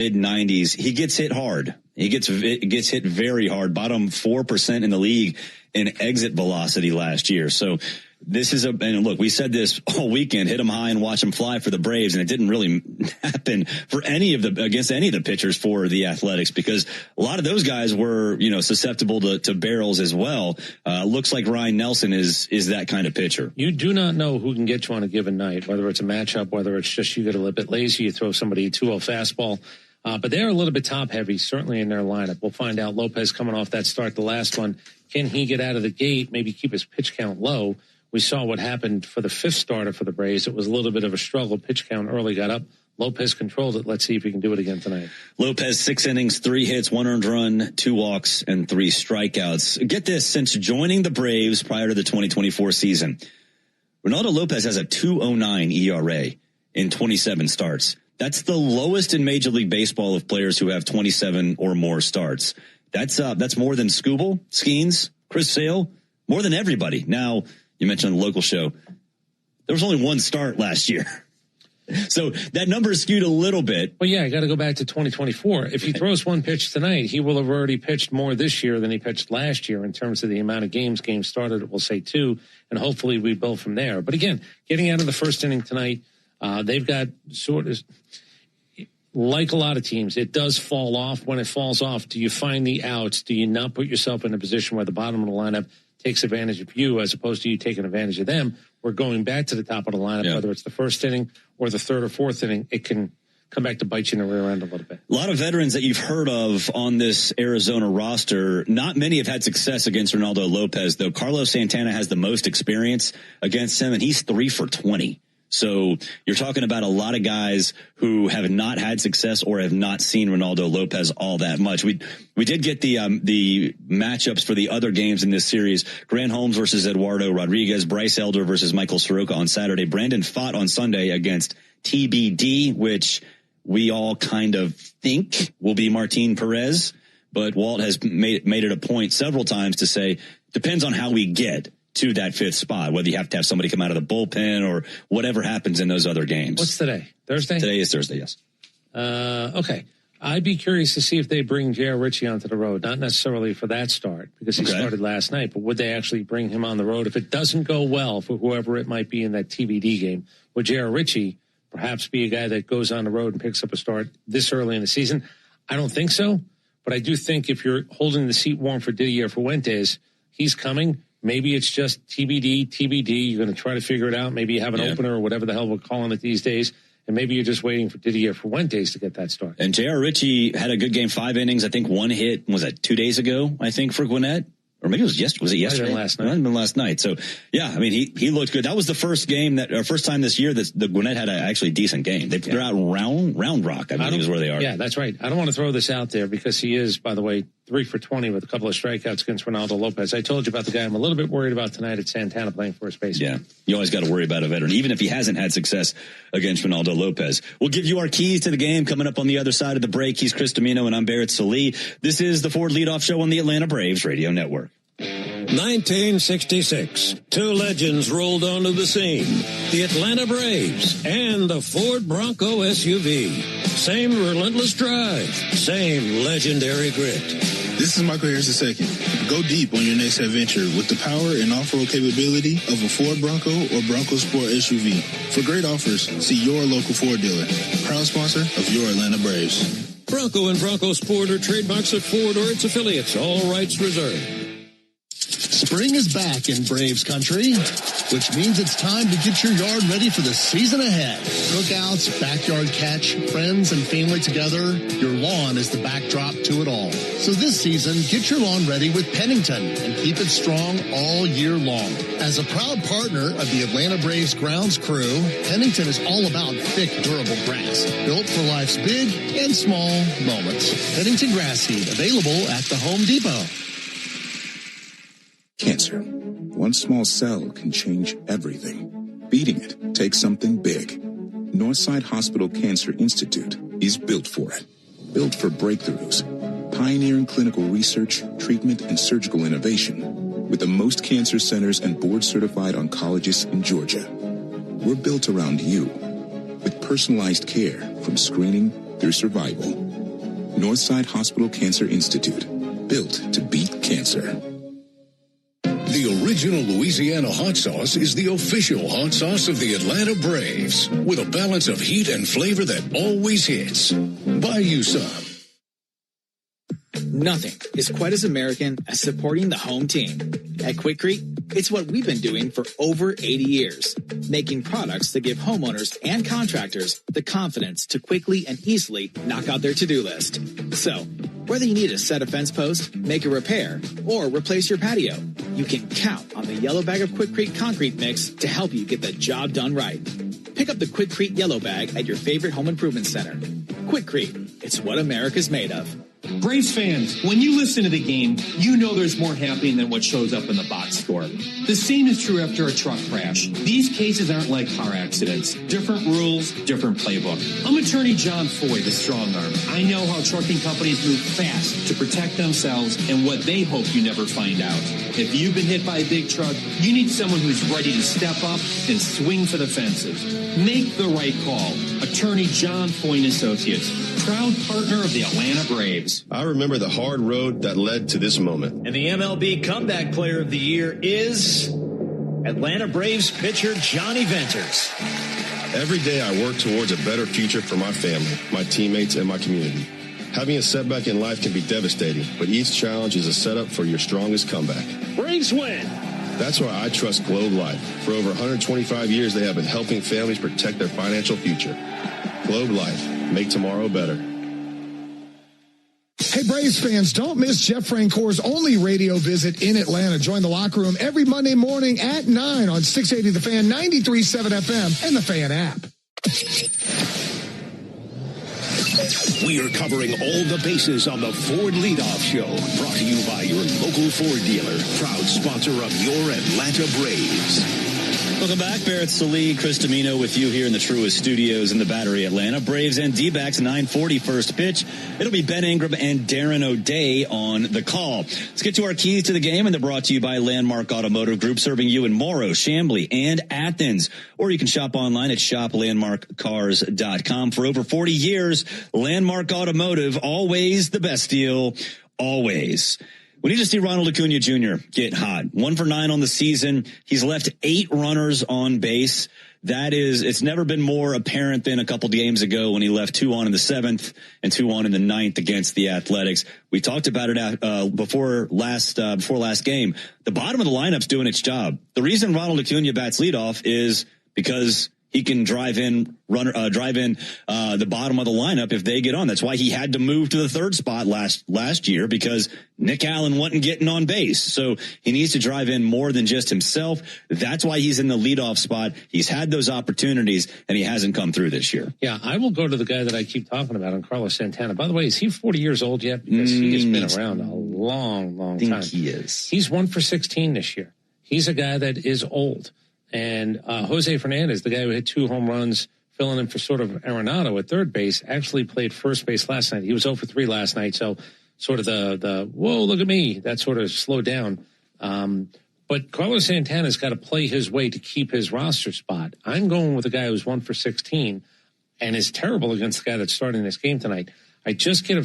mid-90s. He gets hit hard. He gets hit very hard. Bottom 4% in the league in exit velocity last year. So this is and look, we said this all weekend, hit him high and watch him fly for the Braves. And it didn't really happen for against any of the pitchers for the Athletics, because a lot of those guys were, susceptible to barrels as well. Looks like Ryan Nelson is that kind of pitcher. You do not know who can get you on a given night, whether it's a matchup, whether it's just you get a little bit lazy, you throw somebody a 2-0 fastball. But they're a little bit top heavy, certainly in their lineup. We'll find out. Lopez coming off that start, the last one. Can he get out of the gate, maybe keep his pitch count low? We saw what happened for the fifth starter for the Braves. It was a little bit of a struggle. Pitch count early got up. Lopez controlled it. Let's see if he can do it again tonight. Lopez, 6 innings, 3 hits, 1 earned run, 2 walks, and 3 strikeouts. Get this, since joining the Braves prior to the 2024 season, Ronaldo Lopez has a 2.09 ERA in 27 starts. That's the lowest in Major League Baseball of players who have 27 or more starts. That's more than Skubal, Skeens, Chris Sale, more than everybody. Now, you mentioned the local show. There was only 1 start last year. So that number is skewed a little bit. Well, yeah, I got to go back to 2024. If he throws 1 pitch tonight, he will have already pitched more this year than he pitched last year in terms of the amount of games started, we'll say 2, and hopefully we build from there. But again, getting out of the first inning tonight, they've got sort of, like a lot of teams, it does fall off. When it falls off, do you find the outs? Do you not put yourself in a position where the bottom of the lineup takes advantage of you as opposed to you taking advantage of them? We're going back to the top of the lineup, whether it's the first inning or the third or fourth inning, it can come back to bite you in the rear end a little bit. A lot of veterans that you've heard of on this Arizona roster. Not many have had success against Ronaldo Lopez, though. Carlos Santana has the most experience against him, and he's 3 for 20. So you're talking about a lot of guys who have not had success or have not seen Ronaldo Lopez all that much. We did get the matchups for the other games in this series. Grant Holmes versus Eduardo Rodriguez, Bryce Elder versus Michael Soroka on Saturday. Brandon Pfaadt on Sunday against TBD, which we all kind of think will be Martin Perez. But Walt has made it a point several times to say, depends on how we get to that 5th spot, whether you have to have somebody come out of the bullpen or whatever happens in those other games. What's today? Thursday? Today is Thursday, yes. Okay. I'd be curious to see if they bring J.R. Ritchie onto the road, not necessarily for that start, because he started last night, but would they actually bring him on the road? If it doesn't go well for whoever it might be in that TBD game, would J.R. Ritchie perhaps be a guy that goes on the road and picks up a start this early in the season? I don't think so, but I do think if you're holding the seat warm for Didier Fuentes, he's coming. Maybe it's just TBD. You're going to try to figure it out. Maybe you have an opener or whatever the hell we're calling it these days. And maybe you're just waiting for Didier Fuentes to get that start. And J.R. Ritchie had a good game, 5 innings. I think 1 hit, was that 2 days ago, I think, for Gwinnett? Or maybe it was yesterday. Was it yesterday? Last night. It might have been last night. So, yeah, I mean, he looked good. That was the first time this year that the Gwinnett had an actually decent game. They're out Round Rock, I believe is where they are. Yeah, that's right. I don't want to throw this out there because he is, by the way, 3 for 20 with a couple of strikeouts against Ronaldo Lopez. I told you about the guy I'm a little bit worried about tonight at Santana playing first base. Yeah, you always got to worry about a veteran, even if he hasn't had success against Ronaldo Lopez. We'll give you our keys to the game coming up on the other side of the break. He's Chris Domino and I'm Barrett Salee. This is the Ford Leadoff Show on the Atlanta Braves Radio Network. 1966, 2 legends rolled onto the scene. The Atlanta Braves and the Ford Bronco SUV. Same relentless drive, same legendary grit. This is Michael Harris II. Go deep on your next adventure with the power and off-road capability of a Ford Bronco or Bronco Sport SUV. For great offers, see your local Ford dealer. Proud sponsor of your Atlanta Braves. Bronco and Bronco Sport are trademarks of Ford or its affiliates. All rights reserved. Spring is back in Braves country, which means it's time to get your yard ready for the season ahead. Cookouts, backyard catch, friends and family together, your lawn is the backdrop to it all. So this season, get your lawn ready with Pennington and keep it strong all year long. As a proud partner of the Atlanta Braves grounds crew, Pennington is all about thick, durable grass, built for life's big and small moments. Pennington grass seed, available at the Home Depot. Cancer. One small cell can change everything. Beating it takes something big. Northside Hospital Cancer Institute is built for it. Built for breakthroughs. Pioneering clinical research, treatment, and surgical innovation. With the most cancer centers and board-certified oncologists in Georgia. We're built around you. With personalized care from screening through survival. Northside Hospital Cancer Institute. Built to beat cancer. The original Louisiana hot sauce is the official hot sauce of the Atlanta Braves, with a balance of heat and flavor that always hits. Buy you some. Nothing is quite as American as supporting the home team. At Quikrete, it's what we've been doing for over 80 years, making products that give homeowners and contractors the confidence to quickly and easily knock out their to-do list. So, whether you need to set a fence post, make a repair, or replace your patio, you can count on the yellow bag of Quikrete concrete mix to help you get the job done right. Pick up the Quikrete yellow bag at your favorite home improvement center. Quikrete, it's what America's made of. Braves fans, when you listen to the game, you know there's more happening than what shows up in the box score. The same is true after a truck crash. These cases aren't like car accidents. Different rules, different playbook. I'm attorney John Foy, the strong arm. I know how trucking companies move fast to protect themselves and what they hope you never find out. If you've been hit by a big truck, you need someone who's ready to step up and swing for the fences. Make the right call. Attorney John Foy and Associates, proud partner of the Atlanta Braves. I remember the hard road that led to this moment. And the MLB Comeback Player of the Year is Atlanta Braves pitcher Johnny Venters. Every day I work towards a better future for my family, my teammates, and my community. Having a setback in life can be devastating, but each challenge is a setup for your strongest comeback. Braves win. That's why I trust Globe Life. For over 125 years, they have been helping families protect their financial future. Globe Life. Make tomorrow better. Hey, Braves fans, don't miss Jeff Francoeur's only radio visit in Atlanta. Join the locker room every Monday morning at 9 on 680 The Fan, 93.7 FM, and the Fan app. We are covering all the bases on the Ford Leadoff Show, brought to you by your local Ford dealer, proud sponsor of your Atlanta Braves. Welcome back. Barrett Sallee, Chris Domino with you here in the Truist Studios in the Battery Atlanta. Braves and D-backs, 9:40 first pitch. It'll be Ben Ingram and Darren O'Day on the call. Let's get to our keys to the game, and they're brought to you by Landmark Automotive Group, serving you in Morrow, Chamblee, and Athens. Or you can shop online at shoplandmarkcars.com. For over 40 years, Landmark Automotive, always the best deal, always. We need to see Ronald Acuna Jr. get hot. 1 for 9 on the season. He's left 8 runners on base. It's never been more apparent than a couple games ago when he left 2 on in the 7th and 2 on in the 9th against the Athletics. We talked about it before last game. The bottom of the lineup's doing its job. The reason Ronald Acuna bats leadoff is because he can drive in the bottom of the lineup if they get on. That's why he had to move to the 3rd spot last year, because Nick Allen wasn't getting on base. So he needs to drive in more than just himself. That's why he's in the leadoff spot. He's had those opportunities, and he hasn't come through this year. Yeah, I will go to the guy that I keep talking about, on Carlos Santana. By the way, is he 40 years old yet? Because he has been around a long time. I think he is. He's 1 for 16 this year. He's a guy that is old. And Jose Fernandez, the guy who hit 2 home runs, filling in for sort of Arenado at third base, actually played first base last night. He was 0 for 3 last night, so sort of the whoa, look at me, that sort of slowed down. But Carlos Santana's got to play his way to keep his roster spot. I'm going with a guy who's 1 for 16 and is terrible against the guy that's starting this game tonight. I just get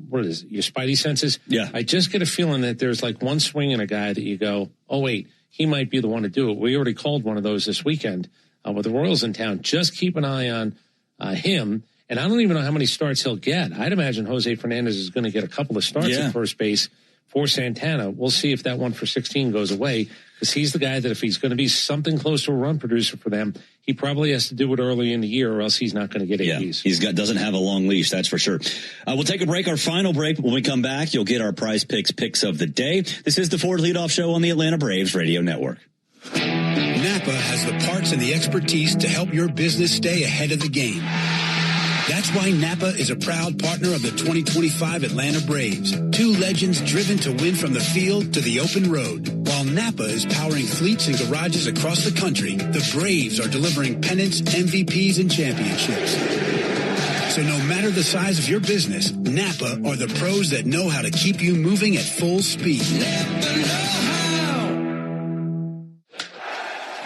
what is it, your spidey senses? Yeah. I just get a feeling that there's like one swing in a guy that you go, oh, wait, he might be the one to do it. We already called one of those this weekend with the Royals in town. Just keep an eye on him. And I don't even know how many starts he'll get. I'd imagine Jose Fernandez is going to get a couple of starts at first base for Santana. We'll see if that 1 for 16 goes away, because he's the guy that if he's going to be something close to a run producer for them, he probably has to do it early in the year, or else he's not going to get APs. Doesn't have a long leash, that's for sure. We'll take a break, our final break. When we come back, you'll get our Prize Picks of the day. This is the Ford Leadoff Show on the Atlanta Braves Radio Network. Napa has the parts and the expertise to help your business stay ahead of the game. That's why Napa is a proud partner of the 2025 Atlanta Braves. 2 legends driven to win from the field to the open road. While Napa is powering fleets and garages across the country, the Braves are delivering pennants, MVPs, and championships. So no matter the size of your business, Napa are the pros that know how to keep you moving at full speed. Napa know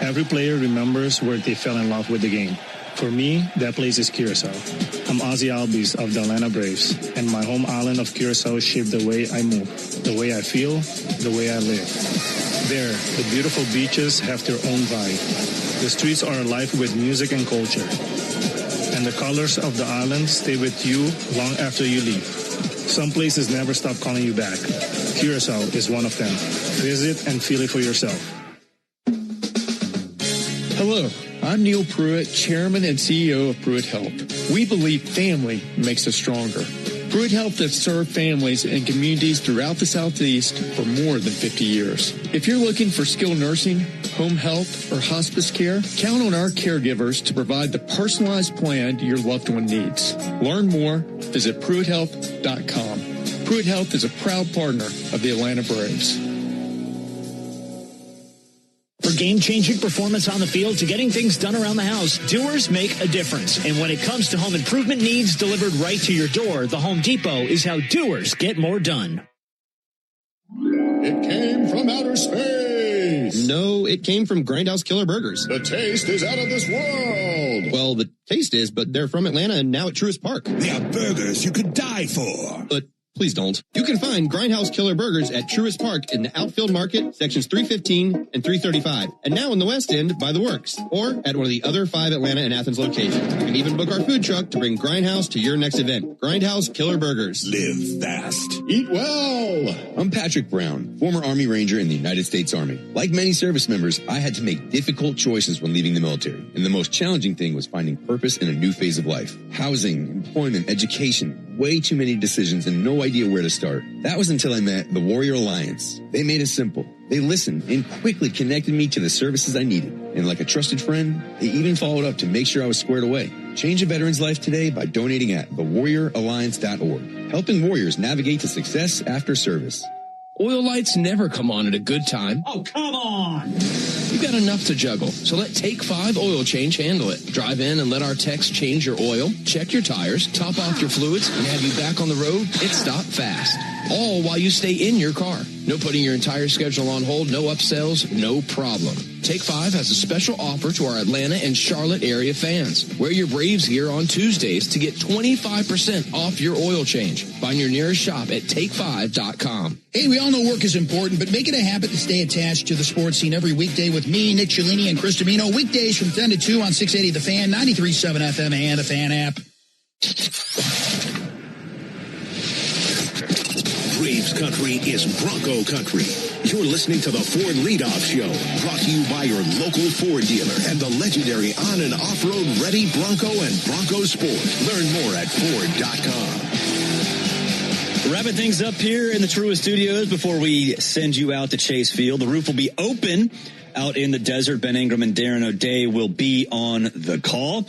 how. Every player remembers where they fell in love with the game. For me, that place is Curacao. I'm Ozzy Albies of the Atlanta Braves, and my home island of Curacao shaped the way I move, the way I feel, the way I live. There, the beautiful beaches have their own vibe. The streets are alive with music and culture. And the colors of the island stay with you long after you leave. Some places never stop calling you back. Curacao is one of them. Visit and feel it for yourself. Hello, I'm Neil Pruitt, Chairman and CEO of Pruitt Health. We believe family makes us stronger. Pruitt Health has served families and communities throughout the Southeast for more than 50 years. If you're looking for skilled nursing, home health, or hospice care, count on our caregivers to provide the personalized plan your loved one needs. Learn more, visit PruittHealth.com. Pruitt Health is a proud partner of the Atlanta Braves. For game-changing performance on the field to getting things done around the house, doers make a difference. And when it comes to home improvement needs delivered right to your door, the Home Depot is how doers get more done. It came from outer space. No, it came from Grindhouse Killer Burgers. The taste is out of this world. Well, the taste is, but they're from Atlanta and now at Truist Park. They are burgers you could die for. But please don't. You can find Grindhouse Killer Burgers at Truist Park in the Outfield Market, sections 315 and 335. And now in the West End by the Works, or at one of the other 5 Atlanta and Athens locations. You can even book our food truck to bring Grindhouse to your next event. Grindhouse Killer Burgers. Live fast. Eat well. I'm Patrick Brown, former Army Ranger in the United States Army. Like many service members, I had to make difficult choices when leaving the military. And the most challenging thing was finding purpose in a new phase of life. Housing, employment, education. Way too many decisions and no idea where to start. That was until I met the Warrior Alliance. They made it simple. They listened and quickly connected me to the services I needed. And like a trusted friend, they even followed up to make sure I was squared away. Change a veteran's life today by donating at thewarrioralliance.org. Helping warriors navigate to success after service. Oil lights never come on at a good time. Oh, come on! You've got enough to juggle, so let Take 5 Oil Change handle it. Drive in and let our techs change your oil, check your tires, top off your fluids, and have you back on the road and stop fast. All while you stay in your car. No putting your entire schedule on hold, no upsells, no problem. Take 5 has a special offer to our Atlanta and Charlotte area fans. Wear your Braves gear on Tuesdays to get 25% off your oil change. Find your nearest shop at take5.com. Hey, we all know work is important, but make it a habit to stay attached to the sports scene every weekday with me, Nick Cialini, and Chris Domino. Weekdays from 10 to 2 on 680 The Fan, 93.7 FM, and the Fan app. Braves country is Bronco country. You're listening to the Ford Leadoff Show, brought to you by your local Ford dealer and the legendary on- and off-road ready Bronco and Bronco Sport. Learn more at Ford.com. Wrapping things up here in the Truist Studios before we send you out to Chase Field. The roof will be open out in the desert. Ben Ingram and Darren O'Day will be on the call.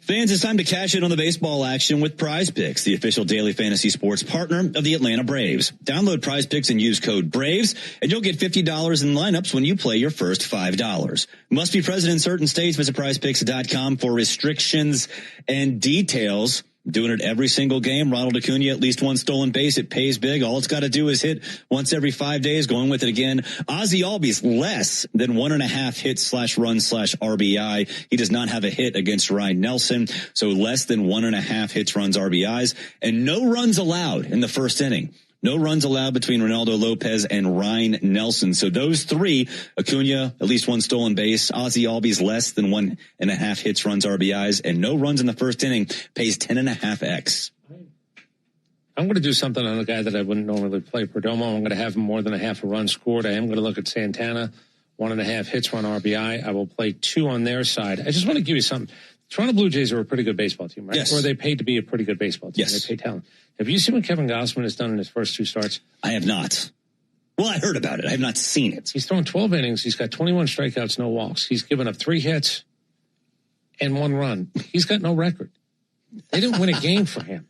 Fans, it's time to cash in on the baseball action with Prize Picks, the official daily fantasy sports partner of the Atlanta Braves. Download Prize Picks and use code BRAVES, and you'll get $50 in lineups when you play your first $5. Must be present in certain states. Visit prizepicks.com for restrictions and details. Doing it every single game. Ronald Acuna, at least one stolen base. It pays big. All it's got to do is hit once every 5 days. Going with it again. Ozzy Albies, less than 1.5 hits/runs/RBI. He does not have a hit against Ryan Nelson. So less than 1.5 hits, runs, RBIs. And no runs allowed in the first inning. No runs allowed between Ronaldo Lopez and Ryan Nelson. So those three, Acuna, at least one stolen base, Ozzy Albies, less than 1.5 hits, runs, RBIs, and no runs in the first inning, pays 10.5x. I'm going to do something on a guy that I wouldn't normally play, Perdomo. I'm going to have him more than a half a run scored. I am going to look at Santana, 1.5 hits, run, RBI. I will play 2 on their side. I just want to give you something. Toronto Blue Jays are a pretty good baseball team, right? Yes. Or they paid to be a pretty good baseball team. Yes. They pay talent. Have you seen what Kevin Gausman has done in his first 2 starts? I have not. Well, I heard about it. I have not seen it. He's thrown 12 innings. He's got 21 strikeouts, no walks. He's given up 3 hits and 1 run. He's got no record. They didn't win a game for him.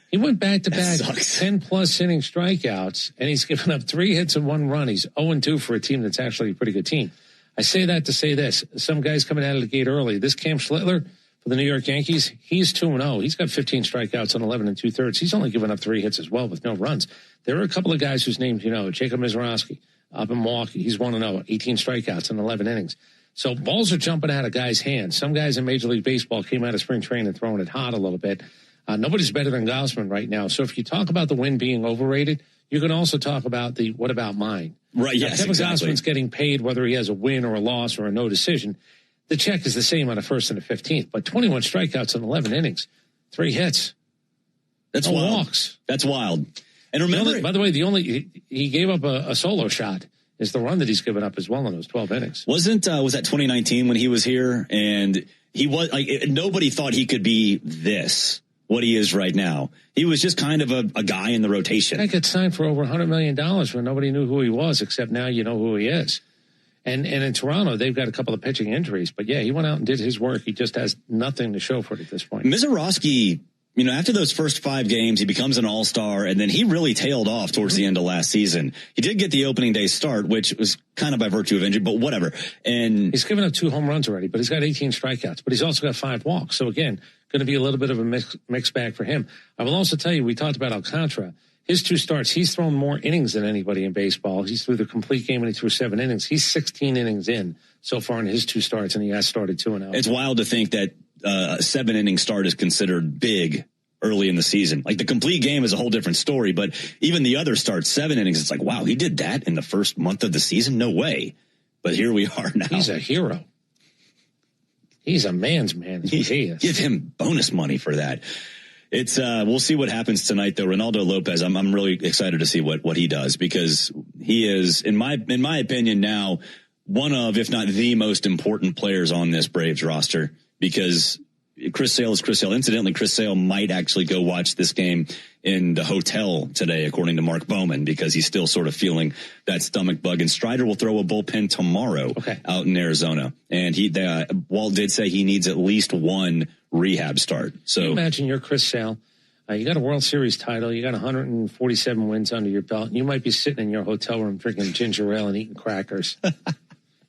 He went back-to-back 10-plus inning strikeouts, and he's given up 3 hits and 1 run. He's 0-2 for a team that's actually a pretty good team. I say that to say this. Some guys coming out of the gate early. This Cam Schlittler for the New York Yankees, he's 2-0. He's got 15 strikeouts on 11 2/3. He's only given up 3 hits as well with no runs. There are a couple of guys whose names you know. Jacob Mizrachi up in Milwaukee. He's 1-0, 18 strikeouts in 11 innings. So balls are jumping out of guys' hands. Some guys in Major League Baseball came out of spring training throwing it hot a little bit. Nobody's better than Gausman right now. So if you talk about the win being overrated, you can also talk about the what about mine? Right, now, yes, Kevin exactly. Gausman's getting paid whether he has a win or a loss or a no decision. The check is the same on the 1st and the 15th, but 21 strikeouts in 11 innings, 3 hits. That's no wild. walks. That's wild. And remember, by the way, he gave up a solo shot. Is the run that he's given up as well in those 12 innings. Was that 2019 when he was here? And he was like, nobody thought he could be what he is right now. He was just kind of a guy in the rotation. I got signed for over $100 million when nobody knew who he was, except now you know who he is. And in Toronto, they've got a couple of pitching injuries. But, yeah, he went out and did his work. He just has nothing to show for it at this point. Mizorowski, after those first 5 games, he becomes an all-star, and then he really tailed off towards the end of last season. He did get the opening day start, which was kind of by virtue of injury, but whatever. And he's given up 2 home runs already, but he's got 18 strikeouts. But he's also got 5 walks. So, again, going to be a little bit of a mixed bag for him. I will also tell you, we talked about Alcantara. His 2 starts, he's thrown more innings than anybody in baseball. He's threw the complete game and he threw 7 innings. He's 16 innings in so far in his 2 starts, and he has started 2 and out. It's wild to think that a 7-inning start is considered big early in the season. Like the complete game is a whole different story, but even the other starts, 7 innings, it's like, wow, he did that in the first month of the season? No way. But here we are now. He's a hero. He's a man's man. He is. Give him bonus money for that. It's we'll see what happens tonight, though. Ronaldo Lopez, I'm really excited to see what he does, because he is, in my opinion, now one of, if not the most important players on this Braves roster, because Chris Sale is Chris Sale. Incidentally, Chris Sale might actually go watch this game in the hotel today, according to Mark Bowman, because he's still sort of feeling that stomach bug. And Strider will throw a bullpen tomorrow out in Arizona. And Walt did say he needs at least 1 rehab start. So can you imagine you're Chris Sale. You got a World Series title. You got 147 wins under your belt. You might be sitting in your hotel room drinking ginger ale and eating crackers.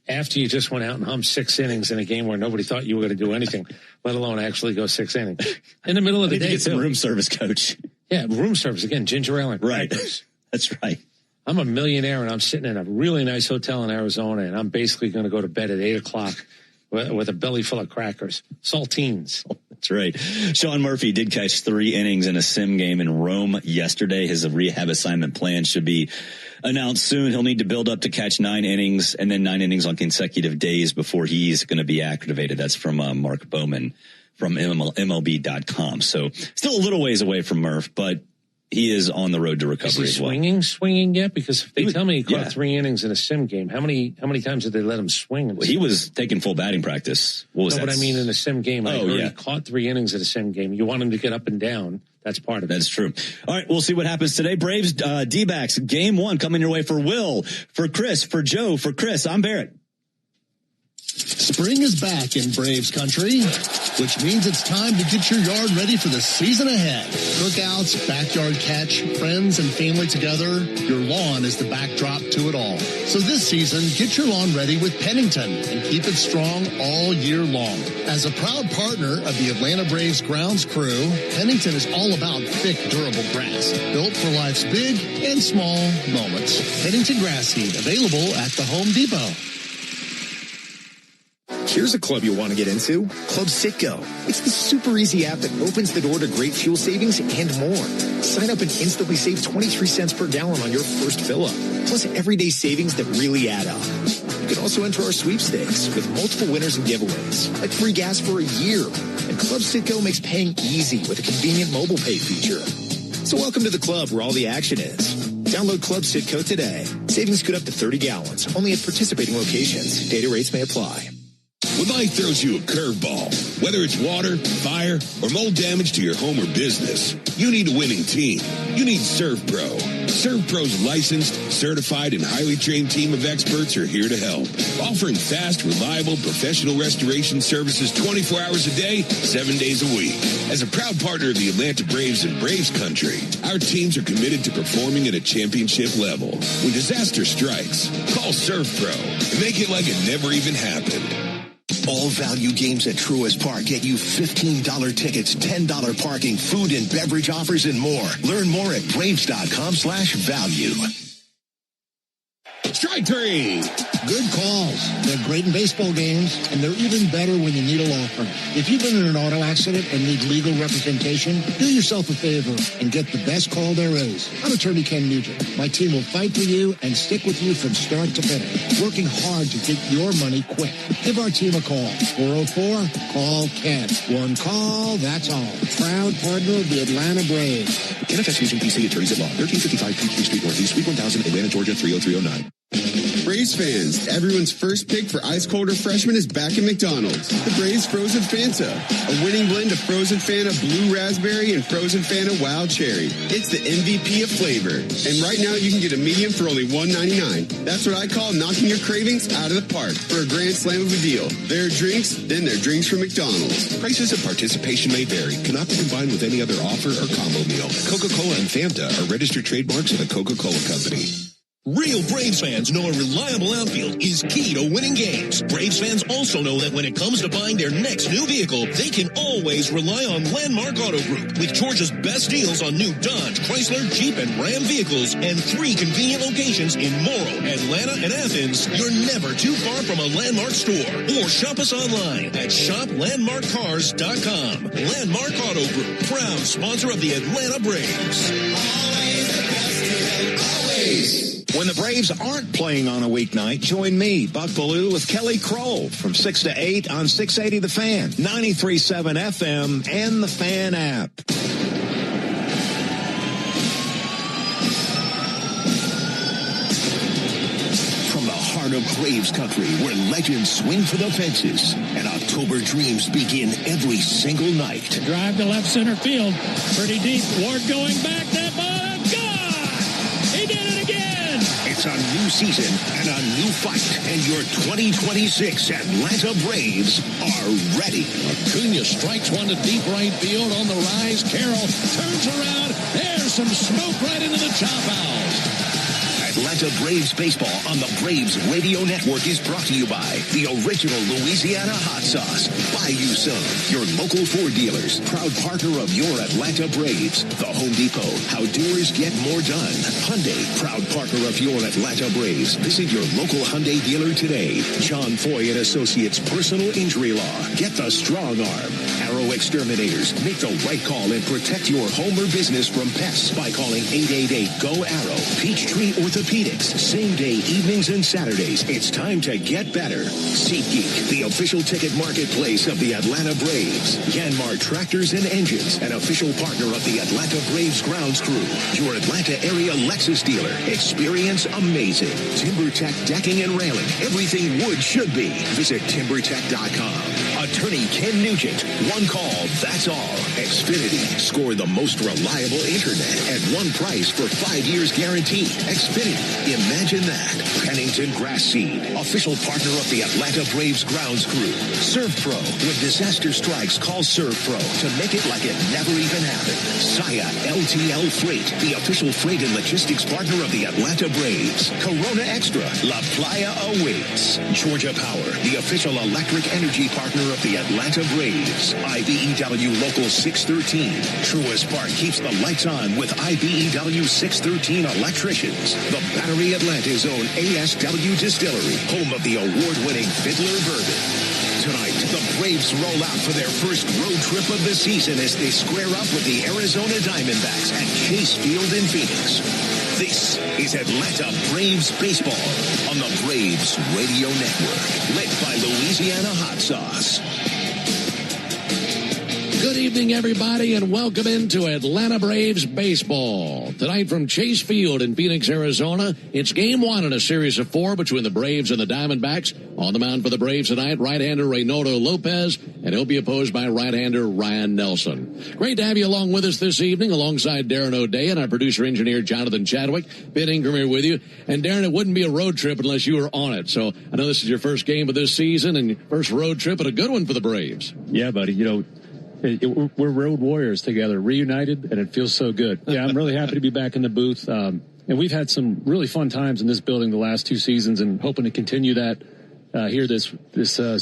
After you just went out and hummed 6 innings in a game where nobody thought you were going to do anything, let alone actually go 6 innings. In the middle of the day, get some room service, coach. Yeah, room service. Again, ginger ale and crackers. Right. That's right. I'm a millionaire, and I'm sitting in a really nice hotel in Arizona, and I'm basically going to go to bed at 8 o'clock with a belly full of crackers. Saltines. That's right. Sean Murphy did catch 3 innings in a sim game in Rome yesterday. His rehab assignment plan should be announced soon. He'll need to build up to catch 9 innings and then 9 innings on consecutive days before he's going to be activated. That's from Mark Bowman from MLB.com. So still a little ways away from Murph, but he is on the road to recovery as well. Swinging yet? Because if they tell me he caught 3 innings in a sim game, how many times did they let him swing? Well, he was taking full batting practice. What was that? But I mean in a sim game. He caught 3 innings in a sim game. You want him to get up and down. That's part of it. That's true. All right, we'll see what happens today. Braves, D-backs, game 1 coming your way for Will, for Chris, for Joe, for Chris. I'm Barrett. Spring is back in Braves country, which means it's time to get your yard ready for the season ahead. Cookouts, backyard catch, friends and family together, your lawn is the backdrop to it all. So this season, get your lawn ready with Pennington and keep it strong all year long. As a proud partner of the Atlanta Braves grounds crew, Pennington is all about thick, durable grass, built for life's big and small moments. Pennington grass seed, available at the Home Depot. Here's a club you'll want to get into, Club Citgo. It's the super easy app that opens the door to great fuel savings and more. Sign up and instantly save 23 cents per gallon on your first fill-up, plus everyday savings that really add up. You can also enter our sweepstakes with multiple winners and giveaways, like free gas for a year. And Club Citgo makes paying easy with a convenient mobile pay feature. So welcome to the club where all the action is. Download Club Citgo today. Savings could up to 30 gallons, only at participating locations. Data rates may apply. When life throws you a curveball, whether it's water, fire, or mold damage to your home or business, you need a winning team. You need ServPro. ServPro's licensed, certified, and highly trained team of experts are here to help, offering fast, reliable, professional restoration services 24 hours a day, 7 days a week. As a proud partner of the Atlanta Braves and Braves Country, our teams are committed to performing at a championship level. When disaster strikes, call ServPro and make it like it never even happened. All value games at Truist Park get you $15 tickets, $10 parking, food and beverage offers, and more. Learn more at Braves.com/value. Strike three. Good calls. They're great in baseball games, and they're even better when you need a law firm. If you've been in an auto accident and need legal representation, do yourself a favor and get the best call there is. I'm attorney Ken Nugent. My team will fight for you and stick with you from start to finish, working hard to get your money quick. Give our team a call. 404-CALL-KEN. One call, that's all. Proud partner of the Atlanta Braves. NFS Fusion PC Attorneys at Law, 1355 Peachtree Street Northeast, Suite 1000, Atlanta, Georgia, 30309. Braves fans, everyone's first pick for ice cold refreshment is back at McDonald's. The Braves Frozen Fanta, a winning blend of Frozen Fanta Blue Raspberry and Frozen Fanta Wild Cherry. It's the MVP of flavor. And right now you can get a medium for only $1.99. That's what I call knocking your cravings out of the park for a grand slam of a deal. There are drinks, then there are drinks from McDonald's. Prices and participation may vary. Cannot be combined with any other offer or combo meal. Coca-Cola and Fanta are registered trademarks of the Coca-Cola Company. Real Braves fans know a reliable outfield is key to winning games. Braves fans also know that when it comes to buying their next new vehicle, they can always rely on Landmark Auto Group. With Georgia's best deals on new Dodge, Chrysler, Jeep, and Ram vehicles, and 3 convenient locations in Morrow, Atlanta, and Athens, you're never too far from a Landmark store. Or shop us online at shoplandmarkcars.com. Landmark Auto Group, proud sponsor of the Atlanta Braves. Always the best deal, always. When the Braves aren't playing on a weeknight, join me, Buck Ballou, with Kelly Kroll from 6 to 8 on 680 The Fan, 93.7 FM, and the Fan app. From the heart of Braves country, where legends swing for the fences and October dreams begin every single night. Drive to left center field. Pretty deep. Ward going back. That ball. It's a new season and a new fight, and your 2026 Atlanta Braves are ready. Acuna strikes one to deep right field on the rise. Carroll turns around. There's some smoke right into the chop out. Atlanta Braves baseball on the Braves Radio Network is brought to you by the original Louisiana hot sauce. Buy you some. Your local Ford dealers, proud partner of your Atlanta Braves. The Home Depot, how doers get more done. Hyundai, proud partner of your Atlanta Braves. Visit your local Hyundai dealer today. John Foy and Associates Personal Injury Law. Get the strong arm. Arrow Exterminators. Make the right call and protect your home or business from pests by calling 888-GO-ARROW. Peachtree Orthopedics. Same day evenings and Saturdays. It's time to get better. SeatGeek, the official ticket marketplace of the Atlanta Braves. Yanmar Tractors and Engines, an official partner of the Atlanta Braves grounds crew. Your Atlanta area Lexus dealer. Experience amazing. TimberTech decking and railing. Everything wood should be. Visit TimberTech.com. Attorney Ken Nugent. One call, that's all. Xfinity. Score the most reliable internet at one price for 5 years guaranteed. Xfinity. Imagine that. Pennington Grass Seed. Official partner of the Atlanta Braves grounds crew. ServPro. When disaster strikes, call ServPro to make it like it never even happened. Saya LTL Freight. The official freight and logistics partner of the Atlanta Braves. Corona Extra. La Playa awaits. Georgia Power. The official electric energy partner of the Atlanta Braves. IBEW Local 613. Truist Park keeps the lights on with IBEW 613 electricians. The Battery Atlanta's own ASW Distillery, home of the award-winning Fiddler Bourbon. Tonight, the Braves roll out for their first road trip of the season as they square up with the Arizona Diamondbacks at Chase Field in Phoenix. This is Atlanta Braves baseball on the Braves Radio Network, lit by Louisiana Hot Sauce. Good evening, everybody, and welcome into Atlanta Braves baseball. Tonight from Chase Field in Phoenix, Arizona, it's game 1 in a series of 4 between the Braves and the Diamondbacks. On the mound for the Braves tonight, right-hander Reynaldo Lopez, and he'll be opposed by right-hander Ryan Nelson. Great to have you along with us this evening, alongside Darren O'Day and our producer-engineer Jonathan Chadwick. Ben Ingram here with you. And Darren, it wouldn't be a road trip unless you were on it. So I know this is your first game of this season and first road trip, and a good one for the Braves. Yeah, buddy. You know, we're road warriors together, reunited, and it feels so good. Yeah, I'm really happy to be back in the booth. And we've had some really fun times in this building the last 2 seasons and hoping to continue that here this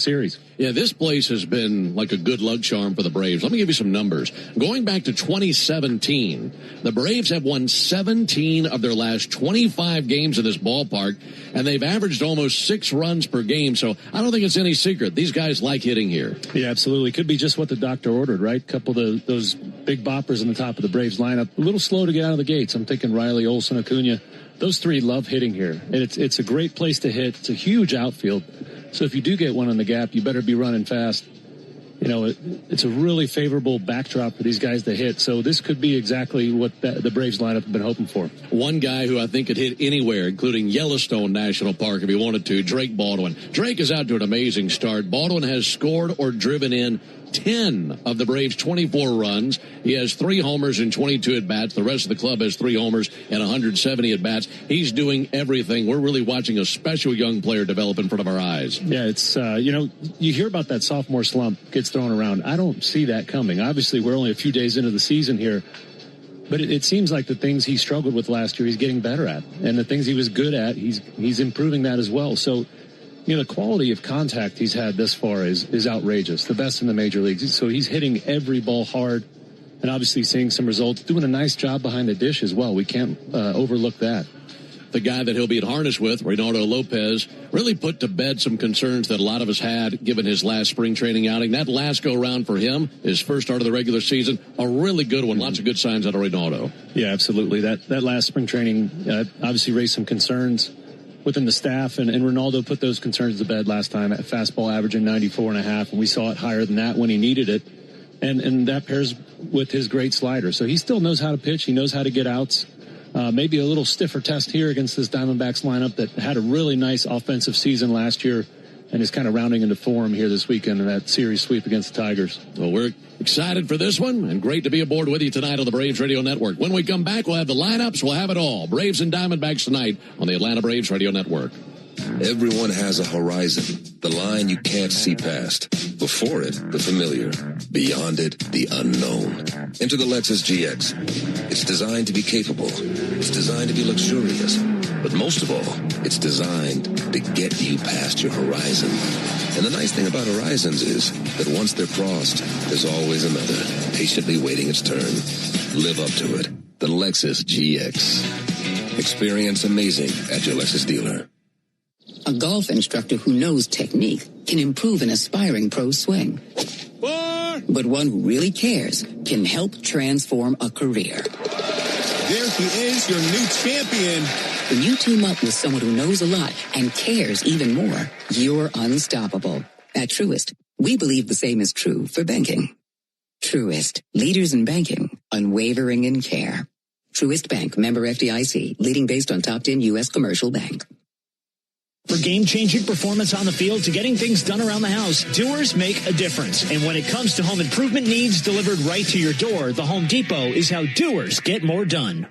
series. Yeah, this place has been like a good luck charm for the Braves. Let me give you some numbers. Going back to 2017, the Braves have won 17 of their last 25 games in this ballpark, and they've averaged almost 6 runs per game. So I don't think it's any secret. These guys like hitting here. Yeah, absolutely. Could be just what the doctor ordered, right? Couple of those big boppers in the top of the Braves lineup. A little slow to get out of the gates. I'm thinking Riley, Olsen, Acuna. Those 3 love hitting here. And it's a great place to hit. It's a huge outfield. So if you do get one on the gap, you better be running fast. You know, it's a really favorable backdrop for these guys to hit. So this could be exactly what the Braves lineup have been hoping for. One guy who I think could hit anywhere, including Yellowstone National Park if he wanted to, Drake Baldwin. Drake is out to an amazing start. Baldwin has scored or driven in 10 of the Braves' 24 runs. He has 3 homers and 22 at-bats. The rest of the club has 3 homers and 170 at-bats. He's doing everything. We're really watching a special young player develop in front of our eyes. Yeah, it's, you hear about that sophomore slump gets thrown around. I don't see that coming. Obviously, we're only a few days into the season here. But it seems like the things he struggled with last year, he's getting better at. And the things he was good at, he's improving that as well. So, you know, the quality of contact he's had this far is outrageous, the best in the major leagues. So he's hitting every ball hard and obviously seeing some results, doing a nice job behind the dish as well. We can't overlook that. The guy that he'll be at harness with, Reynaldo Lopez, really put to bed some concerns that a lot of us had given his last spring training outing. That last go-round for him, his first start of the regular season, a really good one. Lots of good signs out of Reynaldo. Yeah, absolutely. That last spring training obviously raised some concerns within the staff, and Reynaldo put those concerns to bed last time at fastball averaging 94.5, and we saw it higher than that when he needed it. And that pairs with his great slider. So he still knows how to pitch. He knows how to get outs. Maybe a little stiffer test here against this Diamondbacks lineup that had a really nice offensive season last year and is kind of rounding into form here this weekend in that series sweep against the Tigers. Well, we're excited for this one and great to be aboard with you tonight on the Braves Radio Network. When we come back, we'll have the lineups. We'll have it all. Braves and Diamondbacks tonight on the Atlanta Braves Radio Network. Everyone has a horizon, the line you can't see past. Before it, the familiar. Beyond it, the unknown. Enter the Lexus GX. It's designed to be capable. It's designed to be luxurious. But most of all, it's designed to get you past your horizon. And the nice thing about horizons is that once they're crossed, there's always another, patiently waiting its turn. Live up to it. The Lexus GX. Experience amazing at your Lexus dealer. A golf instructor who knows technique can improve an aspiring pro's swing. But one who really cares can help transform a career. There he is, your new champion. When you team up with someone who knows a lot and cares even more, you're unstoppable. At Truist, we believe the same is true for banking. Truist, leaders in banking, unwavering in care. Truist Bank, member FDIC, leading based on top 10 U.S. commercial bank. For game-changing performance on the field to getting things done around the house, doers make a difference. And when it comes to home improvement needs delivered right to your door, the Home Depot is how doers get more done.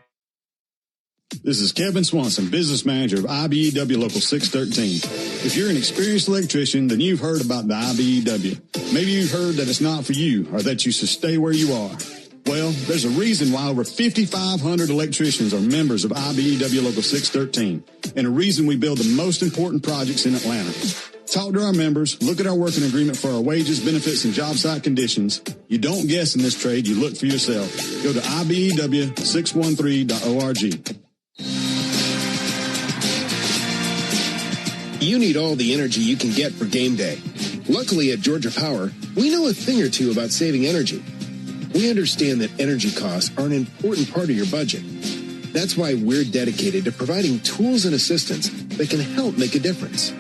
This is Kevin Swanson, business manager of IBEW Local 613. If you're an experienced electrician, then you've heard about the IBEW. Maybe you've heard that it's not for you or that you should stay where you are. Well, there's a reason why over 5,500 electricians are members of IBEW Local 613, and a reason we build the most important projects in Atlanta. Talk to our members, look at our working agreement for our wages, benefits, and job site conditions. You don't guess in this trade, you look for yourself. Go to IBEW613.org. You need all the energy you can get for game day. Luckily at Georgia Power, we know a thing or two about saving energy. We understand that energy costs are an important part of your budget. That's why we're dedicated to providing tools and assistance that can help make a difference,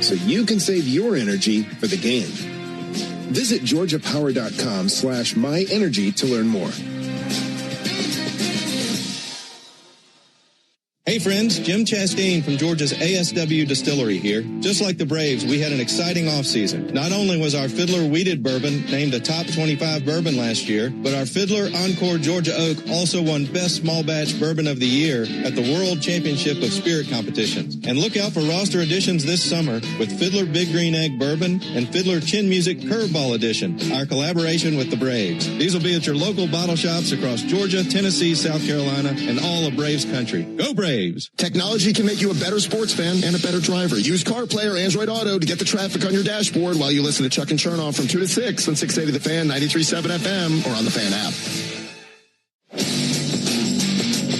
so you can save your energy for the game. Visit georgiapower.com/myenergy to learn more. Hey friends, Jim Chastain from Georgia's ASW Distillery here. Just like the Braves, we had an exciting offseason. Not only was our Fiddler Wheated Bourbon named a top 25 bourbon last year, but our Fiddler Encore Georgia Oak also won Best Small Batch Bourbon of the Year at the World Championship of Spirit Competitions. And look out for roster additions this summer with Fiddler Big Green Egg Bourbon and Fiddler Chin Music Curveball Edition, our collaboration with the Braves. These will be at your local bottle shops across Georgia, Tennessee, South Carolina, and all of Braves country. Go Braves! Braves. Technology can make you a better sports fan and a better driver. Use CarPlay or Android Auto to get the traffic on your dashboard while you listen to Chuck and Chernoff from 2 to 6 on 680 The Fan, 93.7 FM, or on the Fan app.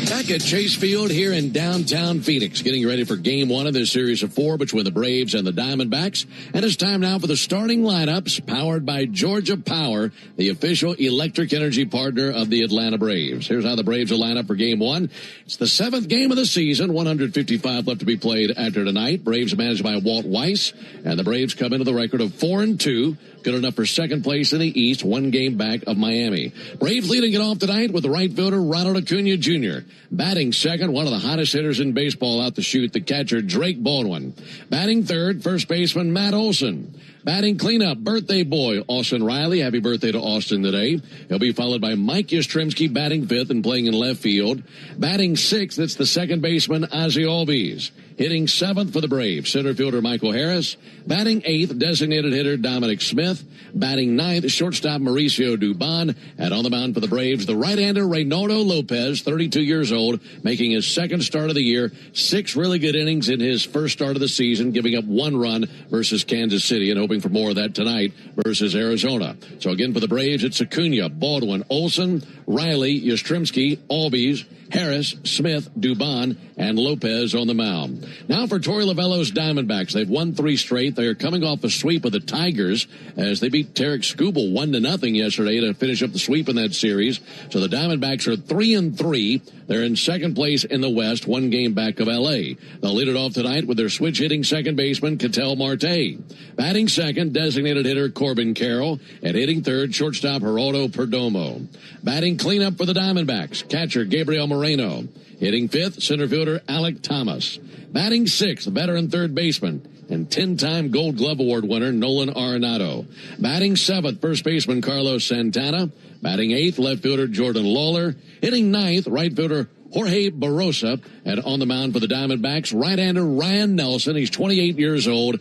Back at Chase Field here in downtown Phoenix, getting ready for game one of this series of 4 between the Braves and the Diamondbacks. And it's time now for the starting lineups, powered by Georgia Power, the official electric energy partner of the Atlanta Braves. Here's how the Braves will line up for game one. It's the 7th game of the season, 155 left to be played after tonight. Braves managed by Walt Weiss, and the Braves come into the record of 4-2. Good enough for second place in the East, 1 game back of Miami. Braves leading it off tonight with the right fielder Ronald Acuna Jr. Batting second, one of the hottest hitters in baseball out the chute, the catcher Drake Baldwin. Batting third, first baseman Matt Olson. Batting cleanup, birthday boy Austin Riley. Happy birthday to Austin today. He'll be followed by Mike Yastrzemski batting fifth and playing in left field. Batting sixth, it's the second baseman Ozzie Albies. Hitting seventh for the Braves, center fielder Michael Harris. Batting eighth, designated hitter Dominic Smith. Batting ninth, shortstop Mauricio Dubon. And on the mound for the Braves, the right-hander Reynaldo Lopez, 32 years old, making his second start of the year. 6 really good innings in his first start of the season, giving up 1 run versus Kansas City and hoping for more of that tonight versus Arizona. So again for the Braves, it's Acuna, Baldwin, Olson, Riley, Yastrzemski, Albies, Harris, Smith, Dubon, and Lopez on the mound. Now for Torey Lovullo's Diamondbacks. They've won 3 straight. They are coming off a sweep of the Tigers as they beat Tarek Skubal 1-0 yesterday to finish up the sweep in that series. So the Diamondbacks are 3-3. They're in second place in the West, 1 game back of L.A. They'll lead it off tonight with their switch-hitting second baseman, Ketel Marte. Batting second, designated hitter Corbin Carroll. And hitting third, shortstop Geraldo Perdomo. Batting cleanup for the Diamondbacks, catcher Gabriel Moreno. Hitting fifth, center fielder Alec Thomas. Batting sixth, veteran third baseman and 10-time Gold Glove Award winner Nolan Arenado. Batting seventh, first baseman Carlos Santana. Batting eighth, left fielder Jordan Lawler. Hitting ninth, right fielder Jorge Barrosa. And on the mound for the Diamondbacks, right-hander Ryan Nelson. He's 28 years old.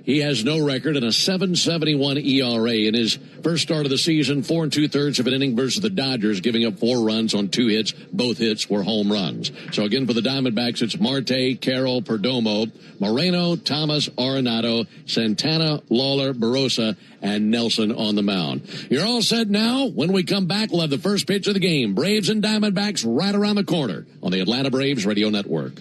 He has no record and a 7.71 ERA in his first start of the season, 4 2/3 of an inning versus the Dodgers, giving up 4 runs on 2 hits. Both hits were home runs. So again for the Diamondbacks, it's Marte, Carroll, Perdomo, Moreno, Thomas, Arenado, Santana, Lawler, Barrosa, and Nelson on the mound. You're all set now. When we come back, we'll have the first pitch of the game. Braves and Diamondbacks right around the corner on the Atlanta Braves Radio Network.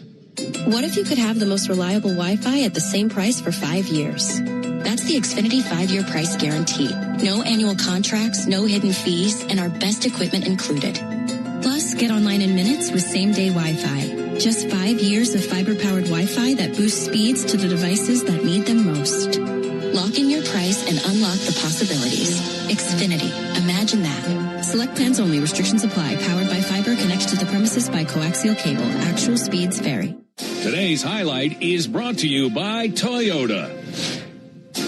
What if you could have the most reliable Wi-Fi at the same price for 5 years? That's the Xfinity 5-year price guarantee. No annual contracts, no hidden fees, and our best equipment included. Plus, get online in minutes with same-day Wi-Fi. Just 5 years of fiber-powered Wi-Fi that boosts speeds to the devices that need them most. Lock in your price and unlock the possibilities. Xfinity. Imagine that. Select plans only. Restrictions apply. Powered by fiber. Connected to the premises by coaxial cable. Actual speeds vary. Today's highlight is brought to you by Toyota.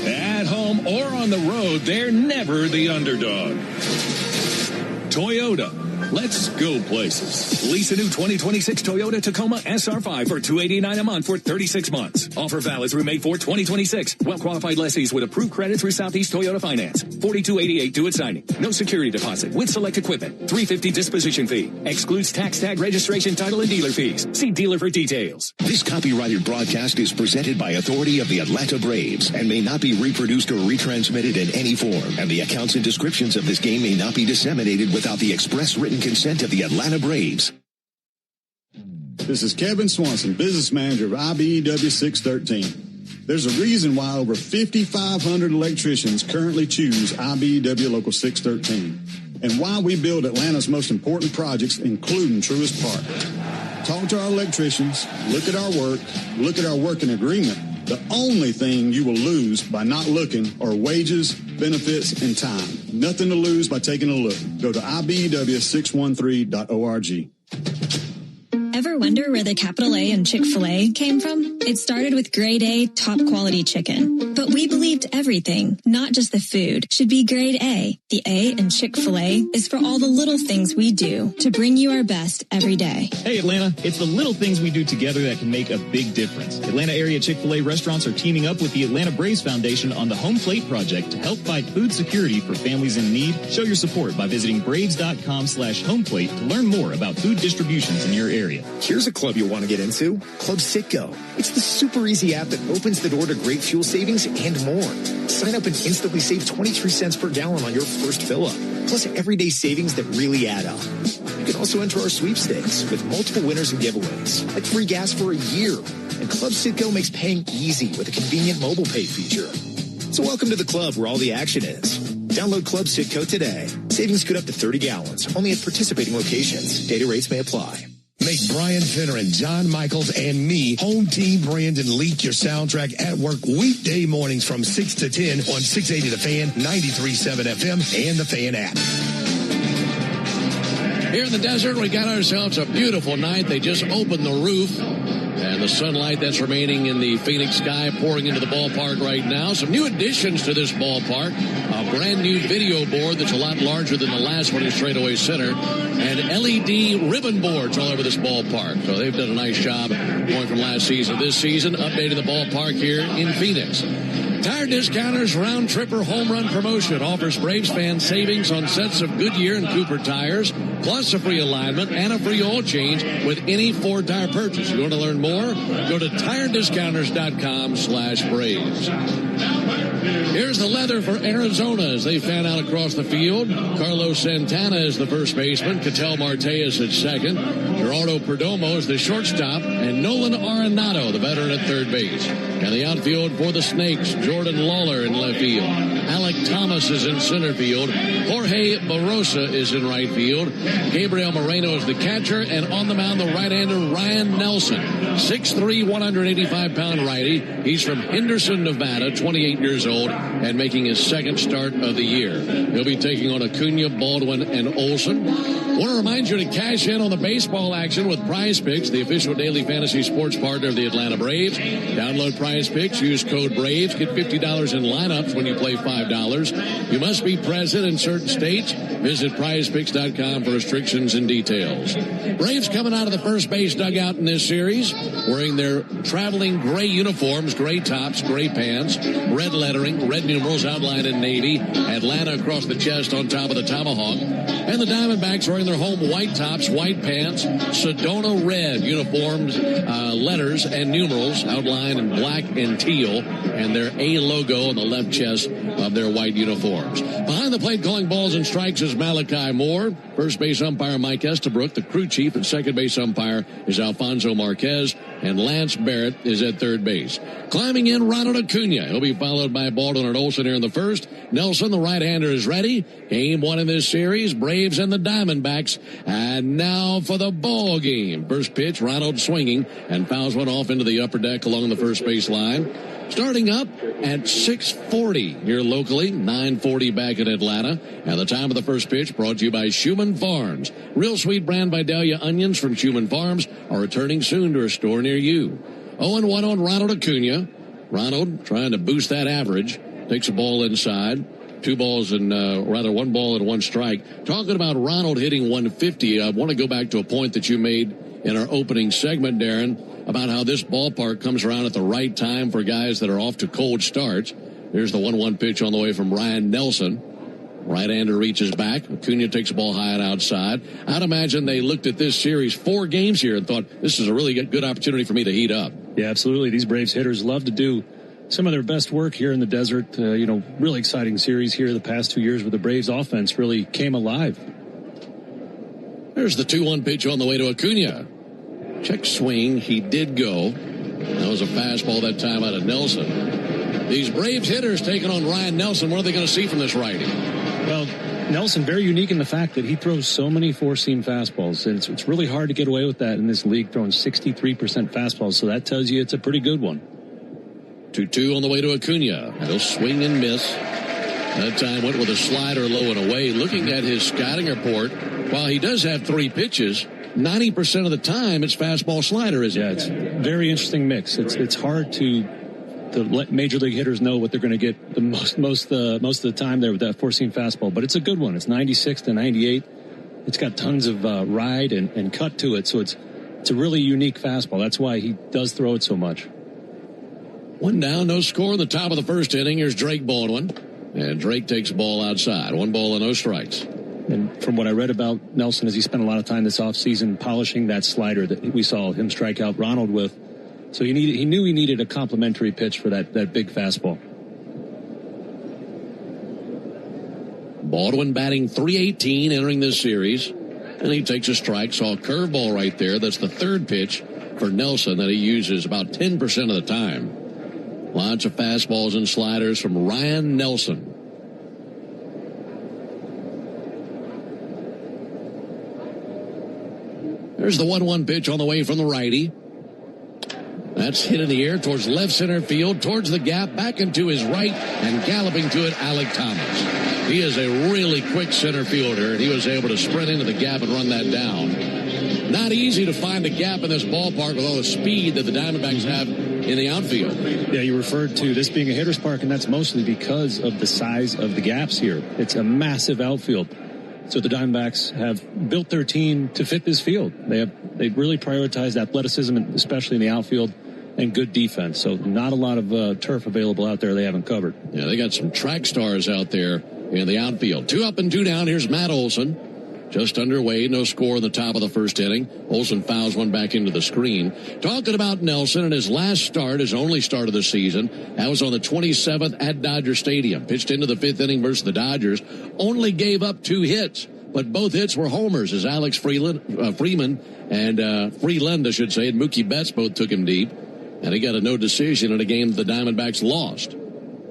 At home or on the road, they're never the underdog. Toyota. Let's go places. Lease a new 2026 Toyota Tacoma SR5 for $289 a month for 36 months. Offer valid through May 4, 2026. Well-qualified lessees with approved credit through Southeast Toyota Finance. $42.88 due at signing. No security deposit with select equipment. $350 disposition fee. Excludes tax tag registration, title, and dealer fees. See dealer for details. This copyrighted broadcast is presented by authority of the Atlanta Braves and may not be reproduced or retransmitted in any form. And the accounts and descriptions of this game may not be disseminated without the express written consent of the Atlanta Braves. This is Kevin Swanson, business manager of IBEW 613. There's a reason why over 5,500 electricians currently choose IBEW Local 613, and why we build Atlanta's most important projects, including Truist Park. Talk to our electricians, look at our working agreement. The only thing you will lose by not looking are wages, benefits, and time. Nothing to lose by taking a look. Go to IBEW613.org. Ever wonder where the capital A in Chick-fil-A came from? It started with grade A, top quality chicken. But we believed everything, not just the food, should be grade A. The A in Chick-fil-A is for all the little things we do to bring you our best every day. Hey Atlanta, it's the little things we do together that can make a big difference. Atlanta area Chick-fil-A restaurants are teaming up with the Atlanta Braves Foundation on the Home Plate Project to help fight food security for families in need. Show your support by visiting braves.com/homeplate to learn more about food distributions in your area. Here's a club you'll want to get into. Club Citgo. It's the super easy app that opens the door to great fuel savings and more. Sign up and instantly save 23 cents per gallon on your first fill-up. Plus everyday savings that really add up. You can also enter our sweepstakes with multiple winners and giveaways, like free gas for a year. And Club Citgo makes paying easy with a convenient mobile pay feature. So welcome to the club where all the action is. Download Club Citgo today. Savings could up to 30 gallons, only at participating locations. Data rates may apply. Make Brian Finner and John Michaels and me home team Brandon leak your soundtrack at work weekday mornings from 6 to 10 on 680 The Fan, 93.7 FM, and the Fan app. Here in the desert, we got ourselves a beautiful night. They just opened the roof, and the sunlight that's remaining in the Phoenix sky pouring into the ballpark right now. Some new additions to this ballpark. A brand new video board that's a lot larger than the last one in straightaway center, and LED ribbon boards all over this ballpark. So they've done a nice job going from last season to this season, updating the ballpark here in Phoenix. Tire Discounters Round Tripper Home Run Promotion offers Braves fans savings on sets of Goodyear and Cooper tires, plus a free alignment and a free oil change with any Ford tire purchase. You want to learn more? Go to tirediscounters.com/Braves. Here's the leather for Arizona as they fan out across the field. Carlos Santana is the first baseman. Ketel Marte is at second. Gerardo Perdomo is the shortstop. And Nolan Arenado, the veteran, at third base. And the outfield for the Snakes, Jordan Lawler in left field. Alec Thomas is in center field. Jorge Barosa is in right field. Gabriel Moreno is the catcher. And on the mound, the right-hander Ryan Nelson, 6'3", 185-pound righty. He's from Henderson, Nevada, 28 years old, and making his second start of the year. He'll be taking on Acuna, Baldwin, and Olsen. Want to remind you to cash in on the baseball action with Prize Picks, the official daily fantasy sports partner of the Atlanta Braves. Download Prize Picks, use code BRAVES, get $50 in lineups when you play $5. You must be present in certain states. Visit prizepicks.com for restrictions and details. Braves coming out of the first base dugout in this series, wearing their traveling gray uniforms, gray tops, gray pants, red lettering, red numerals outlined in navy, Atlanta across the chest on top of the tomahawk. And the Diamondbacks wearing their home white tops, white pants, Sedona red uniforms, letters and numerals outlined in black and teal, and their A logo on the left chest of their white uniforms. Behind the plate calling balls and strikes is Malachi Moore. First base umpire Mike Estabrook. The crew chief and second base umpire is Alfonso Marquez. And Lance Barrett is at third base. Climbing in, Ronald Acuna. He'll be followed by Baldwin and Olsen here in the first. Nelson, the right-hander, is ready. Game one in this series, Braves and the Diamondbacks. And now for the ball game. First pitch, Ronald swinging and fouls one off into the upper deck along the first base line. Starting up at 6:40 here locally, 9:40 back in Atlanta. And the time of the first pitch brought to you by Schumann Farms. Real sweet brand Vidalia onions from Schumann Farms are returning soon to a store near you. 0-1 on Ronald Acuna. Ronald trying to boost that average. Takes a ball inside. One ball and one strike. Talking about Ronald hitting 150, I want to go back to a point that you made in our opening segment, Darren, about how this ballpark comes around at the right time for guys that are off to cold starts. There's the 1-1 pitch on the way from Ryan Nelson. Right-hander reaches back. Acuna takes the ball high and outside. I'd imagine they looked at this series, 4 games here, and thought, this is a really good opportunity for me to heat up. Yeah, absolutely. These Braves hitters love to do some of their best work here in the desert. Really exciting series here the past 2 years where the Braves offense really came alive. There's the 2-1 pitch on the way to Acuna. Check swing. He did go. That was a fastball that time out of Nelson. These Braves hitters taking on Ryan Nelson. What are they going to see from this righty? Well, Nelson, very unique in the fact that he throws so many four-seam fastballs. And it's really hard to get away with that in this league, throwing 63% fastballs. So that tells you it's a pretty good one. 2-2 on the way to Acuna. He'll swing and miss. That time went with a slider low and away. Looking at his scouting report, while he does have 3 pitches, 90% of the time it's fastball slider, isn't it? Yeah, it's a very interesting mix. It's hard to let major league hitters know what they're going to get the most of the time there with that four-seam fastball. But it's a good one. It's 96 to 98. It's got tons of ride and cut to it, so it's a really unique fastball. That's why he does throw it so much. One down, no score in the top of the first inning. Here's Drake Baldwin, and Drake takes the ball outside. 1 ball and no strikes. And from what I read about Nelson, is he spent a lot of time this offseason polishing that slider that we saw him strike out Ronald with. So he knew he needed a complementary pitch for that big fastball. Baldwin batting .318 entering this series. And he takes a strike. Saw a curveball right there. That's the third pitch for Nelson that he uses about 10% of the time. Lots of fastballs and sliders from Ryan Nelson. There's the 1-1 pitch on the way from the righty. That's hit in the air towards left center field, towards the gap, back into his right, and galloping to it, Alec Thomas. He is a really quick center fielder, and he was able to sprint into the gap and run that down. Not easy to find a gap in this ballpark with all the speed that the Diamondbacks have in the outfield. Yeah, you referred to this being a hitter's park, and that's mostly because of the size of the gaps here. It's a massive outfield. So the Diamondbacks have built their team to fit this field. They've really prioritized athleticism, especially in the outfield, and good defense. So not a lot of turf available out there they haven't covered. Yeah, they got some track stars out there in the outfield. 2 up and 2 down. Here's Matt Olson. Just underway. No score in the top of the first inning. Olson fouls one back into the screen. Talking about Nelson and his last start, his only start of the season. That was on the 27th at Dodger Stadium. Pitched into the 5th inning versus the Dodgers. Only gave up 2 hits. But both hits were homers as Alex Freeland and Freeland, I should say, and Mookie Betts both took him deep. And he got a no decision in a game the Diamondbacks lost.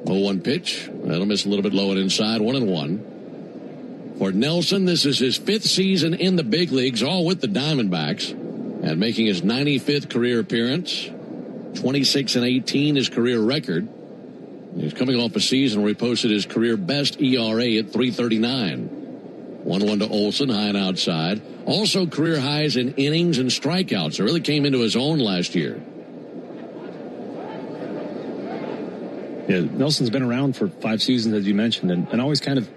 0-1 pitch. That'll miss a little bit low and inside. 1-1. For Nelson, this is his 5th season in the big leagues, all with the Diamondbacks, and making his 95th career appearance. 26-18, his career record. He's coming off a season where he posted his career best ERA at 3.39. 1-1 to Olson, high and outside. Also career highs in innings and strikeouts. It really came into his own last year. Yeah, Nelson's been around for 5 seasons, as you mentioned, and always kind of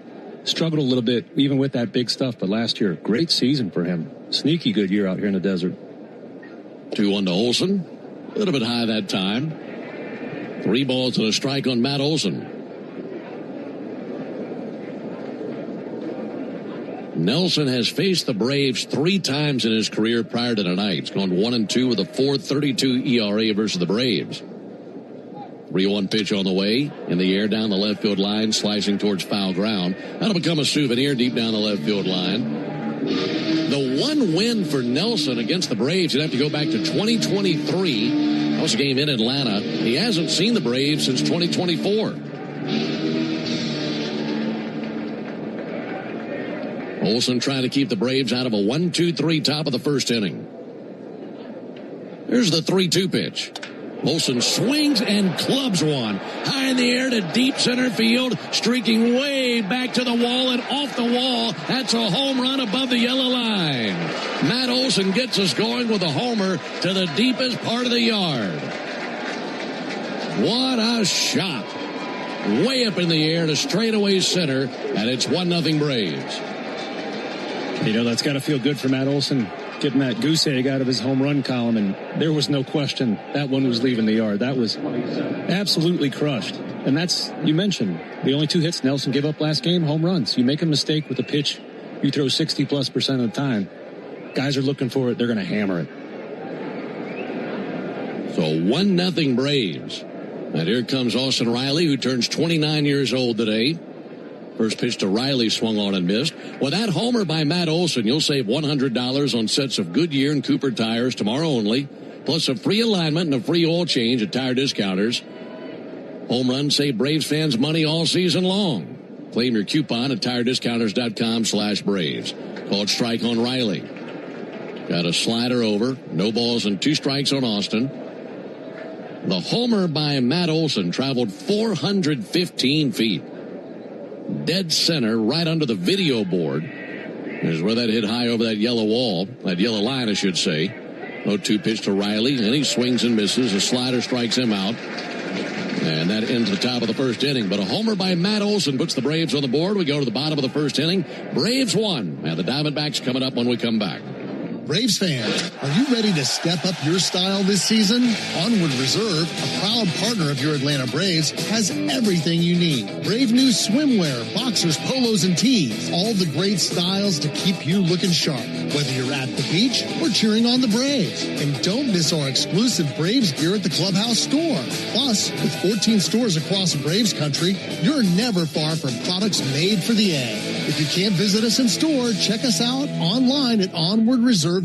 struggled a little bit, even with that big stuff. But last year, great season for him. Sneaky good year out here in the desert. 2-1 to Olson. A little bit high that time. 3 balls and a strike on Matt Olson. Nelson has faced the Braves 3 times in his career prior to tonight. He's gone 1-2 with a 4.32 ERA versus the Braves. 3-1 pitch on the way. In the air down the left field line, slicing towards foul ground. That'll become a souvenir deep down the left field line. The one win for Nelson against the Braves, you'd have to go back to 2023. That was a game in Atlanta. He hasn't seen the Braves since 2024. Olson trying to keep the Braves out of a 1-2-3 top of the first inning. There's the 3-2 pitch. Olson swings and clubs one. High in the air to deep center field. Streaking way back to the wall and off the wall. That's a home run above the yellow line. Matt Olson gets us going with a homer to the deepest part of the yard. What a shot. Way up in the air to straightaway center. And it's 1-0 Braves. You know, that's got to feel good for Matt Olson, getting that goose egg out of his home run column, and there was no question that one was leaving the yard. That was absolutely crushed. And that's, you mentioned, the only 2 hits Nelson gave up last game, home runs. You make a mistake with a pitch, you throw 60+% of the time. Guys are looking for it, they're going to hammer it. So 1-0 Braves. And here comes Austin Riley, who turns 29 years old today. First pitch to Riley swung on and missed. With that homer by Matt Olson, you'll save $100 on sets of Goodyear and Cooper tires tomorrow only, plus a free alignment and a free oil change at Tire Discounters. Home runs save Braves fans money all season long. Claim your coupon at tirediscounters.com/Braves. Called strike on Riley. Got a slider over. No balls and 2 strikes on Austin. The homer by Matt Olson traveled 415 feet. Dead center right under the video board. is where that hit high over that yellow wall, that yellow line, I should say. 0-2 pitch to Riley, and he swings and misses. A slider strikes him out. And that ends the top of the first inning. But a homer by Matt Olson puts the Braves on the board. We go to the bottom of the first inning. Braves won. And the Diamondbacks coming up when we come back. Braves fans, are you ready to step up your style this season? Onward Reserve, a proud partner of your Atlanta Braves, has everything you need. Brave new swimwear, boxers, polos, and tees. All the great styles to keep you looking sharp, whether you're at the beach or cheering on the Braves. And don't miss our exclusive Braves gear at the Clubhouse store. Plus, with 14 stores across Braves country, you're never far from products made for the A. If you can't visit us in store, check us out online at onwardreserve.com.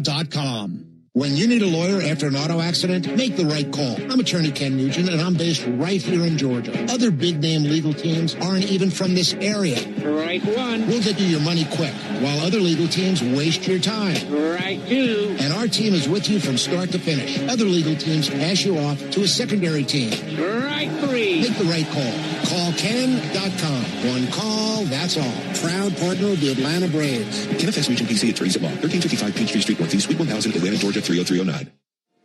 When you need a lawyer after an auto accident, make the right call. I'm attorney Ken Nugent, and I'm based right here in Georgia. Other big-name legal teams aren't even from this area. Right one. We'll get you your money quick, while other legal teams waste your time. Right two. And our team is with you from start to finish. Other legal teams pass you off to a secondary team. Right three. Make the right call. Call Ken.com. One call, that's all. Proud partner of the Atlanta Braves. KFS Region PC Attorneys at Law, 1355 Peachtree Street Northeast, Suite 1000, Atlanta, Georgia, 30309.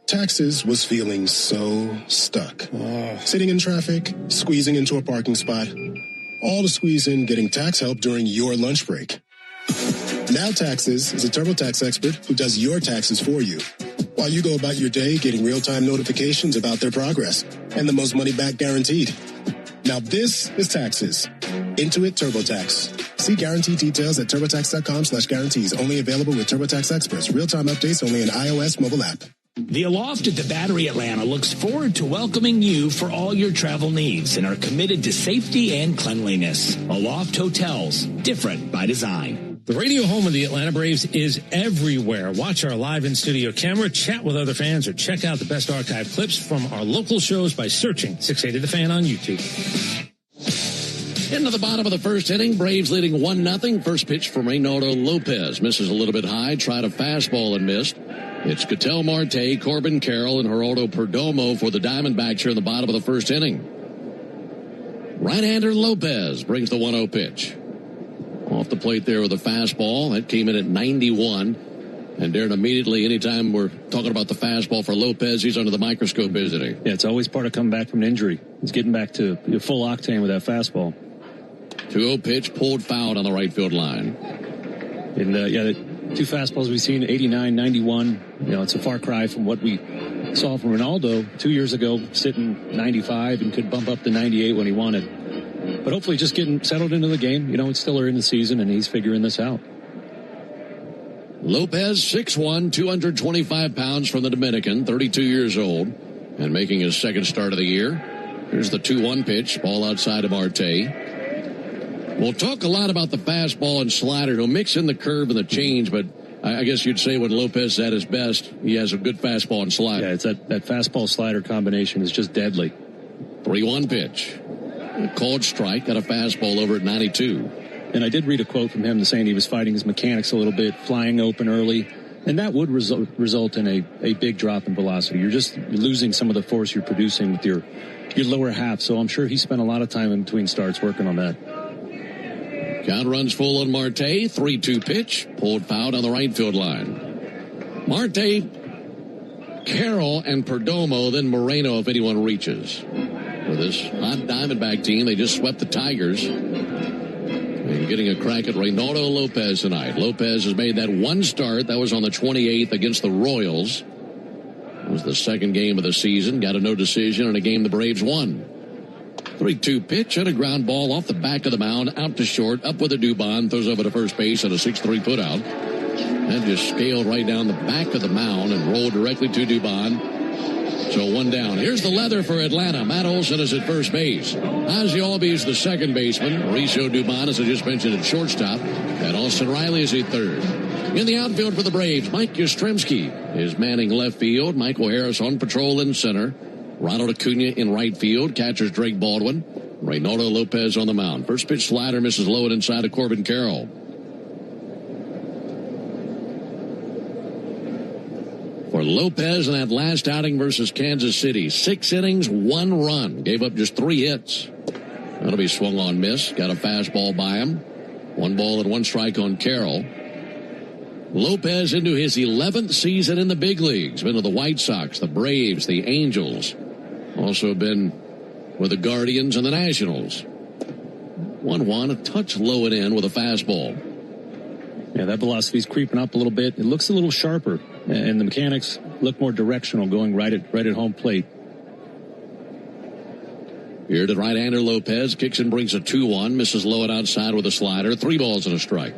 Taxes was feeling so stuck. Sitting in traffic, squeezing into a parking spot, all to squeeze in getting tax help during your lunch break. Now Taxes is a TurboTax expert who does your taxes for you, while you go about your day getting real-time notifications about their progress and the most money back guaranteed. Now this is Taxes. Intuit TurboTax. See guarantee details at turbotax.com/guarantees. Only available with TurboTax experts. Real-time updates only in iOS mobile app. The Aloft at the Battery Atlanta looks forward to welcoming you for all your travel needs and are committed to safety and cleanliness. Aloft Hotels, different by design. The radio home of the Atlanta Braves is everywhere. Watch our live in-studio camera, chat with other fans, or check out the best archive clips from our local shows by searching 680 The Fan on YouTube. Into the bottom of the first inning, Braves leading 1-0. First pitch from Reynaldo Lopez. Misses a little bit high, tried a fastball and missed. It's Ketel Marte, Corbin Carroll, and Geraldo Perdomo for the Diamondbacks here in the bottom of the first inning. Right-hander Lopez brings the 1-0 pitch. Off the plate there with a fastball. That came in at 91. And Darren, immediately, anytime we're talking about the fastball for Lopez, he's under the microscope, isn't he? Yeah, it's always part of coming back from an injury. He's getting back to full octane with that fastball. 2-0 pitch, pulled foul on the right field line. And, the two fastballs we've seen, 89, 91. It's a far cry from what we saw from Ronaldo 2 years ago, sitting 95 and could bump up to 98 when he wanted. But hopefully just getting settled into the game. It's still early in the season, and he's figuring this out. Lopez, 6'1", 225 pounds from the Dominican, 32 years old, and making his second start of the year. Here's the 2-1 pitch, ball outside of Marte. We'll talk a lot about the fastball and slider. He'll mix in the curve and the change, but I guess you'd say when Lopez is at his best, he has a good fastball and slider. Yeah, it's that fastball-slider combination is just deadly. 3-1 pitch. A called strike, got a fastball over at 92. And I did read a quote from him saying he was fighting his mechanics a little bit, flying open early, and that would result in a big drop in velocity. You're losing some of the force you're producing with your lower half, so I'm sure he spent a lot of time in between starts working on that. Count runs full on Marte. 3-2 pitch. Pulled foul on the right field line. Marte, Carroll, and Perdomo, then Moreno if anyone reaches. For this hot Diamondback team, they just swept the Tigers. And getting a crack at Reynaldo Lopez tonight. Lopez has made that one start. That was on the 28th against the Royals. It was the second game of the season. Got a no decision in a game the Braves won. 3-2 pitch and a ground ball off the back of the mound, out to short, up with a Dubon, throws over to first base at a 6-3 putout. And just scaled right down the back of the mound and rolled directly to Dubon. So one down. Here's the leather for Atlanta. Matt Olson is at first base. Ozzie Albies is the second baseman. Mauricio Dubon, as I just mentioned, at shortstop. And Austin Riley is at third. In the outfield for the Braves, Mike Yastrzemski is manning left field. Michael Harris on patrol in center. Ronald Acuna in right field. Catchers Drake Baldwin. Reynaldo Lopez on the mound. First pitch slider misses low and inside of Corbin Carroll. For Lopez in that last outing versus Kansas City, 6 innings, 1 run. Gave up just 3 hits. That'll be swung on miss. Got a fastball by him. 1 ball and 1 strike on Carroll. Lopez into his 11th season in the big leagues. Been to the White Sox, the Braves, the Angels. Also been with the Guardians and the Nationals. 1-1, a touch low and in with a fastball. Yeah, that velocity's creeping up a little bit. It looks a little sharper, and the mechanics look more directional going right at home plate. Here to right-hander Lopez. Kicks and brings a 2-1. Misses low and outside with a slider. 3 balls and a strike.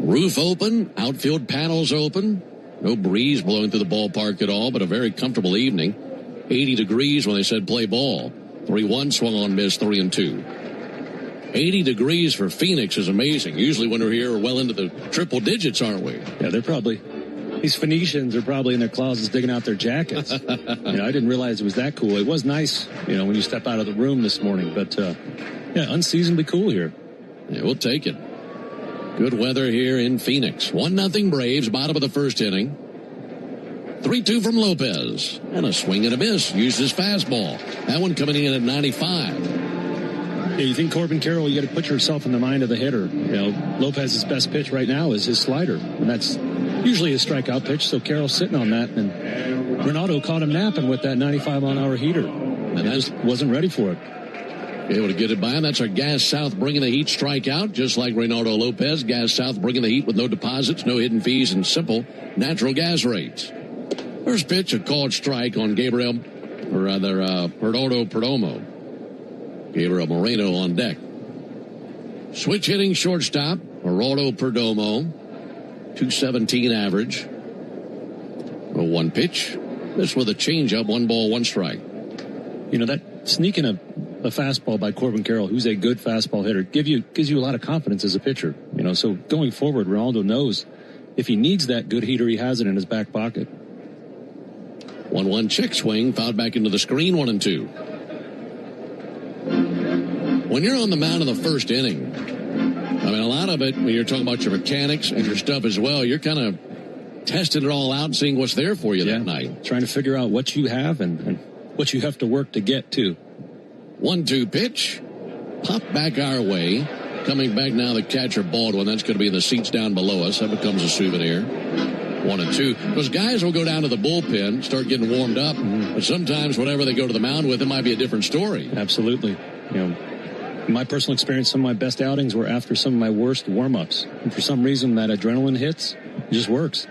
Roof open. Outfield panels open. No breeze blowing through the ballpark at all, but a very comfortable evening. 80 degrees when they said play ball. 3-1, swung on, miss, 3-2. 80 degrees for Phoenix is amazing. Usually when we're here, we're well into the triple digits, aren't we? Yeah, they're probably... These Phoenicians are probably in their closets digging out their jackets. I didn't realize it was that cool. It was nice, when you step out of the room this morning. But, unseasonably cool here. Yeah, we'll take it. Good weather here in Phoenix. 1-0 Braves, bottom of the first inning. 3-2 from Lopez. And a swing and a miss. Used his fastball. That one coming in at 95. Yeah, you think Corbin Carroll, you got to put yourself in the mind of the hitter. Lopez's best pitch right now is his slider. And that's usually his strikeout pitch, so Carroll's sitting on that. And Renato caught him napping with that 95-mile-an-hour heater. And just wasn't ready for it. Able to get it by him. That's our Gas South bringing the heat strikeout, just like Reynaldo Lopez. Gas South bringing the heat with no deposits, no hidden fees, and simple natural gas rates. First pitch, a called strike on Perdomo. Gabriel Moreno on deck. Switch hitting shortstop, Geraldo Perdomo. 217 average. A 1 pitch. This with a changeup, 1 ball, 1 strike. That sneaking a fastball by Corbin Carroll, who's a good fastball hitter, gives you a lot of confidence as a pitcher. So going forward, Ronaldo knows if he needs that good heater, he has it in his back pocket. 1-1 check swing, fouled back into the screen, 1-2. When you're on the mound in the first inning, a lot of it, when you're talking about your mechanics and your stuff as well, you're kind of testing it all out and seeing what's there for you that night. Trying to figure out what you have and what you have to work to get to. 1-2 pitch. Pop back our way. Coming back now, the catcher Baldwin. That's going to be in the seats down below us. That becomes a souvenir. 1-2. Because guys will go down to the bullpen, start getting warmed up. But sometimes whenever they go to the mound with, it might be a different story. Absolutely. In my personal experience, some of my best outings were after some of my worst warm-ups. And for some reason, that adrenaline hits. It just works.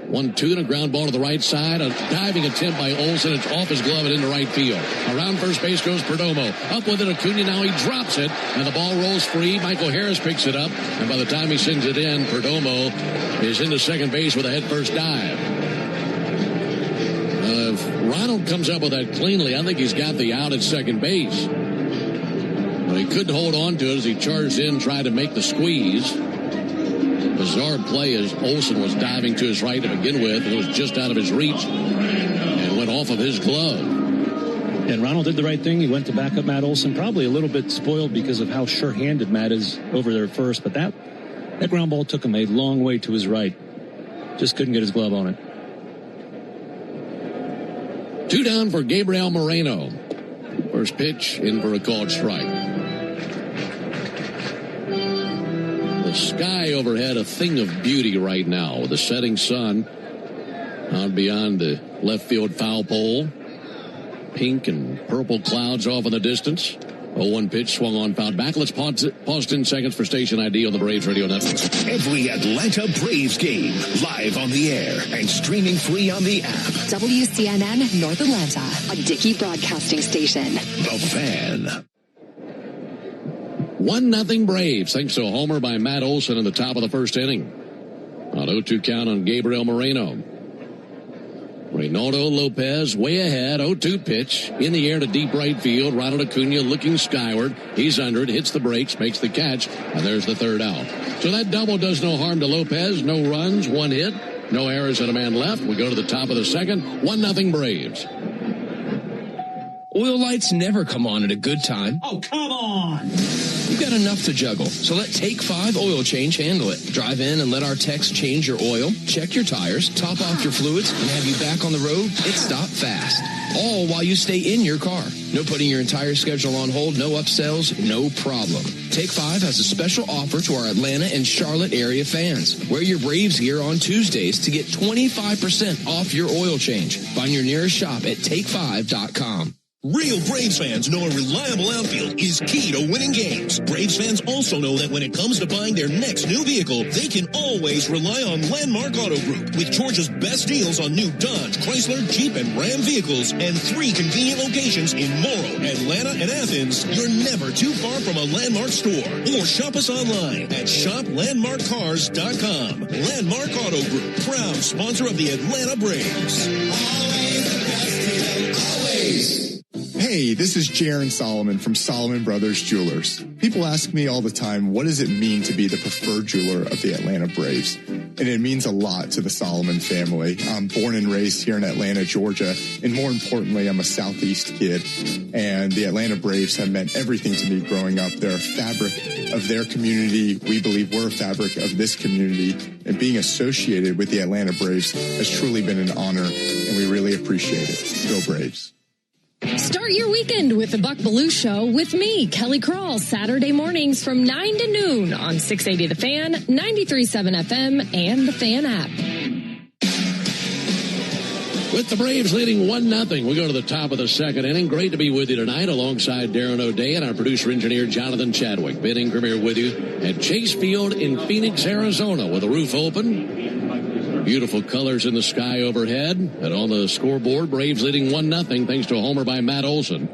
1-2 and a ground ball to the right side. A diving attempt by Olsen. It's off his glove and into right field. Around first base goes Perdomo. Up with it, Acuna. Now he drops it, and the ball rolls free. Michael Harris picks it up, and by the time he sends it in, Perdomo is into second base with a head-first dive. If Ronald comes up with that cleanly, I think he's got the out at second base. But he couldn't hold on to it as he charged in, tried to make the squeeze. Bizarre play as Olsen was diving to his right to begin with. It was just out of his reach and went off of his glove. And Ronald did the right thing. He went to back up Matt Olsen, probably a little bit spoiled because of how sure-handed Matt is over there first. But that ground ball took him a long way to his right. Just couldn't get his glove on it. 2 down for Gabriel Moreno. First pitch in for a called strike. The sky overhead, a thing of beauty right now with the setting sun out beyond the left field foul pole. Pink and purple clouds off in the distance. 0-1 pitch, swung on, fouled back. Let's pause 10 seconds for station ID on the Braves Radio Network. Every Atlanta Braves game, live on the air and streaming free on the app. WCNN North Atlanta, a Dickey Broadcasting Station. The Fan. 1-0 Braves, thanks to a homer by Matt Olsen in the top of the first inning. On 0-2 count on Gabriel Moreno. Reynaldo Lopez way ahead, 0-2 pitch. In the air to deep right field. Ronald Acuna looking skyward. He's under it, hits the brakes, makes the catch, and there's the third out. So that double does no harm to Lopez. No runs, 1 hit, no errors and a man left. We go to the top of the second. 1-0 Braves. Oil lights never come on at a good time. Oh, come on! You've got enough to juggle, so let Take 5 Oil Change handle it. Drive in and let our techs change your oil, check your tires, top off your fluids, and have you back on the road. It's stop fast. All while you stay in your car. No putting your entire schedule on hold, no upsells, no problem. Take 5 has a special offer to our Atlanta and Charlotte area fans. Wear your Braves gear on Tuesdays to get 25% off your oil change. Find your nearest shop at take5.com. Real Braves fans know a reliable outfield is key to winning games. Braves fans also know that when it comes to buying their next new vehicle, they can always rely on Landmark Auto Group. With Georgia's best deals on new Dodge, Chrysler, Jeep, and Ram vehicles, and 3 convenient locations in Morrow, Atlanta, and Athens, you're never too far from a Landmark store. Or shop us online at shoplandmarkcars.com. Landmark Auto Group, proud sponsor of the Atlanta Braves. Always the best deal, always. Hey, this is Jaron Solomon from Solomon Brothers Jewelers. People ask me all the time, what does it mean to be the preferred jeweler of the Atlanta Braves? And it means a lot to the Solomon family. I'm born and raised here in Atlanta, Georgia, and more importantly, I'm a Southeast kid. And the Atlanta Braves have meant everything to me growing up. They're a fabric of their community. We believe we're a fabric of this community. And being associated with the Atlanta Braves has truly been an honor, and we really appreciate it. Go Braves. Start your weekend with the Buck Belue Show with me, Kelly Krall, Saturday mornings from 9 to noon on 680 The Fan, 93.7 FM, and the Fan app. With the Braves leading 1-0, we go to the top of the second inning. Great to be with you tonight alongside Darren O'Day and our producer-engineer Jonathan Chadwick. Ben Ingram here with you at Chase Field in Phoenix, Arizona, with the roof open. Beautiful colors in the sky overhead. And on the scoreboard, Braves leading 1-0 thanks to a homer by Matt Olson.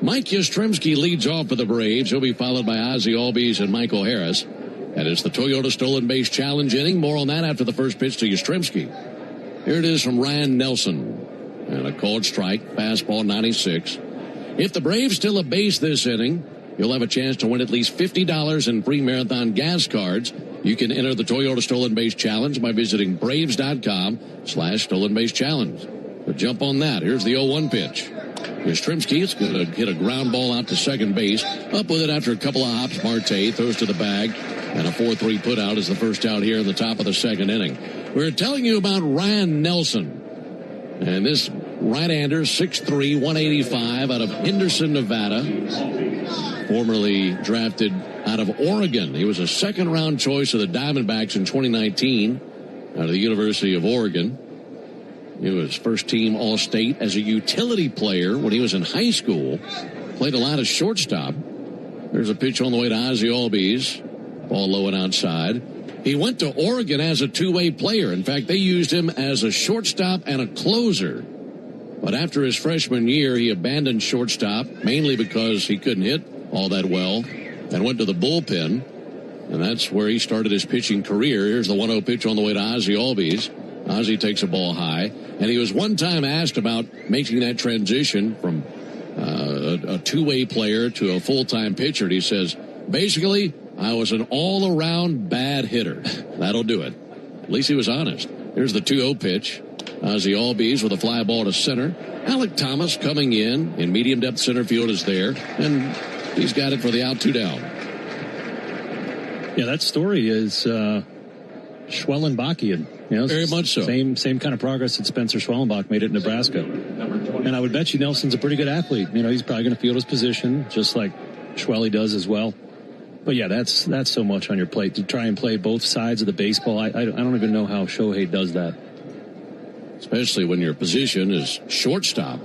Mike Yastrzemski leads off for the Braves. He'll be followed by Ozzie Albies and Michael Harris. And it's the Toyota Stolen Base Challenge inning. More on that after the first pitch to Yastrzemski. Here it is from Ryan Nelson. And a called strike, fastball 96. If the Braves steal a base this inning, you'll have a chance to win at least $50 in free Marathon gas cards. You can enter the Toyota Stolen Base Challenge by visiting Braves.com/Stolen Base Challenge. But jump on that. Here's the 0-1 pitch. Yastrzemski is going to hit a ground ball out to second base. Up with it after a couple of hops. Marte throws to the bag. And a 4-3 put out is the first out here in the top of the second inning. We're telling you about Ryan Nelson. And this right-hander, 6'3", 185, out of Henderson, Nevada. Formerly drafted out of Oregon. He was a second-round choice of the Diamondbacks in 2019 out of the University of Oregon. He was first-team All-State as a utility player when he was in high school. Played a lot of shortstop. There's a pitch on the way to Ozzie Albies. Ball low and outside. He went to Oregon as a two-way player. In fact, they used him as a shortstop and a closer. But after his freshman year, he abandoned shortstop, mainly because he couldn't hit all that well, and went to the bullpen. And that's where he started his pitching career. Here's the 1-0 pitch on the way to Ozzie Albies. Ozzie takes a ball high. And he was one time asked about making that transition from a two-way player to a full-time pitcher. And he says, basically, I was an all-around bad hitter. That'll do it. At least he was honest. Here's the 2-0 pitch. Ozzie Albies with a fly ball to center. Alec Thomas coming in medium-depth center field is there. And he's got it for the out, 2 down. Yeah, that story is Schwellenbachian. You know, very much so. Same kind of progress that Spencer Schwellenbach made at Nebraska. And I would bet you Nelson's a pretty good athlete. You know, he's probably going to field his position just like Schwelly does as well. But yeah, that's so much on your plate to try and play both sides of the baseball. I don't even know how Shohei does that. Especially when your position is shortstop.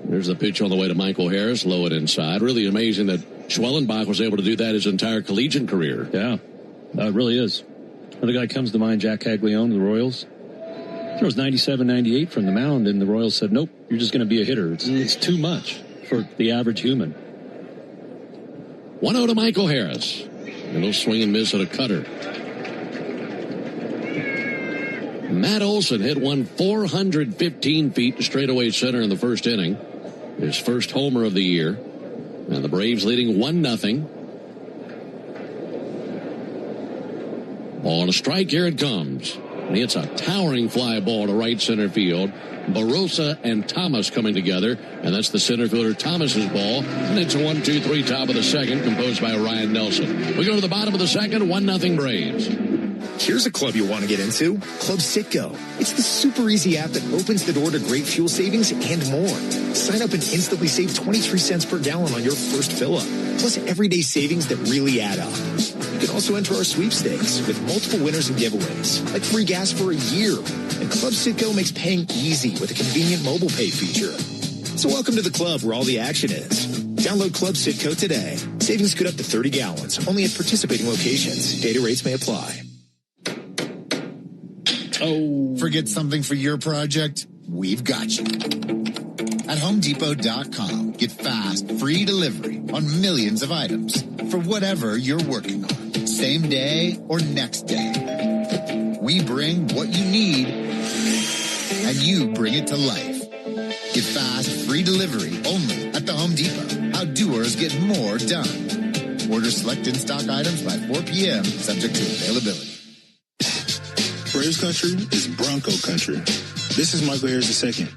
There's the pitch on the way to Michael Harris, low and inside. Really amazing that Schwellenbach was able to do that his entire collegiate career. Yeah, it really is. Another guy comes to mind, Jack Caglione, the Royals. Throws 97, 98 from the mound, and the Royals said, nope, you're just going to be a hitter. It's too much for the average human. 1-0 to Michael Harris. And he'll swing and miss at a cutter. Matt Olson hit one 415 feet to straightaway center in the first inning. His first homer of the year. And the Braves leading 1-0. Ball on a strike, here it comes. And it's a towering fly ball to right center field. Barossa and Thomas coming together, and that's the center fielder Thomas's ball. And it's a 1-2-3 top of the second, composed by Ryan Nelson. We go to the bottom of the second, 1-0 Braves. Here's a club you want to get into, Club Citgo. It's the super easy app that opens the door to great fuel savings and more. Sign up and instantly save 23 cents per gallon on your first fill-up, plus everyday savings that really add up. You can also enter our sweepstakes with multiple winners and giveaways, like free gas for a year. And Club Citgo makes paying easy with a convenient mobile pay feature. So welcome to the club where all the action is. Download Club Citgo today. Savings good up to 30 gallons, only at participating locations. Data rates may apply. Oh. Forget something for your project? We've got you. At HomeDepot.com, get fast, free delivery on millions of items for whatever you're working on, same day or next day. We bring what you need, and you bring it to life. Get fast, free delivery only at the Home Depot. How doers get more done. Order select in-stock items by 4 p.m., subject to availability. Braves country is Bronco country. This is Michael Harris II.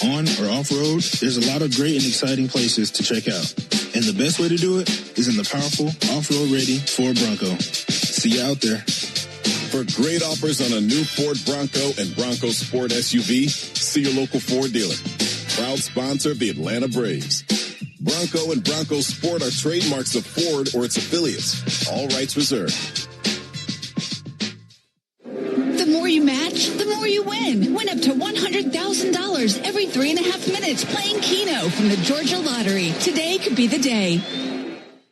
On or off-road, there's a lot of great and exciting places to check out. And the best way to do it is in the powerful, off-road ready Ford Bronco. See you out there. For great offers on a new Ford Bronco and Bronco Sport SUV, see your local Ford dealer. Proud sponsor of the Atlanta Braves. Bronco and Bronco Sport are trademarks of Ford or its affiliates. All rights reserved. The more you match, the more you win. Win up to $100,000 every 3.5 minutes playing Keno from the Georgia Lottery. Today could be the day.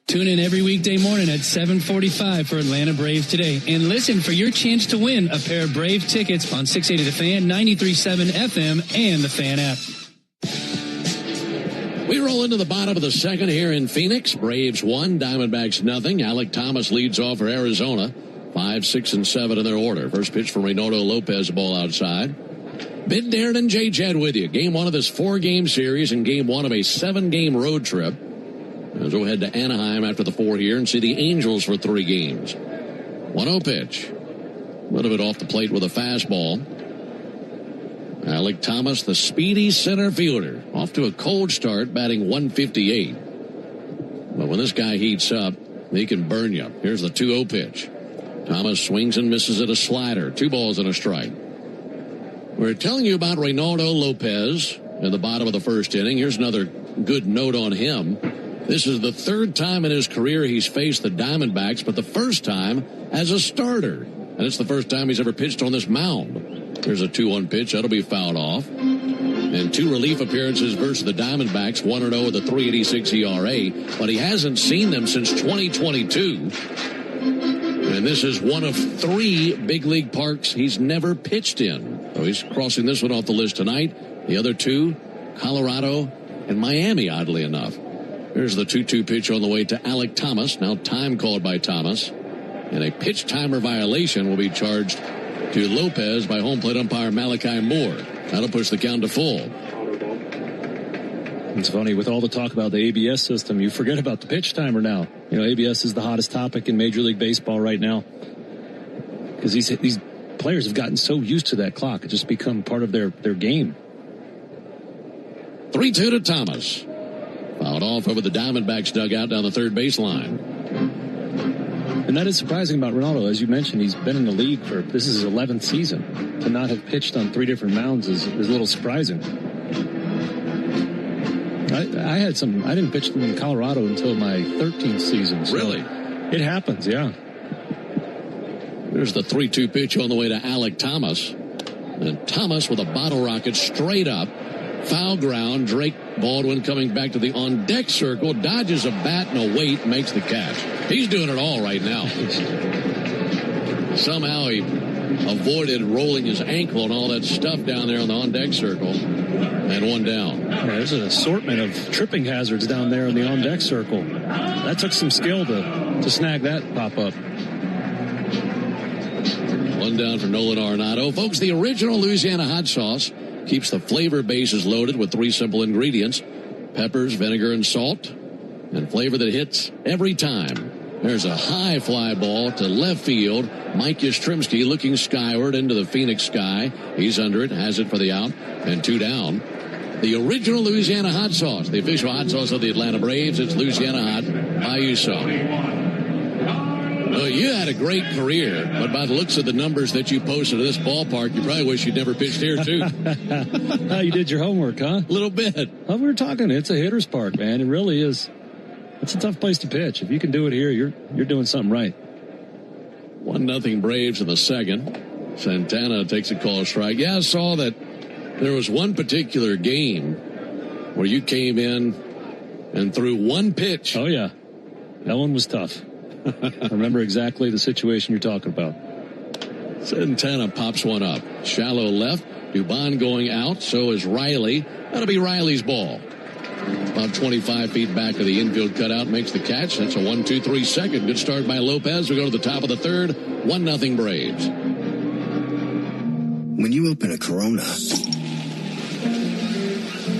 Tune in every weekday morning at 7:45 for Atlanta Braves Today. And listen for your chance to win a pair of Brave tickets on 680 The Fan, 93.7 FM, and the Fan app. We roll into the bottom of the second here in Phoenix. Braves 1, Diamondbacks nothing. Alec Thomas leads off for Arizona. 5, 6, and 7 in their order. First pitch from Reynaldo Lopez, ball outside. Ben Darren and Jay Jed with you. Game 1 of this 4-game series and game 1 of a 7-game road trip. As we'll head to Anaheim after the 4 here and see the Angels for 3 games. 1-0 pitch. A little bit off the plate with a fastball. Alec Thomas, the speedy center fielder, off to a cold start, batting 158. But when this guy heats up, he can burn you. Here's the 2-0 pitch. Thomas swings and misses at a slider. 2 balls and a strike. We're telling you about Reynaldo Lopez in the bottom of the first inning. Here's another good note on him. This is the 3rd time in his career he's faced the Diamondbacks, but the first time as a starter. And it's the first time he's ever pitched on this mound. There's a 2-1 pitch. That'll be fouled off. And 2 relief appearances versus the Diamondbacks, 1-0 with a 3.86 ERA. But he hasn't seen them since 2022. And this is one of 3 big league parks he's never pitched in. So he's crossing this one off the list tonight. The other 2, Colorado and Miami, oddly enough. Here's the 2-2 pitch on the way to Alec Thomas. Now time called by Thomas. And a pitch timer violation will be charged to Lopez by home plate umpire Malachi Moore. That'll push the count to full. It's funny, with all the talk about the ABS system, you forget about the pitch timer now. You know, ABS is the hottest topic in Major League Baseball right now. Because these players have gotten so used to that clock. It's just become part of their game. 3-2 to Thomas. Fouled off over the Diamondbacks dugout down the third baseline. And that is surprising about Ronaldo. As you mentioned, he's been in the league this is his 11th season. To not have pitched on 3 different mounds is a little surprising. I didn't pitch in Colorado until my 13th season. So really? It happens, yeah. There's the 3-2 pitch on the way to Alec Thomas. And Thomas with a bottle rocket straight up. Foul ground. Drake Baldwin coming back to the on-deck circle. Dodges a bat and a weight. Makes the catch. He's doing it all right now. Somehow he avoided rolling his ankle and all that stuff down there on the on-deck circle. And 1 down. Yeah, there's an assortment of tripping hazards down there in the on-deck circle. That took some skill to snag that pop-up. 1 down for Nolan Arenado. Folks, the original Louisiana hot sauce keeps the flavor bases loaded with 3 simple ingredients: peppers, vinegar, and salt. And flavor that hits every time. There's a high fly ball to left field. Mike Yastrzemski looking skyward into the Phoenix sky. He's under it, has it for the out, and 2 down. The original Louisiana hot sauce, the official hot sauce of the Atlanta Braves. It's Louisiana Hot Bayou Sauce. Well, you had a great career, but by the looks of the numbers that you posted at this ballpark, you probably wish you'd never pitched here, too. You did your homework, huh? A little bit. Well, we were talking, it's a hitter's park, man. It really is. It's a tough place to pitch. If you can do it here, you're doing something right. 1-0 Braves in the second. Santana takes a call strike. Yeah, I saw that there was one particular game where you came in and threw one pitch. Oh, yeah. That one was tough. I remember exactly the situation you're talking about. Santana pops one up. Shallow left. Dubon going out. So is Riley. That'll be Riley's ball. About 25 feet back of the infield cutout makes the catch. That's a 1-2-3 second. Good start by Lopez. We go to the top of the third. 1-0 Braves. When you open a Corona,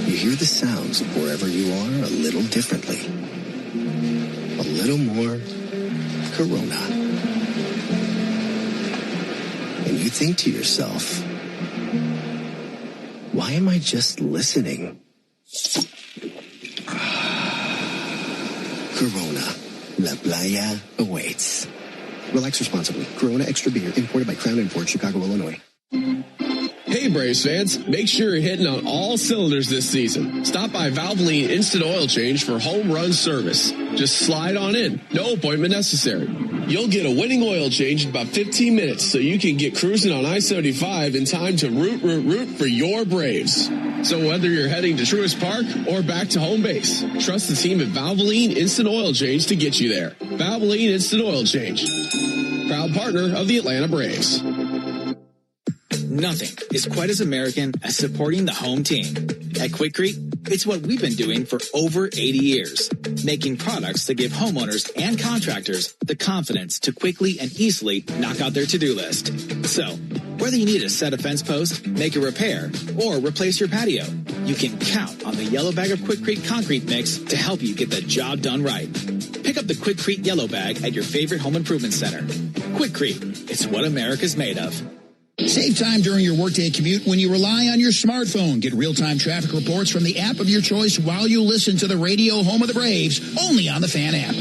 you hear the sounds of wherever you are a little differently. A little more Corona. And you think to yourself, why am I just listening? Corona. La Playa awaits. Relax responsibly. Corona Extra Beer, imported by Crown Imports, Chicago, Illinois. Hey Braves fans, make sure you're hitting on all cylinders this season. Stop by Valvoline Instant Oil Change for home run service. Just slide on in, no appointment necessary. You'll get a winning oil change in about 15 minutes so you can get cruising on I-75 in time to root for your Braves. So whether you're heading to Truist Park or back to home base, trust the team at Valvoline Instant Oil Change to get you there. Valvoline Instant Oil Change, proud partner of the Atlanta Braves. Nothing is quite as American as supporting the home team. At Quikrete, it's what we've been doing for over 80 years, making products that give homeowners and contractors the confidence to quickly and easily knock out their to-do list. So, whether you need to set a fence post, make a repair, or replace your patio, you can count on the yellow bag of Quikrete concrete mix to help you get the job done right. Pick up the Quikrete yellow bag at your favorite home improvement center. Quikrete, it's what America's made of. Save time during your workday commute when you rely on your smartphone. Get real-time traffic reports from the app of your choice while you listen to the radio home of the Braves, only on the Fan app.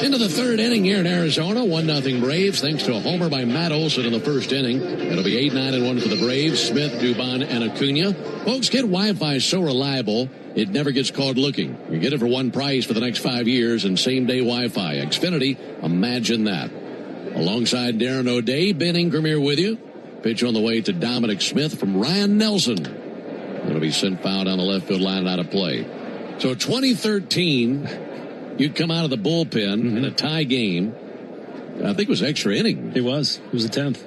Into the third inning here in Arizona. 1-0 Braves, thanks to a homer by Matt Olson in the first inning. It'll be 8-9-1 for the Braves. Smith, Dubon, and Acuna. Folks, get Wi-Fi so reliable, it never gets caught looking. You get it for one price for the next 5 years and same-day Wi-Fi. Xfinity, imagine that. Alongside Darren O'Day, Ben Ingram here with you. Pitch on the way to Dominic Smith from Ryan Nelson. It'll be sent foul down the left field line out of play. So 2013, you come out of the bullpen in a tie game. I think it was extra inning. It was. It was the 10th.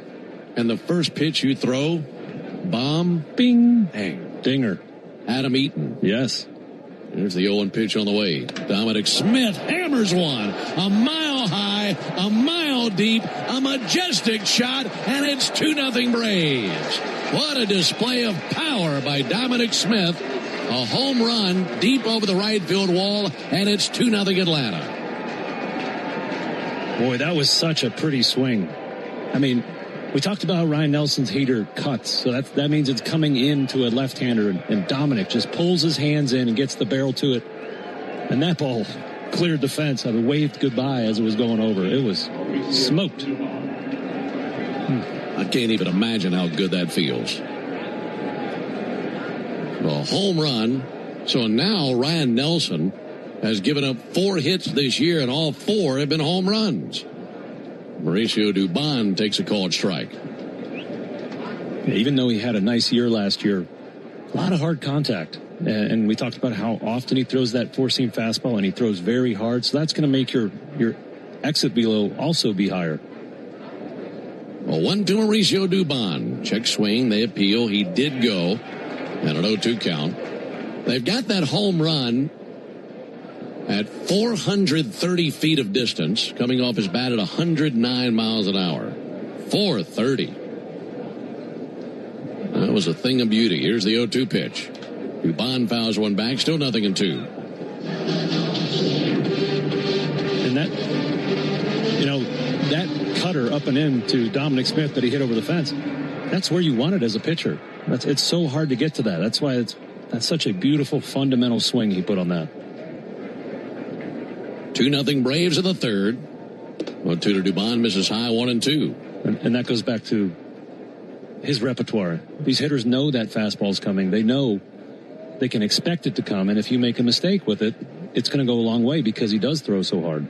And the first pitch you throw, bomb, bing, bang, dinger. Adam Eaton. Yes. There's the 0-1 pitch on the way. Dominic Smith hammers one. A mile high, a mile deep, a majestic shot, and it's 2-0 Braves. What a display of power by Dominic Smith. A home run deep over the right field wall, and it's 2-0 Atlanta. Boy, that was such a pretty swing. I mean, we talked about how Ryan Nelson's heater cuts, so that means it's coming into a left-hander, and Dominic just pulls his hands in and gets the barrel to it. And that ball cleared the fence. I mean, waved goodbye as it was going over. It was smoked. I can't even imagine how good that feels. A home run. So now Ryan Nelson has given up 4 hits this year, and all 4 have been home runs. Mauricio Dubon takes a called strike. Yeah, even though he had a nice year last year, a lot of hard contact. And we talked about how often he throws that four-seam fastball, and he throws very hard. So that's going to make your exit velo also be higher. Well, 1-2 Mauricio Dubon. Check swing. They appeal. He did go. And an 0-2 count. They've got that home run at 430 feet of distance, coming off his bat at 109 miles an hour. 430. That was a thing of beauty. Here's the 0-2 pitch. Dubon fouls one back, still 0-2. that, that cutter up and in to Dominic Smith that he hit over the fence, that's where you want it as a pitcher. It's so hard to get to that. That's why that's such a beautiful fundamental swing he put on that. 2-0 Braves in the third. 1-2 to Dubon, misses high, 1-2. And that goes back to his repertoire. These hitters know that fastball's coming. They know they can expect it to come, and if you make a mistake with it, it's going to go a long way because he does throw so hard.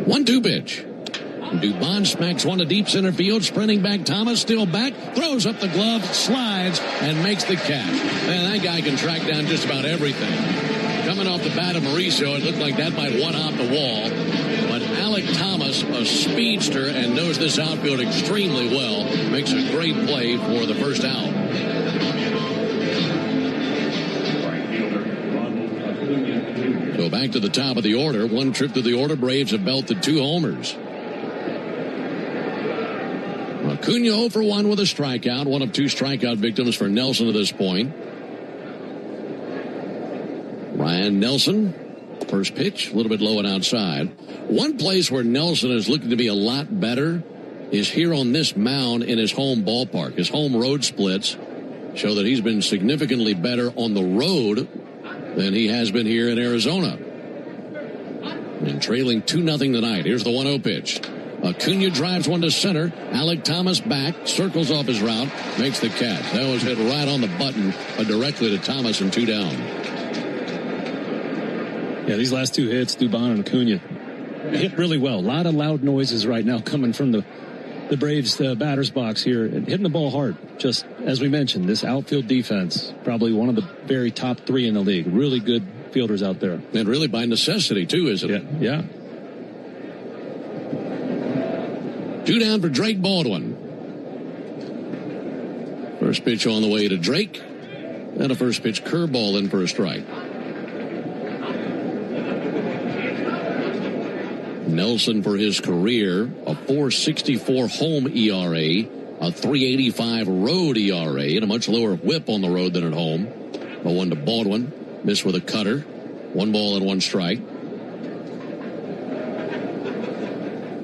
1-2 pitch. Dubon smacks one to deep center field. Sprinting back, Thomas still back, throws up the glove, slides, and makes the catch. Man, that guy can track down just about everything. Coming off the bat of Mauricio, it looked like that might one-hop the wall. But Alec Thomas, a speedster, and knows this outfield extremely well, makes a great play for the first out. So back to the top of the order. One trip to the order. Braves have belted 2 homers. Acuna 0 for 1 with a strikeout. One of 2 strikeout victims for Nelson to this point. Ryan Nelson, first pitch, a little bit low and outside. One place where Nelson is looking to be a lot better is here on this mound in his home ballpark. His home road splits show that he's been significantly better on the road than he has been here in Arizona. And trailing 2-0 tonight. Here's the 1-0 pitch. Acuna drives one to center. Alec Thomas back, circles off his route, makes the catch. That was hit right on the button, directly to Thomas, and 2 down. Yeah, these last 2 hits, Dubon and Acuna, hit really well. A lot of loud noises right now coming from the Braves batter's box here, and hitting the ball hard. Just as we mentioned, this outfield defense, probably one of the very top 3 in the league. Really good fielders out there. And really by necessity, too, isn't it? Yeah. 2 down for Drake Baldwin. First pitch on the way to Drake. And a first pitch curveball in for a strike. Nelson for his career, a 4.64 home ERA, a 3.85 road ERA, and a much lower whip on the road than at home. A 1 to Baldwin, missed with a cutter. 1 ball and 1 strike.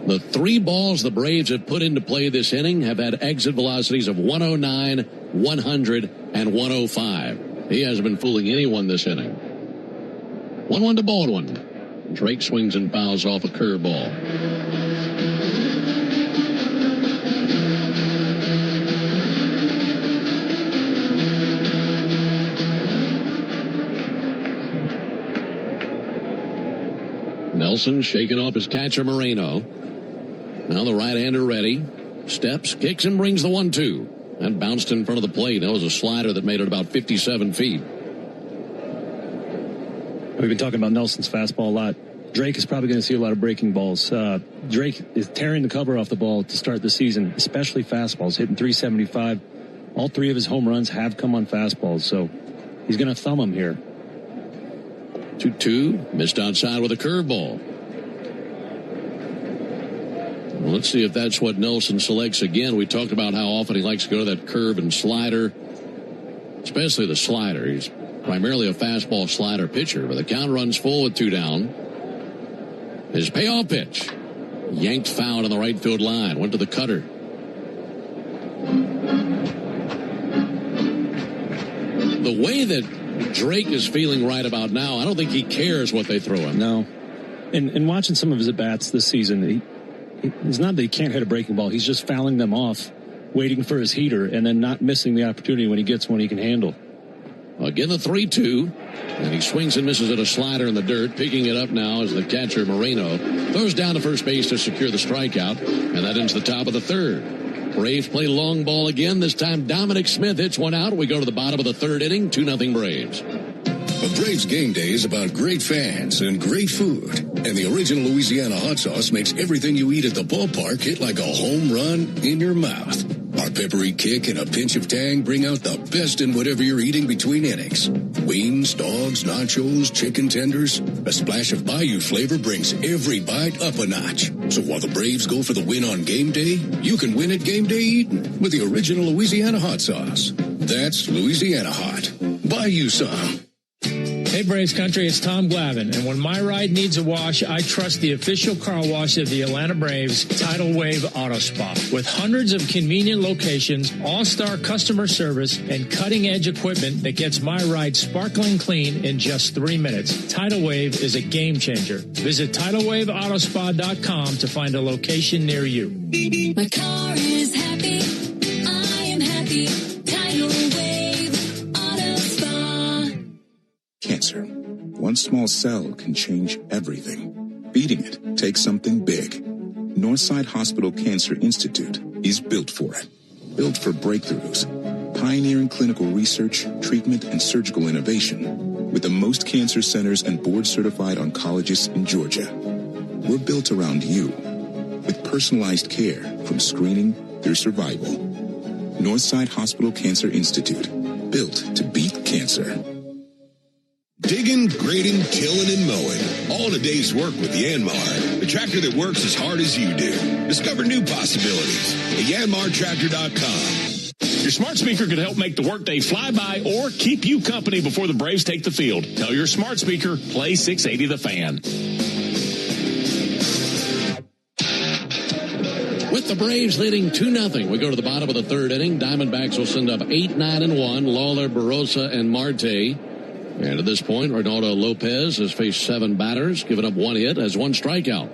The 3 balls the Braves have put into play this inning have had exit velocities of 109, 100, and 105. He hasn't been fooling anyone this inning. 1-1 to Baldwin. Drake swings and fouls off a curveball. Nelson shaking off his catcher Moreno. Now the right-hander ready. Steps, kicks, and brings the 1-2. And bounced in front of the plate. That was a slider that made it about 57 feet. We've been talking about Nelson's fastball a lot. Drake is probably going to see a lot of breaking balls. Drake is tearing the cover off the ball to start the season, especially fastballs, hitting 375. All 3 of his home runs have come on fastballs, so he's going to thumb him here. 2-2, missed outside with a curveball. Well, let's see if that's what Nelson selects again. We talked about how often he likes to go to that curve and slider, especially the slider. He's primarily a fastball slider pitcher, but the count runs full with 2 down. His payoff pitch, yanked foul on the right field line, went to the cutter. The way that Drake is feeling right about now, I don't think he cares what they throw him. No. And watching some of his at-bats this season, it's not that he can't hit a breaking ball. He's just fouling them off, waiting for his heater, and then not missing the opportunity when he gets one he can handle. Again, the 3-2. And he swings and misses at a slider in the dirt. Picking it up now is the catcher Moreno. Throws down to first base to secure the strikeout. And that ends the top of the third. Braves play long ball again. This time Dominic Smith hits one out. We go to the bottom of the third inning. 2-0 Braves. A Braves game day is about great fans and great food. And the original Louisiana hot sauce makes everything you eat at the ballpark hit like a home run in your mouth. Our peppery kick and a pinch of tang bring out the best in whatever you're eating between innings. Wings, dogs, nachos, chicken tenders. A splash of Bayou flavor brings every bite up a notch. So while the Braves go for the win on game day, you can win at game day eating with the original Louisiana hot sauce. That's Louisiana hot. Buy you some. Hey, Braves Country, it's Tom Glavine, and when my ride needs a wash, I trust the official car wash of the Atlanta Braves, Tidal Wave Auto Spa. With hundreds of convenient locations, all-star customer service, and cutting-edge equipment that gets my ride sparkling clean in just 3 minutes, Tidal Wave is a game changer. Visit TidalWaveAutospa.com to find a location near you. My car is happy. I am happy. Tidal Wave Auto Spa. Cancer. One small cell can change everything. Beating it takes something big. Northside Hospital Cancer Institute is built for it. Built for breakthroughs. Pioneering clinical research, treatment, and surgical innovation. With the most cancer centers and board-certified oncologists in Georgia. We're built around you. With personalized care from screening through survival. Northside Hospital Cancer Institute. Built to beat cancer. Digging, grading, tilling, and mowing. All in a day's work with Yanmar, the tractor that works as hard as you do. Discover new possibilities at yanmartractor.com. Your smart speaker could help make the workday fly by or keep you company before the Braves take the field. Tell your smart speaker, play 680 The Fan. With the Braves leading 2-0, we go to the bottom of the third inning. Diamondbacks will send up 8, 9, and 1. Lawler, Barosa, and Marte. And at this point, Reynaldo Lopez has faced 7 batters, given up 1 hit, has 1 strikeout.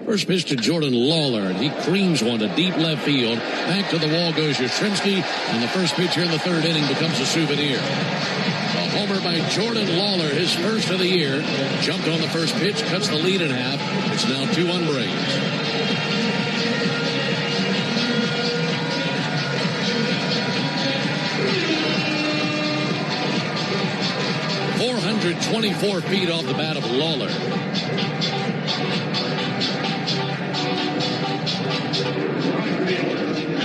First pitch to Jordan Lawler, and he creams one to deep left field. Back to the wall goes Yastrzemski, and the first pitch here in the third inning becomes a souvenir. A homer by Jordan Lawler, his first of the year. Jumped on the first pitch, cuts the lead in half. It's now 2-1 Braves. 424 feet off the bat of Lawler.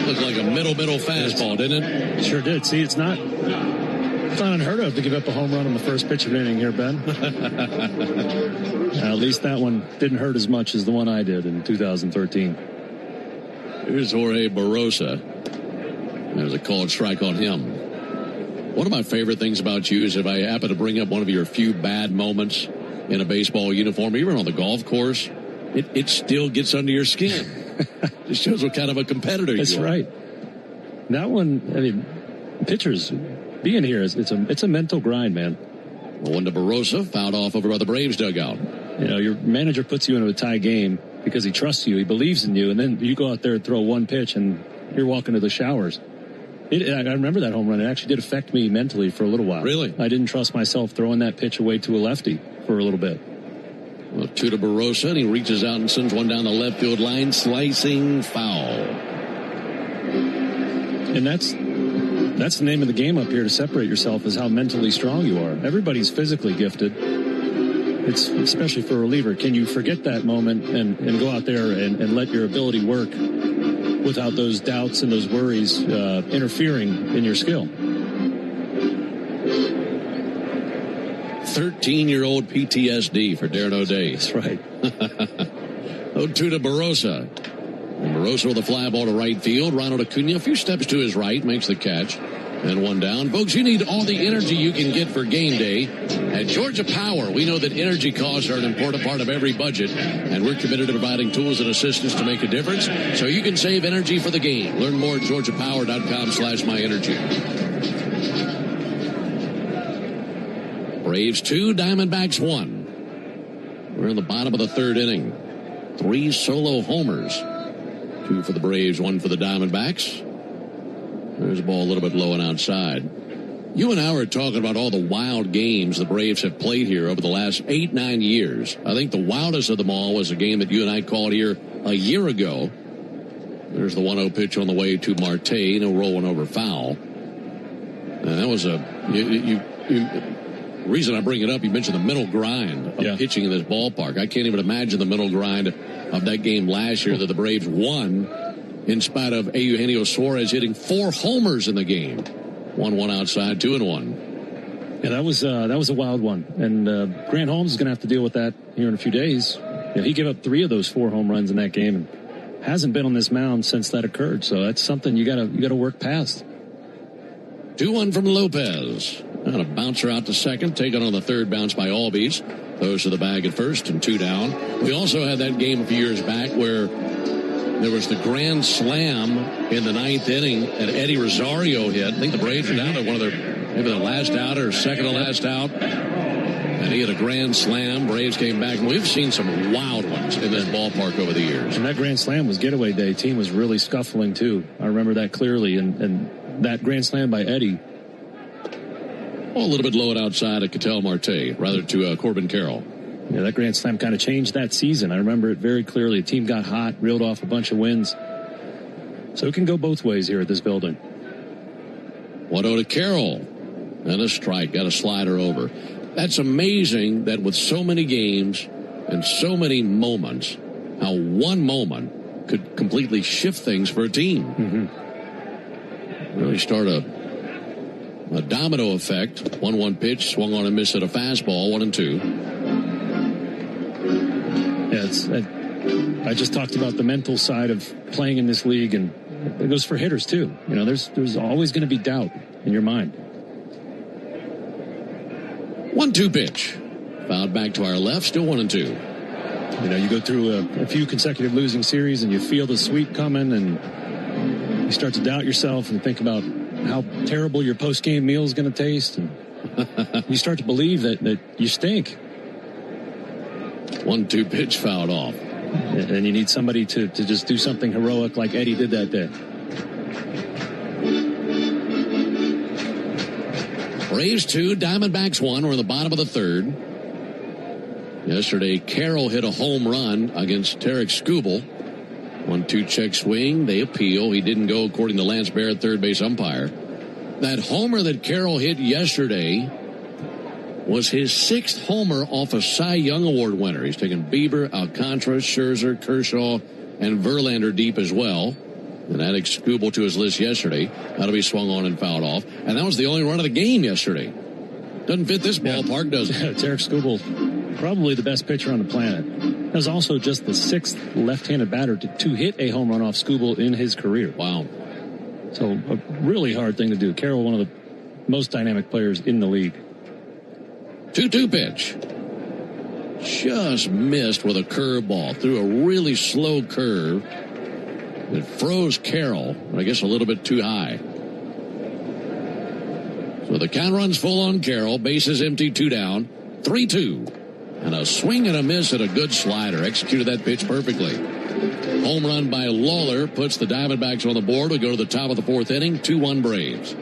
Looked like a middle fastball, didn't it? Sure did. See, it's not unheard of to give up a home run on the first pitch of an inning here, Ben. At least that one didn't hurt as much as the one I did in 2013. Here's Jorge Barosa. There's a called strike on him. One of my favorite things about you is if I happen to bring up one of your few bad moments in a baseball uniform, even on the golf course, it still gets under your skin. It shows what kind of a competitor you are. That's right. That one, I mean, pitchers being here, it's a mental grind, man. One to Barosa, fouled off over by the Braves dugout. You know, your manager puts you into a tie game because he trusts you, he believes in you, and then you go out there and throw one pitch and you're walking to the showers. I remember that home run. It actually did affect me mentally for a little while. Really? I didn't trust myself throwing that pitch away to a lefty for a little bit. Well, 2 to Barosa, and he reaches out and sends one down the left field line, slicing foul. And that's the name of the game up here to separate yourself, is how mentally strong you are. Everybody's physically gifted. It's especially for a reliever. Can you forget that moment and go out there and let your ability work without those doubts and those worries interfering in your skill? 13-year-old PTSD for Darren O'Day. That's right. 0-2 to Barosa. And Barosa with a fly ball to right field. Ronald Acuna a few steps to his right, makes the catch. And one down. Folks, you need all the energy you can get for game day. At Georgia Power, we know that energy costs are an important part of every budget, and we're committed to providing tools and assistance to make a difference so you can save energy for the game. Learn more at georgiapower.com/myenergy. Braves 2, Diamondbacks 1. We're in the bottom of the third inning. 3 solo homers. 2 for the Braves, 1 for the Diamondbacks. There's a ball a little bit low and outside. You and I were talking about all the wild games the Braves have played here over the last 8-9 years. I think the wildest of them all was a game that you and I called here a year ago. There's the 1-0 pitch on the way to Marte. No rolling over foul. And that was the reason I bring it up, you mentioned the mental grind of pitching in this ballpark. I can't even imagine the mental grind of that game last year that the Braves won in spite of Eugenio Suarez hitting 4 homers in the game. 1-1 outside, 2-1. Yeah, that was a wild one. And Grant Holmes is going to have to deal with that here in a few days. You know, he gave up 3 of those 4 home runs in that game and hasn't been on this mound since that occurred. So that's something you got to work past. 2-1 from Lopez. And a bouncer out to second, taken on the third bounce by Albies. Those to the bag at first and 2 down. We also had that game a few years back where there was the grand slam in the 9th inning that Eddie Rosario hit. I think the Braves were down to one of maybe their last out or second to last out. And he had a grand slam. Braves came back. And we've seen some wild ones in this ballpark over the years. And that grand slam was getaway day. Team was really scuffling, too. I remember that clearly. And that grand slam by Eddie. Well, a little bit low outside of Ketel Marte, rather to Corbin Carroll. Yeah, that grand slam kind of changed that season. I remember it very clearly. The team got hot, reeled off a bunch of wins. So it can go both ways here at this building. 1-0 to Carroll. And a strike. Got a slider over. That's amazing that with so many games and so many moments, how one moment could completely shift things for a team. Mm-hmm. Really start a domino effect. 1-1 pitch, swung on and missed at a fastball, 1-2. Yeah, I just talked about the mental side of playing in this league, and it goes for hitters too. You know, there's always going to be doubt in your mind. 1-2 pitch. Fouled back to our left, still 1-2. You know, you go through a few consecutive losing series and you feel the sweep coming and you start to doubt yourself and think about how terrible your post-game meal is going to taste. And you start to believe that you stink. 1-2 pitch fouled off. And you need somebody to just do something heroic like Eddie did that day. Braves 2, Diamondbacks 1. We're in the bottom of the third. Yesterday, Carroll hit a home run against Tarek Skubal. 1-2 check swing. They appeal. He didn't go according to Lance Barrett, third base umpire. That homer that Carroll hit yesterday was his 6th homer off a Cy Young Award winner. He's taken Bieber, Alcantara, Scherzer, Kershaw, and Verlander deep as well. And added Skubal to his list yesterday. That'll be swung on and fouled off. And that was the only run of the game yesterday. Doesn't fit this ballpark, does it? Tarek Skubal, probably the best pitcher on the planet. That was also just the 6th left-handed batter to hit a home run off Skubal in his career. Wow. So a really hard thing to do. Carroll, one of the most dynamic players in the league. 2-2 pitch. Just missed with a curveball. Threw a really slow curve. It froze Carroll, I guess a little bit too high. So the count runs full on Carroll. Bases empty, 2 down. 3-2. And a swing and a miss at a good slider. Executed that pitch perfectly. Home run by Lawler puts the Diamondbacks on the board. We go to the top of the 4th inning. 2-1 Braves.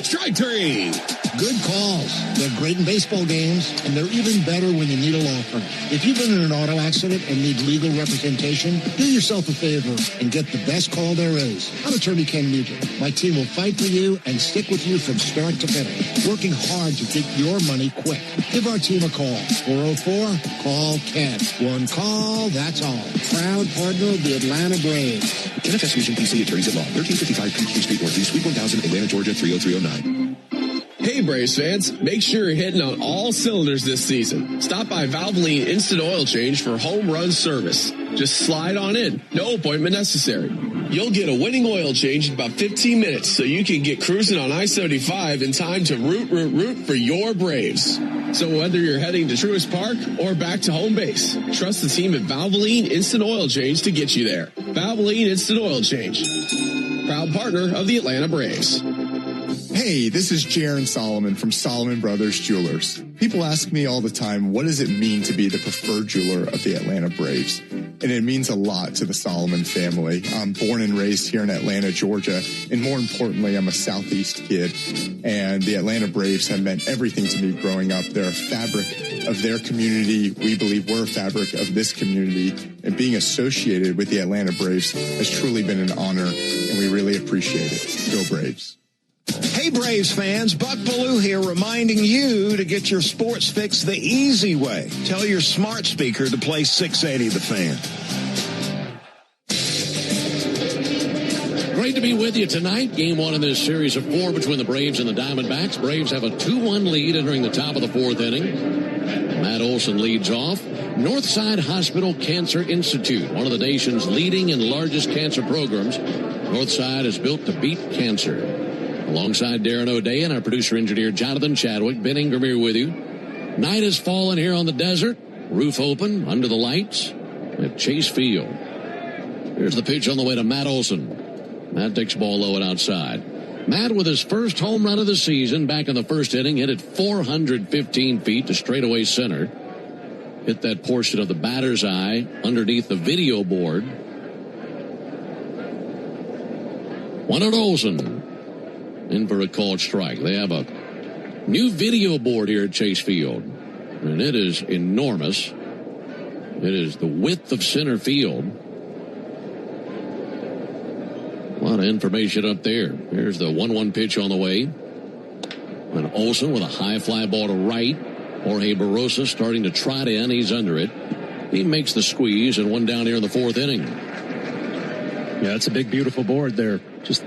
Strike 3. Good calls. They're great in baseball games, and they're even better when you need a law firm. If you've been in an auto accident and need legal representation, do yourself a favor and get the best call there is. I'm attorney Ken Nugent. My team will fight for you and stick with you from start to finish, working hard to get your money quick. Give our team a call. 404-CALL-KEN. One call, that's all. Proud partner of the Atlanta Braves. NFS Fusion PC Attorneys at Law, 1355 Peachtree Street Northeast, Suite 1000, Atlanta, Georgia, 30309. Hey Braves fans, make sure you're hitting on all cylinders this season. Stop by Valvoline Instant Oil Change for home run service. Just slide on in, no appointment necessary. You'll get a winning oil change in about 15 minutes so you can get cruising on I-75 in time to root for your Braves. So whether you're heading to Truist Park or back to home base, trust the team at Valvoline Instant Oil Change to get you there. Valvoline Instant Oil Change, proud partner of the Atlanta Braves. Hey, this is Jaron Solomon from Solomon Brothers Jewelers. People ask me all the time, what does it mean to be the preferred jeweler of the Atlanta Braves? And it means a lot to the Solomon family. I'm born and raised here in Atlanta, Georgia, and more importantly, I'm a Southeast kid. And the Atlanta Braves have meant everything to me growing up. They're a fabric of their community. We believe we're a fabric of this community. And being associated with the Atlanta Braves has truly been an honor, and we really appreciate it. Go Braves. Hey Braves fans, Buck Ballou here reminding you to get your sports fix the easy way. Tell your smart speaker to play 680 The Fan. Great to be with you tonight. Game 1 in this series of 4 between the Braves and the Diamondbacks. Braves have a 2-1 lead entering the top of the 4th inning. Matt Olson leads off. Northside Hospital Cancer Institute, one of the nation's leading and largest cancer programs. Northside is built to beat cancer. Alongside Darren O'Day and our producer-engineer Jonathan Chadwick, Ben Ingram here with you. Night has fallen here on the desert. Roof open, under the lights at Chase Field. Here's the pitch on the way to Matt Olson. Matt takes the ball low and outside. Matt with his first home run of the season back in the first inning, hit it 415 feet to straightaway center. Hit that portion of the batter's eye underneath the video board. 1-0 Olson. In for a called strike. They have a new video board here at Chase Field, and it is enormous. It is the width of center field. A lot of information up there. Here's the 1-1 pitch on the way. And Olson with a high fly ball to right. Jorge Barrosa starting to trot in. He's under it. He makes the squeeze and one down here in the fourth inning. Yeah, it's a big, beautiful board there. Just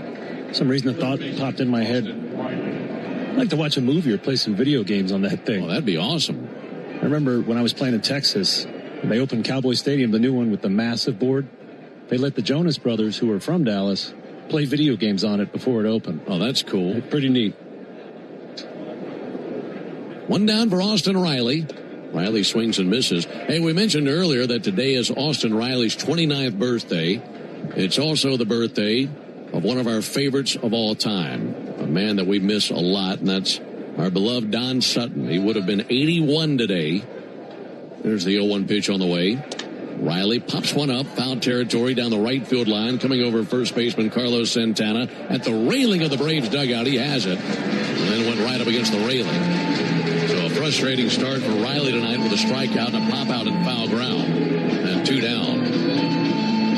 some reason the thought popped in my head. I'd like to watch a movie or play some video games on that thing. Oh, that'd be awesome. I remember when I was playing in Texas, they opened Cowboy Stadium, the new one with the massive board. They let the Jonas Brothers, who were from Dallas, play video games on it before it opened. Oh, that's cool. Pretty neat. One down for Austin Riley. Riley swings and misses. Hey, we mentioned earlier that today is Austin Riley's 29th birthday. It's also the birthday of one of our favorites of all time, a man that we miss a lot, and that's our beloved Don Sutton. He would have been 81 today. There's the 0-1 pitch on the way. Riley pops one up, foul territory down the right field line, coming over first baseman Carlos Santana at the railing of the Braves dugout. He has it, and then went right up against the railing. So a frustrating start for Riley tonight with a strikeout and a pop out in foul ground, and 2 down.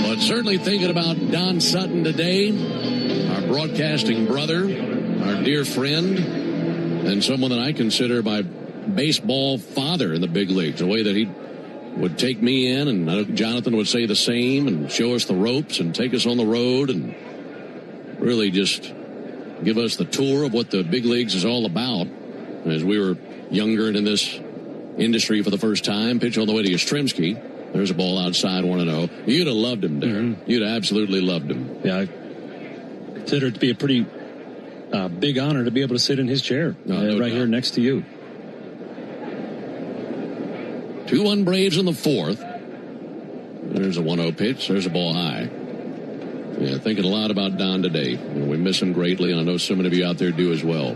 But certainly thinking about Don Sutton today, our broadcasting brother, our dear friend, and someone that I consider my baseball father in the big leagues, the way that he would take me in, and I know Jonathan would say the same, and show us the ropes and take us on the road and really just give us the tour of what the big leagues is all about. As we were younger and in this industry for the first time, pitch on the way to Yastrzemski. There's a ball outside, 1-0. You'd have loved him, Darren. Mm-hmm. You'd have absolutely loved him. Yeah, I consider it to be a pretty big honor to be able to sit in his chair right here next to you. 2-1 Braves in the fourth. There's a 1-0 pitch. There's a ball high. Yeah, thinking a lot about Don today. We miss him greatly, and I know so many of you out there do as well.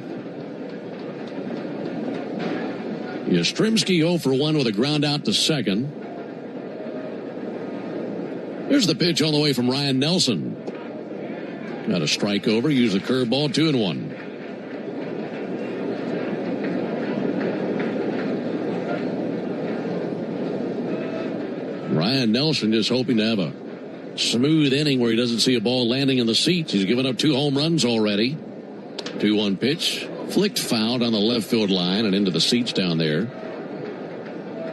Yastrzemski 0 for 1 with a ground out to second. Here's the pitch on the way from Ryan Nelson. Got a strike over, used the curveball, 2-1. Ryan Nelson just hoping to have a smooth inning where he doesn't see a ball landing in the seats. He's given up 2 home runs already. 2-1 pitch. Flicked foul down the left field line and into the seats down there.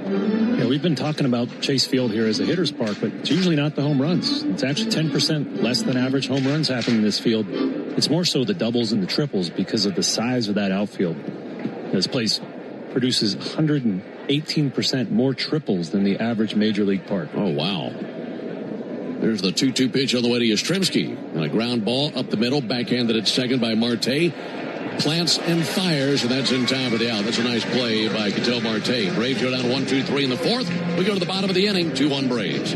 Yeah, we've been talking about Chase Field here as a hitter's park, but it's usually not the home runs. It's actually 10% less than average home runs happen in this field. It's more so the doubles and the triples because of the size of that outfield. This place produces 118% more triples than the average major league park. Oh, wow. There's the 2-2 pitch on the way to Yastrzemski. And a ground ball up the middle, backhanded at second by Marte. Plants and fires, and that's in time for the out. That's a nice play by Ketel Marte. Braves go down 1-2-3 in the fourth. We go to the bottom of the inning, 2-1 Braves.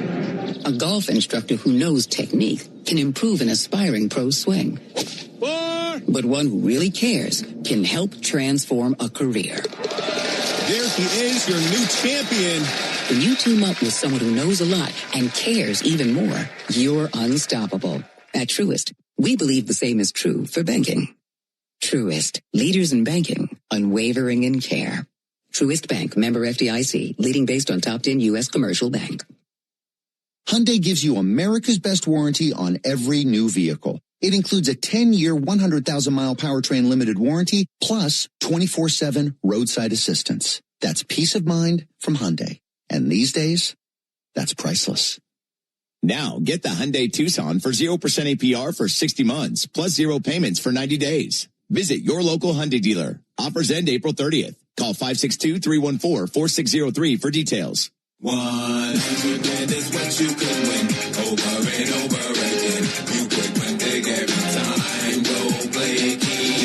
A golf instructor who knows technique can improve an aspiring pro's swing. But one who really cares can help transform a career. There he is, your new champion. When you team up with someone who knows a lot and cares even more, you're unstoppable. At Truist, we believe the same is true for banking. Truist, leaders in banking, unwavering in care. Truist Bank, member FDIC, leading based on top 10 U.S. commercial bank. Hyundai gives you America's best warranty on every new vehicle. It includes a 10-year, 100,000-mile powertrain limited warranty, plus 24/7 roadside assistance. That's peace of mind from Hyundai. And these days, that's priceless. Now, get the Hyundai Tucson for 0% APR for 60 months, plus 0 payments for 90 days. Visit your local Hyundai dealer. Offers end April 30th. Call 562-314-4603 for details. 100 grand is what you could win. Over and over again. You could win big every time. Go play Key.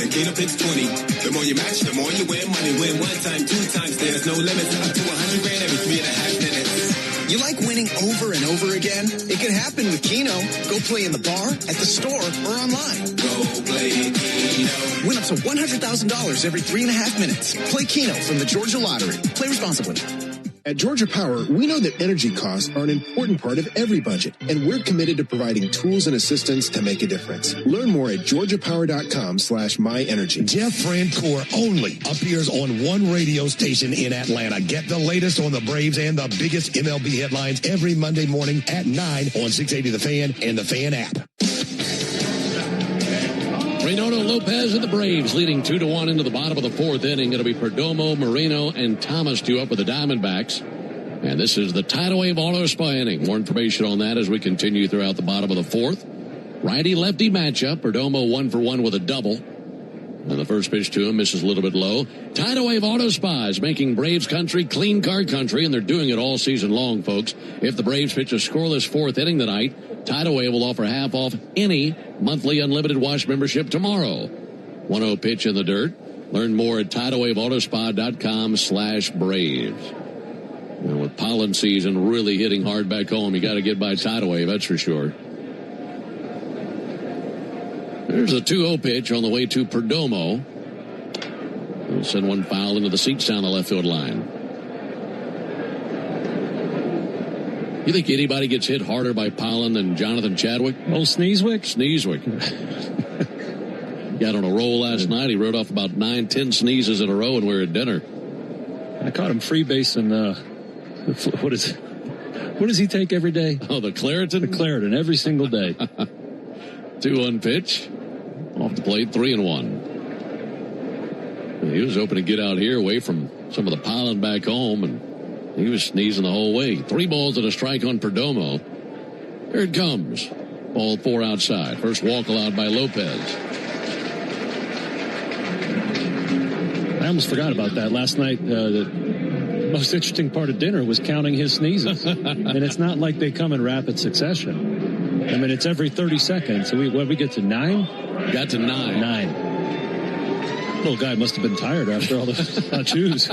Keno picks 20. The more you match, the more you win money. Win one time, two times, there's no limits. Up to 100 grand every 3.5 minutes. You like winning over and over again? It can happen with Keno. Go play in the bar, at the store, or online. Go play Keno. Win up to $100,000 every 3.5 minutes. Play Keno from the Georgia Lottery. Play responsibly. At Georgia Power, we know that energy costs are an important part of every budget, and we're committed to providing tools and assistance to make a difference. Learn more at georgiapower.com/myenergy. Jeff Francoeur only appears on one radio station in Atlanta. Get the latest on the Braves and the biggest MLB headlines every Monday morning at 9 on 680 The Fan and the Fan app. Reynaldo Lopez and the Braves leading 2-1 into the bottom of the fourth inning. It'll be Perdomo, Moreno, and Thomas due up with the Diamondbacks. And this is the Tidal Wave Auto Spa inning. More information on that as we continue throughout the bottom of the fourth. Righty-lefty matchup. Perdomo 1-for-1 with a double. And the first pitch to him misses a little bit low. Tidal Wave Auto Spa is making Braves country clean car country, and they're doing it all season long, folks. If the Braves pitch a scoreless fourth inning tonight, Tidal Wave will offer half off any monthly unlimited wash membership tomorrow. 1-0 pitch in the dirt. Learn more at TidalWaveAutospa.com/Braves. And with pollen season really hitting hard back home, you got to get by Tidal Wave, that's for sure. There's a 2-0 pitch on the way to Perdomo. We'll send one foul into the seats down the left field line. You think anybody gets hit harder by pollen than Jonathan Chadwick? Oh, Sneezwick? Sneezwick. Got on a roll last night. He wrote off about 9-10 sneezes in a row, and we were at dinner. I caught him freebasing. What does he take every day? Oh, the Claritin? The Claritin, every single day. 2-1 pitch. Off the plate, 3-1. He was hoping to get out here away from some of the pollen back home, and he was sneezing the whole way. 3 balls and a strike on Perdomo. Here it comes. Ball 4 outside. First walk allowed by Lopez. I almost forgot about that. Last night, the most interesting part of dinner was counting his sneezes. And it's not like they come in rapid succession. I mean, it's every 30 seconds. So we get to 9? Got to 9. 9. Little guy must have been tired after all the chews.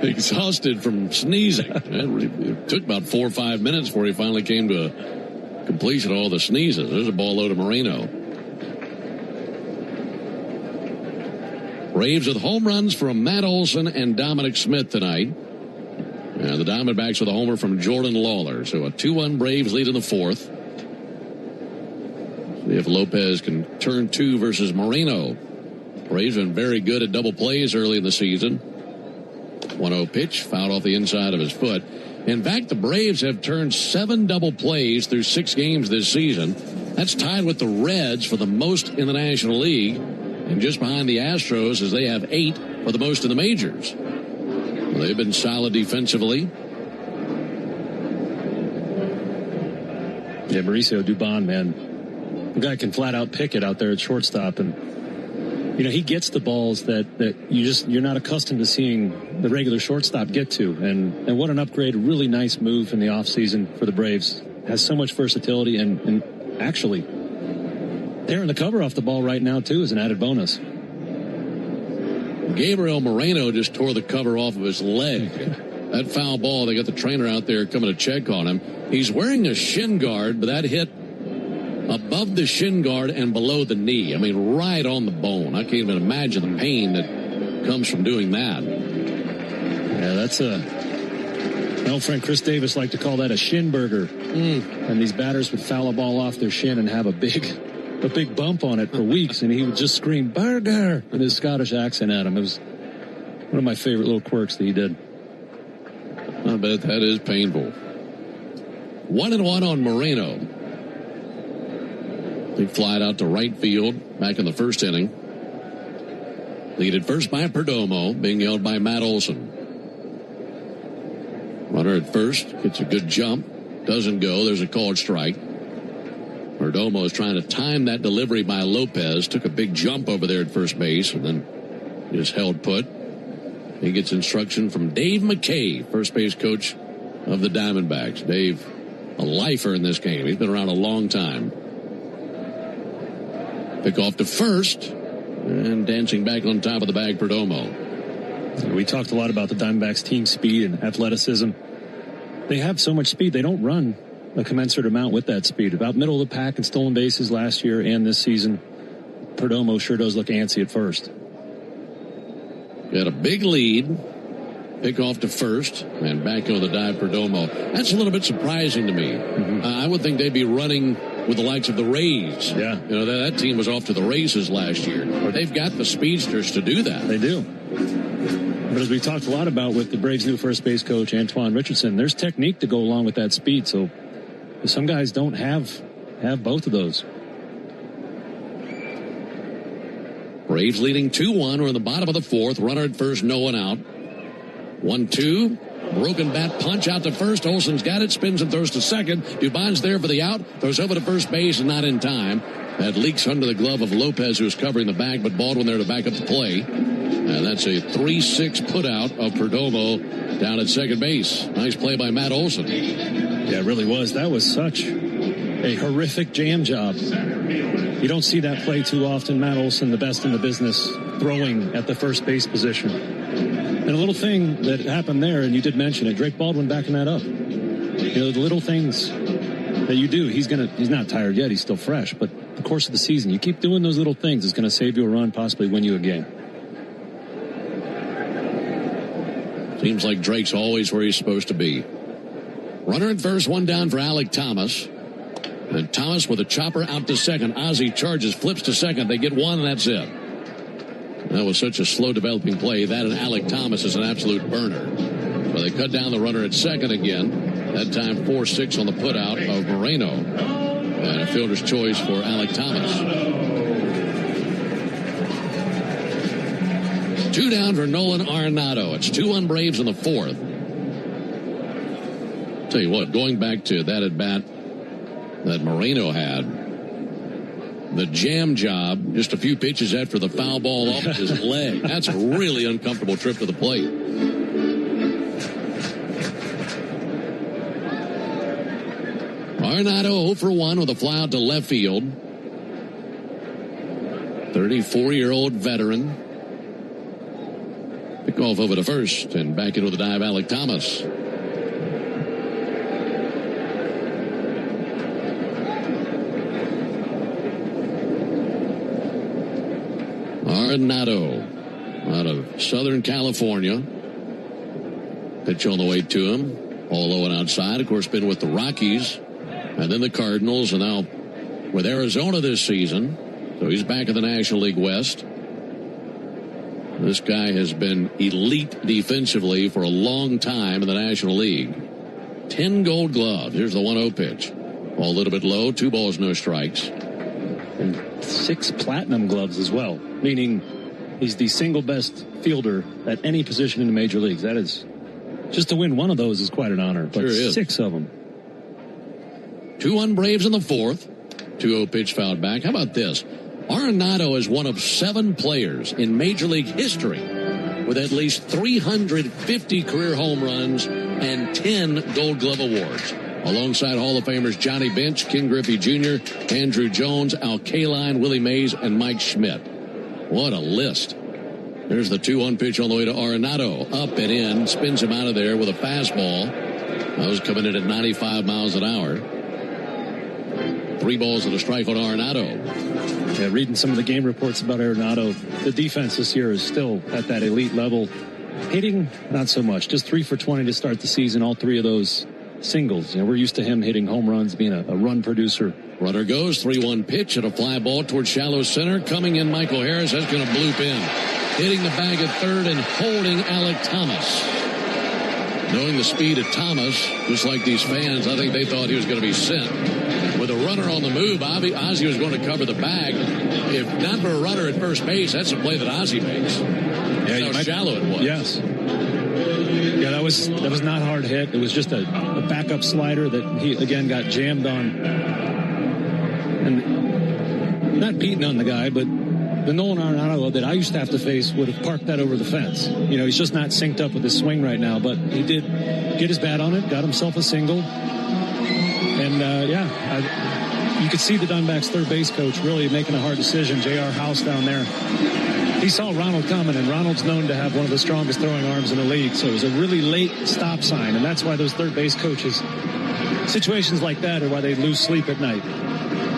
Exhausted from sneezing. It took about 4 or 5 minutes before he finally came to a completion of all the sneezes. There's a ball low to Moreno. Braves with home runs from Matt Olson and Dominic Smith tonight. And the Diamondbacks with a homer from Jordan Lawler. So a 2-1 Braves lead in the fourth. See if Lopez can turn 2 versus Moreno. Braves been very good at double plays early in the season. 1-0 pitch, fouled off the inside of his foot. In fact, the Braves have turned 7 double plays through 6 games this season. That's tied with the Reds for the most in the National League. And just behind the Astros, as they have 8 for the most in the majors. They've been solid defensively. Yeah, Mauricio Dubon, man. The guy can flat out pick it out there at shortstop. And, you know, he gets the balls that you're not accustomed to seeing the regular shortstop get to. And what an upgrade, a really nice move in the offseason for the Braves. Has so much versatility and actually tearing the cover off the ball right now, too, is an added bonus. Gabriel Moreno just tore the cover off of his leg. That foul ball, they got the trainer out there coming to check on him. He's wearing a shin guard, but that hit above the shin guard and below the knee. I mean, right on the bone. I can't even imagine the pain that comes from doing that. Yeah, that's my old friend Chris Davis liked to call that a shin burger. And these batters would foul a ball off their shin and have a big bump on it for weeks, and he would just scream "burger" with his Scottish accent at him. It was one of my favorite little quirks that he did. I bet that is painful. 1-1 on Moreno. He flied out to right field back in the first inning. Leaded first by Perdomo, being held by Matt Olson. Runner at first gets a good jump. Doesn't go. There's a called strike. Perdomo is trying to time that delivery by Lopez. Took a big jump over there at first base and then just held put. He gets instruction from Dave McKay, first base coach of the Diamondbacks. Dave, a lifer in this game. He's been around a long time. Pick off to first. And dancing back on top of the bag, Perdomo. We talked a lot about the Diamondbacks' team speed and athleticism. They have so much speed, they don't run a commensurate amount with that speed. About middle of the pack in stolen bases last year and this season. Perdomo sure does look antsy at first. Got a big lead. Pick off to first. And back on the dive, Perdomo. That's a little bit surprising to me. I would think they'd be running with the likes of the Rays. Yeah. You know, that team was off to the races last year. They've got the speedsters to do that. They do. But as we talked a lot about with the Braves' new first base coach, Antoine Richardson, there's technique to go along with that speed. So some guys don't have both of those. Braves leading 2-1. We're in the bottom of the fourth. Runner at first, no one out. 1-2. Broken bat punch out to first. Olsen's got it. Spins and throws to second. Dubon's there for the out. Throws over to first base and not in time. That leaks under the glove of Lopez, who's covering the bag, but Baldwin there to back up the play. And that's a 3-6 put out of Perdomo down at second base. Nice play by Matt Olson. Yeah, it really was. That was such a horrific jam job. You don't see that play too often. Matt Olson, the best in the business, throwing at the first base position. And a little thing that happened there, and you did mention it, Drake Baldwin backing that up. You know, the little things that you do, he's not tired yet, he's still fresh, but the course of the season, you keep doing those little things, it's going to save you a run, possibly win you a game. Seems like Drake's always where he's supposed to be. Runner at first, one down for Alec Thomas. And Thomas with a chopper out to second. Ozzie charges, flips to second. They get one, and that's it. That was such a slow developing play. That and Alec Thomas is an absolute burner. Well, they cut down the runner at second again. That time 4-6 on the putout of Moreno. And a fielder's choice for Alec Thomas. 2 down for Nolan Arenado. It's 2-1 Braves in the fourth. Tell you what, going back to that at bat that Moreno had, the jam job, just a few pitches after the foul ball off his leg. That's a really uncomfortable trip to the plate. Arenado 0 for 1 with a fly out to left field. 34-year-old veteran. Pick off over to first and back into the dive, Alec Thomas. Arenado out of Southern California. Pitch on the way to him. All low and outside. Of course, been with the Rockies and then the Cardinals, and now with Arizona this season. So he's back in the National League West. This guy has been elite defensively for a long time in the National League. 10 Gold Gloves. Here's the 1-0 pitch. Ball a little bit low. 2 balls, no strikes. And 6 platinum gloves as well, meaning he's the single best fielder at any position in the major leagues. That is, just to win one of those is quite an honor, but sure 6 of them. 2-1 Braves in the fourth. 2-0 pitch fouled back. How about this? Arenado is one of 7 players in Major League history with at least 350 career home runs and 10 Gold Glove awards, alongside Hall of Famers Johnny Bench, Ken Griffey Jr., Andrew Jones, Al Kaline, Willie Mays, and Mike Schmidt. What a list. There's the 2-1 pitch on the way to Arenado. Up and in, spins him out of there with a fastball. That was coming in at 95 miles an hour. 3 balls and a strike on Arenado. Yeah, reading some of the game reports about Arenado, the defense this year is still at that elite level. Hitting, not so much. Just 3 for 20 to start the season. All 3 of those singles. You know, we're used to him hitting home runs, being a run producer. Runner goes, 3-1 pitch and a fly ball towards shallow center. Coming in, Michael Harris. That's going to bloop in. Hitting the bag at third and holding Alec Thomas. Knowing the speed of Thomas, just like these fans, I think they thought he was going to be sent. With a runner on the move, Ozzie was going to cover the bag. If not for a runner at first base, that's a play that Ozzie makes. Yeah, how shallow it was. Yes. Yeah, that was not hard hit. It was just a backup slider that he, again, got jammed on. And not beating on the guy, but the Nolan Arenado that I used to have to face would have parked that over the fence. You know, he's just not synced up with his swing right now, but he did get his bat on it, got himself a single. And, you could see the Diamondbacks third base coach really making a hard decision. J.R. House down there. He saw Ronald coming, and Ronald's known to have one of the strongest throwing arms in the league. So it was a really late stop sign, and that's why those third base coaches, situations like that are why they lose sleep at night.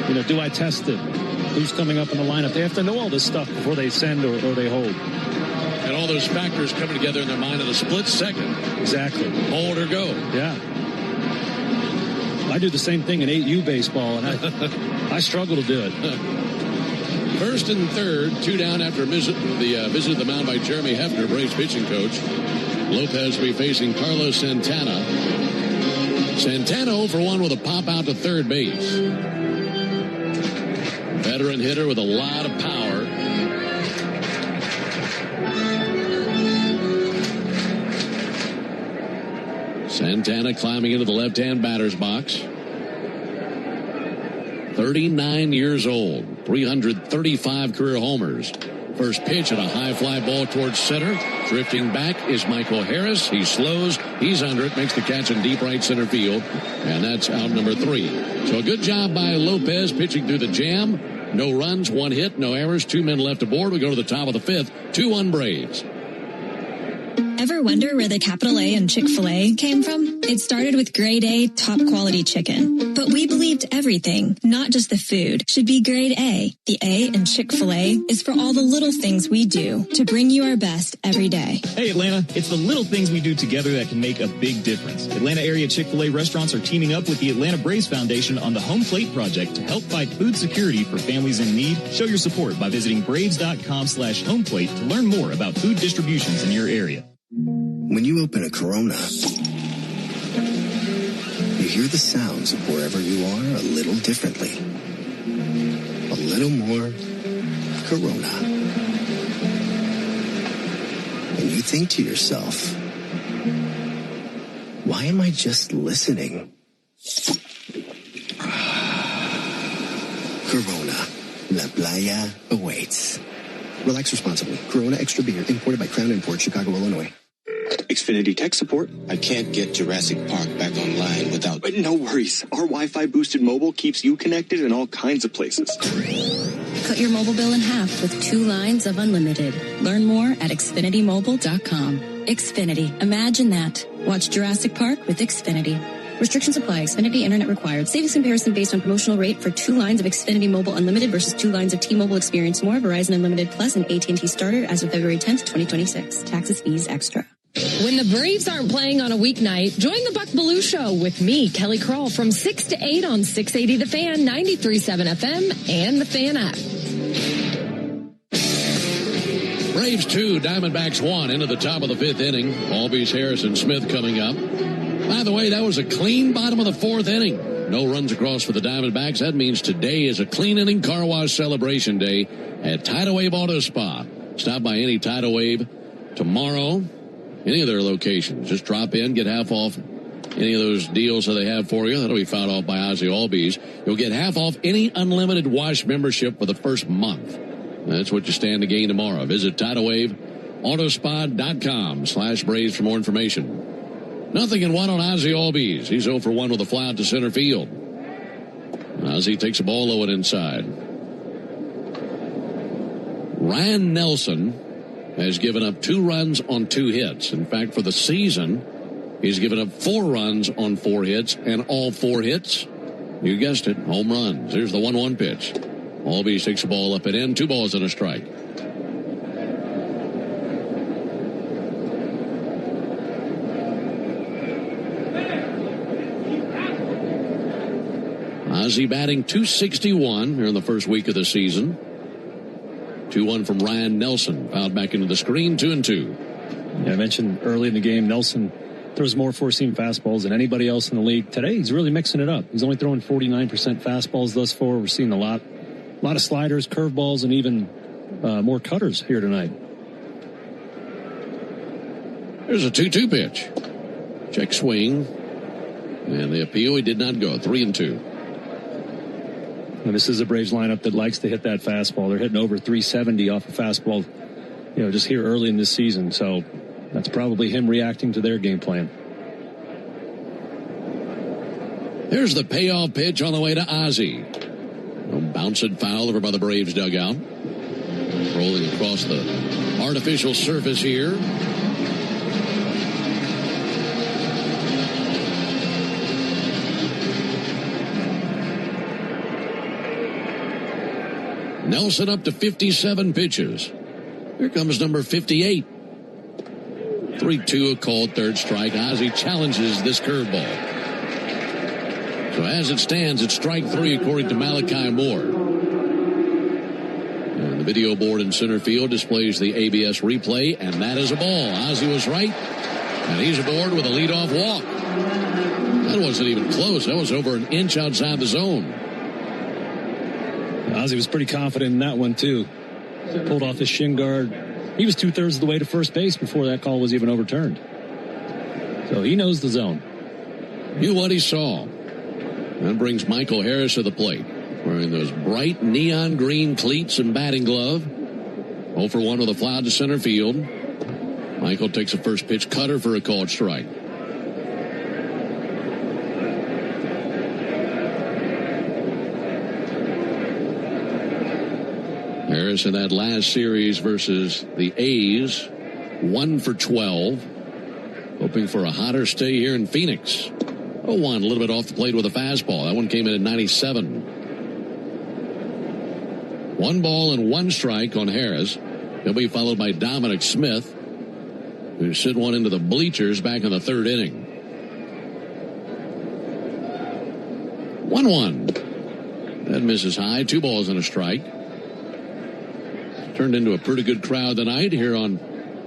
You know, do I test it? Who's coming up in the lineup? They have to know all this stuff before they send or they hold. And all those factors coming together in their mind in a split second. Exactly. Hold or go. Yeah. I do the same thing in 8U baseball, and I struggle to do it. First and third, 2 down after a visit of the mound by Jeremy Hefner, Braves pitching coach. Lopez will be facing Carlos Santana. Santana 0 for 1 with a pop out to third base. Veteran hitter with a lot of power. Santana climbing into the left-hand batter's box. 39 years old, 335 career homers. First pitch at a high fly ball towards center. Drifting back is Michael Harris. He slows. He's under it. Makes the catch in deep right center field. And that's out number 3. So a good job by Lopez pitching through the jam. No runs, 1 hit, no errors, 2 men left aboard. We go to the top of the 5th. 2-1 Braves. Ever wonder where the capital A in Chick-fil-A came from? It started with grade A, top quality chicken. But we believed everything, not just the food, should be grade A. The A in Chick-fil-A is for all the little things we do to bring you our best every day. Hey Atlanta, it's the little things we do together that can make a big difference. Atlanta area Chick-fil-A restaurants are teaming up with the Atlanta Braves Foundation on the Home Plate Project to help fight food security for families in need. Show your support by visiting braves.com/homeplate to learn more about food distributions in your area. When you open a Corona, you hear the sounds of wherever you are a little differently. A little more Corona. And you think to yourself, why am I just listening? Corona, La Playa awaits. Relax responsibly. Corona Extra Beer, imported by Crown Imports, Chicago, Illinois. Xfinity tech support. I can't get Jurassic Park back online without... But no worries. Our Wi-Fi boosted mobile keeps you connected in all kinds of places. Cut your mobile bill in half with 2 lines of unlimited. Learn more at XfinityMobile.com. Xfinity. Imagine that. Watch Jurassic Park with Xfinity. Restrictions apply. Xfinity Internet required. Savings comparison based on promotional rate for 2 lines of Xfinity Mobile Unlimited versus 2 lines of T-Mobile Experience More, Verizon Unlimited Plus, and AT&T Starter as of February 10th, 2026. Taxes, fees, extra. When the Braves aren't playing on a weeknight, join the Buck Belue Show with me, Kelly Kroll, from 6 to 8 on 680 The Fan, 93.7 FM, and the Fan app. Braves 2, Diamondbacks 1 into the top of the 5th inning. Albies, Harrison, Smith coming up. By the way, that was a clean bottom of the 4th inning. No runs across for the Diamondbacks. That means today is a clean inning car wash celebration day at Tidal Wave Auto Spa. Stop by any Tidal Wave tomorrow. Any of their locations. Just drop in, get half off any of those deals that they have for you. That'll be fouled off by Ozzy Albies. You'll get half off any unlimited wash membership for the first month. That's what you stand to gain tomorrow. Visit TidalWaveAutoSpa.com/Braves for more information. 0-1 on Ozzy Albies. He's 0 for 1 with a fly out to center field. Ozzy takes a ball low and inside. Ryan Nelson has given up 2 runs on 2 hits. In fact, for the season, he's given up 4 runs on 4 hits, and all 4 hits, you guessed it, home runs. Here's the 1-1 pitch. Albies takes the ball up and in, 2 balls and a strike. Ozzy batting .261 here in the first week of the season. 2-1 from Ryan Nelson. Fouled back into the screen, 2-2. Yeah, I mentioned early in the game, Nelson throws more four-seam fastballs than anybody else in the league. Today, he's really mixing it up. He's only throwing 49% fastballs thus far. We're seeing a lot of sliders, curveballs, and even more cutters here tonight. There's a 2-2 pitch. Check swing. And the appeal, he did not go. 3-2. And this is a Braves lineup that likes to hit that fastball. They're hitting over 370 off a fastball, just here early in this season. So that's probably him reacting to their game plan. Here's the payoff pitch on the way to Ozzy. A bouncing foul over by the Braves dugout. Rolling across the artificial surface here. Nelson up to 57 pitches. Here comes number 58. 3-2, a called third strike. Ozzie challenges this curveball. So as it stands, it's strike 3 according to Malachi Moore. And the video board in center field displays the ABS replay, and that is a ball. Ozzie was right, and he's aboard with a leadoff walk. That wasn't even close. That was over an inch outside the zone. Ozzie was pretty confident in that one, too. Pulled off his shin guard. He was 2/3 of the way to first base before that call was even overturned. So he knows the zone. Knew what he saw. That brings Michael Harris to the plate, wearing those bright neon green cleats and batting glove. 0 for 1 with a fly to center field. Michael takes a first pitch cutter for a called strike. Harris in that last series versus the A's, 1 for 12. Hoping for a hotter stay here in Phoenix. 0-1, a little bit off the plate with a fastball. That one came in at 97. 1 ball and 1 strike on Harris. He'll be followed by Dominic Smith, who sent one into the bleachers back in the 3rd inning. 1-1. That misses high. 2 balls and a strike. Turned into a pretty good crowd tonight here on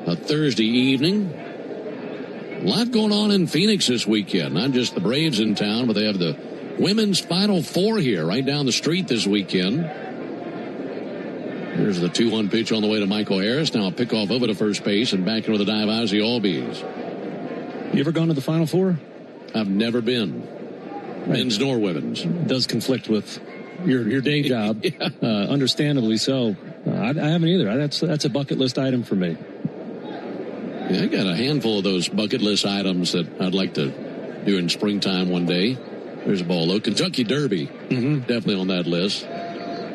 a Thursday evening. A lot going on in Phoenix this weekend. Not just the Braves in town, but they have the women's Final Four here right down the street this weekend. Here's the 2-1 pitch on the way to Michael Harris. Now a pickoff over to first base and back into the dive, Ozzie Albies. You ever gone to the Final Four? I've never been. Right. Men's nor women's. It does conflict with your day job. Yeah. Understandably so. I haven't either. That's a bucket list item for me. Yeah, I got a handful of those bucket list items that I'd like to do in springtime one day. There's a ball, though. Kentucky Derby, definitely on that list.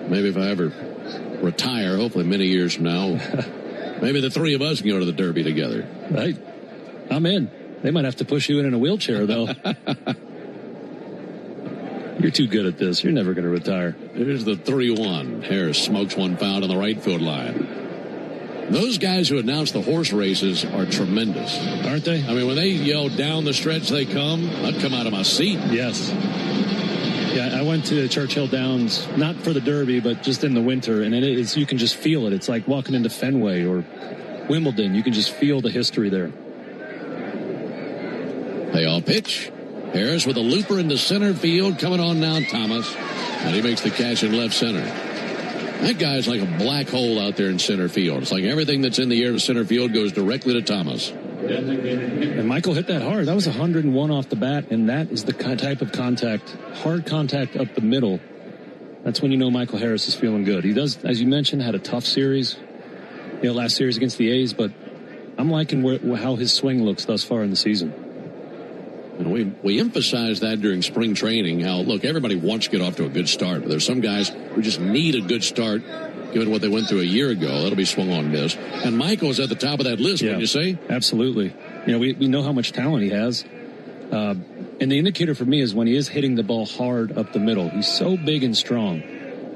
Maybe if I ever retire, hopefully many years from now, maybe the 3 of us can go to the Derby together. Right. I'm in. They might have to push you in a wheelchair, though. You're too good at this. You're never going to retire. Here's the 3-1. Harris smokes one foul on the right field line. Those guys who announce the horse races are tremendous. Aren't they? I mean, when they yell down the stretch they come, I'd come out of my seat. Yes. Yeah, I went to Churchill Downs, not for the Derby, but just in the winter, and you can just feel it. It's like walking into Fenway or Wimbledon. You can just feel the history there. Payoff pitch. Harris with a looper into center field. Coming on now, Thomas. And he makes the catch in left center. That guy's like a black hole out there in center field. It's like everything that's in the air to center field goes directly to Thomas. And Michael hit that hard. That was 101 off the bat, and that is the type of contact, hard contact up the middle. That's when you know Michael Harris is feeling good. He does, as you mentioned, had a tough series, last series against the A's, but I'm liking how his swing looks thus far in the season. And we emphasize that during spring training, how, look, everybody wants to get off to a good start, but there's some guys who just need a good start, given what they went through a year ago. That'll be swung on miss. And Michael's at the top of that list, wouldn't you say? Absolutely. We know how much talent he has. And the indicator for me is when he is hitting the ball hard up the middle. He's so big and strong.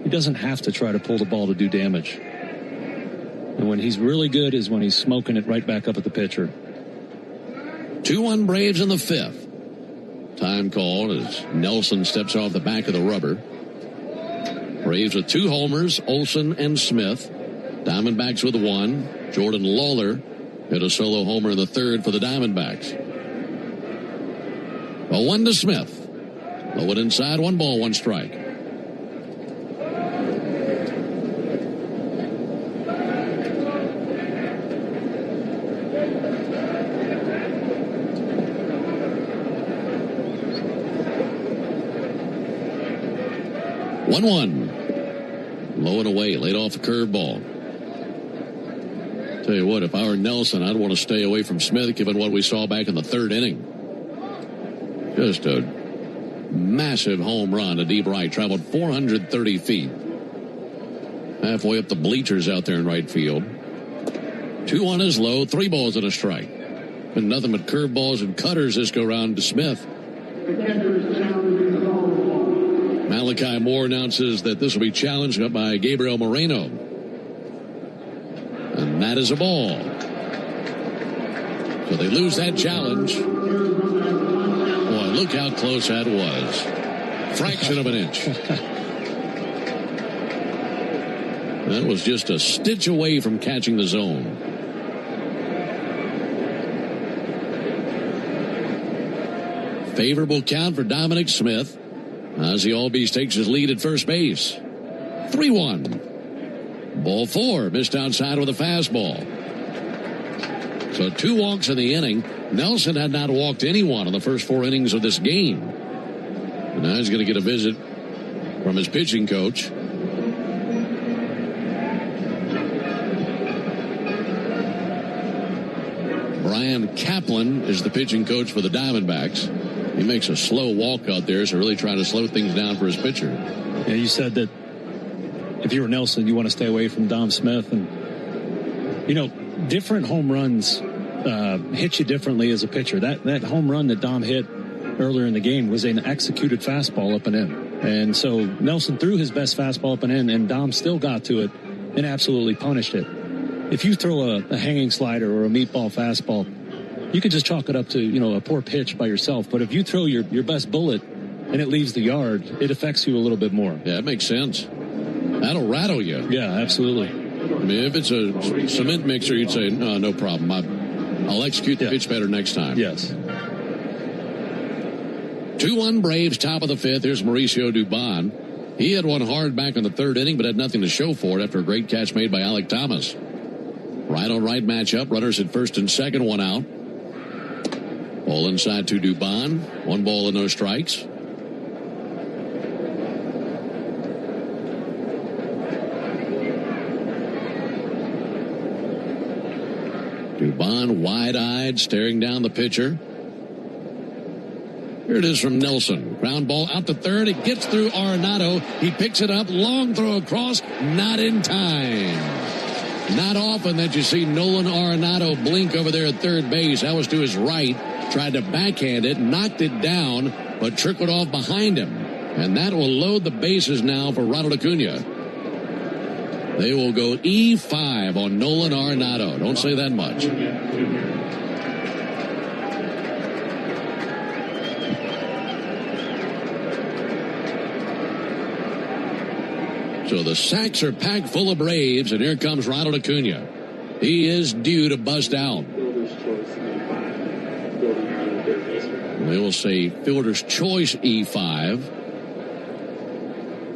He doesn't have to try to pull the ball to do damage. And when he's really good is when he's smoking it right back up at the pitcher. 2-1 Braves in the 5th. Time called as Nelson steps off the back of the rubber. Braves with 2 homers, Olsen and Smith. Diamondbacks with 1. Jordan Lawler hit a solo homer in the 3rd for the Diamondbacks. A 1 to Smith. Low and inside, 1 ball, 1 strike. One. Low and away, laid off a curveball. Tell you what, if I were Nelson, I'd want to stay away from Smith, given what we saw back in the 3rd inning. Just a massive home run to deep right. Traveled 430 feet. Halfway up the bleachers out there in right field. 2-1 is low. 3 balls and a strike. And nothing but curveballs and cutters this go round to Smith. Malachi Moore announces that this will be challenged up by Gabriel Moreno. And that is a ball. So they lose that challenge. Boy, look how close that was. Fraction of an inch. That was just a stitch away from catching the zone. Favorable count for Dominic Smith as the All-Bees takes his lead at first base. 3-1. Ball 4, missed outside with a fastball. So 2 walks in the inning. Nelson had not walked anyone in the first 4 innings of this game. And now he's going to get a visit from his pitching coach. Brian Kaplan is the pitching coach for the Diamondbacks. He makes a slow walk out there, so really trying to slow things down for his pitcher. Yeah, you said that if you were Nelson, you want to stay away from Dom Smith. And, different home runs hit you differently as a pitcher. That home run that Dom hit earlier in the game was an executed fastball up and in. And so Nelson threw his best fastball up and in, and Dom still got to it and absolutely punished it. If you throw a hanging slider or a meatball fastball, you could just chalk it up to, a poor pitch by yourself. But if you throw your best bullet and it leaves the yard, it affects you a little bit more. Yeah, that makes sense. That'll rattle you. Yeah, absolutely. I mean, if it's a cement mixer, you'd say, no problem. I'll execute the pitch better next time. Yes. 2-1 Braves, top of the 5th. Here's Mauricio Dubon. He had one hard back in the 3rd inning, but had nothing to show for it after a great catch made by Alec Thomas. Right on right matchup. Runners at first and second, 1 out. Ball inside to Dubon. 1 ball and no strikes. Dubon wide-eyed, staring down the pitcher. Here it is from Nelson. Ground ball out to third. It gets through Arenado. He picks it up. Long throw across. Not in time. Not often that you see Nolan Arenado blink over there at third base. That was to his right. Tried to backhand it. Knocked it down, but trickled off behind him. And that will load the bases now for Ronald Acuna. They will go E5 on Nolan Arenado. Don't say that much. So the sacks are packed full of Braves, and here comes Ronald Acuna. He is due to bust out. They will say fielder's choice E5.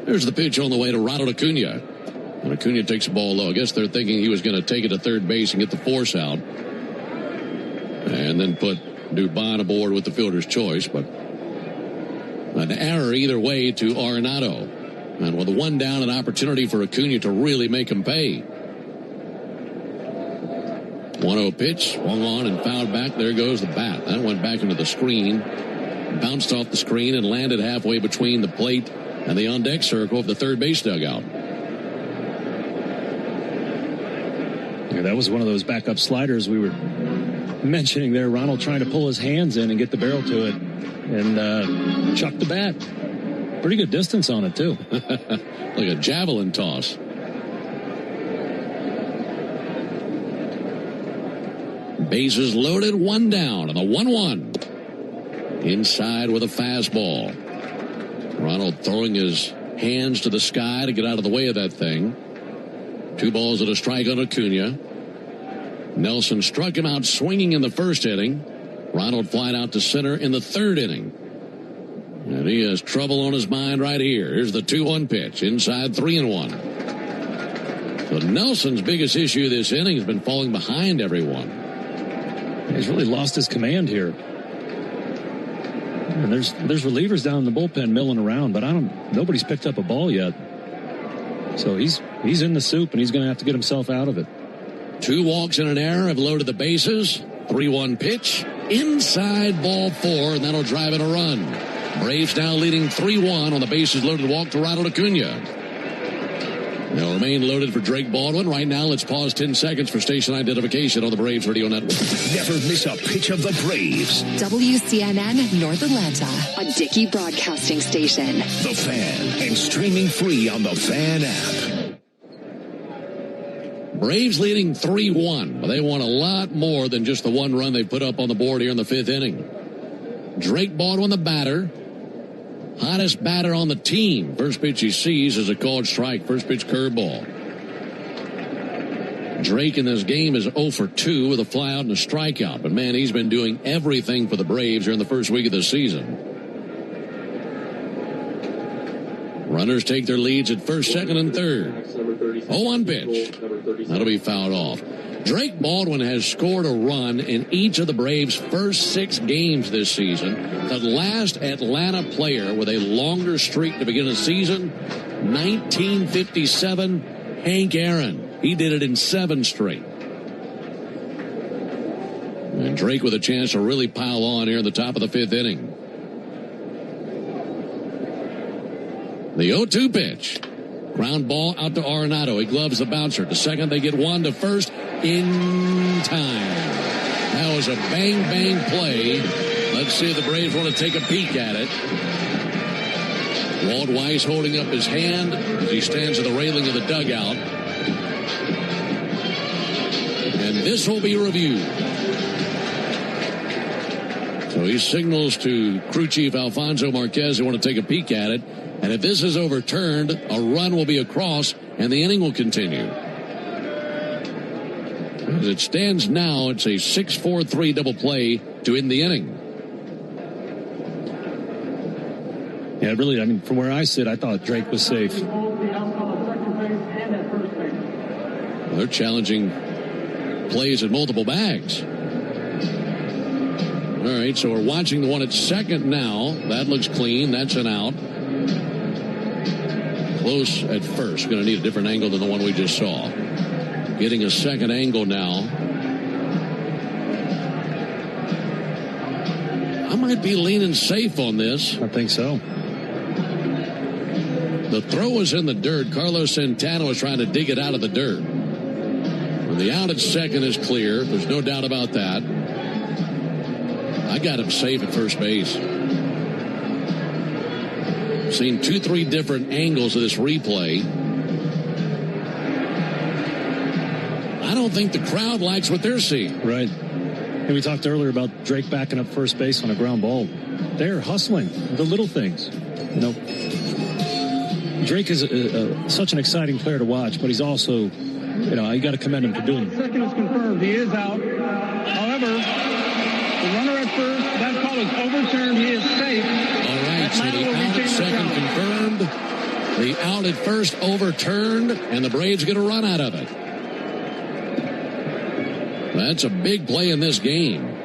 There's the pitch on the way to Ronald Acuna. And Acuna takes the ball low. I guess they're thinking he was going to take it to third base and get the force out. And then put Dubon aboard with the fielder's choice. But an error either way to Arenado. And with a 1 down, an opportunity for Acuna to really make him pay. 1-0 pitch, swung on and fouled back. There goes the bat. That went back into the screen. Bounced off the screen and landed halfway between the plate and the on-deck circle of the third base dugout. Yeah, that was one of those backup sliders we were mentioning there. Ronald trying to pull his hands in and get the barrel to it and chuck the bat. Pretty good distance on it, too. Like a javelin toss. Bases loaded, 1 down, and a 1-1. Inside with a fastball. Ronald throwing his hands to the sky to get out of the way of that thing. 2 balls and a strike on Acuna. Nelson struck him out swinging in the 1st inning. Ronald flied out to center in the 3rd inning. And he has trouble on his mind right here. Here's the 2-1 pitch. Inside, 3-1. So Nelson's biggest issue this inning has been falling behind everyone. He's really lost his command here. And there's relievers down in the bullpen milling around, but nobody's picked up a ball yet. So he's in the soup, and he's going to have to get himself out of it. 2 walks and an error have loaded the bases. 3-1 pitch. Inside, ball 4, and that'll drive in a run. Braves now leading 3-1 on the bases loaded walk to Ronald Acuna. They'll remain loaded for Drake Baldwin. Right now, let's pause 10 seconds for station identification on the Braves Radio Network. Never miss a pitch of the Braves. WCNN North Atlanta, a Dickey broadcasting station. The Fan, and streaming free on the Fan app. Braves leading 3-1, but they want a lot more than just the one run they put up on the board here in the 5th inning. Drake Baldwin, the batter. Hottest batter on the team. First pitch he sees is a called strike. First pitch curveball. Drake in this game is 0 for 2 with a flyout and a strikeout. But, man, he's been doing everything for the Braves during the first week of the season. Runners take their leads at first, second, and third. 0-1 pitch. That'll be fouled off. Drake Baldwin has scored a run in each of the Braves' first 6 games this season. The last Atlanta player with a longer streak to begin the season, 1957, Hank Aaron. He did it in 7 straight. And Drake with a chance to really pile on here in the top of the 5th inning. The 0-2 pitch. Ground ball out to Arenado. He gloves the bouncer. To second, they get one. To first, in time. That was a bang-bang play. Let's see if the Braves want to take a peek at it. Walt Weiss holding up his hand as he stands at the railing of the dugout. And this will be reviewed. So he signals to crew chief Alfonso Marquez who want to take a peek at it. And if this is overturned, a run will be across, and the inning will continue. As it stands now, it's a 6-4-3 double play to end the inning. Yeah, really, I mean, from where I sit, I thought Drake was safe. They're challenging plays at multiple bags. All right, so we're watching the one at second now. That looks clean. That's an out. Close at first. Going to need a different angle than the one we just saw. Getting a second angle now. I might be leaning safe on this. I think so. The throw was in the dirt. Carlos Santana was trying to dig it out of the dirt. And the out at second is clear. There's no doubt about that. I got him safe at first base. Seen 2-3 different angles of this replay. I don't think the crowd likes what they're seeing. Right. And we talked earlier about Drake backing up first base on a ground ball. They're hustling the little things. You know, Drake is such an exciting player to watch, but he's also, you know, you got to commend him for doing it. Second is confirmed. He is out. However, the runner at first, that call is overturned. He is safe. All right, so the out at second confirmed. The out at first overturned, and the Braves get a run out of it. That's a big play in this game.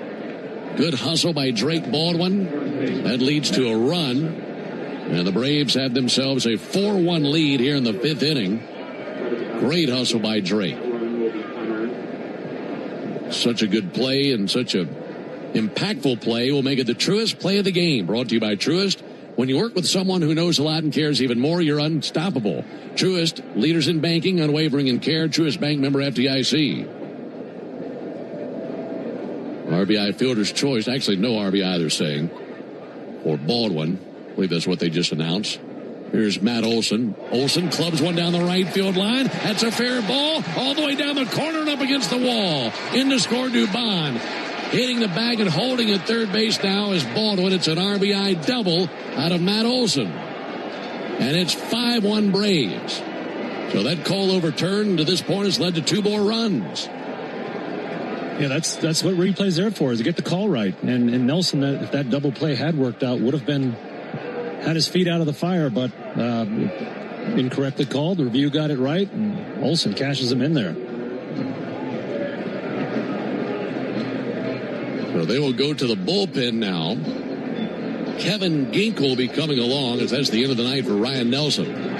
Good hustle by Drake Baldwin. That leads to a run. And the Braves have themselves a 4-1 lead here in the 5th inning. Great hustle by Drake. Such a good play and such a impactful play will make it the Truist play of the game. Brought to you by Truist. When you work with someone who knows a lot and cares even more, you're unstoppable. Truist, leaders in banking, unwavering in care. Truist Bank, member FDIC. RBI fielder's choice. Actually, no RBI, they're saying, for Baldwin. I believe that's what they just announced. Here's Matt Olson. Olson clubs one down the right field line. That's a fair ball all the way down the corner and up against the wall. In to score Dubon. Hitting the bag and holding at third base now is Baldwin. It's an RBI double out of Matt Olson. And it's 5-1 Braves. So that call overturned to this point has led to 2 more runs. Yeah, that's what replay's there for, is to get the call right. And Nelson, if that double play had worked out, would have had his feet out of the fire, but incorrectly called. The review got it right, and Olson cashes him in there. So they will go to the bullpen now. Kevin Gink will be coming along, as that's the end of the night for Ryan Nelson.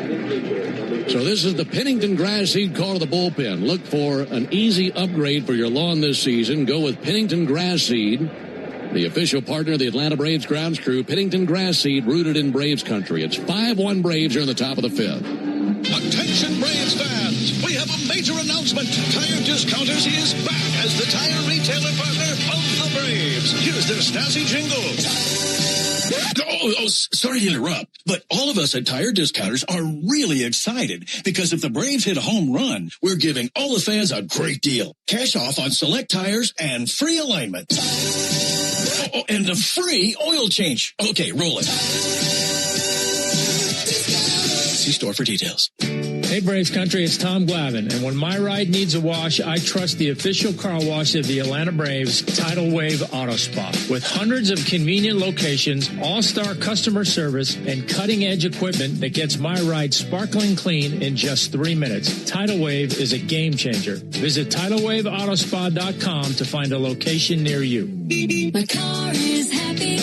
So this is the Pennington Grass Seed call to the bullpen. Look for an easy upgrade for your lawn this season. Go with Pennington Grass Seed. The official partner of the Atlanta Braves grounds crew, Pittington Grass Seed, rooted in Braves country. It's 5-1 Braves are in the top of the fifth. Attention Braves fans, we have a major announcement. Tire Discounters is back as the tire retailer partner of the Braves. Here's their snazzy jingle. Sorry to interrupt, but all of us at Tire Discounters are really excited because if the Braves hit a home run, we're giving all the fans a great deal. Cash off on select tires and free alignment. And a free oil change. Okay, roll it. See store for details. Hey Braves Country, it's Tom Glavine, and when my ride needs a wash, I trust the official car wash of the Atlanta Braves, Tidal Wave Auto Spa. With hundreds of convenient locations, all-star customer service, and cutting-edge equipment that gets my ride sparkling clean in just 3 minutes, Tidal Wave is a game changer. Visit TidalWaveAutoSpa.com to find a location near you. My car is happy.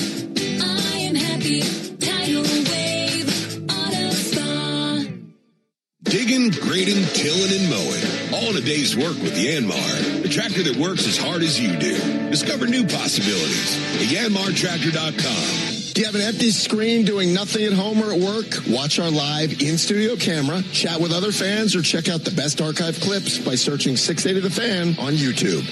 I am happy. Tidal Wave Auto Spa. Digging, grading, tilling, and mowing. All in a day's work with Yanmar, the tractor that works as hard as you do. Discover new possibilities at yanmartractor.com. Do you have an empty screen doing nothing at home or at work? Watch our live in-studio camera, chat with other fans, or check out the best archive clips by searching 680 The Fan on YouTube.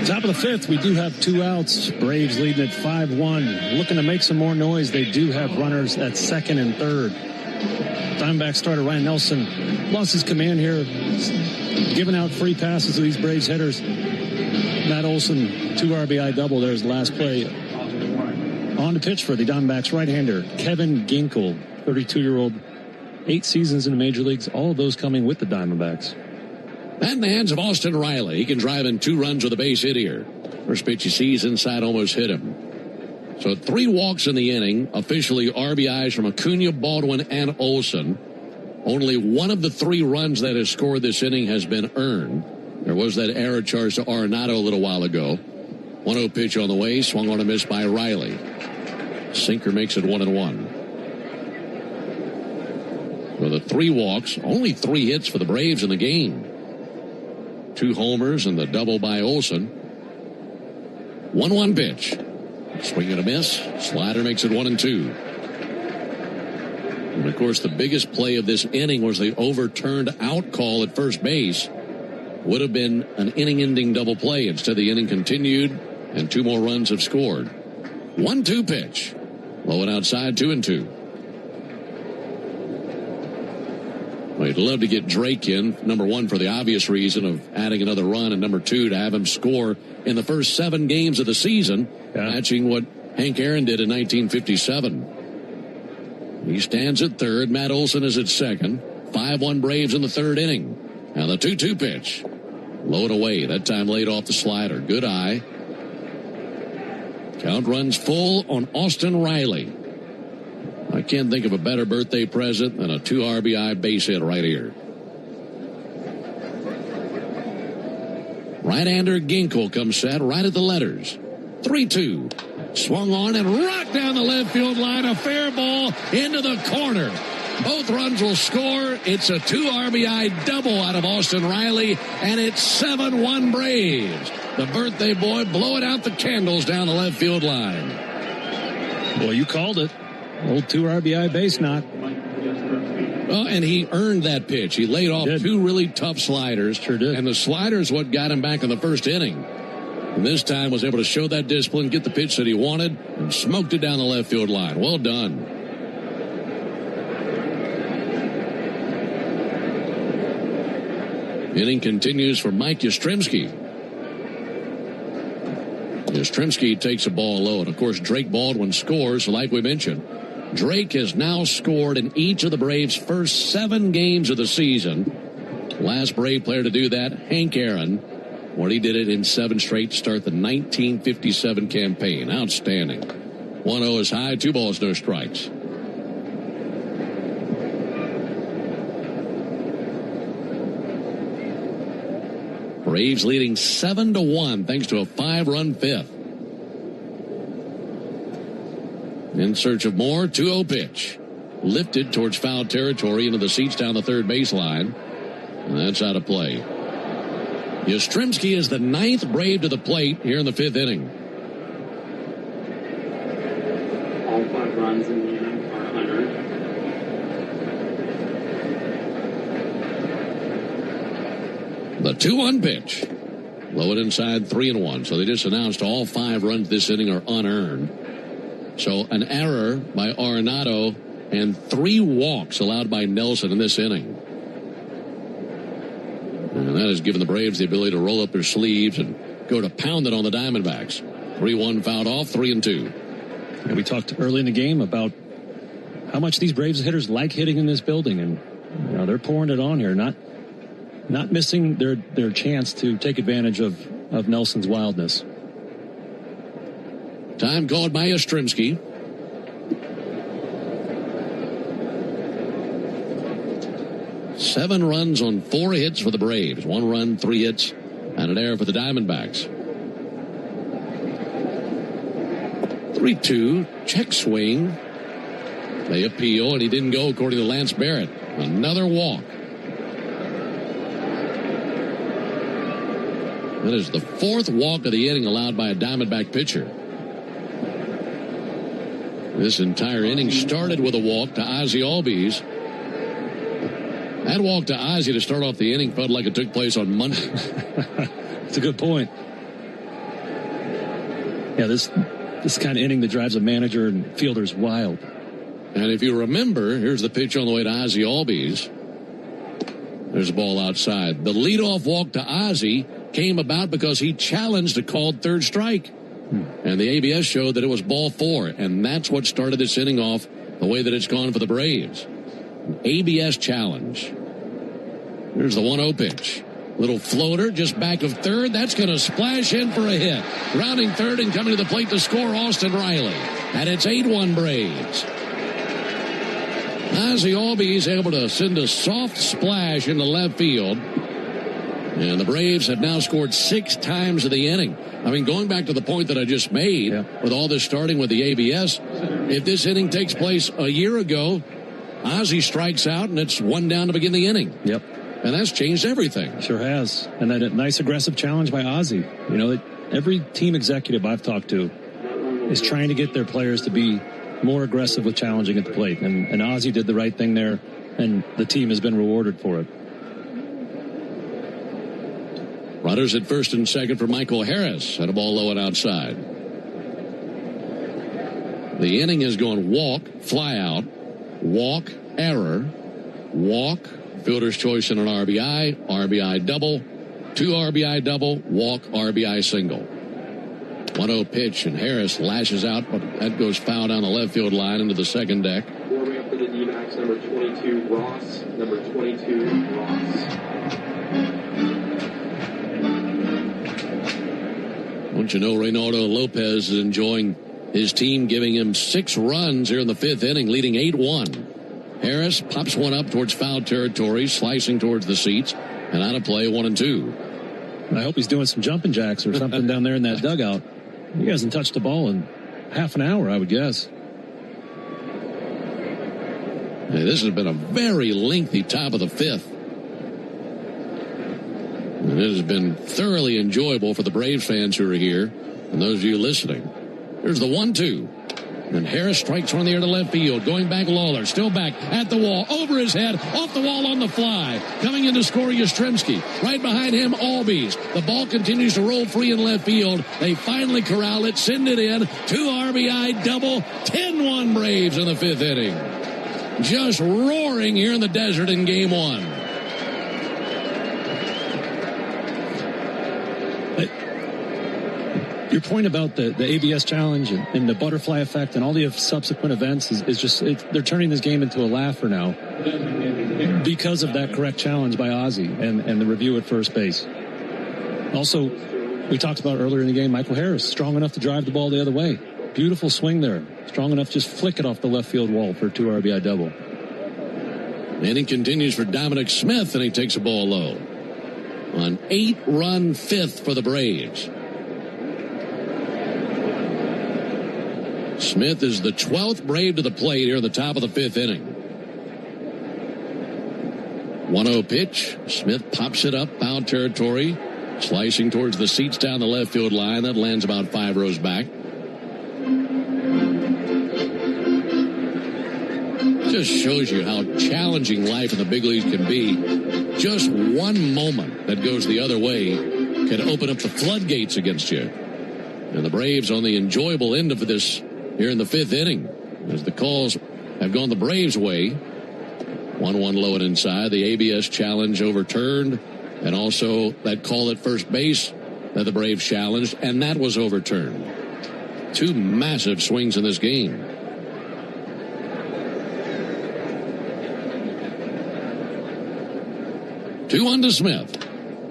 Top of the fifth, we do have 2 outs. Braves leading at 5-1. Looking to make some more noise. They do have runners at second and third. Diamondback starter Ryan Nelson lost his command here, giving out free passes to these Braves hitters. Matt Olson, 2 RBI double. There's the last play. On to pitch for the Diamondbacks right-hander, Kevin Ginkel, 32-year-old, 8 seasons in the major leagues, all of those coming with the Diamondbacks. That in the hands of Austin Riley. He can drive in 2 runs with a base hit here. First pitch he sees inside, almost hit him. So 3 walks in the inning. Officially RBIs from Acuna, Baldwin, and Olson. Only one of the 3 runs that has scored this inning has been earned. There was that error charge to Arenado a little while ago. 1-0 pitch on the way. Swung on a miss by Riley. Sinker makes it 1-1. With the 3 walks, only 3 hits for the Braves in the game. 2 homers and the double by Olson. 1-1 pitch. Swing and a miss. Slider makes it 1-2. And of course, the biggest play of this inning was the overturned out call at first base. Would have been an inning-ending double play. Instead, the inning continued, and 2 more runs have scored. 1-2 pitch. Low and outside, 2-2. Well, you'd love to get Drake in, number 1, for the obvious reason of adding another run, and number 2, to have him score in the first 7 games of the season, matching what Hank Aaron did in 1957. He stands at third. Matt Olson is at second. 5-1 Braves in the 3rd inning. Now the 2-2 pitch. Low and away. That time laid off the slider. Good eye. Count runs full on Austin Riley. I can't think of a better birthday present than a 2 RBI base hit right here. Right-hander Ginkel comes set right at the letters. 3-2. Swung on and rocked down the left field line. A fair ball into the corner. Both runs will score. It's a 2 RBI double out of Austin Riley, and it's 7-1 Braves. The birthday boy blowing out the candles down the left field line. Well, you called it. Old 2 RBI base knock. Well, and he earned that pitch. He laid off 2 really tough sliders. Sure did. And the slider is what got him back in the 1st inning. And this time was able to show that discipline, get the pitch that he wanted, and smoked it down the left field line. Well done. Inning continues for Mike Yastrzemski. Yastrzemski takes a ball low, and of course Drake Baldwin scores. So like we mentioned, Drake has now scored in each of the Braves' first 7 games of the season. Last Brave player to do that, Hank Aaron, when he did it in 7 straight to start the 1957 campaign. Outstanding. 1-0 is high, 2 balls, no strikes. Braves leading 7-1 thanks to a 5-run 5th. In search of more, 2-0 pitch. Lifted towards foul territory into the seats down the 3rd baseline. And that's out of play. Yastrzemski is the 9th Brave to the plate here in the 5th inning. All 5 runs in the inning are unearned. The 2-1 pitch. Low and inside, 3-1. So they just announced all 5 runs this inning are unearned. So an error by Arenado and 3 walks allowed by Nelson in this inning. And that has given the Braves the ability to roll up their sleeves and go to pound it on the Diamondbacks. 3-1 fouled off, 3-2. And we talked early in the game about how much these Braves hitters like hitting in this building, and they're pouring it on here, not missing their chance to take advantage of Nelson's wildness. Time called by Yastrzemski. Seven runs on 4 hits for the Braves. 1 run, 3 hits, and an error for the Diamondbacks. 3-2, check swing. They appeal, and he didn't go according to Lance Barrett. Another walk. That is the 4th walk of the inning allowed by a Diamondback pitcher. This entire inning started with a walk to Ozzie Albies. That walk to Ozzie to start off the inning felt like it took place on Monday. That's a good point. Yeah, this kind of inning that drives a manager and fielders wild. And if you remember, here's the pitch on the way to Ozzie Albies. There's a ball outside. The leadoff walk to Ozzie came about because he challenged a called 3rd strike. And the ABS showed that it was ball 4, and that's what started this inning off the way that it's gone for the Braves. An ABS challenge. Here's the 1-0 pitch. Little floater just back of 3rd. That's going to splash in for a hit. Rounding 3rd and coming to the plate to score, Austin Riley. And it's 8-1 Braves. Ozzie Albies able to send a soft splash into left field. And the Braves have now scored 6 times in the inning. I mean, going back to the point that I just made, with all this starting with the ABS, if this inning takes place a year ago, Ozzie strikes out and it's 1 down to begin the inning. Yep. And that's changed everything. Sure has. And that nice aggressive challenge by Ozzie. Every team executive I've talked to is trying to get their players to be more aggressive with challenging at the plate. And Ozzie did the right thing there, and the team has been rewarded for it. Runners at 1st and 2nd for Michael Harris. Had a ball low and outside. The inning has gone walk, fly out, walk, error, walk, fielder's choice and an RBI, RBI double, 2 RBI double, walk, RBI single. 1-0 pitch, and Harris lashes out, but that goes foul down the left field line into the second deck. Warming up for the D-backs, number 22, Ross. Number 22, Ross. Don't you know Reynaldo Lopez is enjoying his team giving him 6 runs here in the 5th inning, leading 8-1. Harris pops one up towards foul territory, slicing towards the seats, and out of play, 1-2. I hope he's doing some jumping jacks or something down there in that dugout. He hasn't touched the ball in half an hour, I would guess. Hey, this has been a very lengthy top of the 5th. And it has been thoroughly enjoyable for the Braves fans who are here and those of you listening. Here's the 1-2. And Harris strikes one in the air to left field. Going back, Lawler. Still back at the wall. Over his head. Off the wall on the fly. Coming in to score, Yastrzemski. Right behind him, Albies. The ball continues to roll free in left field. They finally corral it. Send it in. 2 RBI double. 10-1 Braves in the 5th inning. Just roaring here in the desert in Game 1. Your point about the ABS challenge and the butterfly effect and all the subsequent events is just, they're turning this game into a laugher now because of that correct challenge by Ozzie and the review at first base. Also, we talked about earlier in the game, Michael Harris, strong enough to drive the ball the other way. Beautiful swing there. Strong enough to just flick it off the left field wall for a 2 RBI double. And it continues for Dominic Smith, and he takes a ball low. An 8-run 5th for the Braves. Smith is the 12th Brave to the plate here at the top of the 5th inning. 1-0 pitch. Smith pops it up, foul territory. Slicing towards the seats down the left field line. That lands about 5 rows back. Just shows you how challenging life in the big leagues can be. Just one moment that goes the other way can open up the floodgates against you. And the Braves on the enjoyable end of this here in the 5th inning, as the calls have gone the Braves' way. 1-1 low and inside. The ABS challenge overturned, and also that call at first base that the Braves challenged, and that was overturned. 2 massive swings in this game. 2-1 to Smith.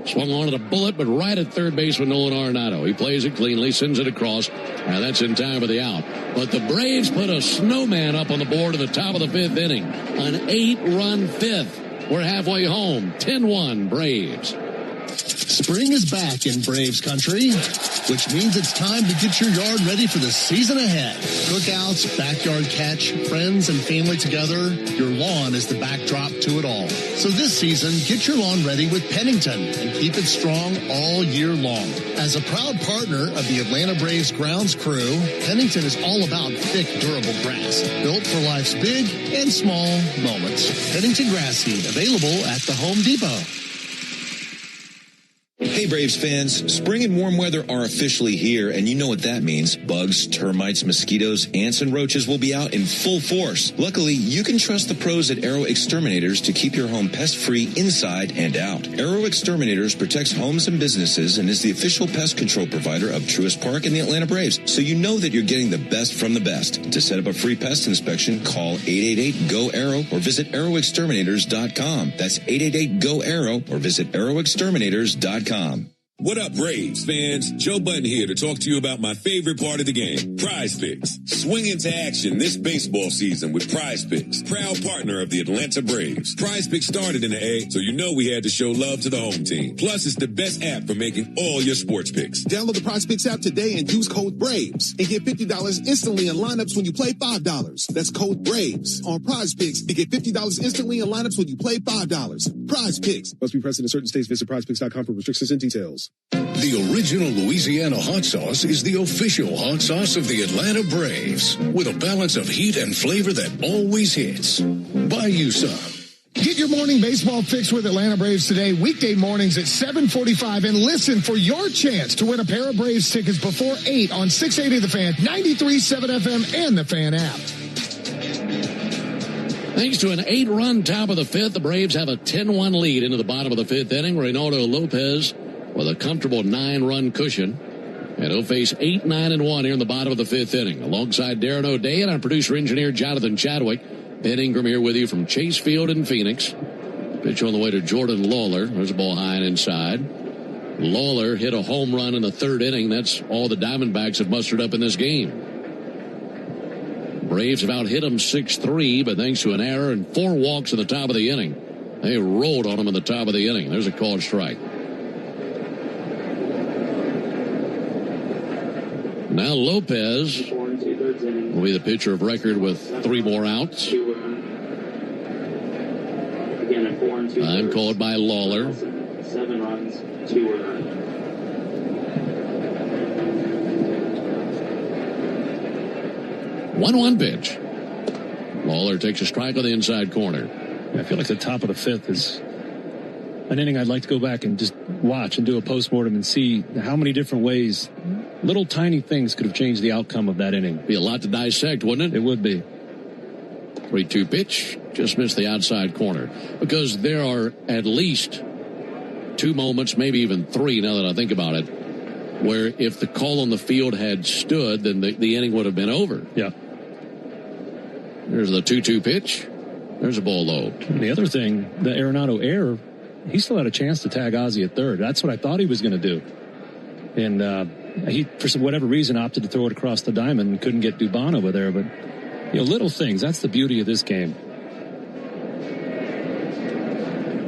Swung on at a bullet, but right at third base with Nolan Arenado. He plays it cleanly, sends it across, and that's in time for the out. But the Braves put a snowman up on the board at the top of the 5th inning. An 8-run 5th. We're halfway home. 10-1 Braves. Spring is back in Braves country, which means it's time to get your yard ready for the season ahead. Cookouts, backyard catch, friends and family together, your lawn is the backdrop to it all. So this season, get your lawn ready with Pennington and keep it strong all year long. As a proud partner of the Atlanta Braves grounds crew, Pennington is all about thick, durable grass, built for life's big and small moments. Pennington grass seed, available at the Home Depot. Hey Braves fans, spring and warm weather are officially here, and you know what that means. Bugs, termites, mosquitoes, ants, and roaches will be out in full force. Luckily, you can trust the pros at Arrow Exterminators to keep your home pest-free inside and out. Arrow Exterminators protects homes and businesses and is the official pest control provider of Truist Park and the Atlanta Braves, so you know that you're getting the best from the best. To set up a free pest inspection, call 888-GO-ARROW or visit arrowexterminators.com. That's 888-GO-ARROW or visit arrowexterminators.com. What up, Braves fans? Joe Button here to talk to you about my favorite part of the game, Prize Picks. Swing into action this baseball season with Prize Picks, proud partner of the Atlanta Braves. Prize Picks started in the A, so you know we had to show love to the home team. Plus, it's the best app for making all your sports picks. Download the Prize Picks app today and use code BRAVES and get $50 instantly in lineups when you play $5. That's code BRAVES on Prize Picks to get $50 instantly in lineups when you play $5. Prize Picks. Must be present in certain states. Visit prizepicks.com for restrictions and details. The original Louisiana hot sauce is the official hot sauce of the Atlanta Braves, with a balance of heat and flavor that always hits. Buy you some. Get your morning baseball fix with Atlanta Braves today, weekday mornings at 7:45, and listen for your chance to win a pair of Braves tickets before 8 on 680 The Fan, 93.7 FM, and the Fan app. Thanks to an 8-run top of the 5th, the Braves have a 10-1 lead into the bottom of the 5th inning. Reynaldo Lopez with a comfortable 9-run cushion. And he'll face 8, 9, and 1 here in the bottom of the 5th inning. Alongside Darren O'Day and our producer-engineer Jonathan Chadwick. Ben Ingram here with you from Chase Field in Phoenix. Pitch on the way to Jordan Lawler. There's a ball high and inside. Lawler hit a home run in the 3rd inning. That's all the Diamondbacks have mustered up in this game. Braves have out-hit them 6-3, but thanks to an error and 4 walks in the top of the inning, they rolled on them in the top of the inning. There's a called strike. Now Lopez will be the pitcher of record with 3 more outs. Time called by Lawler. 7 runs, 2 earned. 1-1 pitch. Lawler takes a strike on the inside corner. I feel like the top of the 5th is an inning I'd like to go back and just watch and do a postmortem and see how many different ways little tiny things could have changed the outcome of that inning. Be a lot to dissect, wouldn't it? It would be. 3-2 pitch. Just missed the outside corner. Because there are at least 2 moments, maybe even 3 now that I think about it, where if the call on the field had stood, then the inning would have been over. Yeah. There's the 2-2 pitch. There's a ball low. And the other thing, the Arenado error, he still had a chance to tag Ozzie at third. That's what I thought he was going to do. And he, for whatever reason, opted to throw it across the diamond and couldn't get Dubon over there. But, little things. That's the beauty of this game.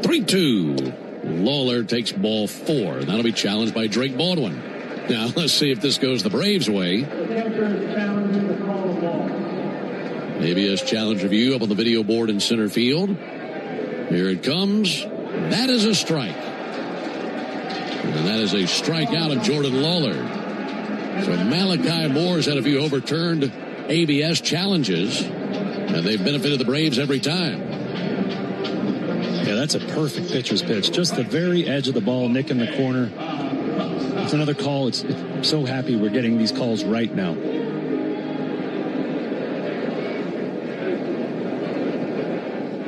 3-2. Lawler takes ball 4. That'll be challenged by Drake Baldwin. Now, let's see if this goes the Braves' way. ABS challenge review up on the video board in center field. Here it comes. That is a strike. And that is a strikeout of Jordan Lawler. So Malachi Moore's had a few overturned ABS challenges, and they've benefited the Braves every time. Yeah, that's a perfect pitcher's pitch. Just the very edge of the ball, nick in the corner. It's another call. I'm so happy we're getting these calls right now.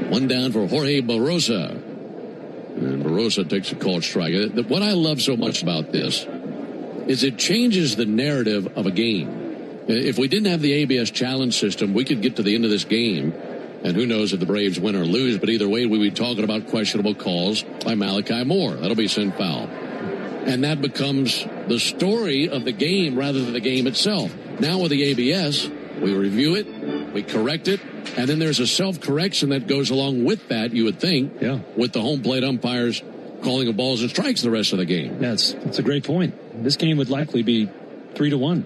One down for Jorge Barrosa. And Barrosa takes a called strike. What I love so much about this is it changes the narrative of a game. If we didn't have the ABS challenge system, we could get to the end of this game, and who knows if the Braves win or lose, but either way, we'd be talking about questionable calls by Malachi Moore. That'll be sent foul. And that becomes the story of the game rather than the game itself. Now with the ABS, we review it, we correct it, and then there's a self-correction that goes along with that, you would think, with the home plate umpires calling of balls and strikes the rest of the game. Yeah, that's a great point. This game would likely be 3-1.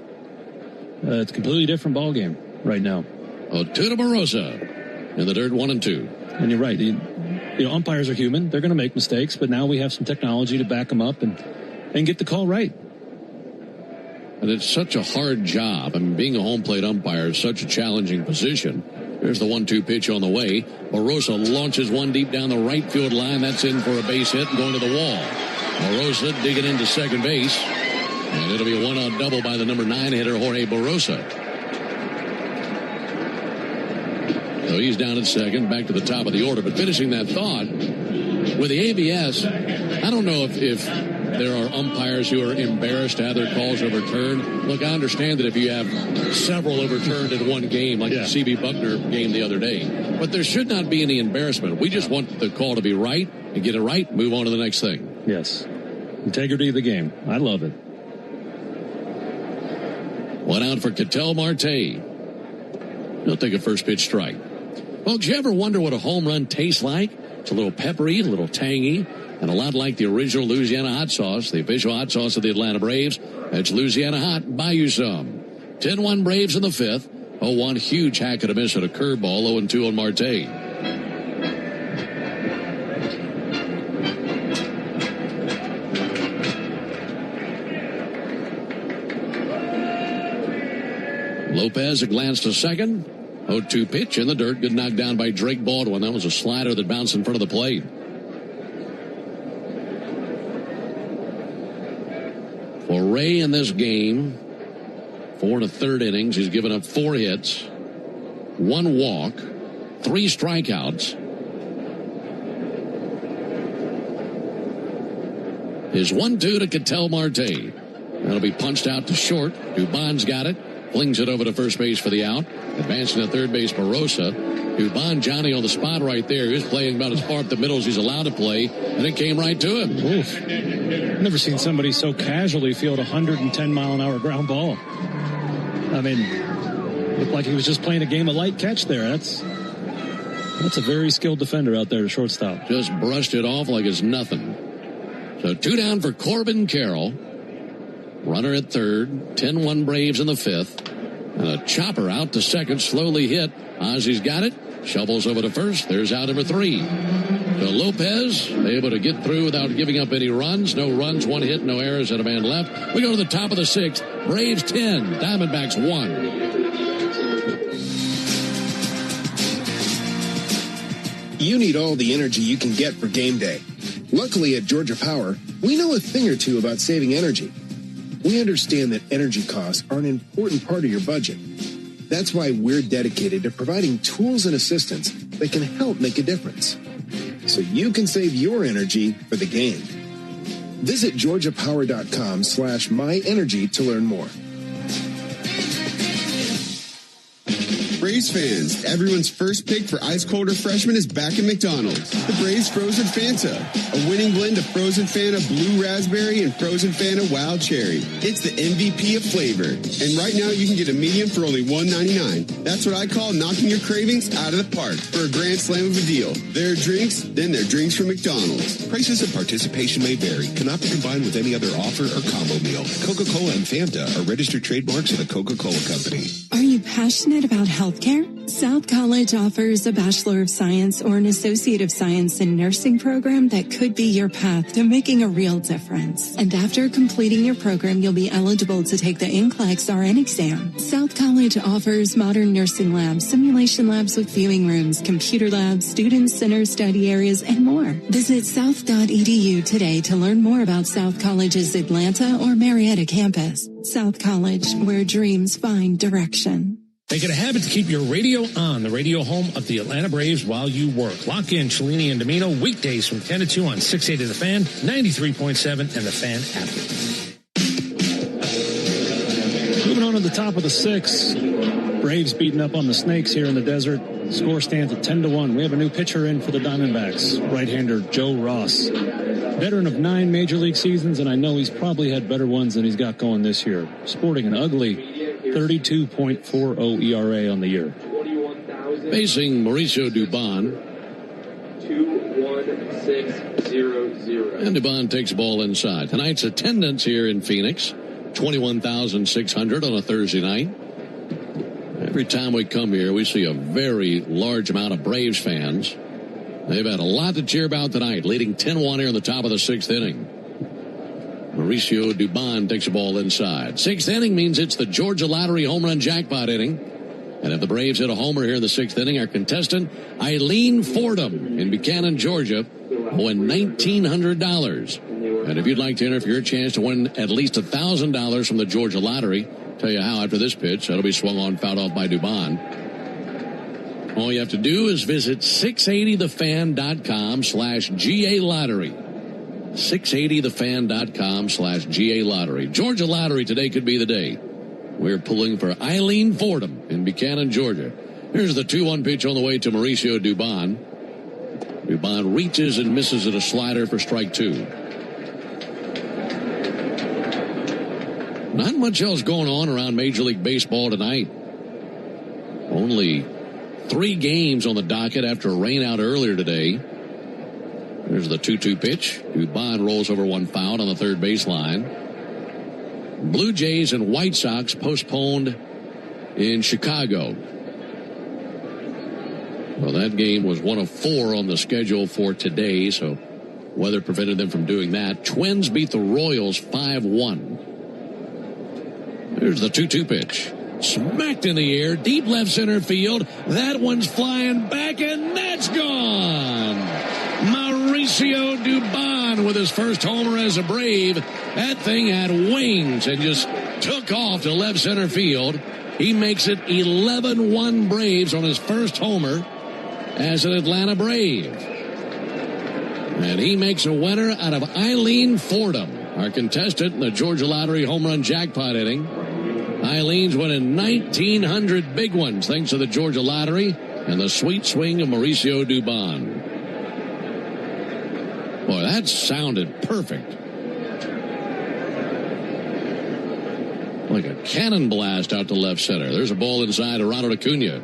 It's a completely different ball game right now. Tuna Barrosa in the dirt, 1-2. And you're right. Umpires are human. They're going to make mistakes, but now we have some technology to back them up and get the call right. And it's such a hard job. I mean, being a home plate umpire is such a challenging position. There's the 1-2 pitch on the way. Barrosa launches one deep down the right field line. That's in for a base hit and going to the wall. Barrosa digging into second base. And it'll be a one-out double by the number 9 hitter, Jorge Barrosa. So he's down at second, back to the top of the order. But finishing that thought, with the ABS, I don't know if there are umpires who are embarrassed to have their calls overturned. Look, I understand that if you have several overturned in one game, like the C.B. Buckner game the other day. But there should not be any embarrassment. We just want the call to be right and get it right, move on to the next thing. Yes. Integrity of the game. I love it. One out for Ketel Marte. He'll take a first pitch strike. Folks, you ever wonder what a home run tastes like? It's a little peppery, a little tangy, and a lot like the original Louisiana hot sauce, the official hot sauce of the Atlanta Braves. It's Louisiana Hot. Buy you some. 10-1 Braves in the fifth. 0-1 huge hack and a miss at a curveball. 0-2 on Marte. Lopez a glance to second. 0-2 pitch in the dirt. Good knock down by Drake Baldwin. That was a slider that bounced in front of the plate. For Ray in this game, 4 1/3 innings. He's given up 4 hits, 1 walk, 3 strikeouts. His 1-2 to Ketel Marte. That'll be punched out to short. Dubon's got it. Flings it over to first base for the out. Advancing to third base, Barrosa. Dubon, Johnny on the spot right there. He was playing about as far up the middle as he's allowed to play, and it came right to him. Oof. Never seen somebody so casually field a 110-mile-an-hour ground ball. I mean, looked like he was just playing a game of light catch there. That's a very skilled defender out there, the shortstop. Just brushed it off like it's nothing. So 2 down for Corbin Carroll. Runner at third. 10-1 Braves in the fifth. And a chopper out to second, slowly hit. Ozzy's got it. Shovels over to first. There's out number 3. So Lopez able to get through without giving up any runs. No runs, 1 hit, no errors, and a man left. We go to the top of the 6th. Braves 10, Diamondbacks 1. You need all the energy you can get for game day. Luckily at Georgia Power, we know a thing or two about saving energy. We understand that energy costs are an important part of your budget. That's why we're dedicated to providing tools and assistance that can help make a difference, so you can save your energy for the game. Visit georgiapower.com/myenergy to learn more. Braves fans, everyone's first pick for ice cold refreshment is back at McDonald's. The Braves Frozen Fanta, a winning blend of Frozen Fanta Blue Raspberry and Frozen Fanta Wild Cherry. It's the MVP of flavor. And right now you can get a medium for only $1.99. That's what I call knocking your cravings out of the park for a grand slam of a deal. There are drinks, then there are drinks from McDonald's. Prices and participation may vary. Cannot be combined with any other offer or combo meal. Coca-Cola and Fanta are registered trademarks of the Coca-Cola Company. Are you passionate about healthcare? South College offers a Bachelor of Science or an Associate of Science in Nursing program that could be your path to making a real difference. And after completing your program, you'll be eligible to take the NCLEX RN exam. South College offers modern nursing labs, simulation labs with viewing rooms, computer labs, student center study areas, and more. Visit south.edu today to learn more about South College's Atlanta or Marietta campus. South College, where dreams find direction. Make it a habit to keep your radio on, the radio home of the Atlanta Braves, while you work. Lock in Cellini and Domino weekdays from 10 to 2 on 680 The Fan, 93.7, and The Fan app. Moving on to the top of the 6th. Braves beating up on the Snakes here in the desert. Score stands at 10-1. We have a new pitcher in for the Diamondbacks, right-hander Joe Ross. Veteran of 9 major league seasons, and I know he's probably had better ones than he's got going this year. Sporting an ugly 32.40 ERA on the year. Facing Mauricio Dubon. 2-1-6-0-0. And Dubon takes the ball inside. Tonight's attendance here in Phoenix, 21,600 on a Thursday night. Every time we come here, we see a very large amount of Braves fans. They've had a lot to cheer about tonight, leading 10-1 here in the top of the 6th inning. Mauricio Dubon takes the ball inside. 6th inning means it's the Georgia Lottery home run jackpot inning. And if the Braves hit a homer here in the 6th inning, our contestant, Eileen Fordham in Buchanan, Georgia, will win $1,900. And if you'd like to enter for your chance to win at least $1,000 from the Georgia Lottery, tell you how after this pitch. That'll be swung on, fouled off by Dubon. All you have to do is visit 680thefan.com/GA Lottery. 680thefan.com/GA Lottery. Georgia Lottery, today could be the day. We're pulling for Eileen Fordham in Buchanan, Georgia. Here's the 2-1 pitch on the way to Mauricio Dubon. Dubon reaches and misses at a slider for strike 2. Not much else going on around Major League Baseball tonight. Only 3 games on the docket after a rain out earlier today. There's the 2-2 pitch. Dubon rolls over one foul on the third baseline. Blue Jays and White Sox postponed in Chicago. Well, that game was one of 4 on the schedule for today, so weather prevented them from doing that. Twins beat the Royals 5-1. There's the 2-2 pitch. Smacked in the air, deep left center field. That one's flying back, and that's gone. Mauricio Dubon with his first homer as a Brave. That thing had wings and just took off to left center field. He makes it 11-1 Braves on his first homer as an Atlanta Brave. And he makes a winner out of Eileen Fordham, our contestant in the Georgia Lottery home run jackpot inning. Eileen's winning 1,900 big ones thanks to the Georgia Lottery and the sweet swing of Mauricio Dubon. Boy, that sounded perfect. Like a cannon blast out to left center. There's a ball inside to Ronald Acuna.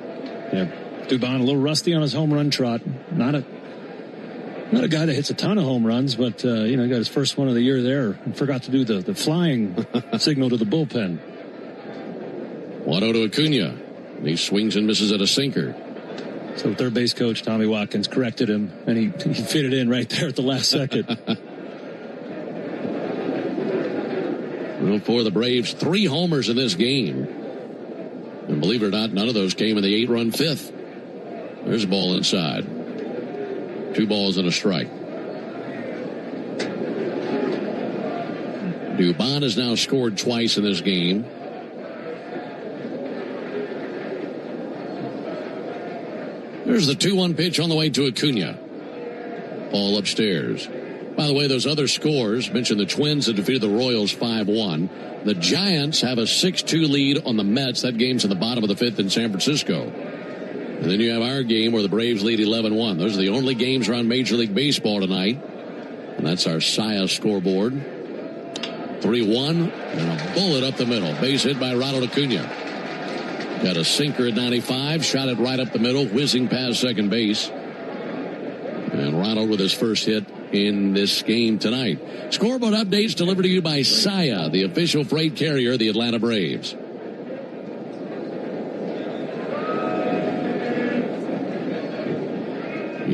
Yeah, Dubon a little rusty on his home run trot. Not a guy that hits a ton of home runs, but got his first one of the year there and forgot to do the flying signal to the bullpen. 1-0 to Acuna. He swings and misses at a sinker. So third base coach Tommy Watkins corrected him, and he fit it in right there at the last second. Well, for the Braves, 3 homers in this game. And believe it or not, none of those came in the 8-run 5th. There's a ball inside. 2 balls and a strike. Dubon has now scored twice in this game. There's the 2-1 pitch on the way to Acuna. Ball upstairs. By the way, those other scores, mentioned the Twins that defeated the Royals 5-1. The Giants have a 6-2 lead on the Mets. That game's in the bottom of the 5th in San Francisco. And then you have our game where the Braves lead 11-1. Those are the only games around Major League Baseball tonight. And that's our SIA scoreboard. 3-1 and a bullet up the middle. Base hit by Ronald Acuna. Got a sinker at 95, shot it right up the middle, whizzing past second base. And Ronald with his first hit in this game tonight. Scoreboard updates delivered to you by SIA, the official freight carrier of the Atlanta Braves.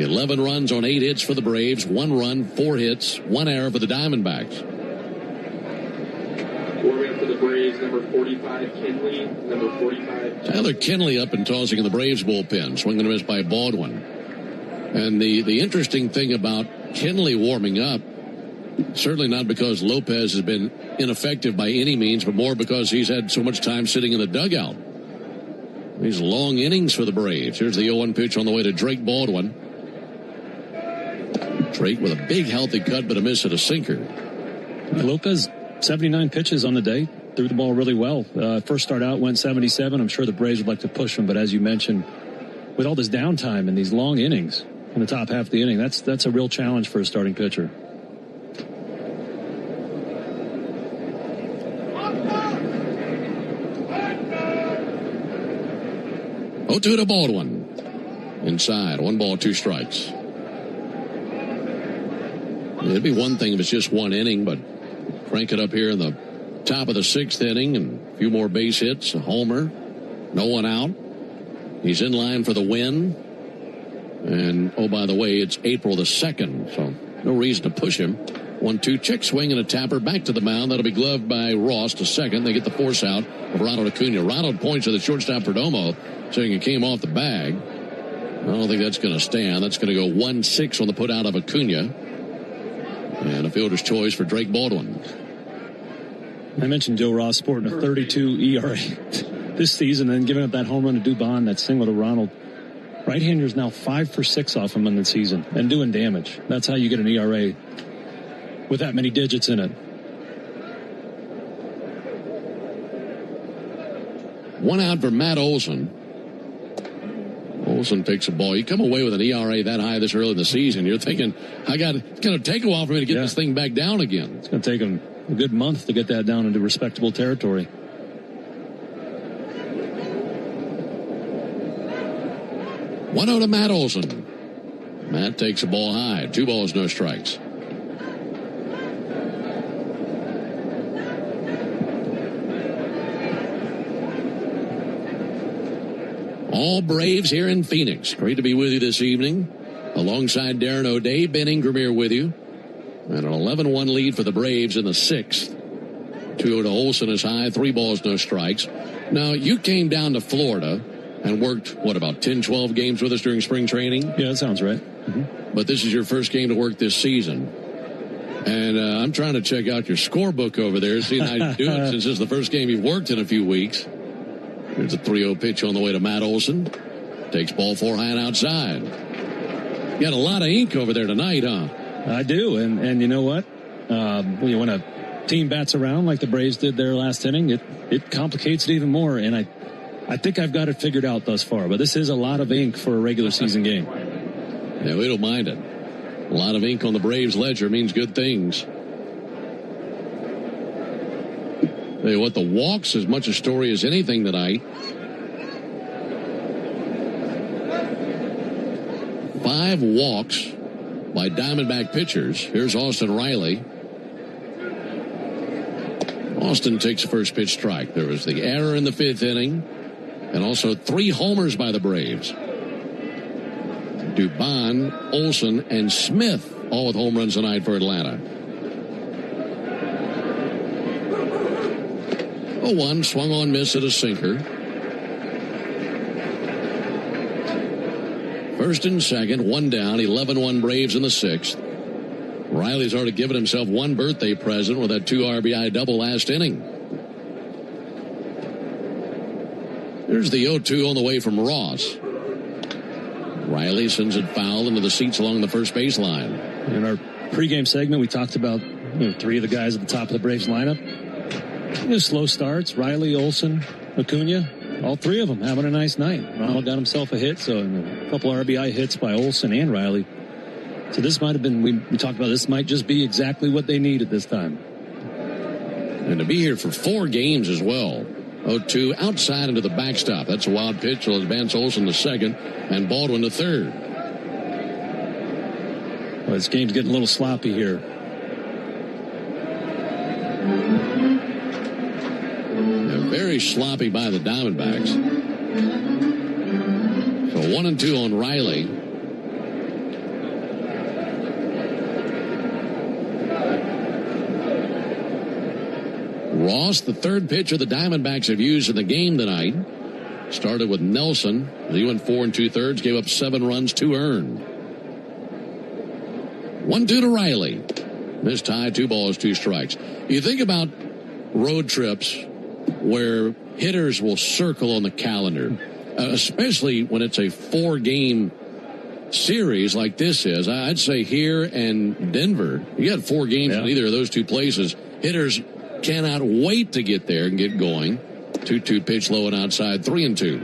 11 runs on 8 hits for the Braves, 1 run, 4 hits, 1 error for the Diamondbacks. Warming up for the Braves, number 45, Kinley. Number 45. Tyler Kinley up and tossing in the Braves bullpen, swinging and a miss by Baldwin. And the interesting thing about Kinley warming up, certainly not because Lopez has been ineffective by any means, but more because he's had so much time sitting in the dugout. These long innings for the Braves. Here's the 0-1 pitch on the way to Drake Baldwin. Drake with a big healthy cut, but a miss at a sinker. Lopez, 79 pitches on the day. Threw the ball really well. First start out went 77. I'm sure the Braves would like to push him, but as you mentioned, with all this downtime and these long innings in the top half of the inning, that's a real challenge for a starting pitcher. Oh, 2 to Baldwin. Inside, 1 ball, 2 strikes. It'd be one thing if it's just 1 inning, but crank it up here in the top of the 6th inning and a few more base hits, a homer, no one out. He's in line for the win. And, oh, by the way, it's April the 2nd, so no reason to push him. 1-2, check swing and a tapper back to the mound. That'll be gloved by Ross to second. They get the force out of Ronald Acuna. Ronald points to the shortstop Perdomo, saying it came off the bag. I don't think that's going to stand. That's going to go 1-6 on the put out of Acuna. And a fielder's choice for Drake Baldwin. I mentioned Joe Ross sporting a 32 ERA this season, and then giving up that home run to Dubon, that single to Ronald. Right-hander's now 5 for 6 off him in the season and doing damage. That's how you get an ERA with that many digits in it. 1 out for Matt Olson. Olson takes a ball. You come away with an ERA that high this early in the season, you're thinking, it's going to take a while for me to get this thing back down again. It's going to take him a good month to get that down into respectable territory. 1-0 to Matt Olson. Matt takes a ball high. 2 balls, no strikes. All Braves here in Phoenix. Great to be with you this evening. Alongside Darren O'Day, Ben Ingram here with you. And an 11-1 lead for the Braves in the 6th. 2-0 to Olson is high. 3 balls, no strikes. Now, you came down to Florida and worked, about 10, 12 games with us during spring training? Yeah, that sounds right. Mm-hmm. But this is your first game to work this season. And I'm trying to check out your scorebook over there, seeing how you do it, since this is the first game you've worked in a few weeks. Here's a 3-0 pitch on the way to Matt Olson. Takes ball 4 high and outside. You got a lot of ink over there tonight, huh? I do, and you know what? When a team bats around like the Braves did their last inning, it complicates it even more, and I think I've got it figured out thus far, but this is a lot of ink for a regular season game. Yeah, we don't mind it. A lot of ink on the Braves ledger means good things. Tell you what, the walks as much a story as anything tonight. 5 walks by Diamondback pitchers. Here's Austin Riley. Austin takes first pitch strike. There was the error in the 5th inning. And also 3 homers by the Braves. Dubon, Olson, and Smith all with home runs tonight for Atlanta. 0-1, swung on, miss at a sinker. First and second, 1 down, 11-1 Braves in the 6th. Riley's already given himself 1 birthday present with that 2 RBI double last inning. Here's the 0-2 on the way from Ross. Riley sends it foul into the seats along the first baseline. In our pregame segment, we talked about 3 of the guys at the top of the Braves lineup. Slow starts. Riley, Olson, Acuna, all 3 of them having a nice night. Ronald got himself a hit, so a couple RBI hits by Olson and Riley. So this might have been, we talked about this might just be exactly what they need at this time. And to be here for 4 games as well. 0-2 outside into the backstop. That's a wild pitch. Will advance Olson to second and Baldwin to third. Well, this game's getting a little sloppy here. Yeah, very sloppy by the Diamondbacks. So 1-2 on Riley. Ross, the third pitcher the Diamondbacks have used in the game tonight. Started with Nelson. He went 4 2/3, gave up 7 runs, 2 earned. 1-2 to Riley. Missed high, 2 balls, 2 strikes. You think about road trips where hitters will circle on the calendar, especially when it's a 4-game series like this is. I'd say here and Denver, you got 4 games in either of those 2 places. Hitters cannot wait to get there and get going. 2-2 pitch low and outside, 3-2.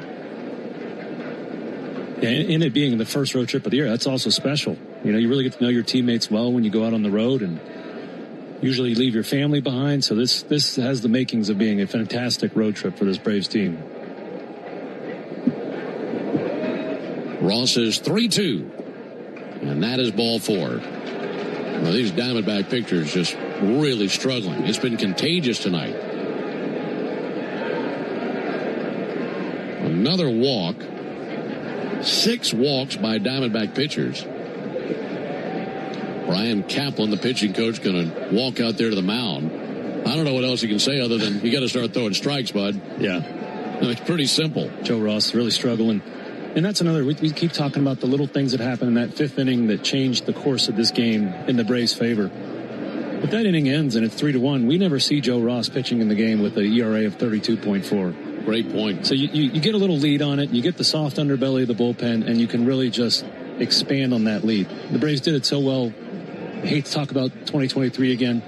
And it being the first road trip of the year, that's also special. You know, you really get to know your teammates well when you go out on the road, and usually you leave your family behind. So this has the makings of being a fantastic road trip for this Braves team. Ross is 3-2, and that is ball 4. Well, these Diamondback pitchers just really struggling. It's been contagious tonight. Another walk. 6 walks by Diamondback pitchers. Brian Kaplan, the pitching coach, going to walk out there to the mound. I don't know what else you can say other than you got to start throwing strikes, bud. Yeah. It's pretty simple. Joe Ross is really struggling. And that's another, we keep talking about the little things that happened in that 5th inning that changed the course of this game in the Braves' favor. If that inning ends and it's 3-1, we never see Joe Ross pitching in the game with an ERA of 32.4. Great point. So you get a little lead on it, you get the soft underbelly of the bullpen, and you can really just expand on that lead. The Braves did it so well. I hate to talk about 2023 again,